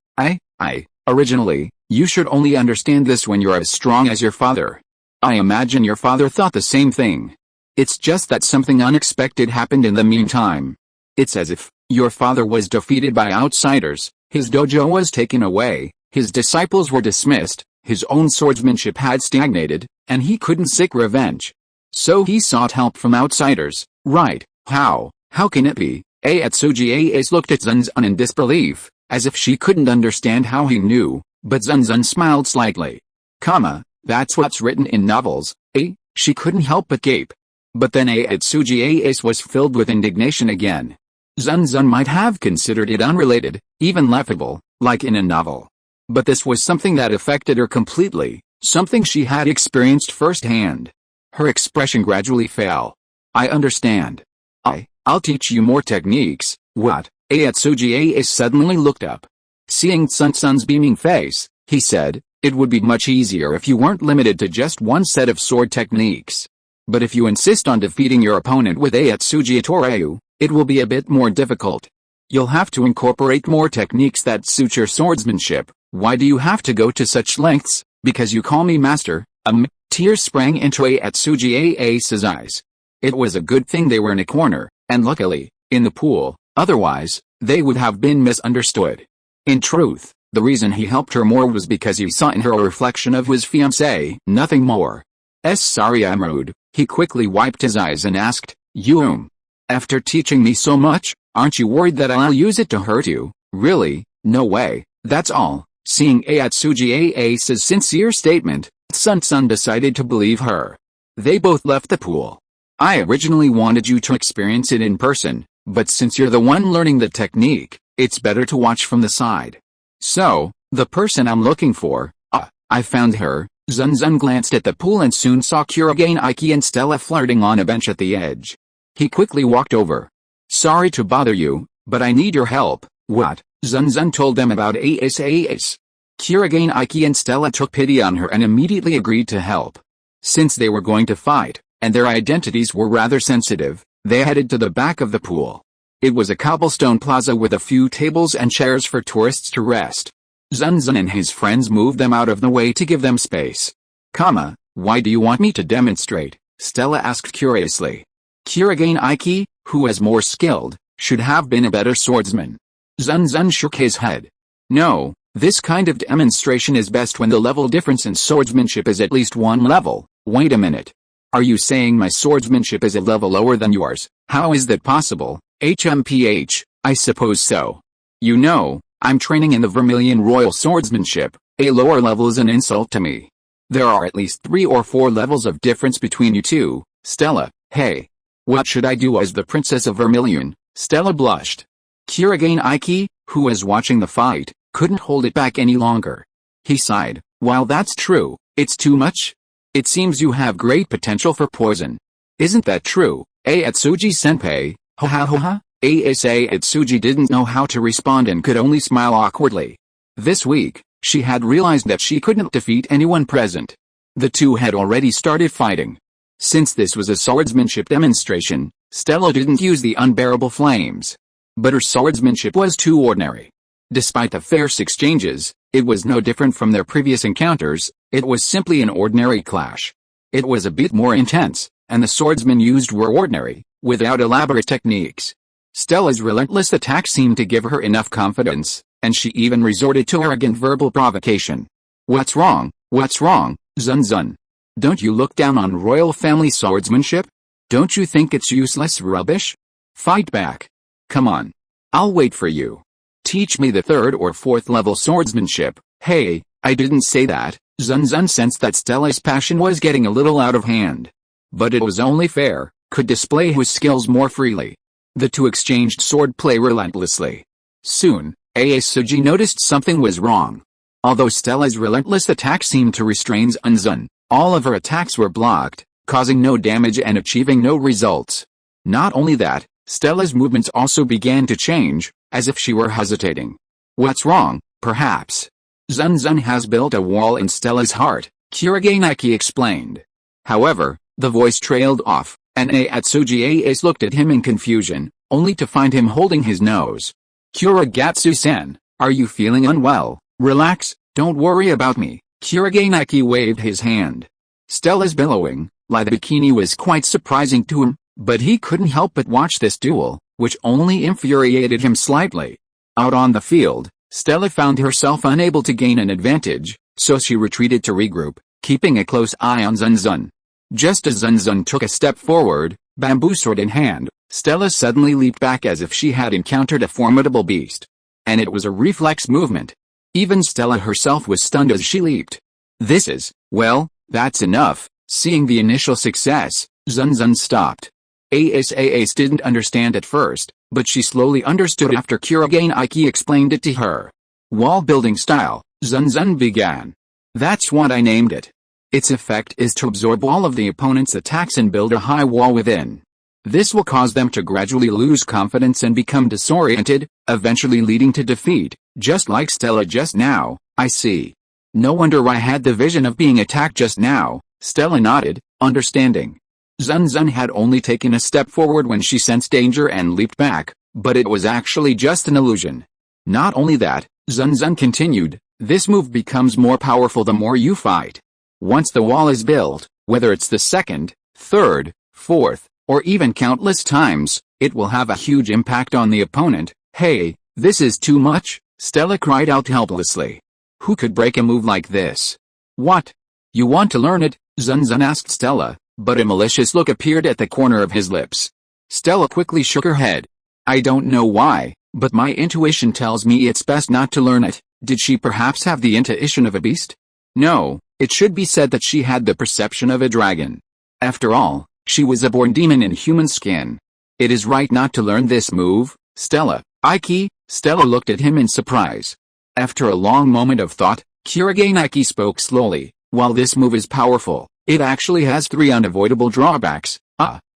Originally, you should only understand this when you're as strong as your father. I imagine your father thought the same thing. It's just that something unexpected happened in the meantime. It's as if your father was defeated by outsiders, his dojo was taken away, his disciples were dismissed, his own swordsmanship had stagnated, and he couldn't seek revenge. So he sought help from outsiders, right? How can it be? Atsugi looked at Zun Zun in disbelief, as if she couldn't understand how he knew, but Zun Zun smiled slightly. That's what's written in novels, She couldn't help but gape. But then Atsugi was filled with indignation again. Zun Zun might have considered it unrelated, even laughable, like in a novel. But this was something that affected her completely, something she had experienced firsthand. Her expression gradually fell. I understand. I'll teach you more techniques. What? Atsugi suddenly looked up. Seeing Zun Zun's beaming face, he said, it would be much easier if you weren't limited to just one set of sword techniques. But if you insist on defeating your opponent with Atsugi Torayu, it will be a bit more difficult. You'll have to incorporate more techniques that suit your swordsmanship. Why do you have to go to such lengths? Because you call me master? Tears sprang into Atsugi's eyes. It was a good thing they were in a corner, and luckily, in the pool, otherwise, they would have been misunderstood. In truth, the reason he helped her more was because he saw in her a reflection of his fiancée, nothing more. Sorry I'm rude. He quickly wiped his eyes and asked, after teaching me so much, aren't you worried that I'll use it to hurt you? Really? No way, that's all. Seeing Atsugi's sincere statement, Zun Zun decided to believe her. They both left the pool. I originally wanted you to experience it in person, but since you're the one learning the technique, it's better to watch from the side. So, the person I'm looking for, I found her. Zun Zun glanced at the pool and soon saw Kurogane Aiki and Stella flirting on a bench at the edge. He quickly walked over. Sorry to bother you, But I need your help. What? Zun Zun told them about Ace. Kurogane Iki and Stella took pity on her and immediately agreed to help. Since they were going to fight, and their identities were rather sensitive, they headed to the back of the pool. It was a cobblestone plaza with a few tables and chairs for tourists to rest. Zun Zun and his friends moved them out of the way to give them space. Why do you want me to demonstrate? Stella asked curiously. Kurogane Iki, who was more skilled, should have been a better swordsman. Zun Zun shook his head. No, this kind of demonstration is best when the level difference in swordsmanship is at least one level. Wait a minute. Are you saying my swordsmanship is a level lower than yours? How is that possible? HMPH, I suppose so. You know, I'm training in the Vermilion Royal Swordsmanship. A lower level is an insult to me. There are at least 3 or 4 levels of difference between you two. Stella, hey. What should I do as the Princess of Vermilion? Stella blushed. Kurogane Iki, who was watching the fight, couldn't hold it back any longer. He sighed. While that's true, it's too much. It seems you have great potential for poison. Isn't that true, Atsuji-senpai? Ha ha ha ha. Atsuji didn't know how to respond and could only smile awkwardly. This week, she had realized that she couldn't defeat anyone present. The two had already started fighting. Since this was a swordsmanship demonstration, Stella didn't use the unbearable flames. But her swordsmanship was too ordinary. Despite the fierce exchanges, it was no different from their previous encounters. It was simply an ordinary clash. It was a bit more intense, and the swordsmen used were ordinary, without elaborate techniques. Stella's relentless attack seemed to give her enough confidence, and she even resorted to arrogant verbal provocation. What's wrong, Zun Zun? Don't you look down on royal family swordsmanship? Don't you think it's useless rubbish? Fight back. Come on. I'll wait for you. Teach me the 3rd or 4th level swordsmanship. Hey, I didn't say that. Zun Zun sensed that Stella's passion was getting a little out of hand. But it was only fair, could display his skills more freely. The two exchanged swordplay relentlessly. Soon, Atsuji noticed something was wrong. Although Stella's relentless attack seemed to restrain Zun Zun, all of her attacks were blocked, causing no damage and achieving no results. Not only that, Stella's movements also began to change, as if she were hesitating. What's wrong, perhaps? Zun Zun has built a wall in Stella's heart, Kurogane Iki explained. However, the voice trailed off, and Atsuji Ace looked at him in confusion, only to find him holding his nose. Kurogatsu-san, are you feeling unwell? Relax, don't worry about me. Kurogane Iki waved his hand. Stella's billowing, like the bikini was quite surprising to him, but he couldn't help but watch this duel, which only infuriated him slightly. Out on the field, Stella found herself unable to gain an advantage, so she retreated to regroup, keeping a close eye on Zun Zun. Just as Zun Zun took a step forward, bamboo sword in hand, Stella suddenly leaped back as if she had encountered a formidable beast. And it was a reflex movement. Even Stella herself was stunned as she leaped. Well, that's enough. Seeing the initial success, Zun Zun stopped. Ace didn't understand at first, but she slowly understood after Kurogane Iki explained it to her. Wall building style, Zun Zun began. That's what I named it. Its effect is to absorb all of the opponent's attacks and build a high wall within. This will cause them to gradually lose confidence and become disoriented, eventually leading to defeat, just like Stella just now. I see. No wonder I had the vision of being attacked just now. Stella nodded, understanding. Zun Zun had only taken a step forward when she sensed danger and leaped back, but it was actually just an illusion. Not only that, Zun Zun continued, this move becomes more powerful the more you fight. Once the wall is built, whether it's the 2nd, 3rd, 4th, or even countless times, it will have a huge impact on the opponent. Hey, this is too much, Stella cried out helplessly. Who could break a move like this? What? You want to learn it? Zun Zun asked Stella, but a malicious look appeared at the corner of his lips. Stella quickly shook her head. I don't know why, but my intuition tells me it's best not to learn it. Did she perhaps have the intuition of a beast? No, it should be said that she had the perception of a dragon. After all, she was a born demon in human skin. It is right not to learn this move, Stella. Iki, Stella looked at him in surprise. After a long moment of thought, Kurogane Iki spoke slowly. While this move is powerful, it actually has 3 unavoidable drawbacks.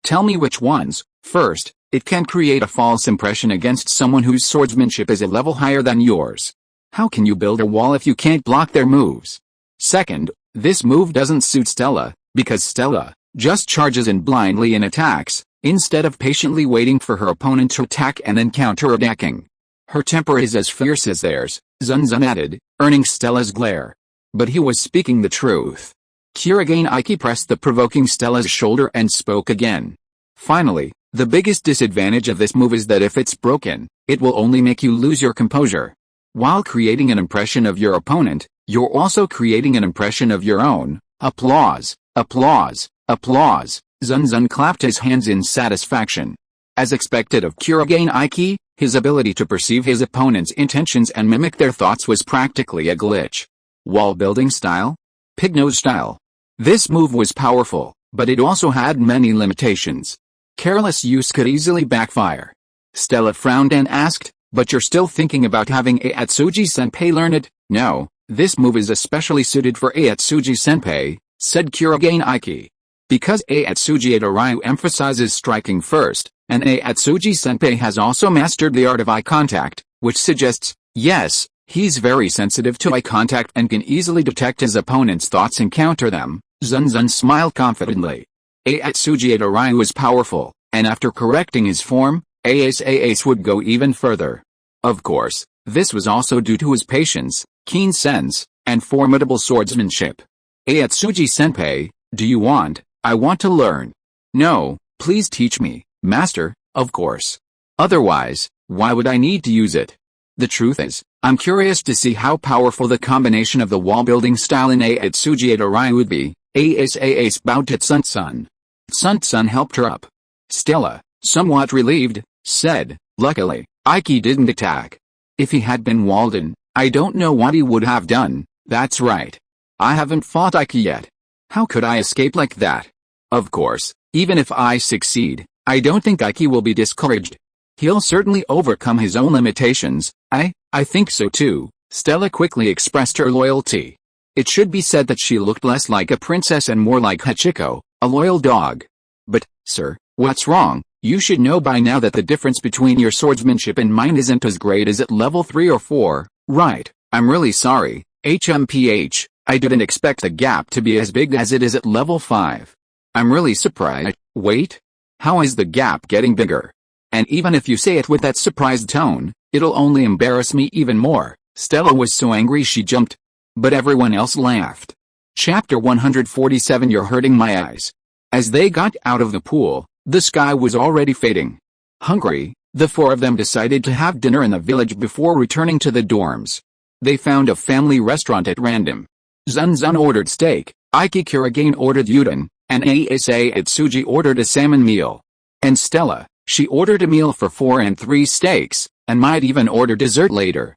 Tell me which ones. First, It can create a false impression against someone whose swordsmanship is a level higher than yours. How can you build a wall if you can't block their moves? Second, this move doesn't suit Stella, because Stella just charges in blindly and attacks, instead of patiently waiting for her opponent to attack and then counter-attacking. Her temper is as fierce as theirs, Zun Zun added, earning Stella's glare. But he was speaking the truth. Kurogane Iki pressed the provoking Stella's shoulder and spoke again. Finally, the biggest disadvantage of this move is that if it's broken, it will only make you lose your composure. While creating an impression of your opponent, you're also creating an impression of your own. Applause, applause, applause. Zun Zun clapped his hands in satisfaction. As expected of Kurogane Iki, his ability to perceive his opponent's intentions and mimic their thoughts was practically a glitch. Wall building style? Pignose style. This move was powerful, but it also had many limitations. Careless use could easily backfire. Stella frowned and asked, "But you're still thinking about having Atsuji-senpai learn it?" "No, this move is especially suited for Atsuji-senpai," said Kurogane Iki. Because Atsuji Ryu emphasizes striking first, and Atsuji-senpai has also mastered the art of eye contact, which suggests, yes, he's very sensitive to eye contact and can easily detect his opponent's thoughts and counter them. Zun Zun smiled confidently. Atsuji Ryu is powerful, and after correcting his form, Ace would go even further. Of course, this was also due to his patience, keen sense, and formidable swordsmanship. Atsuji-senpai, do you want? I want to learn. No, please teach me, master, of course. Otherwise, why would I need to use it? The truth is, I'm curious to see how powerful the combination of the wall-building style in Atsuji Ryu would be. Ace bowed to Zun Zun. Zun Zun helped her up. Stella, somewhat relieved, said, "Luckily, Iki didn't attack. If he had been walled in, I don't know what he would have done." "That's right. I haven't fought Iki yet. How could I escape like that? Of course, even if I succeed, I don't think Iki will be discouraged. He'll certainly overcome his own limitations." I think so too." Stella quickly expressed her loyalty. It should be said that she looked less like a princess and more like Hachiko, a loyal dog. "But, sir, what's wrong? You should know by now that the difference between your swordsmanship and mine isn't as great as at level 3 or 4, right? I'm really sorry, HMPH, I didn't expect the gap to be as big as it is at level 5. I'm really surprised." "Wait? How is the gap getting bigger? And even if you say it with that surprised tone, it'll only embarrass me even more." Stella was so angry she jumped. But everyone else laughed. Chapter 147 You're hurting my eyes. As they got out of the pool, the sky was already fading. Hungry, the four of them decided to have dinner in the village before returning to the dorms. They found a family restaurant at random. Zun Zun ordered steak, Iki Kurogane ordered udon, and Atsuji ordered a salmon meal. And Stella, she ordered a meal for 4 and 3 steaks, and might even order dessert later.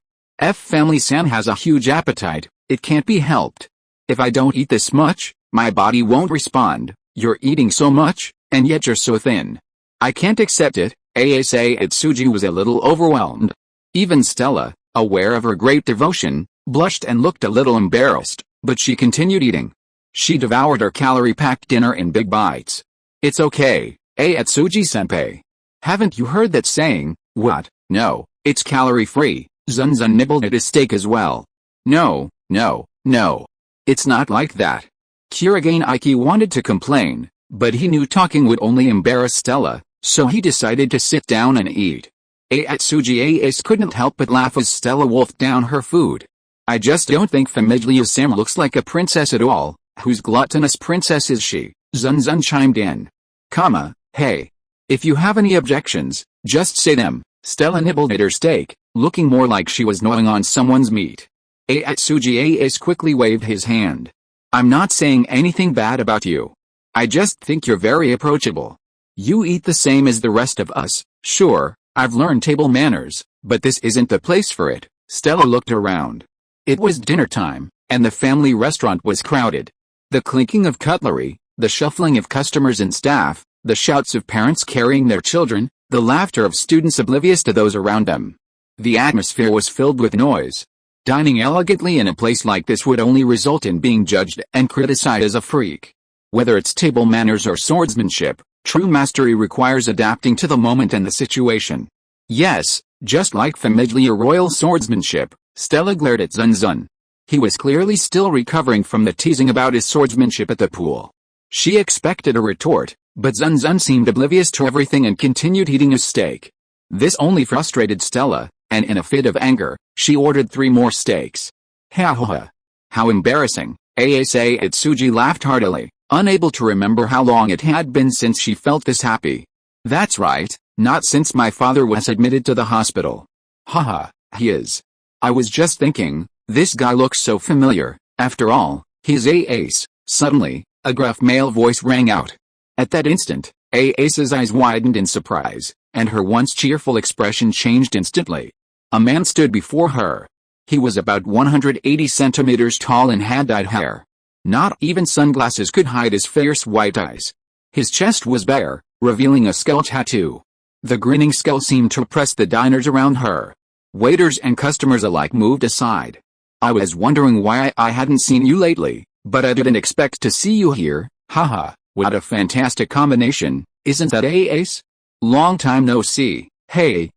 Family San has a huge appetite, it can't be helped. If I don't eat this much, my body won't respond. You're eating so much, and yet you're so thin. I can't accept it. Atsuji was a little overwhelmed. Even Stella, aware of her great devotion, blushed and looked a little embarrassed, but she continued eating. She devoured her calorie-packed dinner in big bites. "It's okay, Atsuji-senpai. Haven't you heard that saying?" "What? No, it's calorie-free." Zun Zun nibbled at his steak as well. No. It's not like that." Kurogane Iki wanted to complain, but he knew talking would only embarrass Stella, so he decided to sit down and eat. Atsuji Ace couldn't help but laugh as Stella wolfed down her food. "I just don't think Famiglia-san looks like a princess at all. Whose gluttonous princess is she?" Zun Zun chimed in. Hey. If you have any objections, just say them." Stella nibbled at her steak, looking more like she was gnawing on someone's meat. Atsuji Ace quickly waved his hand. "I'm not saying anything bad about you. I just think you're very approachable. You eat the same as the rest of us. Sure, I've learned table manners, but this isn't the place for it." Stella looked around. It was dinner time, and the family restaurant was crowded. The clinking of cutlery, the shuffling of customers and staff, the shouts of parents carrying their children, the laughter of students oblivious to those around them. The atmosphere was filled with noise. Dining elegantly in a place like this would only result in being judged and criticized as a freak. Whether it's table manners or swordsmanship, True mastery requires adapting to the moment and the situation. Yes, just like familiar royal swordsmanship, Stella glared at Zun Zun. He was clearly still recovering from the teasing about his swordsmanship at the pool. She expected a retort, but Zun Zun seemed oblivious to everything and continued eating his steak. This only frustrated Stella, and in a fit of anger, she ordered 3 more steaks. Ha ha ha. How embarrassing, Asa Itsuji laughed heartily, unable to remember how long it had been since she felt this happy. That's right, not since my father was admitted to the hospital. Haha, he is. I was just thinking, this guy looks so familiar, after all, he's Ace. Suddenly, a gruff male voice rang out. At that instant, Ace's eyes widened in surprise, and her once cheerful expression changed instantly. A man stood before her. He was about 180 centimeters tall and had dyed hair. Not even sunglasses could hide his fierce white eyes. His chest was bare, revealing a skull tattoo. The grinning skull seemed to oppress the diners around her. Waiters and customers alike moved aside. I was wondering why I hadn't seen you lately, but I didn't expect to see you here. Haha, what a fantastic combination, isn't that Ace? Long time no see. Hey,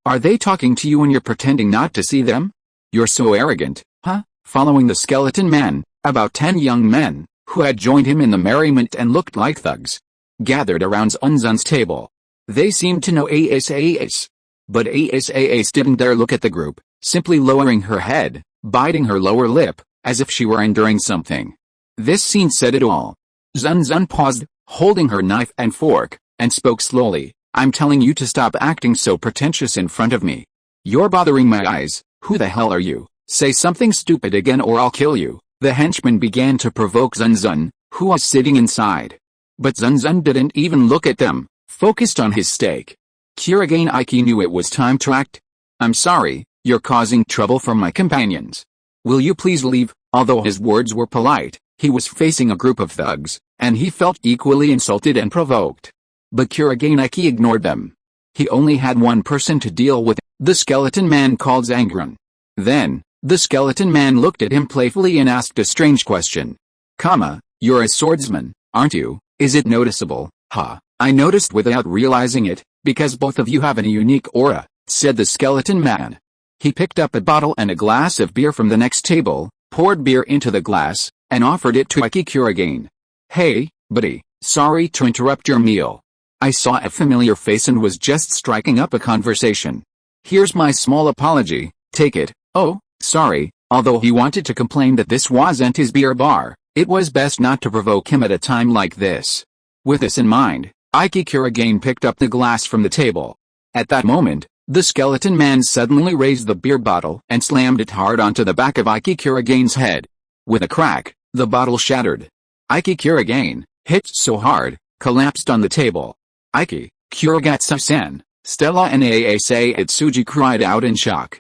are they talking to you and you're pretending not to see them? You're so arrogant, huh? Following the skeleton man, about 10 young men, who had joined him in the merriment and looked like thugs, gathered around Zun Zun's table. They seemed to know Ace. But Ace didn't dare look at the group, simply lowering her head, biting her lower lip, as if she were enduring something. This scene said it all. Zun Zun paused, holding her knife and fork, and spoke slowly. I'm telling you to stop acting so pretentious in front of me. You're bothering my eyes. Who the hell are you? Say something stupid again or I'll kill you. The henchman began to provoke Zun Zun, who was sitting inside. But Zun Zun didn't even look at them, focused on his steak. Kurogane Iki knew it was time to act. I'm sorry, you're causing trouble for my companions. Will you please leave? Although his words were polite, he was facing a group of thugs, and he felt equally insulted and provoked. But Kurogane Iki ignored them. He only had one person to deal with, the skeleton man called Zangrun. Then, the skeleton man looked at him playfully and asked a strange question. You're a swordsman, aren't you? Is it noticeable? I noticed without realizing it, because both of you have a unique aura, said the skeleton man. He picked up a bottle and a glass of beer from the next table, poured beer into the glass, and offered it to Iki Kurogane. Hey, buddy, sorry to interrupt your meal. I saw a familiar face and was just striking up a conversation. Here's my small apology, take it. Oh, sorry, although he wanted to complain that this wasn't his beer bar, it was best not to provoke him at a time like this. With this in mind, Iki Kurogane picked up the glass from the table. At that moment, the skeleton man suddenly raised the beer bottle and slammed it hard onto the back of Iki Kurogane's head. With a crack, the bottle shattered. Iki Kurogane, hit so hard, collapsed on the table. Iki, Kurogatsu-san, Stella and Asa Itsuji cried out in shock.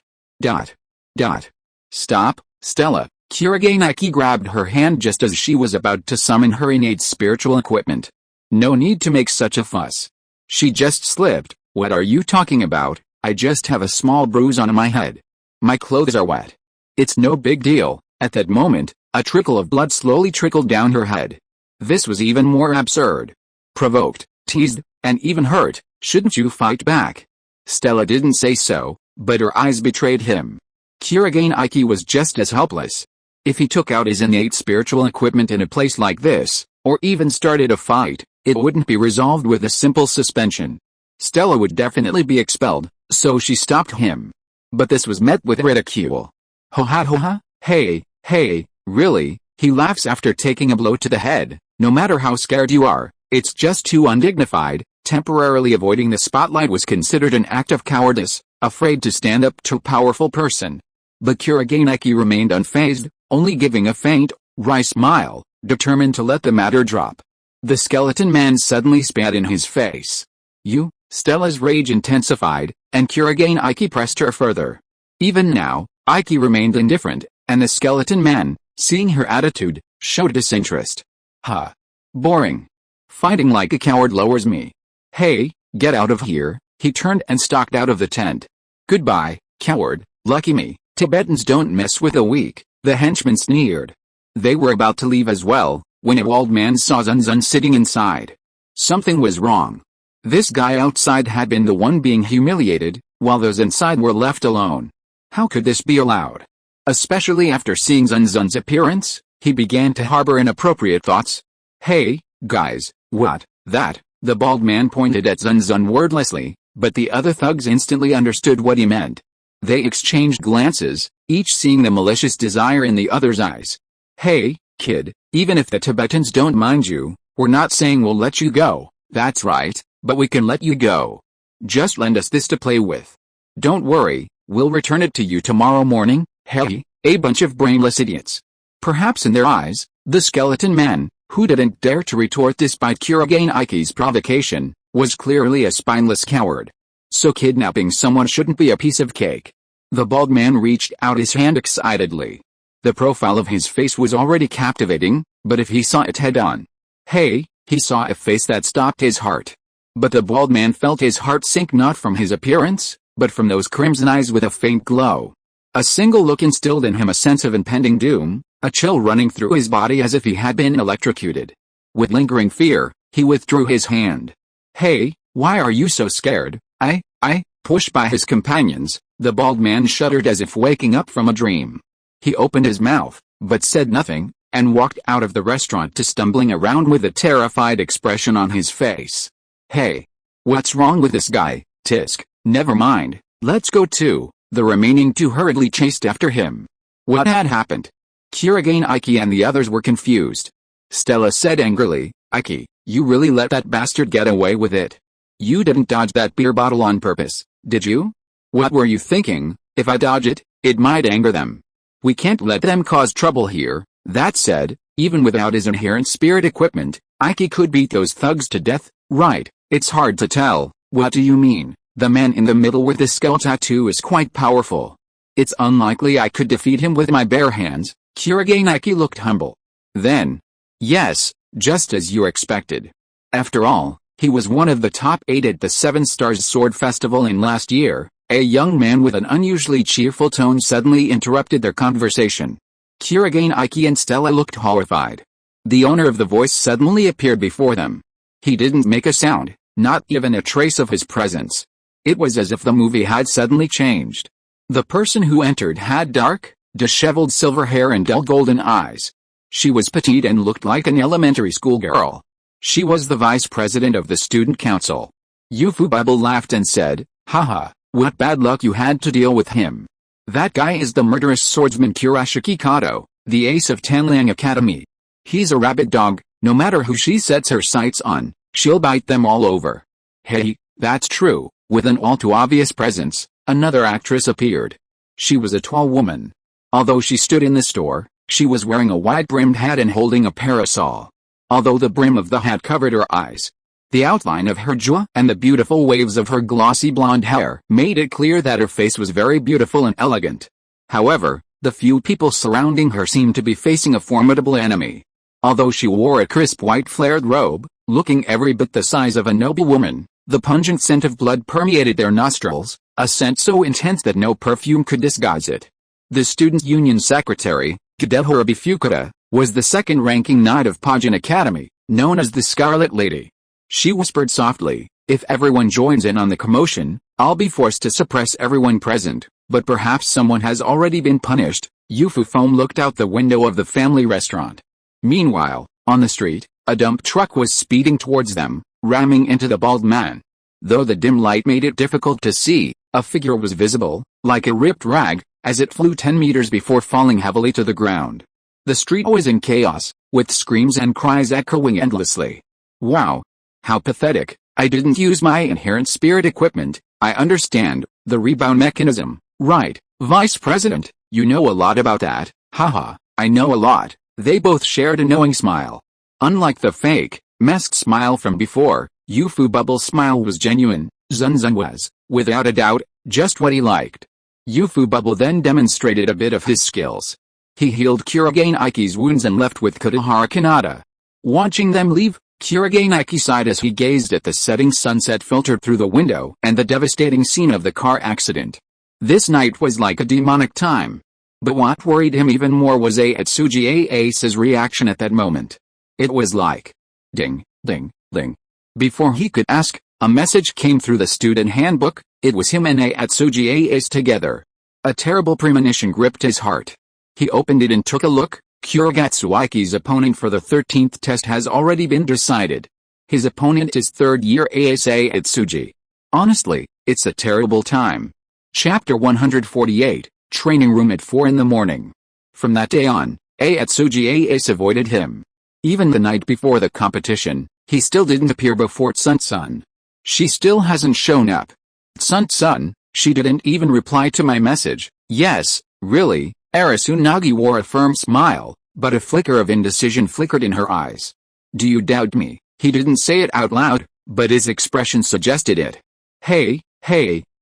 Stop, Stella. Kurogane Iki grabbed her hand just as she was about to summon her innate spiritual equipment. No need to make such a fuss. She just slipped. What are you talking about? I just have a small bruise on my head. My clothes are wet. It's no big deal. At that moment, a trickle of blood slowly trickled down her head. This was even more absurd. Provoked, teased, and even hurt, shouldn't you fight back? Stella didn't say so, but her eyes betrayed him. Kurogane Iki was just as helpless. If he took out his innate spiritual equipment in a place like this, or even started a fight, it wouldn't be resolved with a simple suspension. Stella would definitely be expelled, so she stopped him. But this was met with ridicule. Ha, hey, really? He laughs after taking a blow to the head. No matter how scared you are, it's just too undignified. Temporarily avoiding the spotlight was considered an act of cowardice, afraid to stand up to a powerful person. But Kurogane Iki remained unfazed, only giving a faint, wry smile, determined to let the matter drop. The skeleton man suddenly spat in his face. You? Stella's rage intensified, and Kurogane Iki pressed her further. Even now, Iki remained indifferent, and the skeleton man, seeing her attitude, showed disinterest. Boring. Fighting like a coward lowers me. Hey, get out of here. He turned and stalked out of the tent. Goodbye, coward. Lucky me, Tibetans don't mess with the weak, the henchman sneered. They were about to leave as well, when a bald man saw Zun Zun sitting inside. Something was wrong. This guy outside had been the one being humiliated, while those inside were left alone. How could this be allowed? Especially after seeing Zun Zun's appearance, he began to harbor inappropriate thoughts. Hey, guys, what, that? The bald man pointed at Zun Zun wordlessly, but the other thugs instantly understood what he meant. They exchanged glances, each seeing the malicious desire in the other's eyes. Hey, kid, even if the Tibetans don't mind you, we're not saying we'll let you go. That's right, but we can let you go. Just lend us this to play with. Don't worry, we'll return it to you tomorrow morning. Hey, a bunch of brainless idiots. Perhaps in their eyes, the skeleton man, who didn't dare to retort despite Kurogane Iki's provocation, was clearly a spineless coward. So kidnapping someone shouldn't be a piece of cake. The bald man reached out his hand excitedly. The profile of his face was already captivating, but if he saw it head-on, hey, he saw a face that stopped his heart. But the bald man felt his heart sink not from his appearance, but from those crimson eyes with a faint glow. A single look instilled in him a sense of impending doom, a chill running through his body as if he had been electrocuted. With lingering fear, he withdrew his hand. Hey, why are you so scared? Pushed by his companions, the bald man shuddered as if waking up from a dream. He opened his mouth, but said nothing, and walked out of the restaurant to stumbling around with a terrified expression on his face. Hey, what's wrong with this guy? Tisk, never mind, let's go too. The remaining two hurriedly chased after him. What had happened? Kurogane Iki and the others were confused. Stella said angrily, Iki, you really let that bastard get away with it? You didn't dodge that beer bottle on purpose, did you? What were you thinking? If I dodge it, it might anger them. We can't let them cause trouble here. That said, even without his inherent spirit equipment, Iki could beat those thugs to death, right? It's hard to tell. What do you mean? The man in the middle with the skull tattoo is quite powerful. It's unlikely I could defeat him with my bare hands. Kurogane Iki looked humble. Then, yes, just as you expected. After all, he was one of the top 8 at the 7 Stars Sword Festival in last year. A young man with an unusually cheerful tone suddenly interrupted their conversation. Kurogane Iki and Stella looked horrified. The owner of the voice suddenly appeared before them. He didn't make a sound, not even a trace of his presence. It was as if the movie had suddenly changed. The person who entered had dark, disheveled silver hair and dull golden eyes. She was petite and looked like an elementary school girl. She was the vice president of the student council. Ufububble laughed and said, haha, what bad luck you had to deal with him. That guy is the murderous swordsman Kurashiki Kato, the ace of Tanliang Academy. He's a rabid dog, no matter who she sets her sights on, she'll bite them all over. Hey, that's true. With an all too obvious presence, another actress appeared. She was a tall woman. Although she stood in the store, she was wearing a wide-brimmed hat and holding a parasol. Although the brim of the hat covered her eyes, the outline of her jaw and the beautiful waves of her glossy blonde hair made it clear that her face was very beautiful and elegant. However, the few people surrounding her seemed to be facing a formidable enemy. Although she wore a crisp white flared robe, looking every bit the size of a noble woman, the pungent scent of blood permeated their nostrils, a scent so intense that no perfume could disguise it. The Students' Union Secretary, Kadehorobi Fukuda, was the second-ranking knight of Pajin Academy, known as the Scarlet Lady. She whispered softly, if everyone joins in on the commotion, I'll be forced to suppress everyone present, but perhaps someone has already been punished. Yufu Foam looked out the window of the family restaurant. Meanwhile, on the street, a dump truck was speeding towards them, ramming into the bald man. Though the dim light made it difficult to see, a figure was visible, like a ripped rag, as it flew 10 meters before falling heavily to the ground. The street was in chaos, with screams and cries echoing endlessly. Wow! How pathetic. I didn't use my inherent spirit equipment. I understand, the rebound mechanism, right, Vice President, you know a lot about that. Haha, I know a lot. They both shared a knowing smile. Unlike the fake, masked smile from before, Ufububble's smile was genuine. Zun Zun was, without a doubt, just what he liked. Ufububble then demonstrated a bit of his skills. He healed Kurogane Iki's wounds and left with Katahara Kanata. Watching them leave, Kurogane Iki sighed as he gazed at the setting sunset filtered through the window and the devastating scene of the car accident. This night was like a demonic time. But what worried him even more was Atsuji Ace's reaction at that moment. It was like, ding, ding, ding. Before he could ask, a message came through the student handbook. It was him and Atsugi Ace together. A terrible premonition gripped his heart. He opened it and took a look. Kurigatsu Aiki's opponent for the 13th test has already been decided. His opponent is third-year Asa Atsugi. Honestly, it's a terrible time. Chapter 148, Training Room at 4 in the morning. From that day on, Atsugi Ace avoided him. Even the night before the competition, he still didn't appear before Zun Zun. She still hasn't shown up. Zun Zun, she didn't even reply to my message. Yes, really. Arisunagi wore a firm smile, but a flicker of indecision flickered in her eyes. Do you doubt me? He didn't say it out loud, but his expression suggested it. Hey,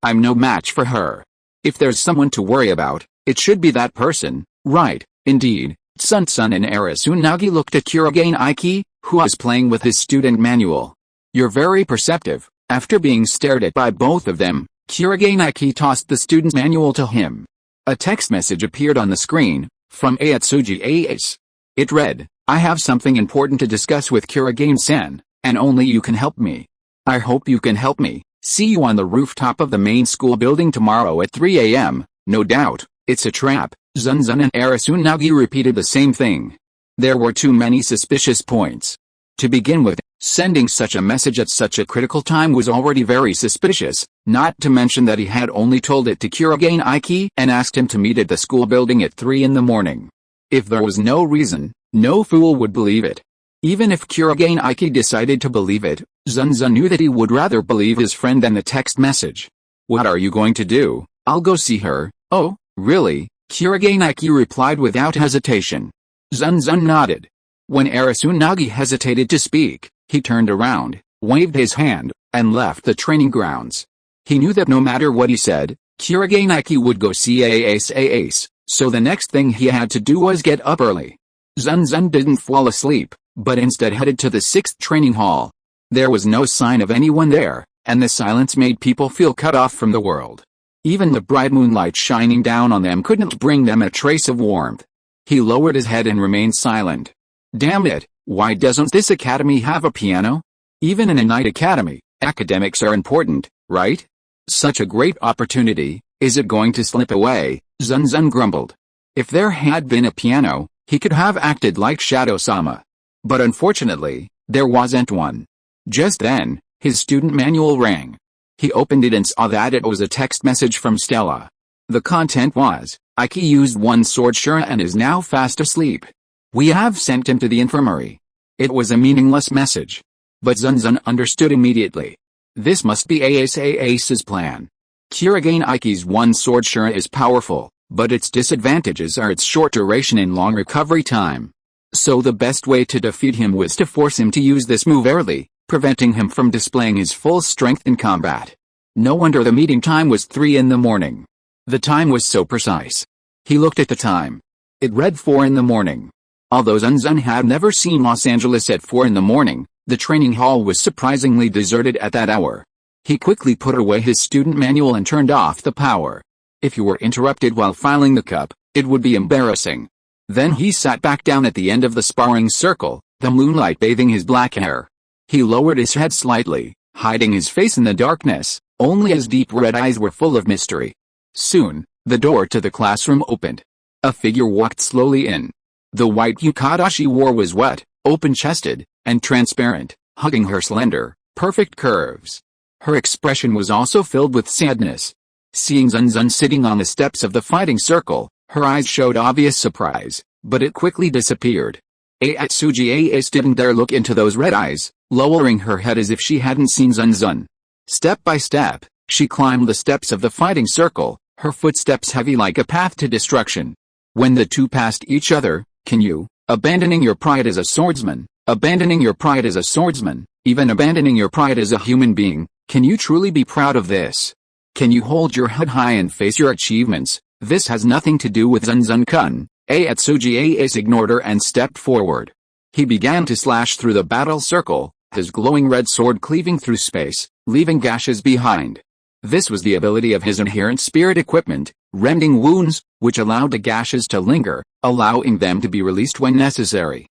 I'm no match for her. If there's someone to worry about, it should be that person, right? Indeed. Zun Zun and Arisunagi looked at Kurogane Aiki, who was playing with his student manual. You're very perceptive. After being stared at by both of them, Kurogane Aiki tossed the student's manual to him. A text message appeared on the screen, from Atsugi Ace. It read, I have something important to discuss with Kurogane-san, and only you can help me. I hope you can help me. See you on the rooftop of the main school building tomorrow at 3 a.m. No doubt, it's a trap. Zun Zun and Arisunagi repeated the same thing. There were too many suspicious points. To begin with, sending such a message at such a critical time was already very suspicious, not to mention that he had only told it to Kurogane Aiki and asked him to meet at the school building at 3 in the morning. If there was no reason, no fool would believe it. Even if Kurogane Aiki decided to believe it, Zun Zun knew that he would rather believe his friend than the text message. What are you going to do? I'll go see her. Oh, really? Kurogane Aiki replied without hesitation. Zun Zun nodded. When Arisunagi hesitated to speak, he turned around, waved his hand, and left the training grounds. He knew that no matter what he said, Kurogane Aiki would go see Ace, so the next thing he had to do was get up early. Zun Zun didn't fall asleep, but instead headed to the 6th training hall. There was no sign of anyone there, and the silence made people feel cut off from the world. Even the bright moonlight shining down on them couldn't bring them a trace of warmth. He lowered his head and remained silent. Damn it, why doesn't this academy have a piano? Even in a night academy, academics are important, right? Such a great opportunity, is it going to slip away? Zun Zun grumbled. If there had been a piano, he could have acted like Shadow-sama. But unfortunately, there wasn't one. Just then, his student manual rang. He opened it and saw that it was a text message from Stella. The content was, Aiki used one sword Shura and is now fast asleep. We have sent him to the infirmary. It was a meaningless message. But Zun Zun understood immediately. This must be Ace's plan. Kurogane Aiki's one sword Shura is powerful, but its disadvantages are its short duration and long recovery time. So the best way to defeat him was to force him to use this move early, preventing him from displaying his full strength in combat. No wonder the meeting time was 3 in the morning. The time was so precise. He looked at the time. It read 4 in the morning. Although Zun Zun had never seen Los Angeles at 4 in the morning, the training hall was surprisingly deserted at that hour. He quickly put away his student manual and turned off the power. If you were interrupted while filing the cup, it would be embarrassing. Then he sat back down at the end of the sparring circle, the moonlight bathing his black hair. He lowered his head slightly, hiding his face in the darkness, only his deep red eyes were full of mystery. Soon, the door to the classroom opened. A figure walked slowly in. The white yukata she wore was wet, open-chested, and transparent, hugging her slender, perfect curves. Her expression was also filled with sadness. Seeing Zun Zun sitting on the steps of the fighting circle, her eyes showed obvious surprise, but it quickly disappeared. Atsugi Ace didn't dare look into those red eyes, lowering her head as if she hadn't seen Zun Zun. Step by step, she climbed the steps of the fighting circle, her footsteps heavy like a path to destruction. When the two passed each other, can you, abandoning your pride as a swordsman, abandoning your pride as a swordsman, even abandoning your pride as a human being, can you truly be proud of this? Can you hold your head high and face your achievements? This has nothing to do with Zun Zun-kun. Atsugi Ace ignored her and stepped forward. He began to slash through the battle circle, his glowing red sword cleaving through space, leaving gashes behind. This was the ability of his inherent spirit equipment, rending wounds, which allowed the gashes to linger, allowing them to be released when necessary.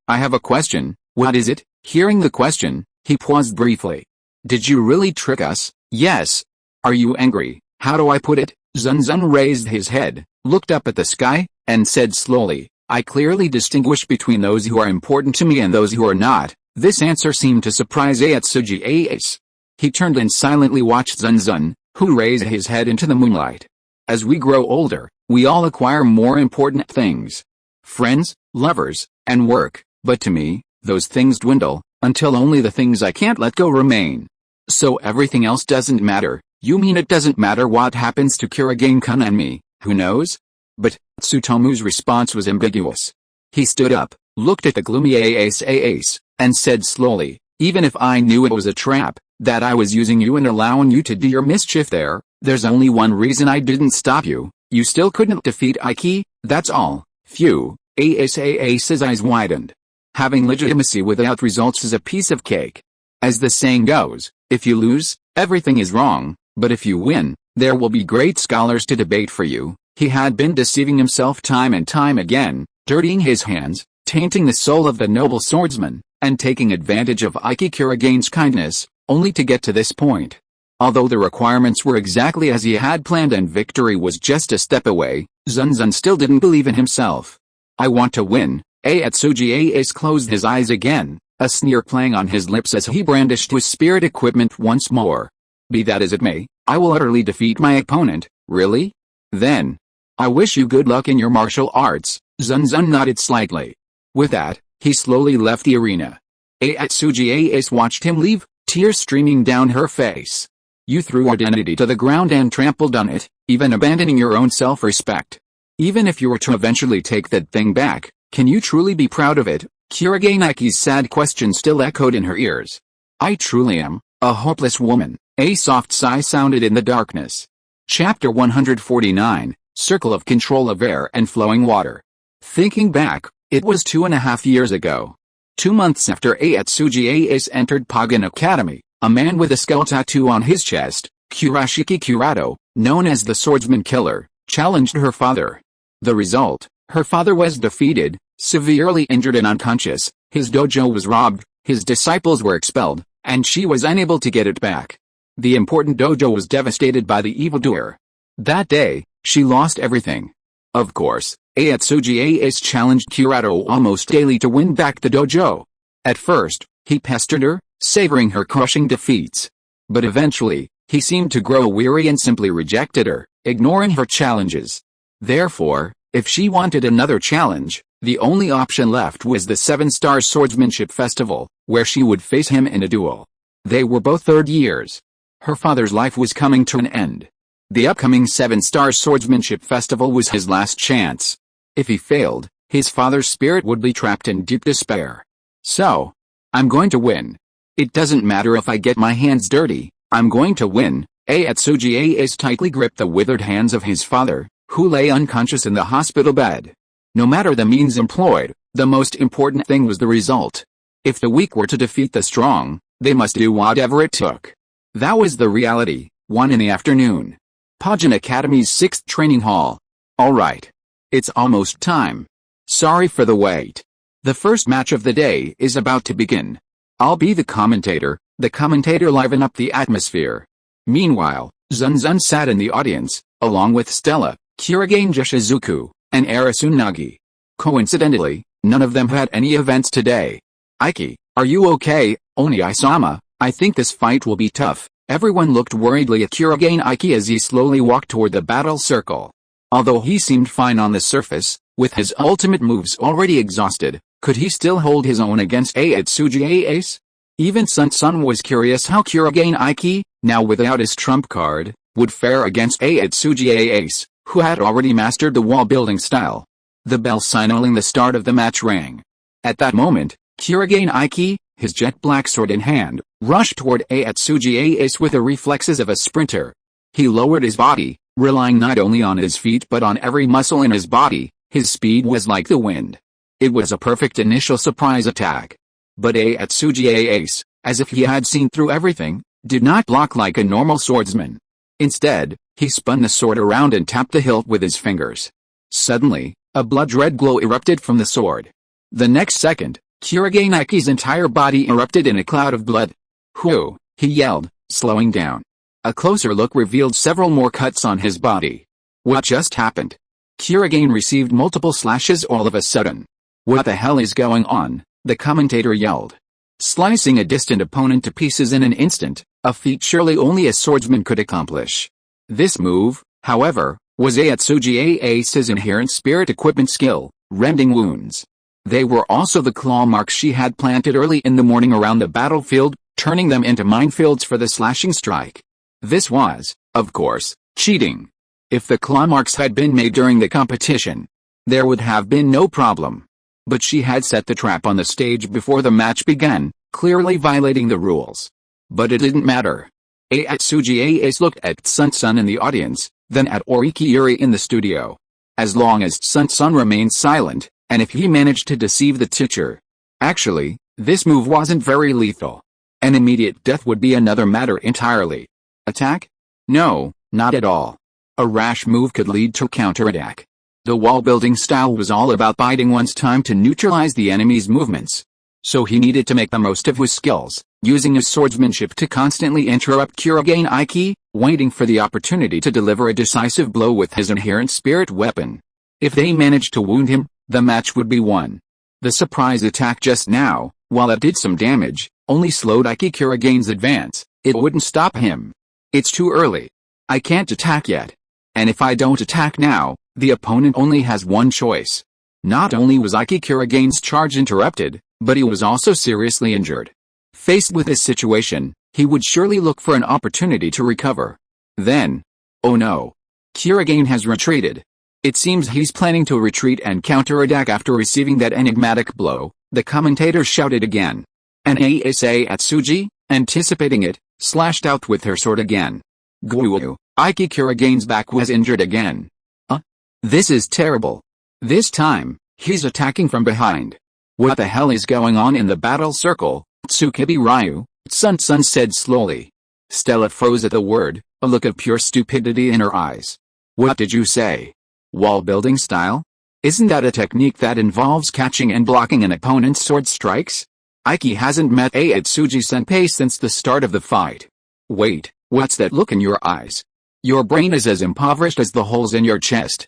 I have a question. What is it? Hearing the question, He paused briefly. Did you really trick us? Yes. Are you angry? How do I put it? Zun Zun raised his head, looked up at the sky, and said slowly, I clearly distinguish between those who are important to me and those who are not. This answer seemed to surprise Atsugi. He turned and silently watched Zun Zun, who raised his head into the moonlight. As we grow older, we all acquire more important things. Friends, lovers, and work, but to me, those things dwindle, until only the things I can't let go remain. So everything else doesn't matter. You mean it doesn't matter what happens to Kurogane-kun and me, who knows? But, Tsutomu's response was ambiguous. He stood up, looked at the gloomy Ace, and said slowly, even if I knew it was a trap, that I was using you and allowing you to do your mischief there, there's only one reason I didn't stop you. You still couldn't defeat Iki, that's all. Phew. Ace's eyes widened. Having legitimacy without results is a piece of cake. As the saying goes, if you lose, everything is wrong, but if you win, there will be great scholars to debate for you. He had been deceiving himself time and time again, dirtying his hands, tainting the soul of the noble swordsman, and taking advantage of Iki Kurogane's kindness, only to get to this point. Although the requirements were exactly as he had planned and victory was just a step away, Zun Zun still didn't believe in himself. I want to win. Atsugi closed his eyes again, a sneer playing on his lips as he brandished his spirit equipment once more. Be that as it may, I will utterly defeat my opponent. Really? Then, I wish you good luck in your martial arts. Zun Zun nodded slightly. With that, he slowly left the arena. Atsugi watched him leave, tears streaming down her face. You threw identity to the ground and trampled on it, even abandoning your own self-respect. Even if you were to eventually take that thing back, can you truly be proud of it? Kurogane Iki's sad question still echoed in her ears. I truly am, a hopeless woman. A soft sigh sounded in the darkness. Chapter 149, Circle of Control of Air and Flowing Water. Thinking back, it was 2.5 years ago. 2 months after Atsugi entered Pagan Academy, a man with a skull tattoo on his chest, Kurashiki Kurato, known as the Swordsman Killer, challenged her father. The result, her father was defeated, severely injured and unconscious, his dojo was robbed, his disciples were expelled, and she was unable to get it back. The important dojo was devastated by the evildoer. That day, she lost everything. Of course, Atsugi challenged Kurato almost daily to win back the dojo. At first, he pestered her, savoring her crushing defeats. But eventually, he seemed to grow weary and simply rejected her, ignoring her challenges. Therefore, if she wanted another challenge, the only option left was the 7-Star Swordsmanship Festival, where she would face him in a duel. They were both third years. Her father's life was coming to an end. The upcoming 7-Star Swordsmanship Festival was his last chance. If he failed, his father's spirit would be trapped in deep despair. So, I'm going to win. It doesn't matter if I get my hands dirty, I'm going to win. Atsugi tightly gripped the withered hands of his father, who lay unconscious in the hospital bed. No matter the means employed, the most important thing was the result. If the weak were to defeat the strong, they must do whatever it took. That was the reality. 1 in the afternoon. Pagan Academy's 6th training hall. Alright. It's almost time. Sorry for the wait. The first match of the day is about to begin. I'll be the commentator liven up the atmosphere. Meanwhile, Zun Zun sat in the audience, along with Stella, Kurogane Jishizuku, and Arasunagi. Coincidentally, none of them had any events today. Iki, are you okay? Oni-sama, I think this fight will be tough. Everyone looked worriedly at Kurogane Iki as he slowly walked toward the battle circle. Although he seemed fine on the surface, with his ultimate moves already exhausted, could he still hold his own against Atsugi? Even Sun Sun was curious how Kurogane Iki, now without his trump card, would fare against Atsugi, who had already mastered the wall-building style. The bell signaling the start of the match rang. At that moment, Kurogane Iki, his jet-black sword in hand, rushed toward Atsugi with the reflexes of a sprinter. He lowered his body, relying not only on his feet but on every muscle in his body. His speed was like the wind. It was a perfect initial surprise attack. But Atsugi, as if he had seen through everything, did not block like a normal swordsman. Instead, he spun the sword around and tapped the hilt with his fingers. Suddenly, a blood-red glow erupted from the sword. The next second, Kurage Nike's entire body erupted in a cloud of blood. Whew, he yelled, slowing down. A closer look revealed several more cuts on his body. What just happened? Kurage received multiple slashes all of a sudden. What the hell is going on? The commentator yelled. Slicing a distant opponent to pieces in an instant, a feat surely only a swordsman could accomplish. This move, however, was Atsugi Ace's inherent spirit equipment skill, rending wounds. They were also the claw marks she had planted early in the morning around the battlefield, turning them into minefields for the slashing strike. This was, of course, cheating. If the claw marks had been made during the competition, there would have been no problem. But she had set the trap on the stage before the match began, clearly violating the rules. But it didn't matter. Atsugi Ace looked at Zun Zun in the audience, then at Oriki Yuri in the studio. As long as Zun Zun remained silent, and if he managed to deceive the teacher. Actually, this move wasn't very lethal. An immediate death would be another matter entirely. Attack? No, not at all. A rash move could lead to counterattack. The wall-building style was all about biding one's time to neutralize the enemy's movements. So he needed to make the most of his skills, using his swordsmanship to constantly interrupt Kurage Nike, waiting for the opportunity to deliver a decisive blow with his inherent spirit weapon. If they managed to wound him, the match would be won. The surprise attack just now, while it did some damage, only slowed Kurage's advance. It wouldn't stop him. It's too early. I can't attack yet. And if I don't attack now, the opponent only has one choice. Not only was Kurage's charge interrupted, but he was also seriously injured. Faced with this situation, he would surely look for an opportunity to recover. Then, oh no. Kurage has retreated. It seems he's planning to retreat and counterattack after receiving that enigmatic blow, the commentator shouted again. And Atsugi, anticipating it, slashed out with her sword again. Gwoo! Kurage's back was injured again. This is terrible. This time, he's attacking from behind. What the hell is going on in the battle circle, Tsukibi Ryu? Zun Zun said slowly. Stella froze at the word, a look of pure stupidity in her eyes. What did you say? Wall building style? Isn't that a technique that involves catching and blocking an opponent's sword strikes? Aiki hasn't met Atsugi-senpai since the start of the fight. Wait, what's that look in your eyes? Your brain is as impoverished as the holes in your chest.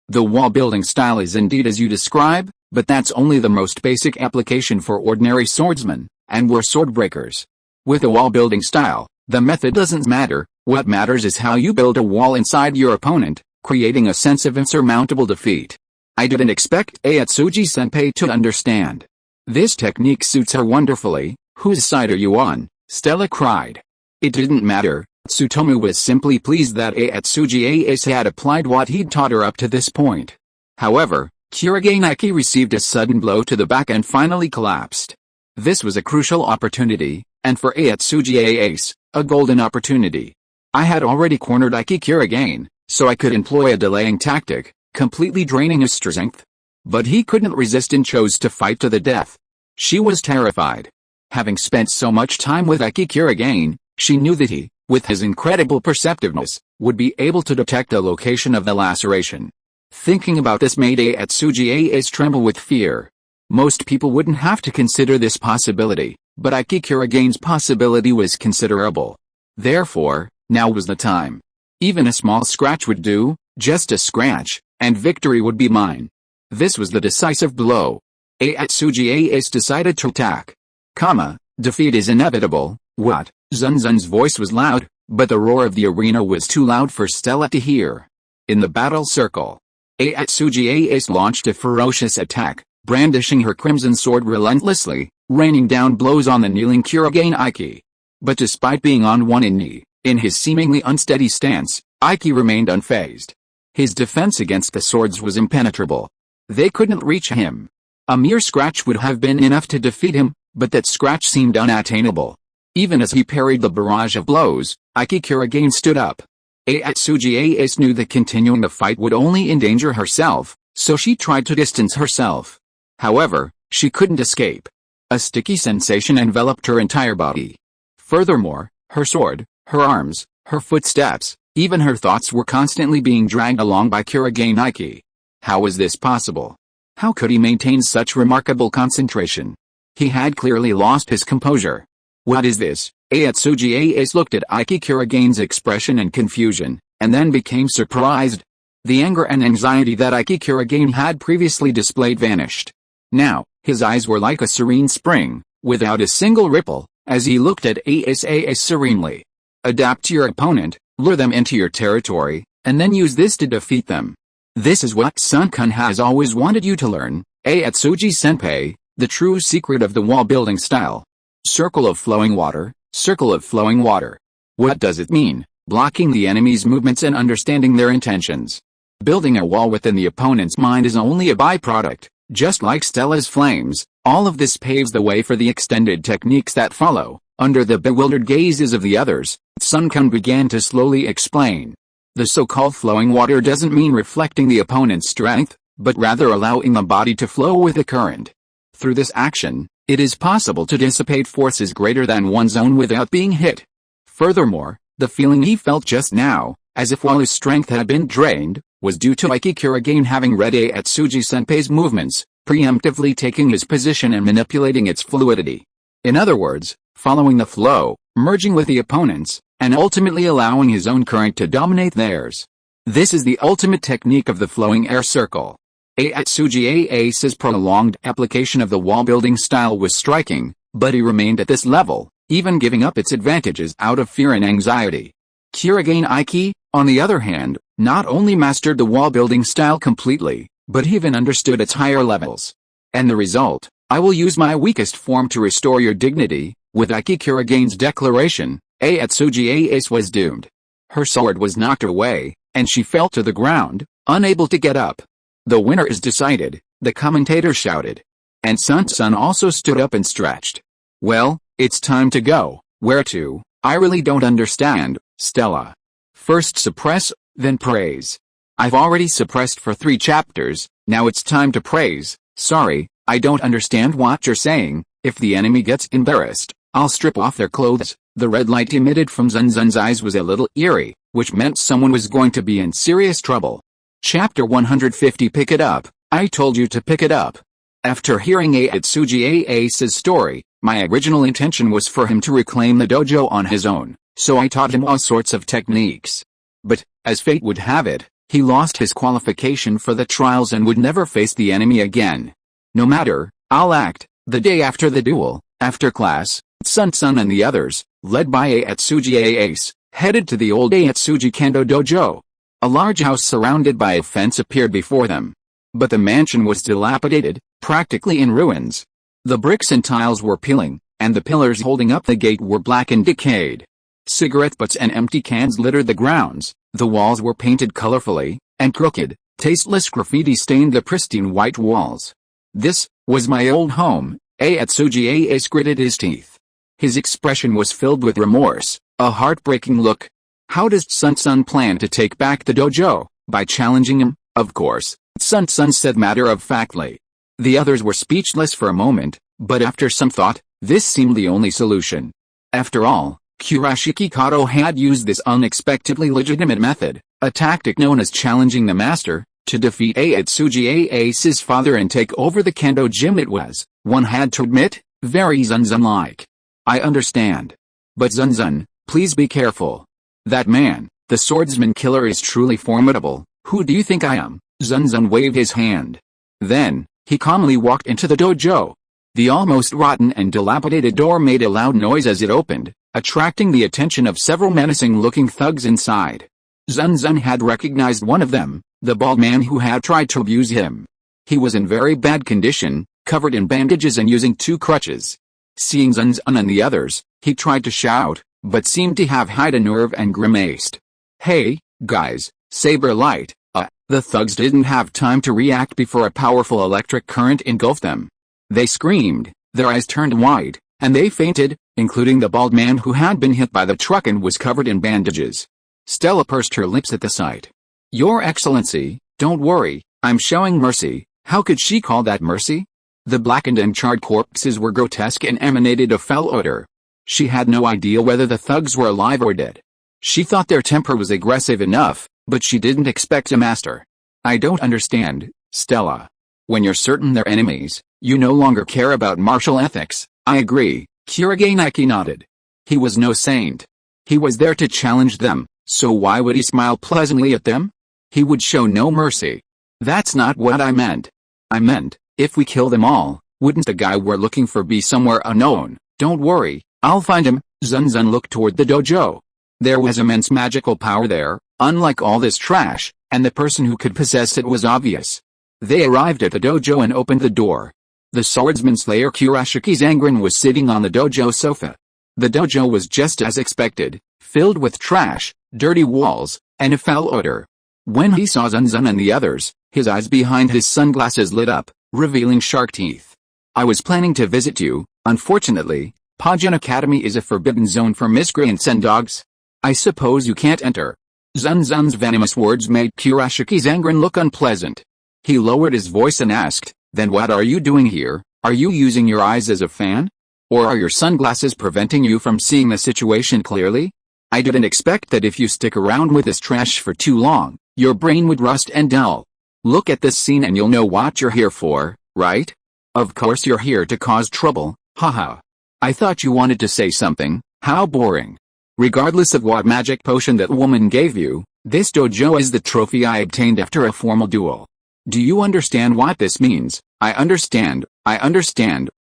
The wall building style is indeed as you describe, but that's only the most basic application for ordinary swordsmen, and we're sword breakers. With a wall building style, the method doesn't matter. What matters is how you build a wall inside your opponent, creating a sense of insurmountable defeat. I didn't expect Atsugi-senpai to understand. This technique suits her wonderfully. Whose side are you on? Stella cried. It didn't matter. Tsutomu was simply pleased that Atsugi Ace had applied what he'd taught her up to this point. However, Kurage Nike received a sudden blow to the back and finally collapsed. This was a crucial opportunity, and for Atsugi Ace, a golden opportunity. I had already cornered Kurage, so I could employ a delaying tactic, completely draining his strength. But he couldn't resist and chose to fight to the death. She was terrified. Having spent so much time with Kurage, she knew that he, with his incredible perceptiveness, would be able to detect the location of the laceration. Thinking about this made Atsugi Ace tremble with fear. Most people wouldn't have to consider this possibility, but Kurage's possibility was considerable. Therefore, now was the time. Even a small scratch would do, just a scratch, and victory would be mine. This was the decisive blow. Atsugi Ace decided to attack. Defeat is inevitable. What? Zun Zun's voice was loud, but the roar of the arena was too loud for Stella to hear. In the battle circle, Atsugi Ace launched a ferocious attack, brandishing her crimson sword relentlessly, raining down blows on the kneeling Kurage Nike. But despite being on one knee, in his seemingly unsteady stance, Nike remained unfazed. His defense against the swords was impenetrable. They couldn't reach him. A mere scratch would have been enough to defeat him, but that scratch seemed unattainable. Even as he parried the barrage of blows, Kurage stood up. Atsugi Ace knew that continuing the fight would only endanger herself, so she tried to distance herself. However, she couldn't escape. A sticky sensation enveloped her entire body. Furthermore, her sword, her arms, her footsteps, even her thoughts were constantly being dragged along by Kurage Nike. How was this possible? How could he maintain such remarkable concentration? He had clearly lost his composure. What is this? Atsugi Ace looked at Aiki Kuragane's expression in confusion, and then became surprised. The anger and anxiety that Aiki Kuragane had previously displayed vanished. Now, his eyes were like a serene spring, without a single ripple, as he looked at Ace serenely. Adapt to your opponent, lure them into your territory, and then use this to defeat them. This is what Sun-kun has always wanted you to learn, Atsugi-senpai, the true secret of the wall-building style. Circle of flowing water, circle of flowing water. What does it mean? Blocking the enemy's movements and understanding their intentions. Building a wall within the opponent's mind is only a byproduct, just like Stella's flames. All of this paves the way for the extended techniques that follow. Under the bewildered gazes of the others, Sun-kun began to slowly explain. The so-called flowing water doesn't mean reflecting the opponent's strength, but rather allowing the body to flow with the current. Through this action, it is possible to dissipate forces greater than one's own without being hit. Furthermore, the feeling he felt just now, as if all his strength had been drained, was due to Aiki Kuragane having read Atsugi-senpai's movements, preemptively taking his position and manipulating its fluidity. In other words, following the flow, merging with the opponent's, and ultimately allowing his own current to dominate theirs. This is the ultimate technique of the flowing air circle. Atsugi Ace's prolonged application of the wall-building style was striking, but he remained at this level, even giving up its advantages out of fear and anxiety. Kuragane Aiki, on the other hand, not only mastered the wall-building style completely, but he even understood its higher levels. And the result, I will use my weakest form to restore your dignity. With Aiki Kuragane's declaration, Atsugi Ace was doomed. Her sword was knocked away, and she fell to the ground, unable to get up. The winner is decided, the commentator shouted. And Sun Zun also stood up and stretched. Well, it's time to go. Where to? I really don't understand, Stella. First suppress, then praise. I've already suppressed for 3 chapters, now it's time to praise. Sorry, I don't understand what you're saying. If the enemy gets embarrassed, I'll strip off their clothes. The red light emitted from Zun Zun's eyes was a little eerie, which meant someone was going to be in serious trouble. Chapter 150. Pick it up. I told you to pick it up. After hearing Atsugi Ace's story, my original intention was for him to reclaim the dojo on his own, so I taught him all sorts of techniques. But, as fate would have it, he lost his qualification for the trials and would never face the enemy again. No matter, I'll act. The day after the duel, after class, Sun Zun and the others, led by Atsugi Ace, headed to the old Atsugi Kendo dojo. A large house surrounded by a fence appeared before them. But the mansion was dilapidated, practically in ruins. The bricks and tiles were peeling, and the pillars holding up the gate were black and decayed. Cigarette butts and empty cans littered the grounds. The walls were painted colorfully, and crooked, tasteless graffiti stained the pristine white walls. This was my old home. Atsugi Ace gritted his teeth. His expression was filled with remorse, a heartbreaking look. How does Sun Zun plan to take back the dojo? By challenging him, of course, Sun Zun said matter-of-factly. The others were speechless for a moment, but after some thought, this seemed the only solution. After all, Kurashiki Kato had used this unexpectedly legitimate method, a tactic known as challenging the master, to defeat Atsugi Ace's father and take over the kendo gym. It was, one had to admit, very Zun Zun-like. I understand. But Zun Zun, please be careful. That man, the swordsman killer, is truly formidable. Who do you think I am? Zun Zun waved his hand. Then, he calmly walked into the dojo. The almost rotten and dilapidated door made a loud noise as it opened, attracting the attention of several menacing-looking thugs inside. Zun Zun had recognized one of them, the bald man who had tried to abuse him. He was in very bad condition, covered in bandages and using 2 crutches. Seeing Zun Zun and the others, he tried to shout, but seemed to have hide a nerve and grimaced. Hey, guys, saber light. The thugs didn't have time to react before a powerful electric current engulfed them. They screamed, their eyes turned wide, and they fainted, including the bald man who had been hit by the truck and was covered in bandages. Stella pursed her lips at the sight. Your Excellency, don't worry, I'm showing mercy. How could she call that mercy? The blackened and charred corpses were grotesque and emanated a foul odor. She had no idea whether the thugs were alive or dead. She thought their temper was aggressive enough, but she didn't expect a master. I don't understand, Stella. When you're certain they're enemies, You no longer care about martial ethics. I agree, Kurage nodded. He was no saint. He was there to challenge them, so why would he smile pleasantly at them? He would show no mercy. That's not what I meant. I meant, if we kill them all, wouldn't the guy we're looking for be somewhere unknown? Don't worry, I'll find him. Zun Zun looked toward the dojo. There was immense magical power there, unlike all this trash, and the person who could possess it was obvious. They arrived at the dojo and opened the door. The swordsman slayer Kurashiki Zangren was sitting on the dojo sofa. The dojo was just as expected, filled with trash, dirty walls, and a foul odor. When he saw Zun Zun and the others, his eyes behind his sunglasses lit up, revealing shark teeth. I was planning to visit you. Unfortunately, Pajin Academy is a forbidden zone for miscreants and dogs. I suppose you can't enter. Zun Zun's venomous words made Kurashiki Zangren look unpleasant. He lowered his voice and asked, then what are you doing here? Are you using your eyes as a fan? Or are your sunglasses preventing you from seeing the situation clearly? I didn't expect that if you stick around with this trash for too long, your brain would rust and dull. Look at this scene and you'll know what you're here for, right? Of course you're here to cause trouble, haha. I thought you wanted to say something. How boring. Regardless of what magic potion that woman gave you, this dojo is the trophy I obtained after a formal duel. Do you understand what this means? I understand.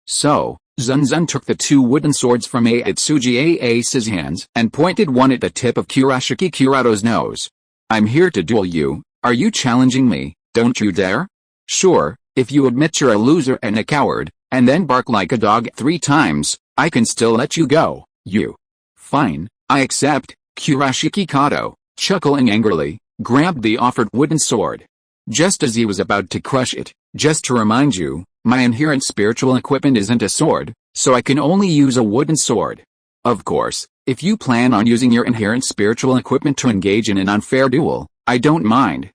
So, Zun Zun took the two wooden swords from Atsugi Ace's hands and pointed one at the tip of Kurashiki Kurato's nose. I'm here to duel you. Are you challenging me? Don't you dare? Sure, if you admit you're a loser and a coward, and then bark like a dog 3 times, I can still let you go. You. Fine, I accept. Kurashiki Kato, chuckling angrily, grabbed the offered wooden sword. Just as he was about to crush it, just to remind you, my inherent spiritual equipment isn't a sword, so I can only use a wooden sword. Of course, if you plan on using your inherent spiritual equipment to engage in an unfair duel, I don't mind.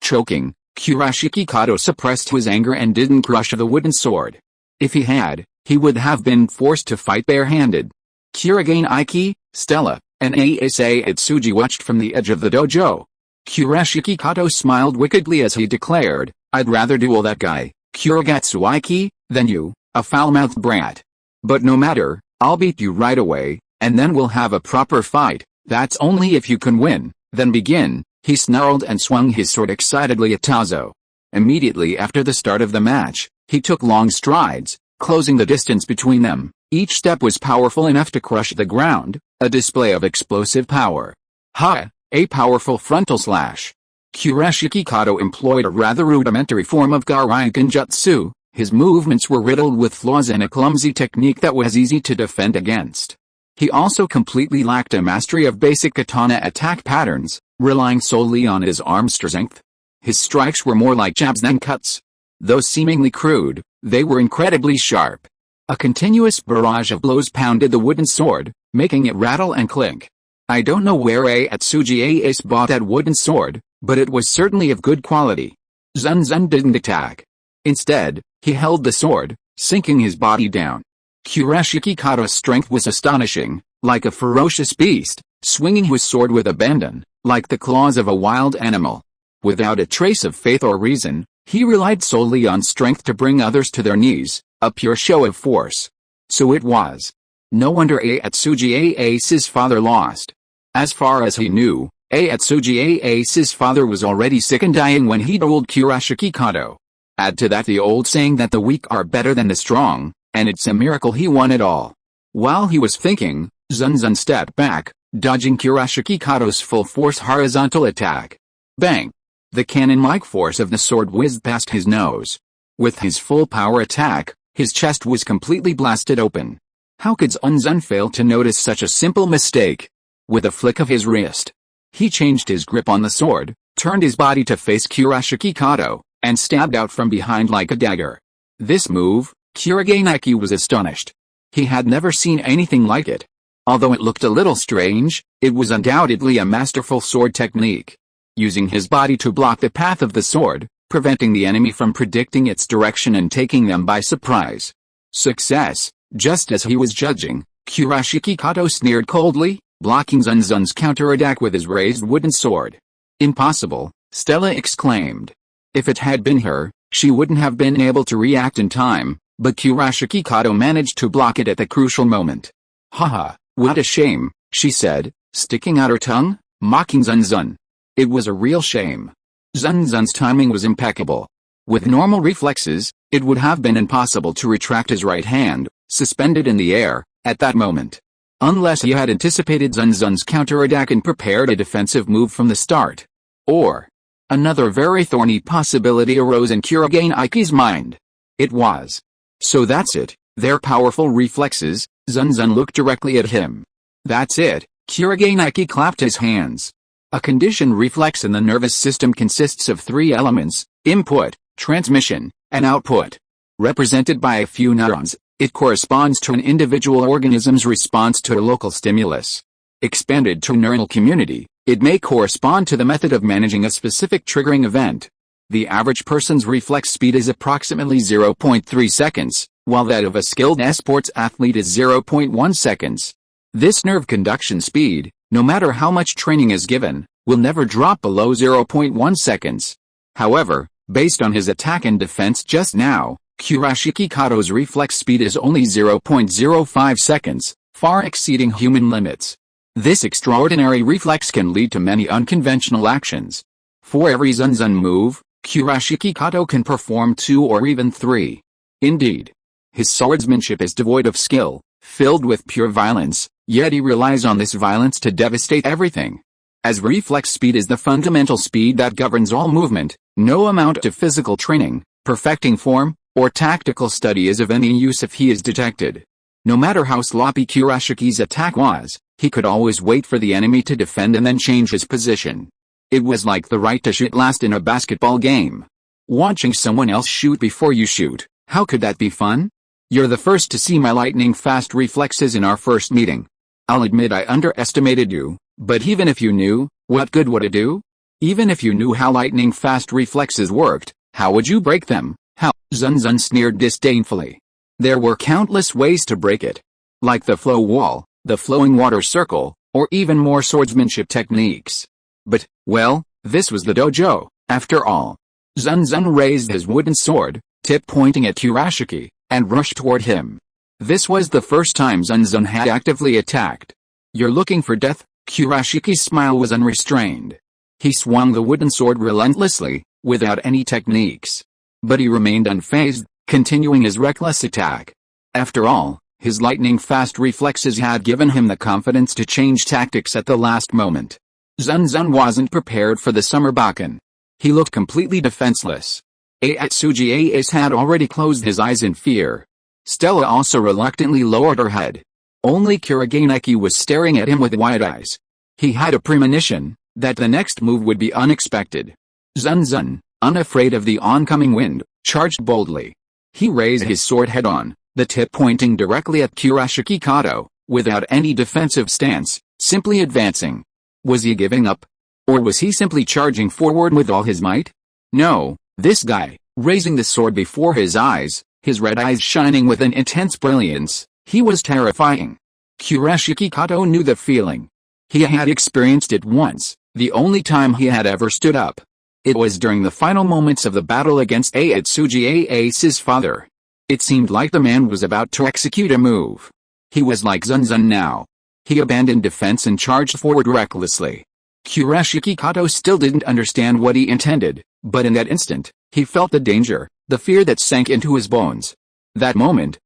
Choking, Kurashiki Kato suppressed his anger and didn't crush the wooden sword. If he had, he would have been forced to fight barehanded. Kurage Iki, Stella, and Asa Atsugi watched from the edge of the dojo. Kurashiki Kato smiled wickedly as he declared, I'd rather duel that guy, Kuragatsu Iki, than you, a foul-mouthed brat. But no matter, I'll beat you right away, and then we'll have a proper fight. That's only if you can win. Then begin. He snarled and swung his sword excitedly at Tazo. Immediately after the start of the match, he took long strides, closing the distance between them. Each step was powerful enough to crush the ground, a display of explosive power. Ha! A powerful frontal slash. Kurashiki Kato employed a rather rudimentary form of Garai Jutsu. His movements were riddled with flaws and a clumsy technique that was easy to defend against. He also completely lacked a mastery of basic katana attack patterns, relying solely on his arm strength. His strikes were more like jabs than cuts. Though seemingly crude, they were incredibly sharp. A continuous barrage of blows pounded the wooden sword, making it rattle and clink. I don't know where Atsugi Ace bought that wooden sword, but it was certainly of good quality. Zun Zun didn't attack. Instead, he held the sword, sinking his body down. Kurashiki Kato's strength was astonishing, like a ferocious beast, swinging his sword with abandon, like the claws of a wild animal. Without a trace of faith or reason, he relied solely on strength to bring others to their knees, a pure show of force. So it was. No wonder Atsugi Ace's father lost. As far as he knew, Atsugi Ace's father was already sick and dying when he dueled Kurashiki Kato. Add to that the old saying that the weak are better than the strong, and it's a miracle he won it all. While he was thinking, Zun Zun stepped back, dodging Kurashiki Kato's full-force horizontal attack. Bang! The cannon-like force of the sword whizzed past his nose. With his full-power attack, his chest was completely blasted open. How could Zun Zun fail to notice such a simple mistake? With a flick of his wrist, he changed his grip on the sword, turned his body to face Kurashiki Kato, and stabbed out from behind like a dagger. This move, Kurage Iki was astonished. He had never seen anything like it. Although it looked a little strange, it was undoubtedly a masterful sword technique. Using his body to block the path of the sword, preventing the enemy from predicting its direction and taking them by surprise. Success, just as he was judging, Kurashiki Kato sneered coldly, blocking Zun Zun's counterattack with his raised wooden sword. Impossible, Stella exclaimed. If it had been her, She wouldn't have been able to react in time, but Kurashiki Kato managed to block it at the crucial moment. Haha, what a shame, she said, sticking out her tongue, mocking Zun Zun. It was a real shame. Zun Zun's timing was impeccable. With normal reflexes, it would have been impossible to retract his right hand, suspended in the air, at that moment. Unless he had anticipated Zun Zun's counterattack and prepared a defensive move from the start. Or, another very thorny possibility arose in Kurage-Niki's mind. It was. So that's it, their powerful reflexes. Zun Zun looked directly at him. That's it, Kurage-Niki clapped his hands. A conditioned reflex in the nervous system consists of three elements: input, transmission, and output. Represented by a few neurons, it corresponds to an individual organism's response to a local stimulus. Expanded to neural community, it may correspond to the method of managing a specific triggering event. The average person's reflex speed is approximately 0.3 seconds, while that of a skilled sports athlete is 0.1 seconds. This nerve conduction speed, no matter how much training is given, will never drop below 0.1 seconds. However, based on his attack and defense just now, Kurashiki Kato's reflex speed is only 0.05 seconds, far exceeding human limits. This extraordinary reflex can lead to many unconventional actions. For every Zun Zun move, Kurashiki Kato can perform 2 or even 3. Indeed, his swordsmanship is devoid of skill, filled with pure violence, yet he relies on this violence to devastate everything. As reflex speed is the fundamental speed that governs all movement, no amount of physical training, perfecting form, or tactical study is of any use if he is detected. No matter how sloppy Kurashiki's attack was, he could always wait for the enemy to defend and then change his position. It was like the right to shoot last in a basketball game. Watching someone else shoot before you shoot, how could that be fun? You're the first to see my lightning-fast reflexes in our first meeting. I'll admit I underestimated you, but even if you knew, what good would it do? Even if you knew how lightning-fast reflexes worked, how would you break them? How? Zun Zun sneered disdainfully. There were countless ways to break it. Like the flow wall, the flowing water circle, or even more swordsmanship techniques. But, well, this was the dojo, after all. Zun Zun raised his wooden sword, tip pointing at Kurashiki, and rushed toward him. This was the first time Zun Zun had actively attacked. You're looking for death? Kurashiki's smile was unrestrained. He swung the wooden sword relentlessly, without any techniques. But he remained unfazed, continuing his reckless attack. After all, his lightning-fast reflexes had given him the confidence to change tactics at the last moment. Zun Zun wasn't prepared for the summer bakken. He looked completely defenseless. Atsuji Ace had already closed his eyes in fear. Stella also reluctantly lowered her head. Only Kurage-Niki was staring at him with wide eyes. He had a premonition that the next move would be unexpected. Zun Zun, unafraid of the oncoming wind, charged boldly. He raised his sword head-on, the tip pointing directly at Kurashiki Kato, without any defensive stance, simply advancing. Was he giving up? Or was he simply charging forward with all his might? No, this guy, raising the sword before his eyes, his red eyes shining with an intense brilliance, he was terrifying. Kurashiki Kato knew the feeling. He had experienced it once, the only time he had ever stood up. It was during the final moments of the battle against Atsuji Ace's father. It seemed like the man was about to execute a move. He was like Zun Zun now. He abandoned defense and charged forward recklessly. Kurashiki Kato still didn't understand what he intended, but in that instant, he felt the danger, the fear that sank into his bones. That moment,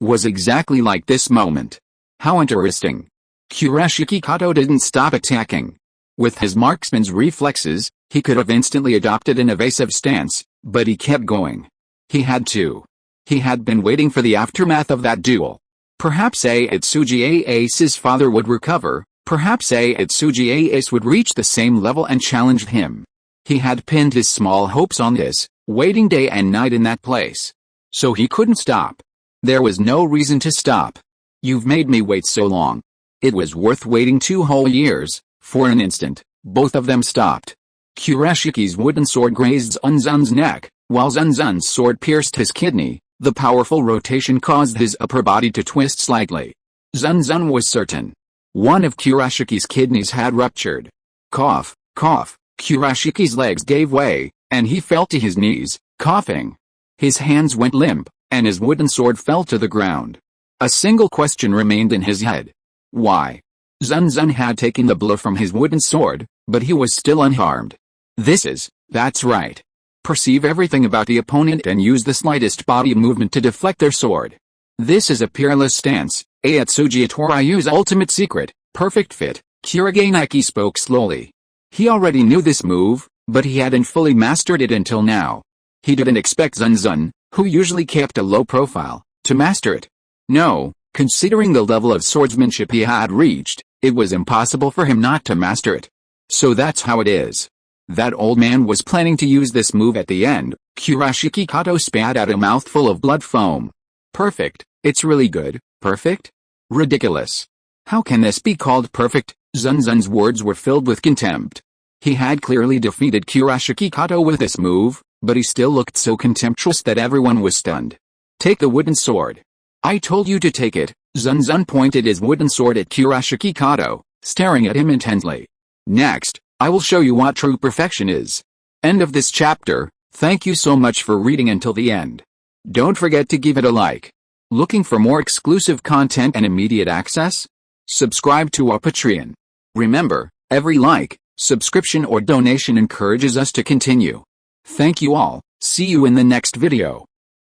was exactly like this moment. How interesting. Kurashiki Kato didn't stop attacking. With his marksman's reflexes, he could have instantly adopted an evasive stance, but he kept going. He had to. He had been waiting for the aftermath of that duel. Perhaps Atsuji Ace's father would recover, perhaps Atsuji Ace would reach the same level and challenge him. He had pinned his small hopes on this, waiting day and night in that place. So he couldn't stop. There was no reason to stop. You've made me wait so long. It was worth waiting 2 whole years. For an instant, both of them stopped. Kurashiki's wooden sword grazed Zun Zun's neck, while Zun Zun's sword pierced his kidney. The powerful rotation caused his upper body to twist slightly. Zun Zun was certain. One of Kurashiki's kidneys had ruptured. Cough, cough, Kurashiki's legs gave way, and he fell to his knees, coughing. His hands went limp, and his wooden sword fell to the ground. A single question remained in his head. Why? Zun Zun had taken the blow from his wooden sword, but he was still unharmed. That's right. Perceive everything about the opponent and use the slightest body movement to deflect their sword. This is a peerless stance, Atsuji Toryu's ultimate secret, perfect fit, Kuriganeki spoke slowly. He already knew this move, but he hadn't fully mastered it until now. He didn't expect Zun Zun, who usually kept a low profile, to master it. No, considering the level of swordsmanship he had reached, it was impossible for him not to master it. So that's how it is. That old man was planning to use this move at the end. Kurashiki Kato spat out a mouthful of blood foam. Perfect, it's really good. Perfect? Ridiculous. How can this be called perfect? Zun Zun's words were filled with contempt. He had clearly defeated Kurashiki Kato with this move, but he still looked so contemptuous that everyone was stunned. Take the wooden sword. I told you to take it. Zun Zun pointed his wooden sword at Kurashiki Kato, staring at him intently. Next, I will show you what true perfection is. End of this chapter. Thank you so much for reading until the end. Don't forget to give it a like. Looking for more exclusive content and immediate access? Subscribe to our Patreon. Remember, every like, subscription or donation encourages us to continue. Thank you all. See you in the next video.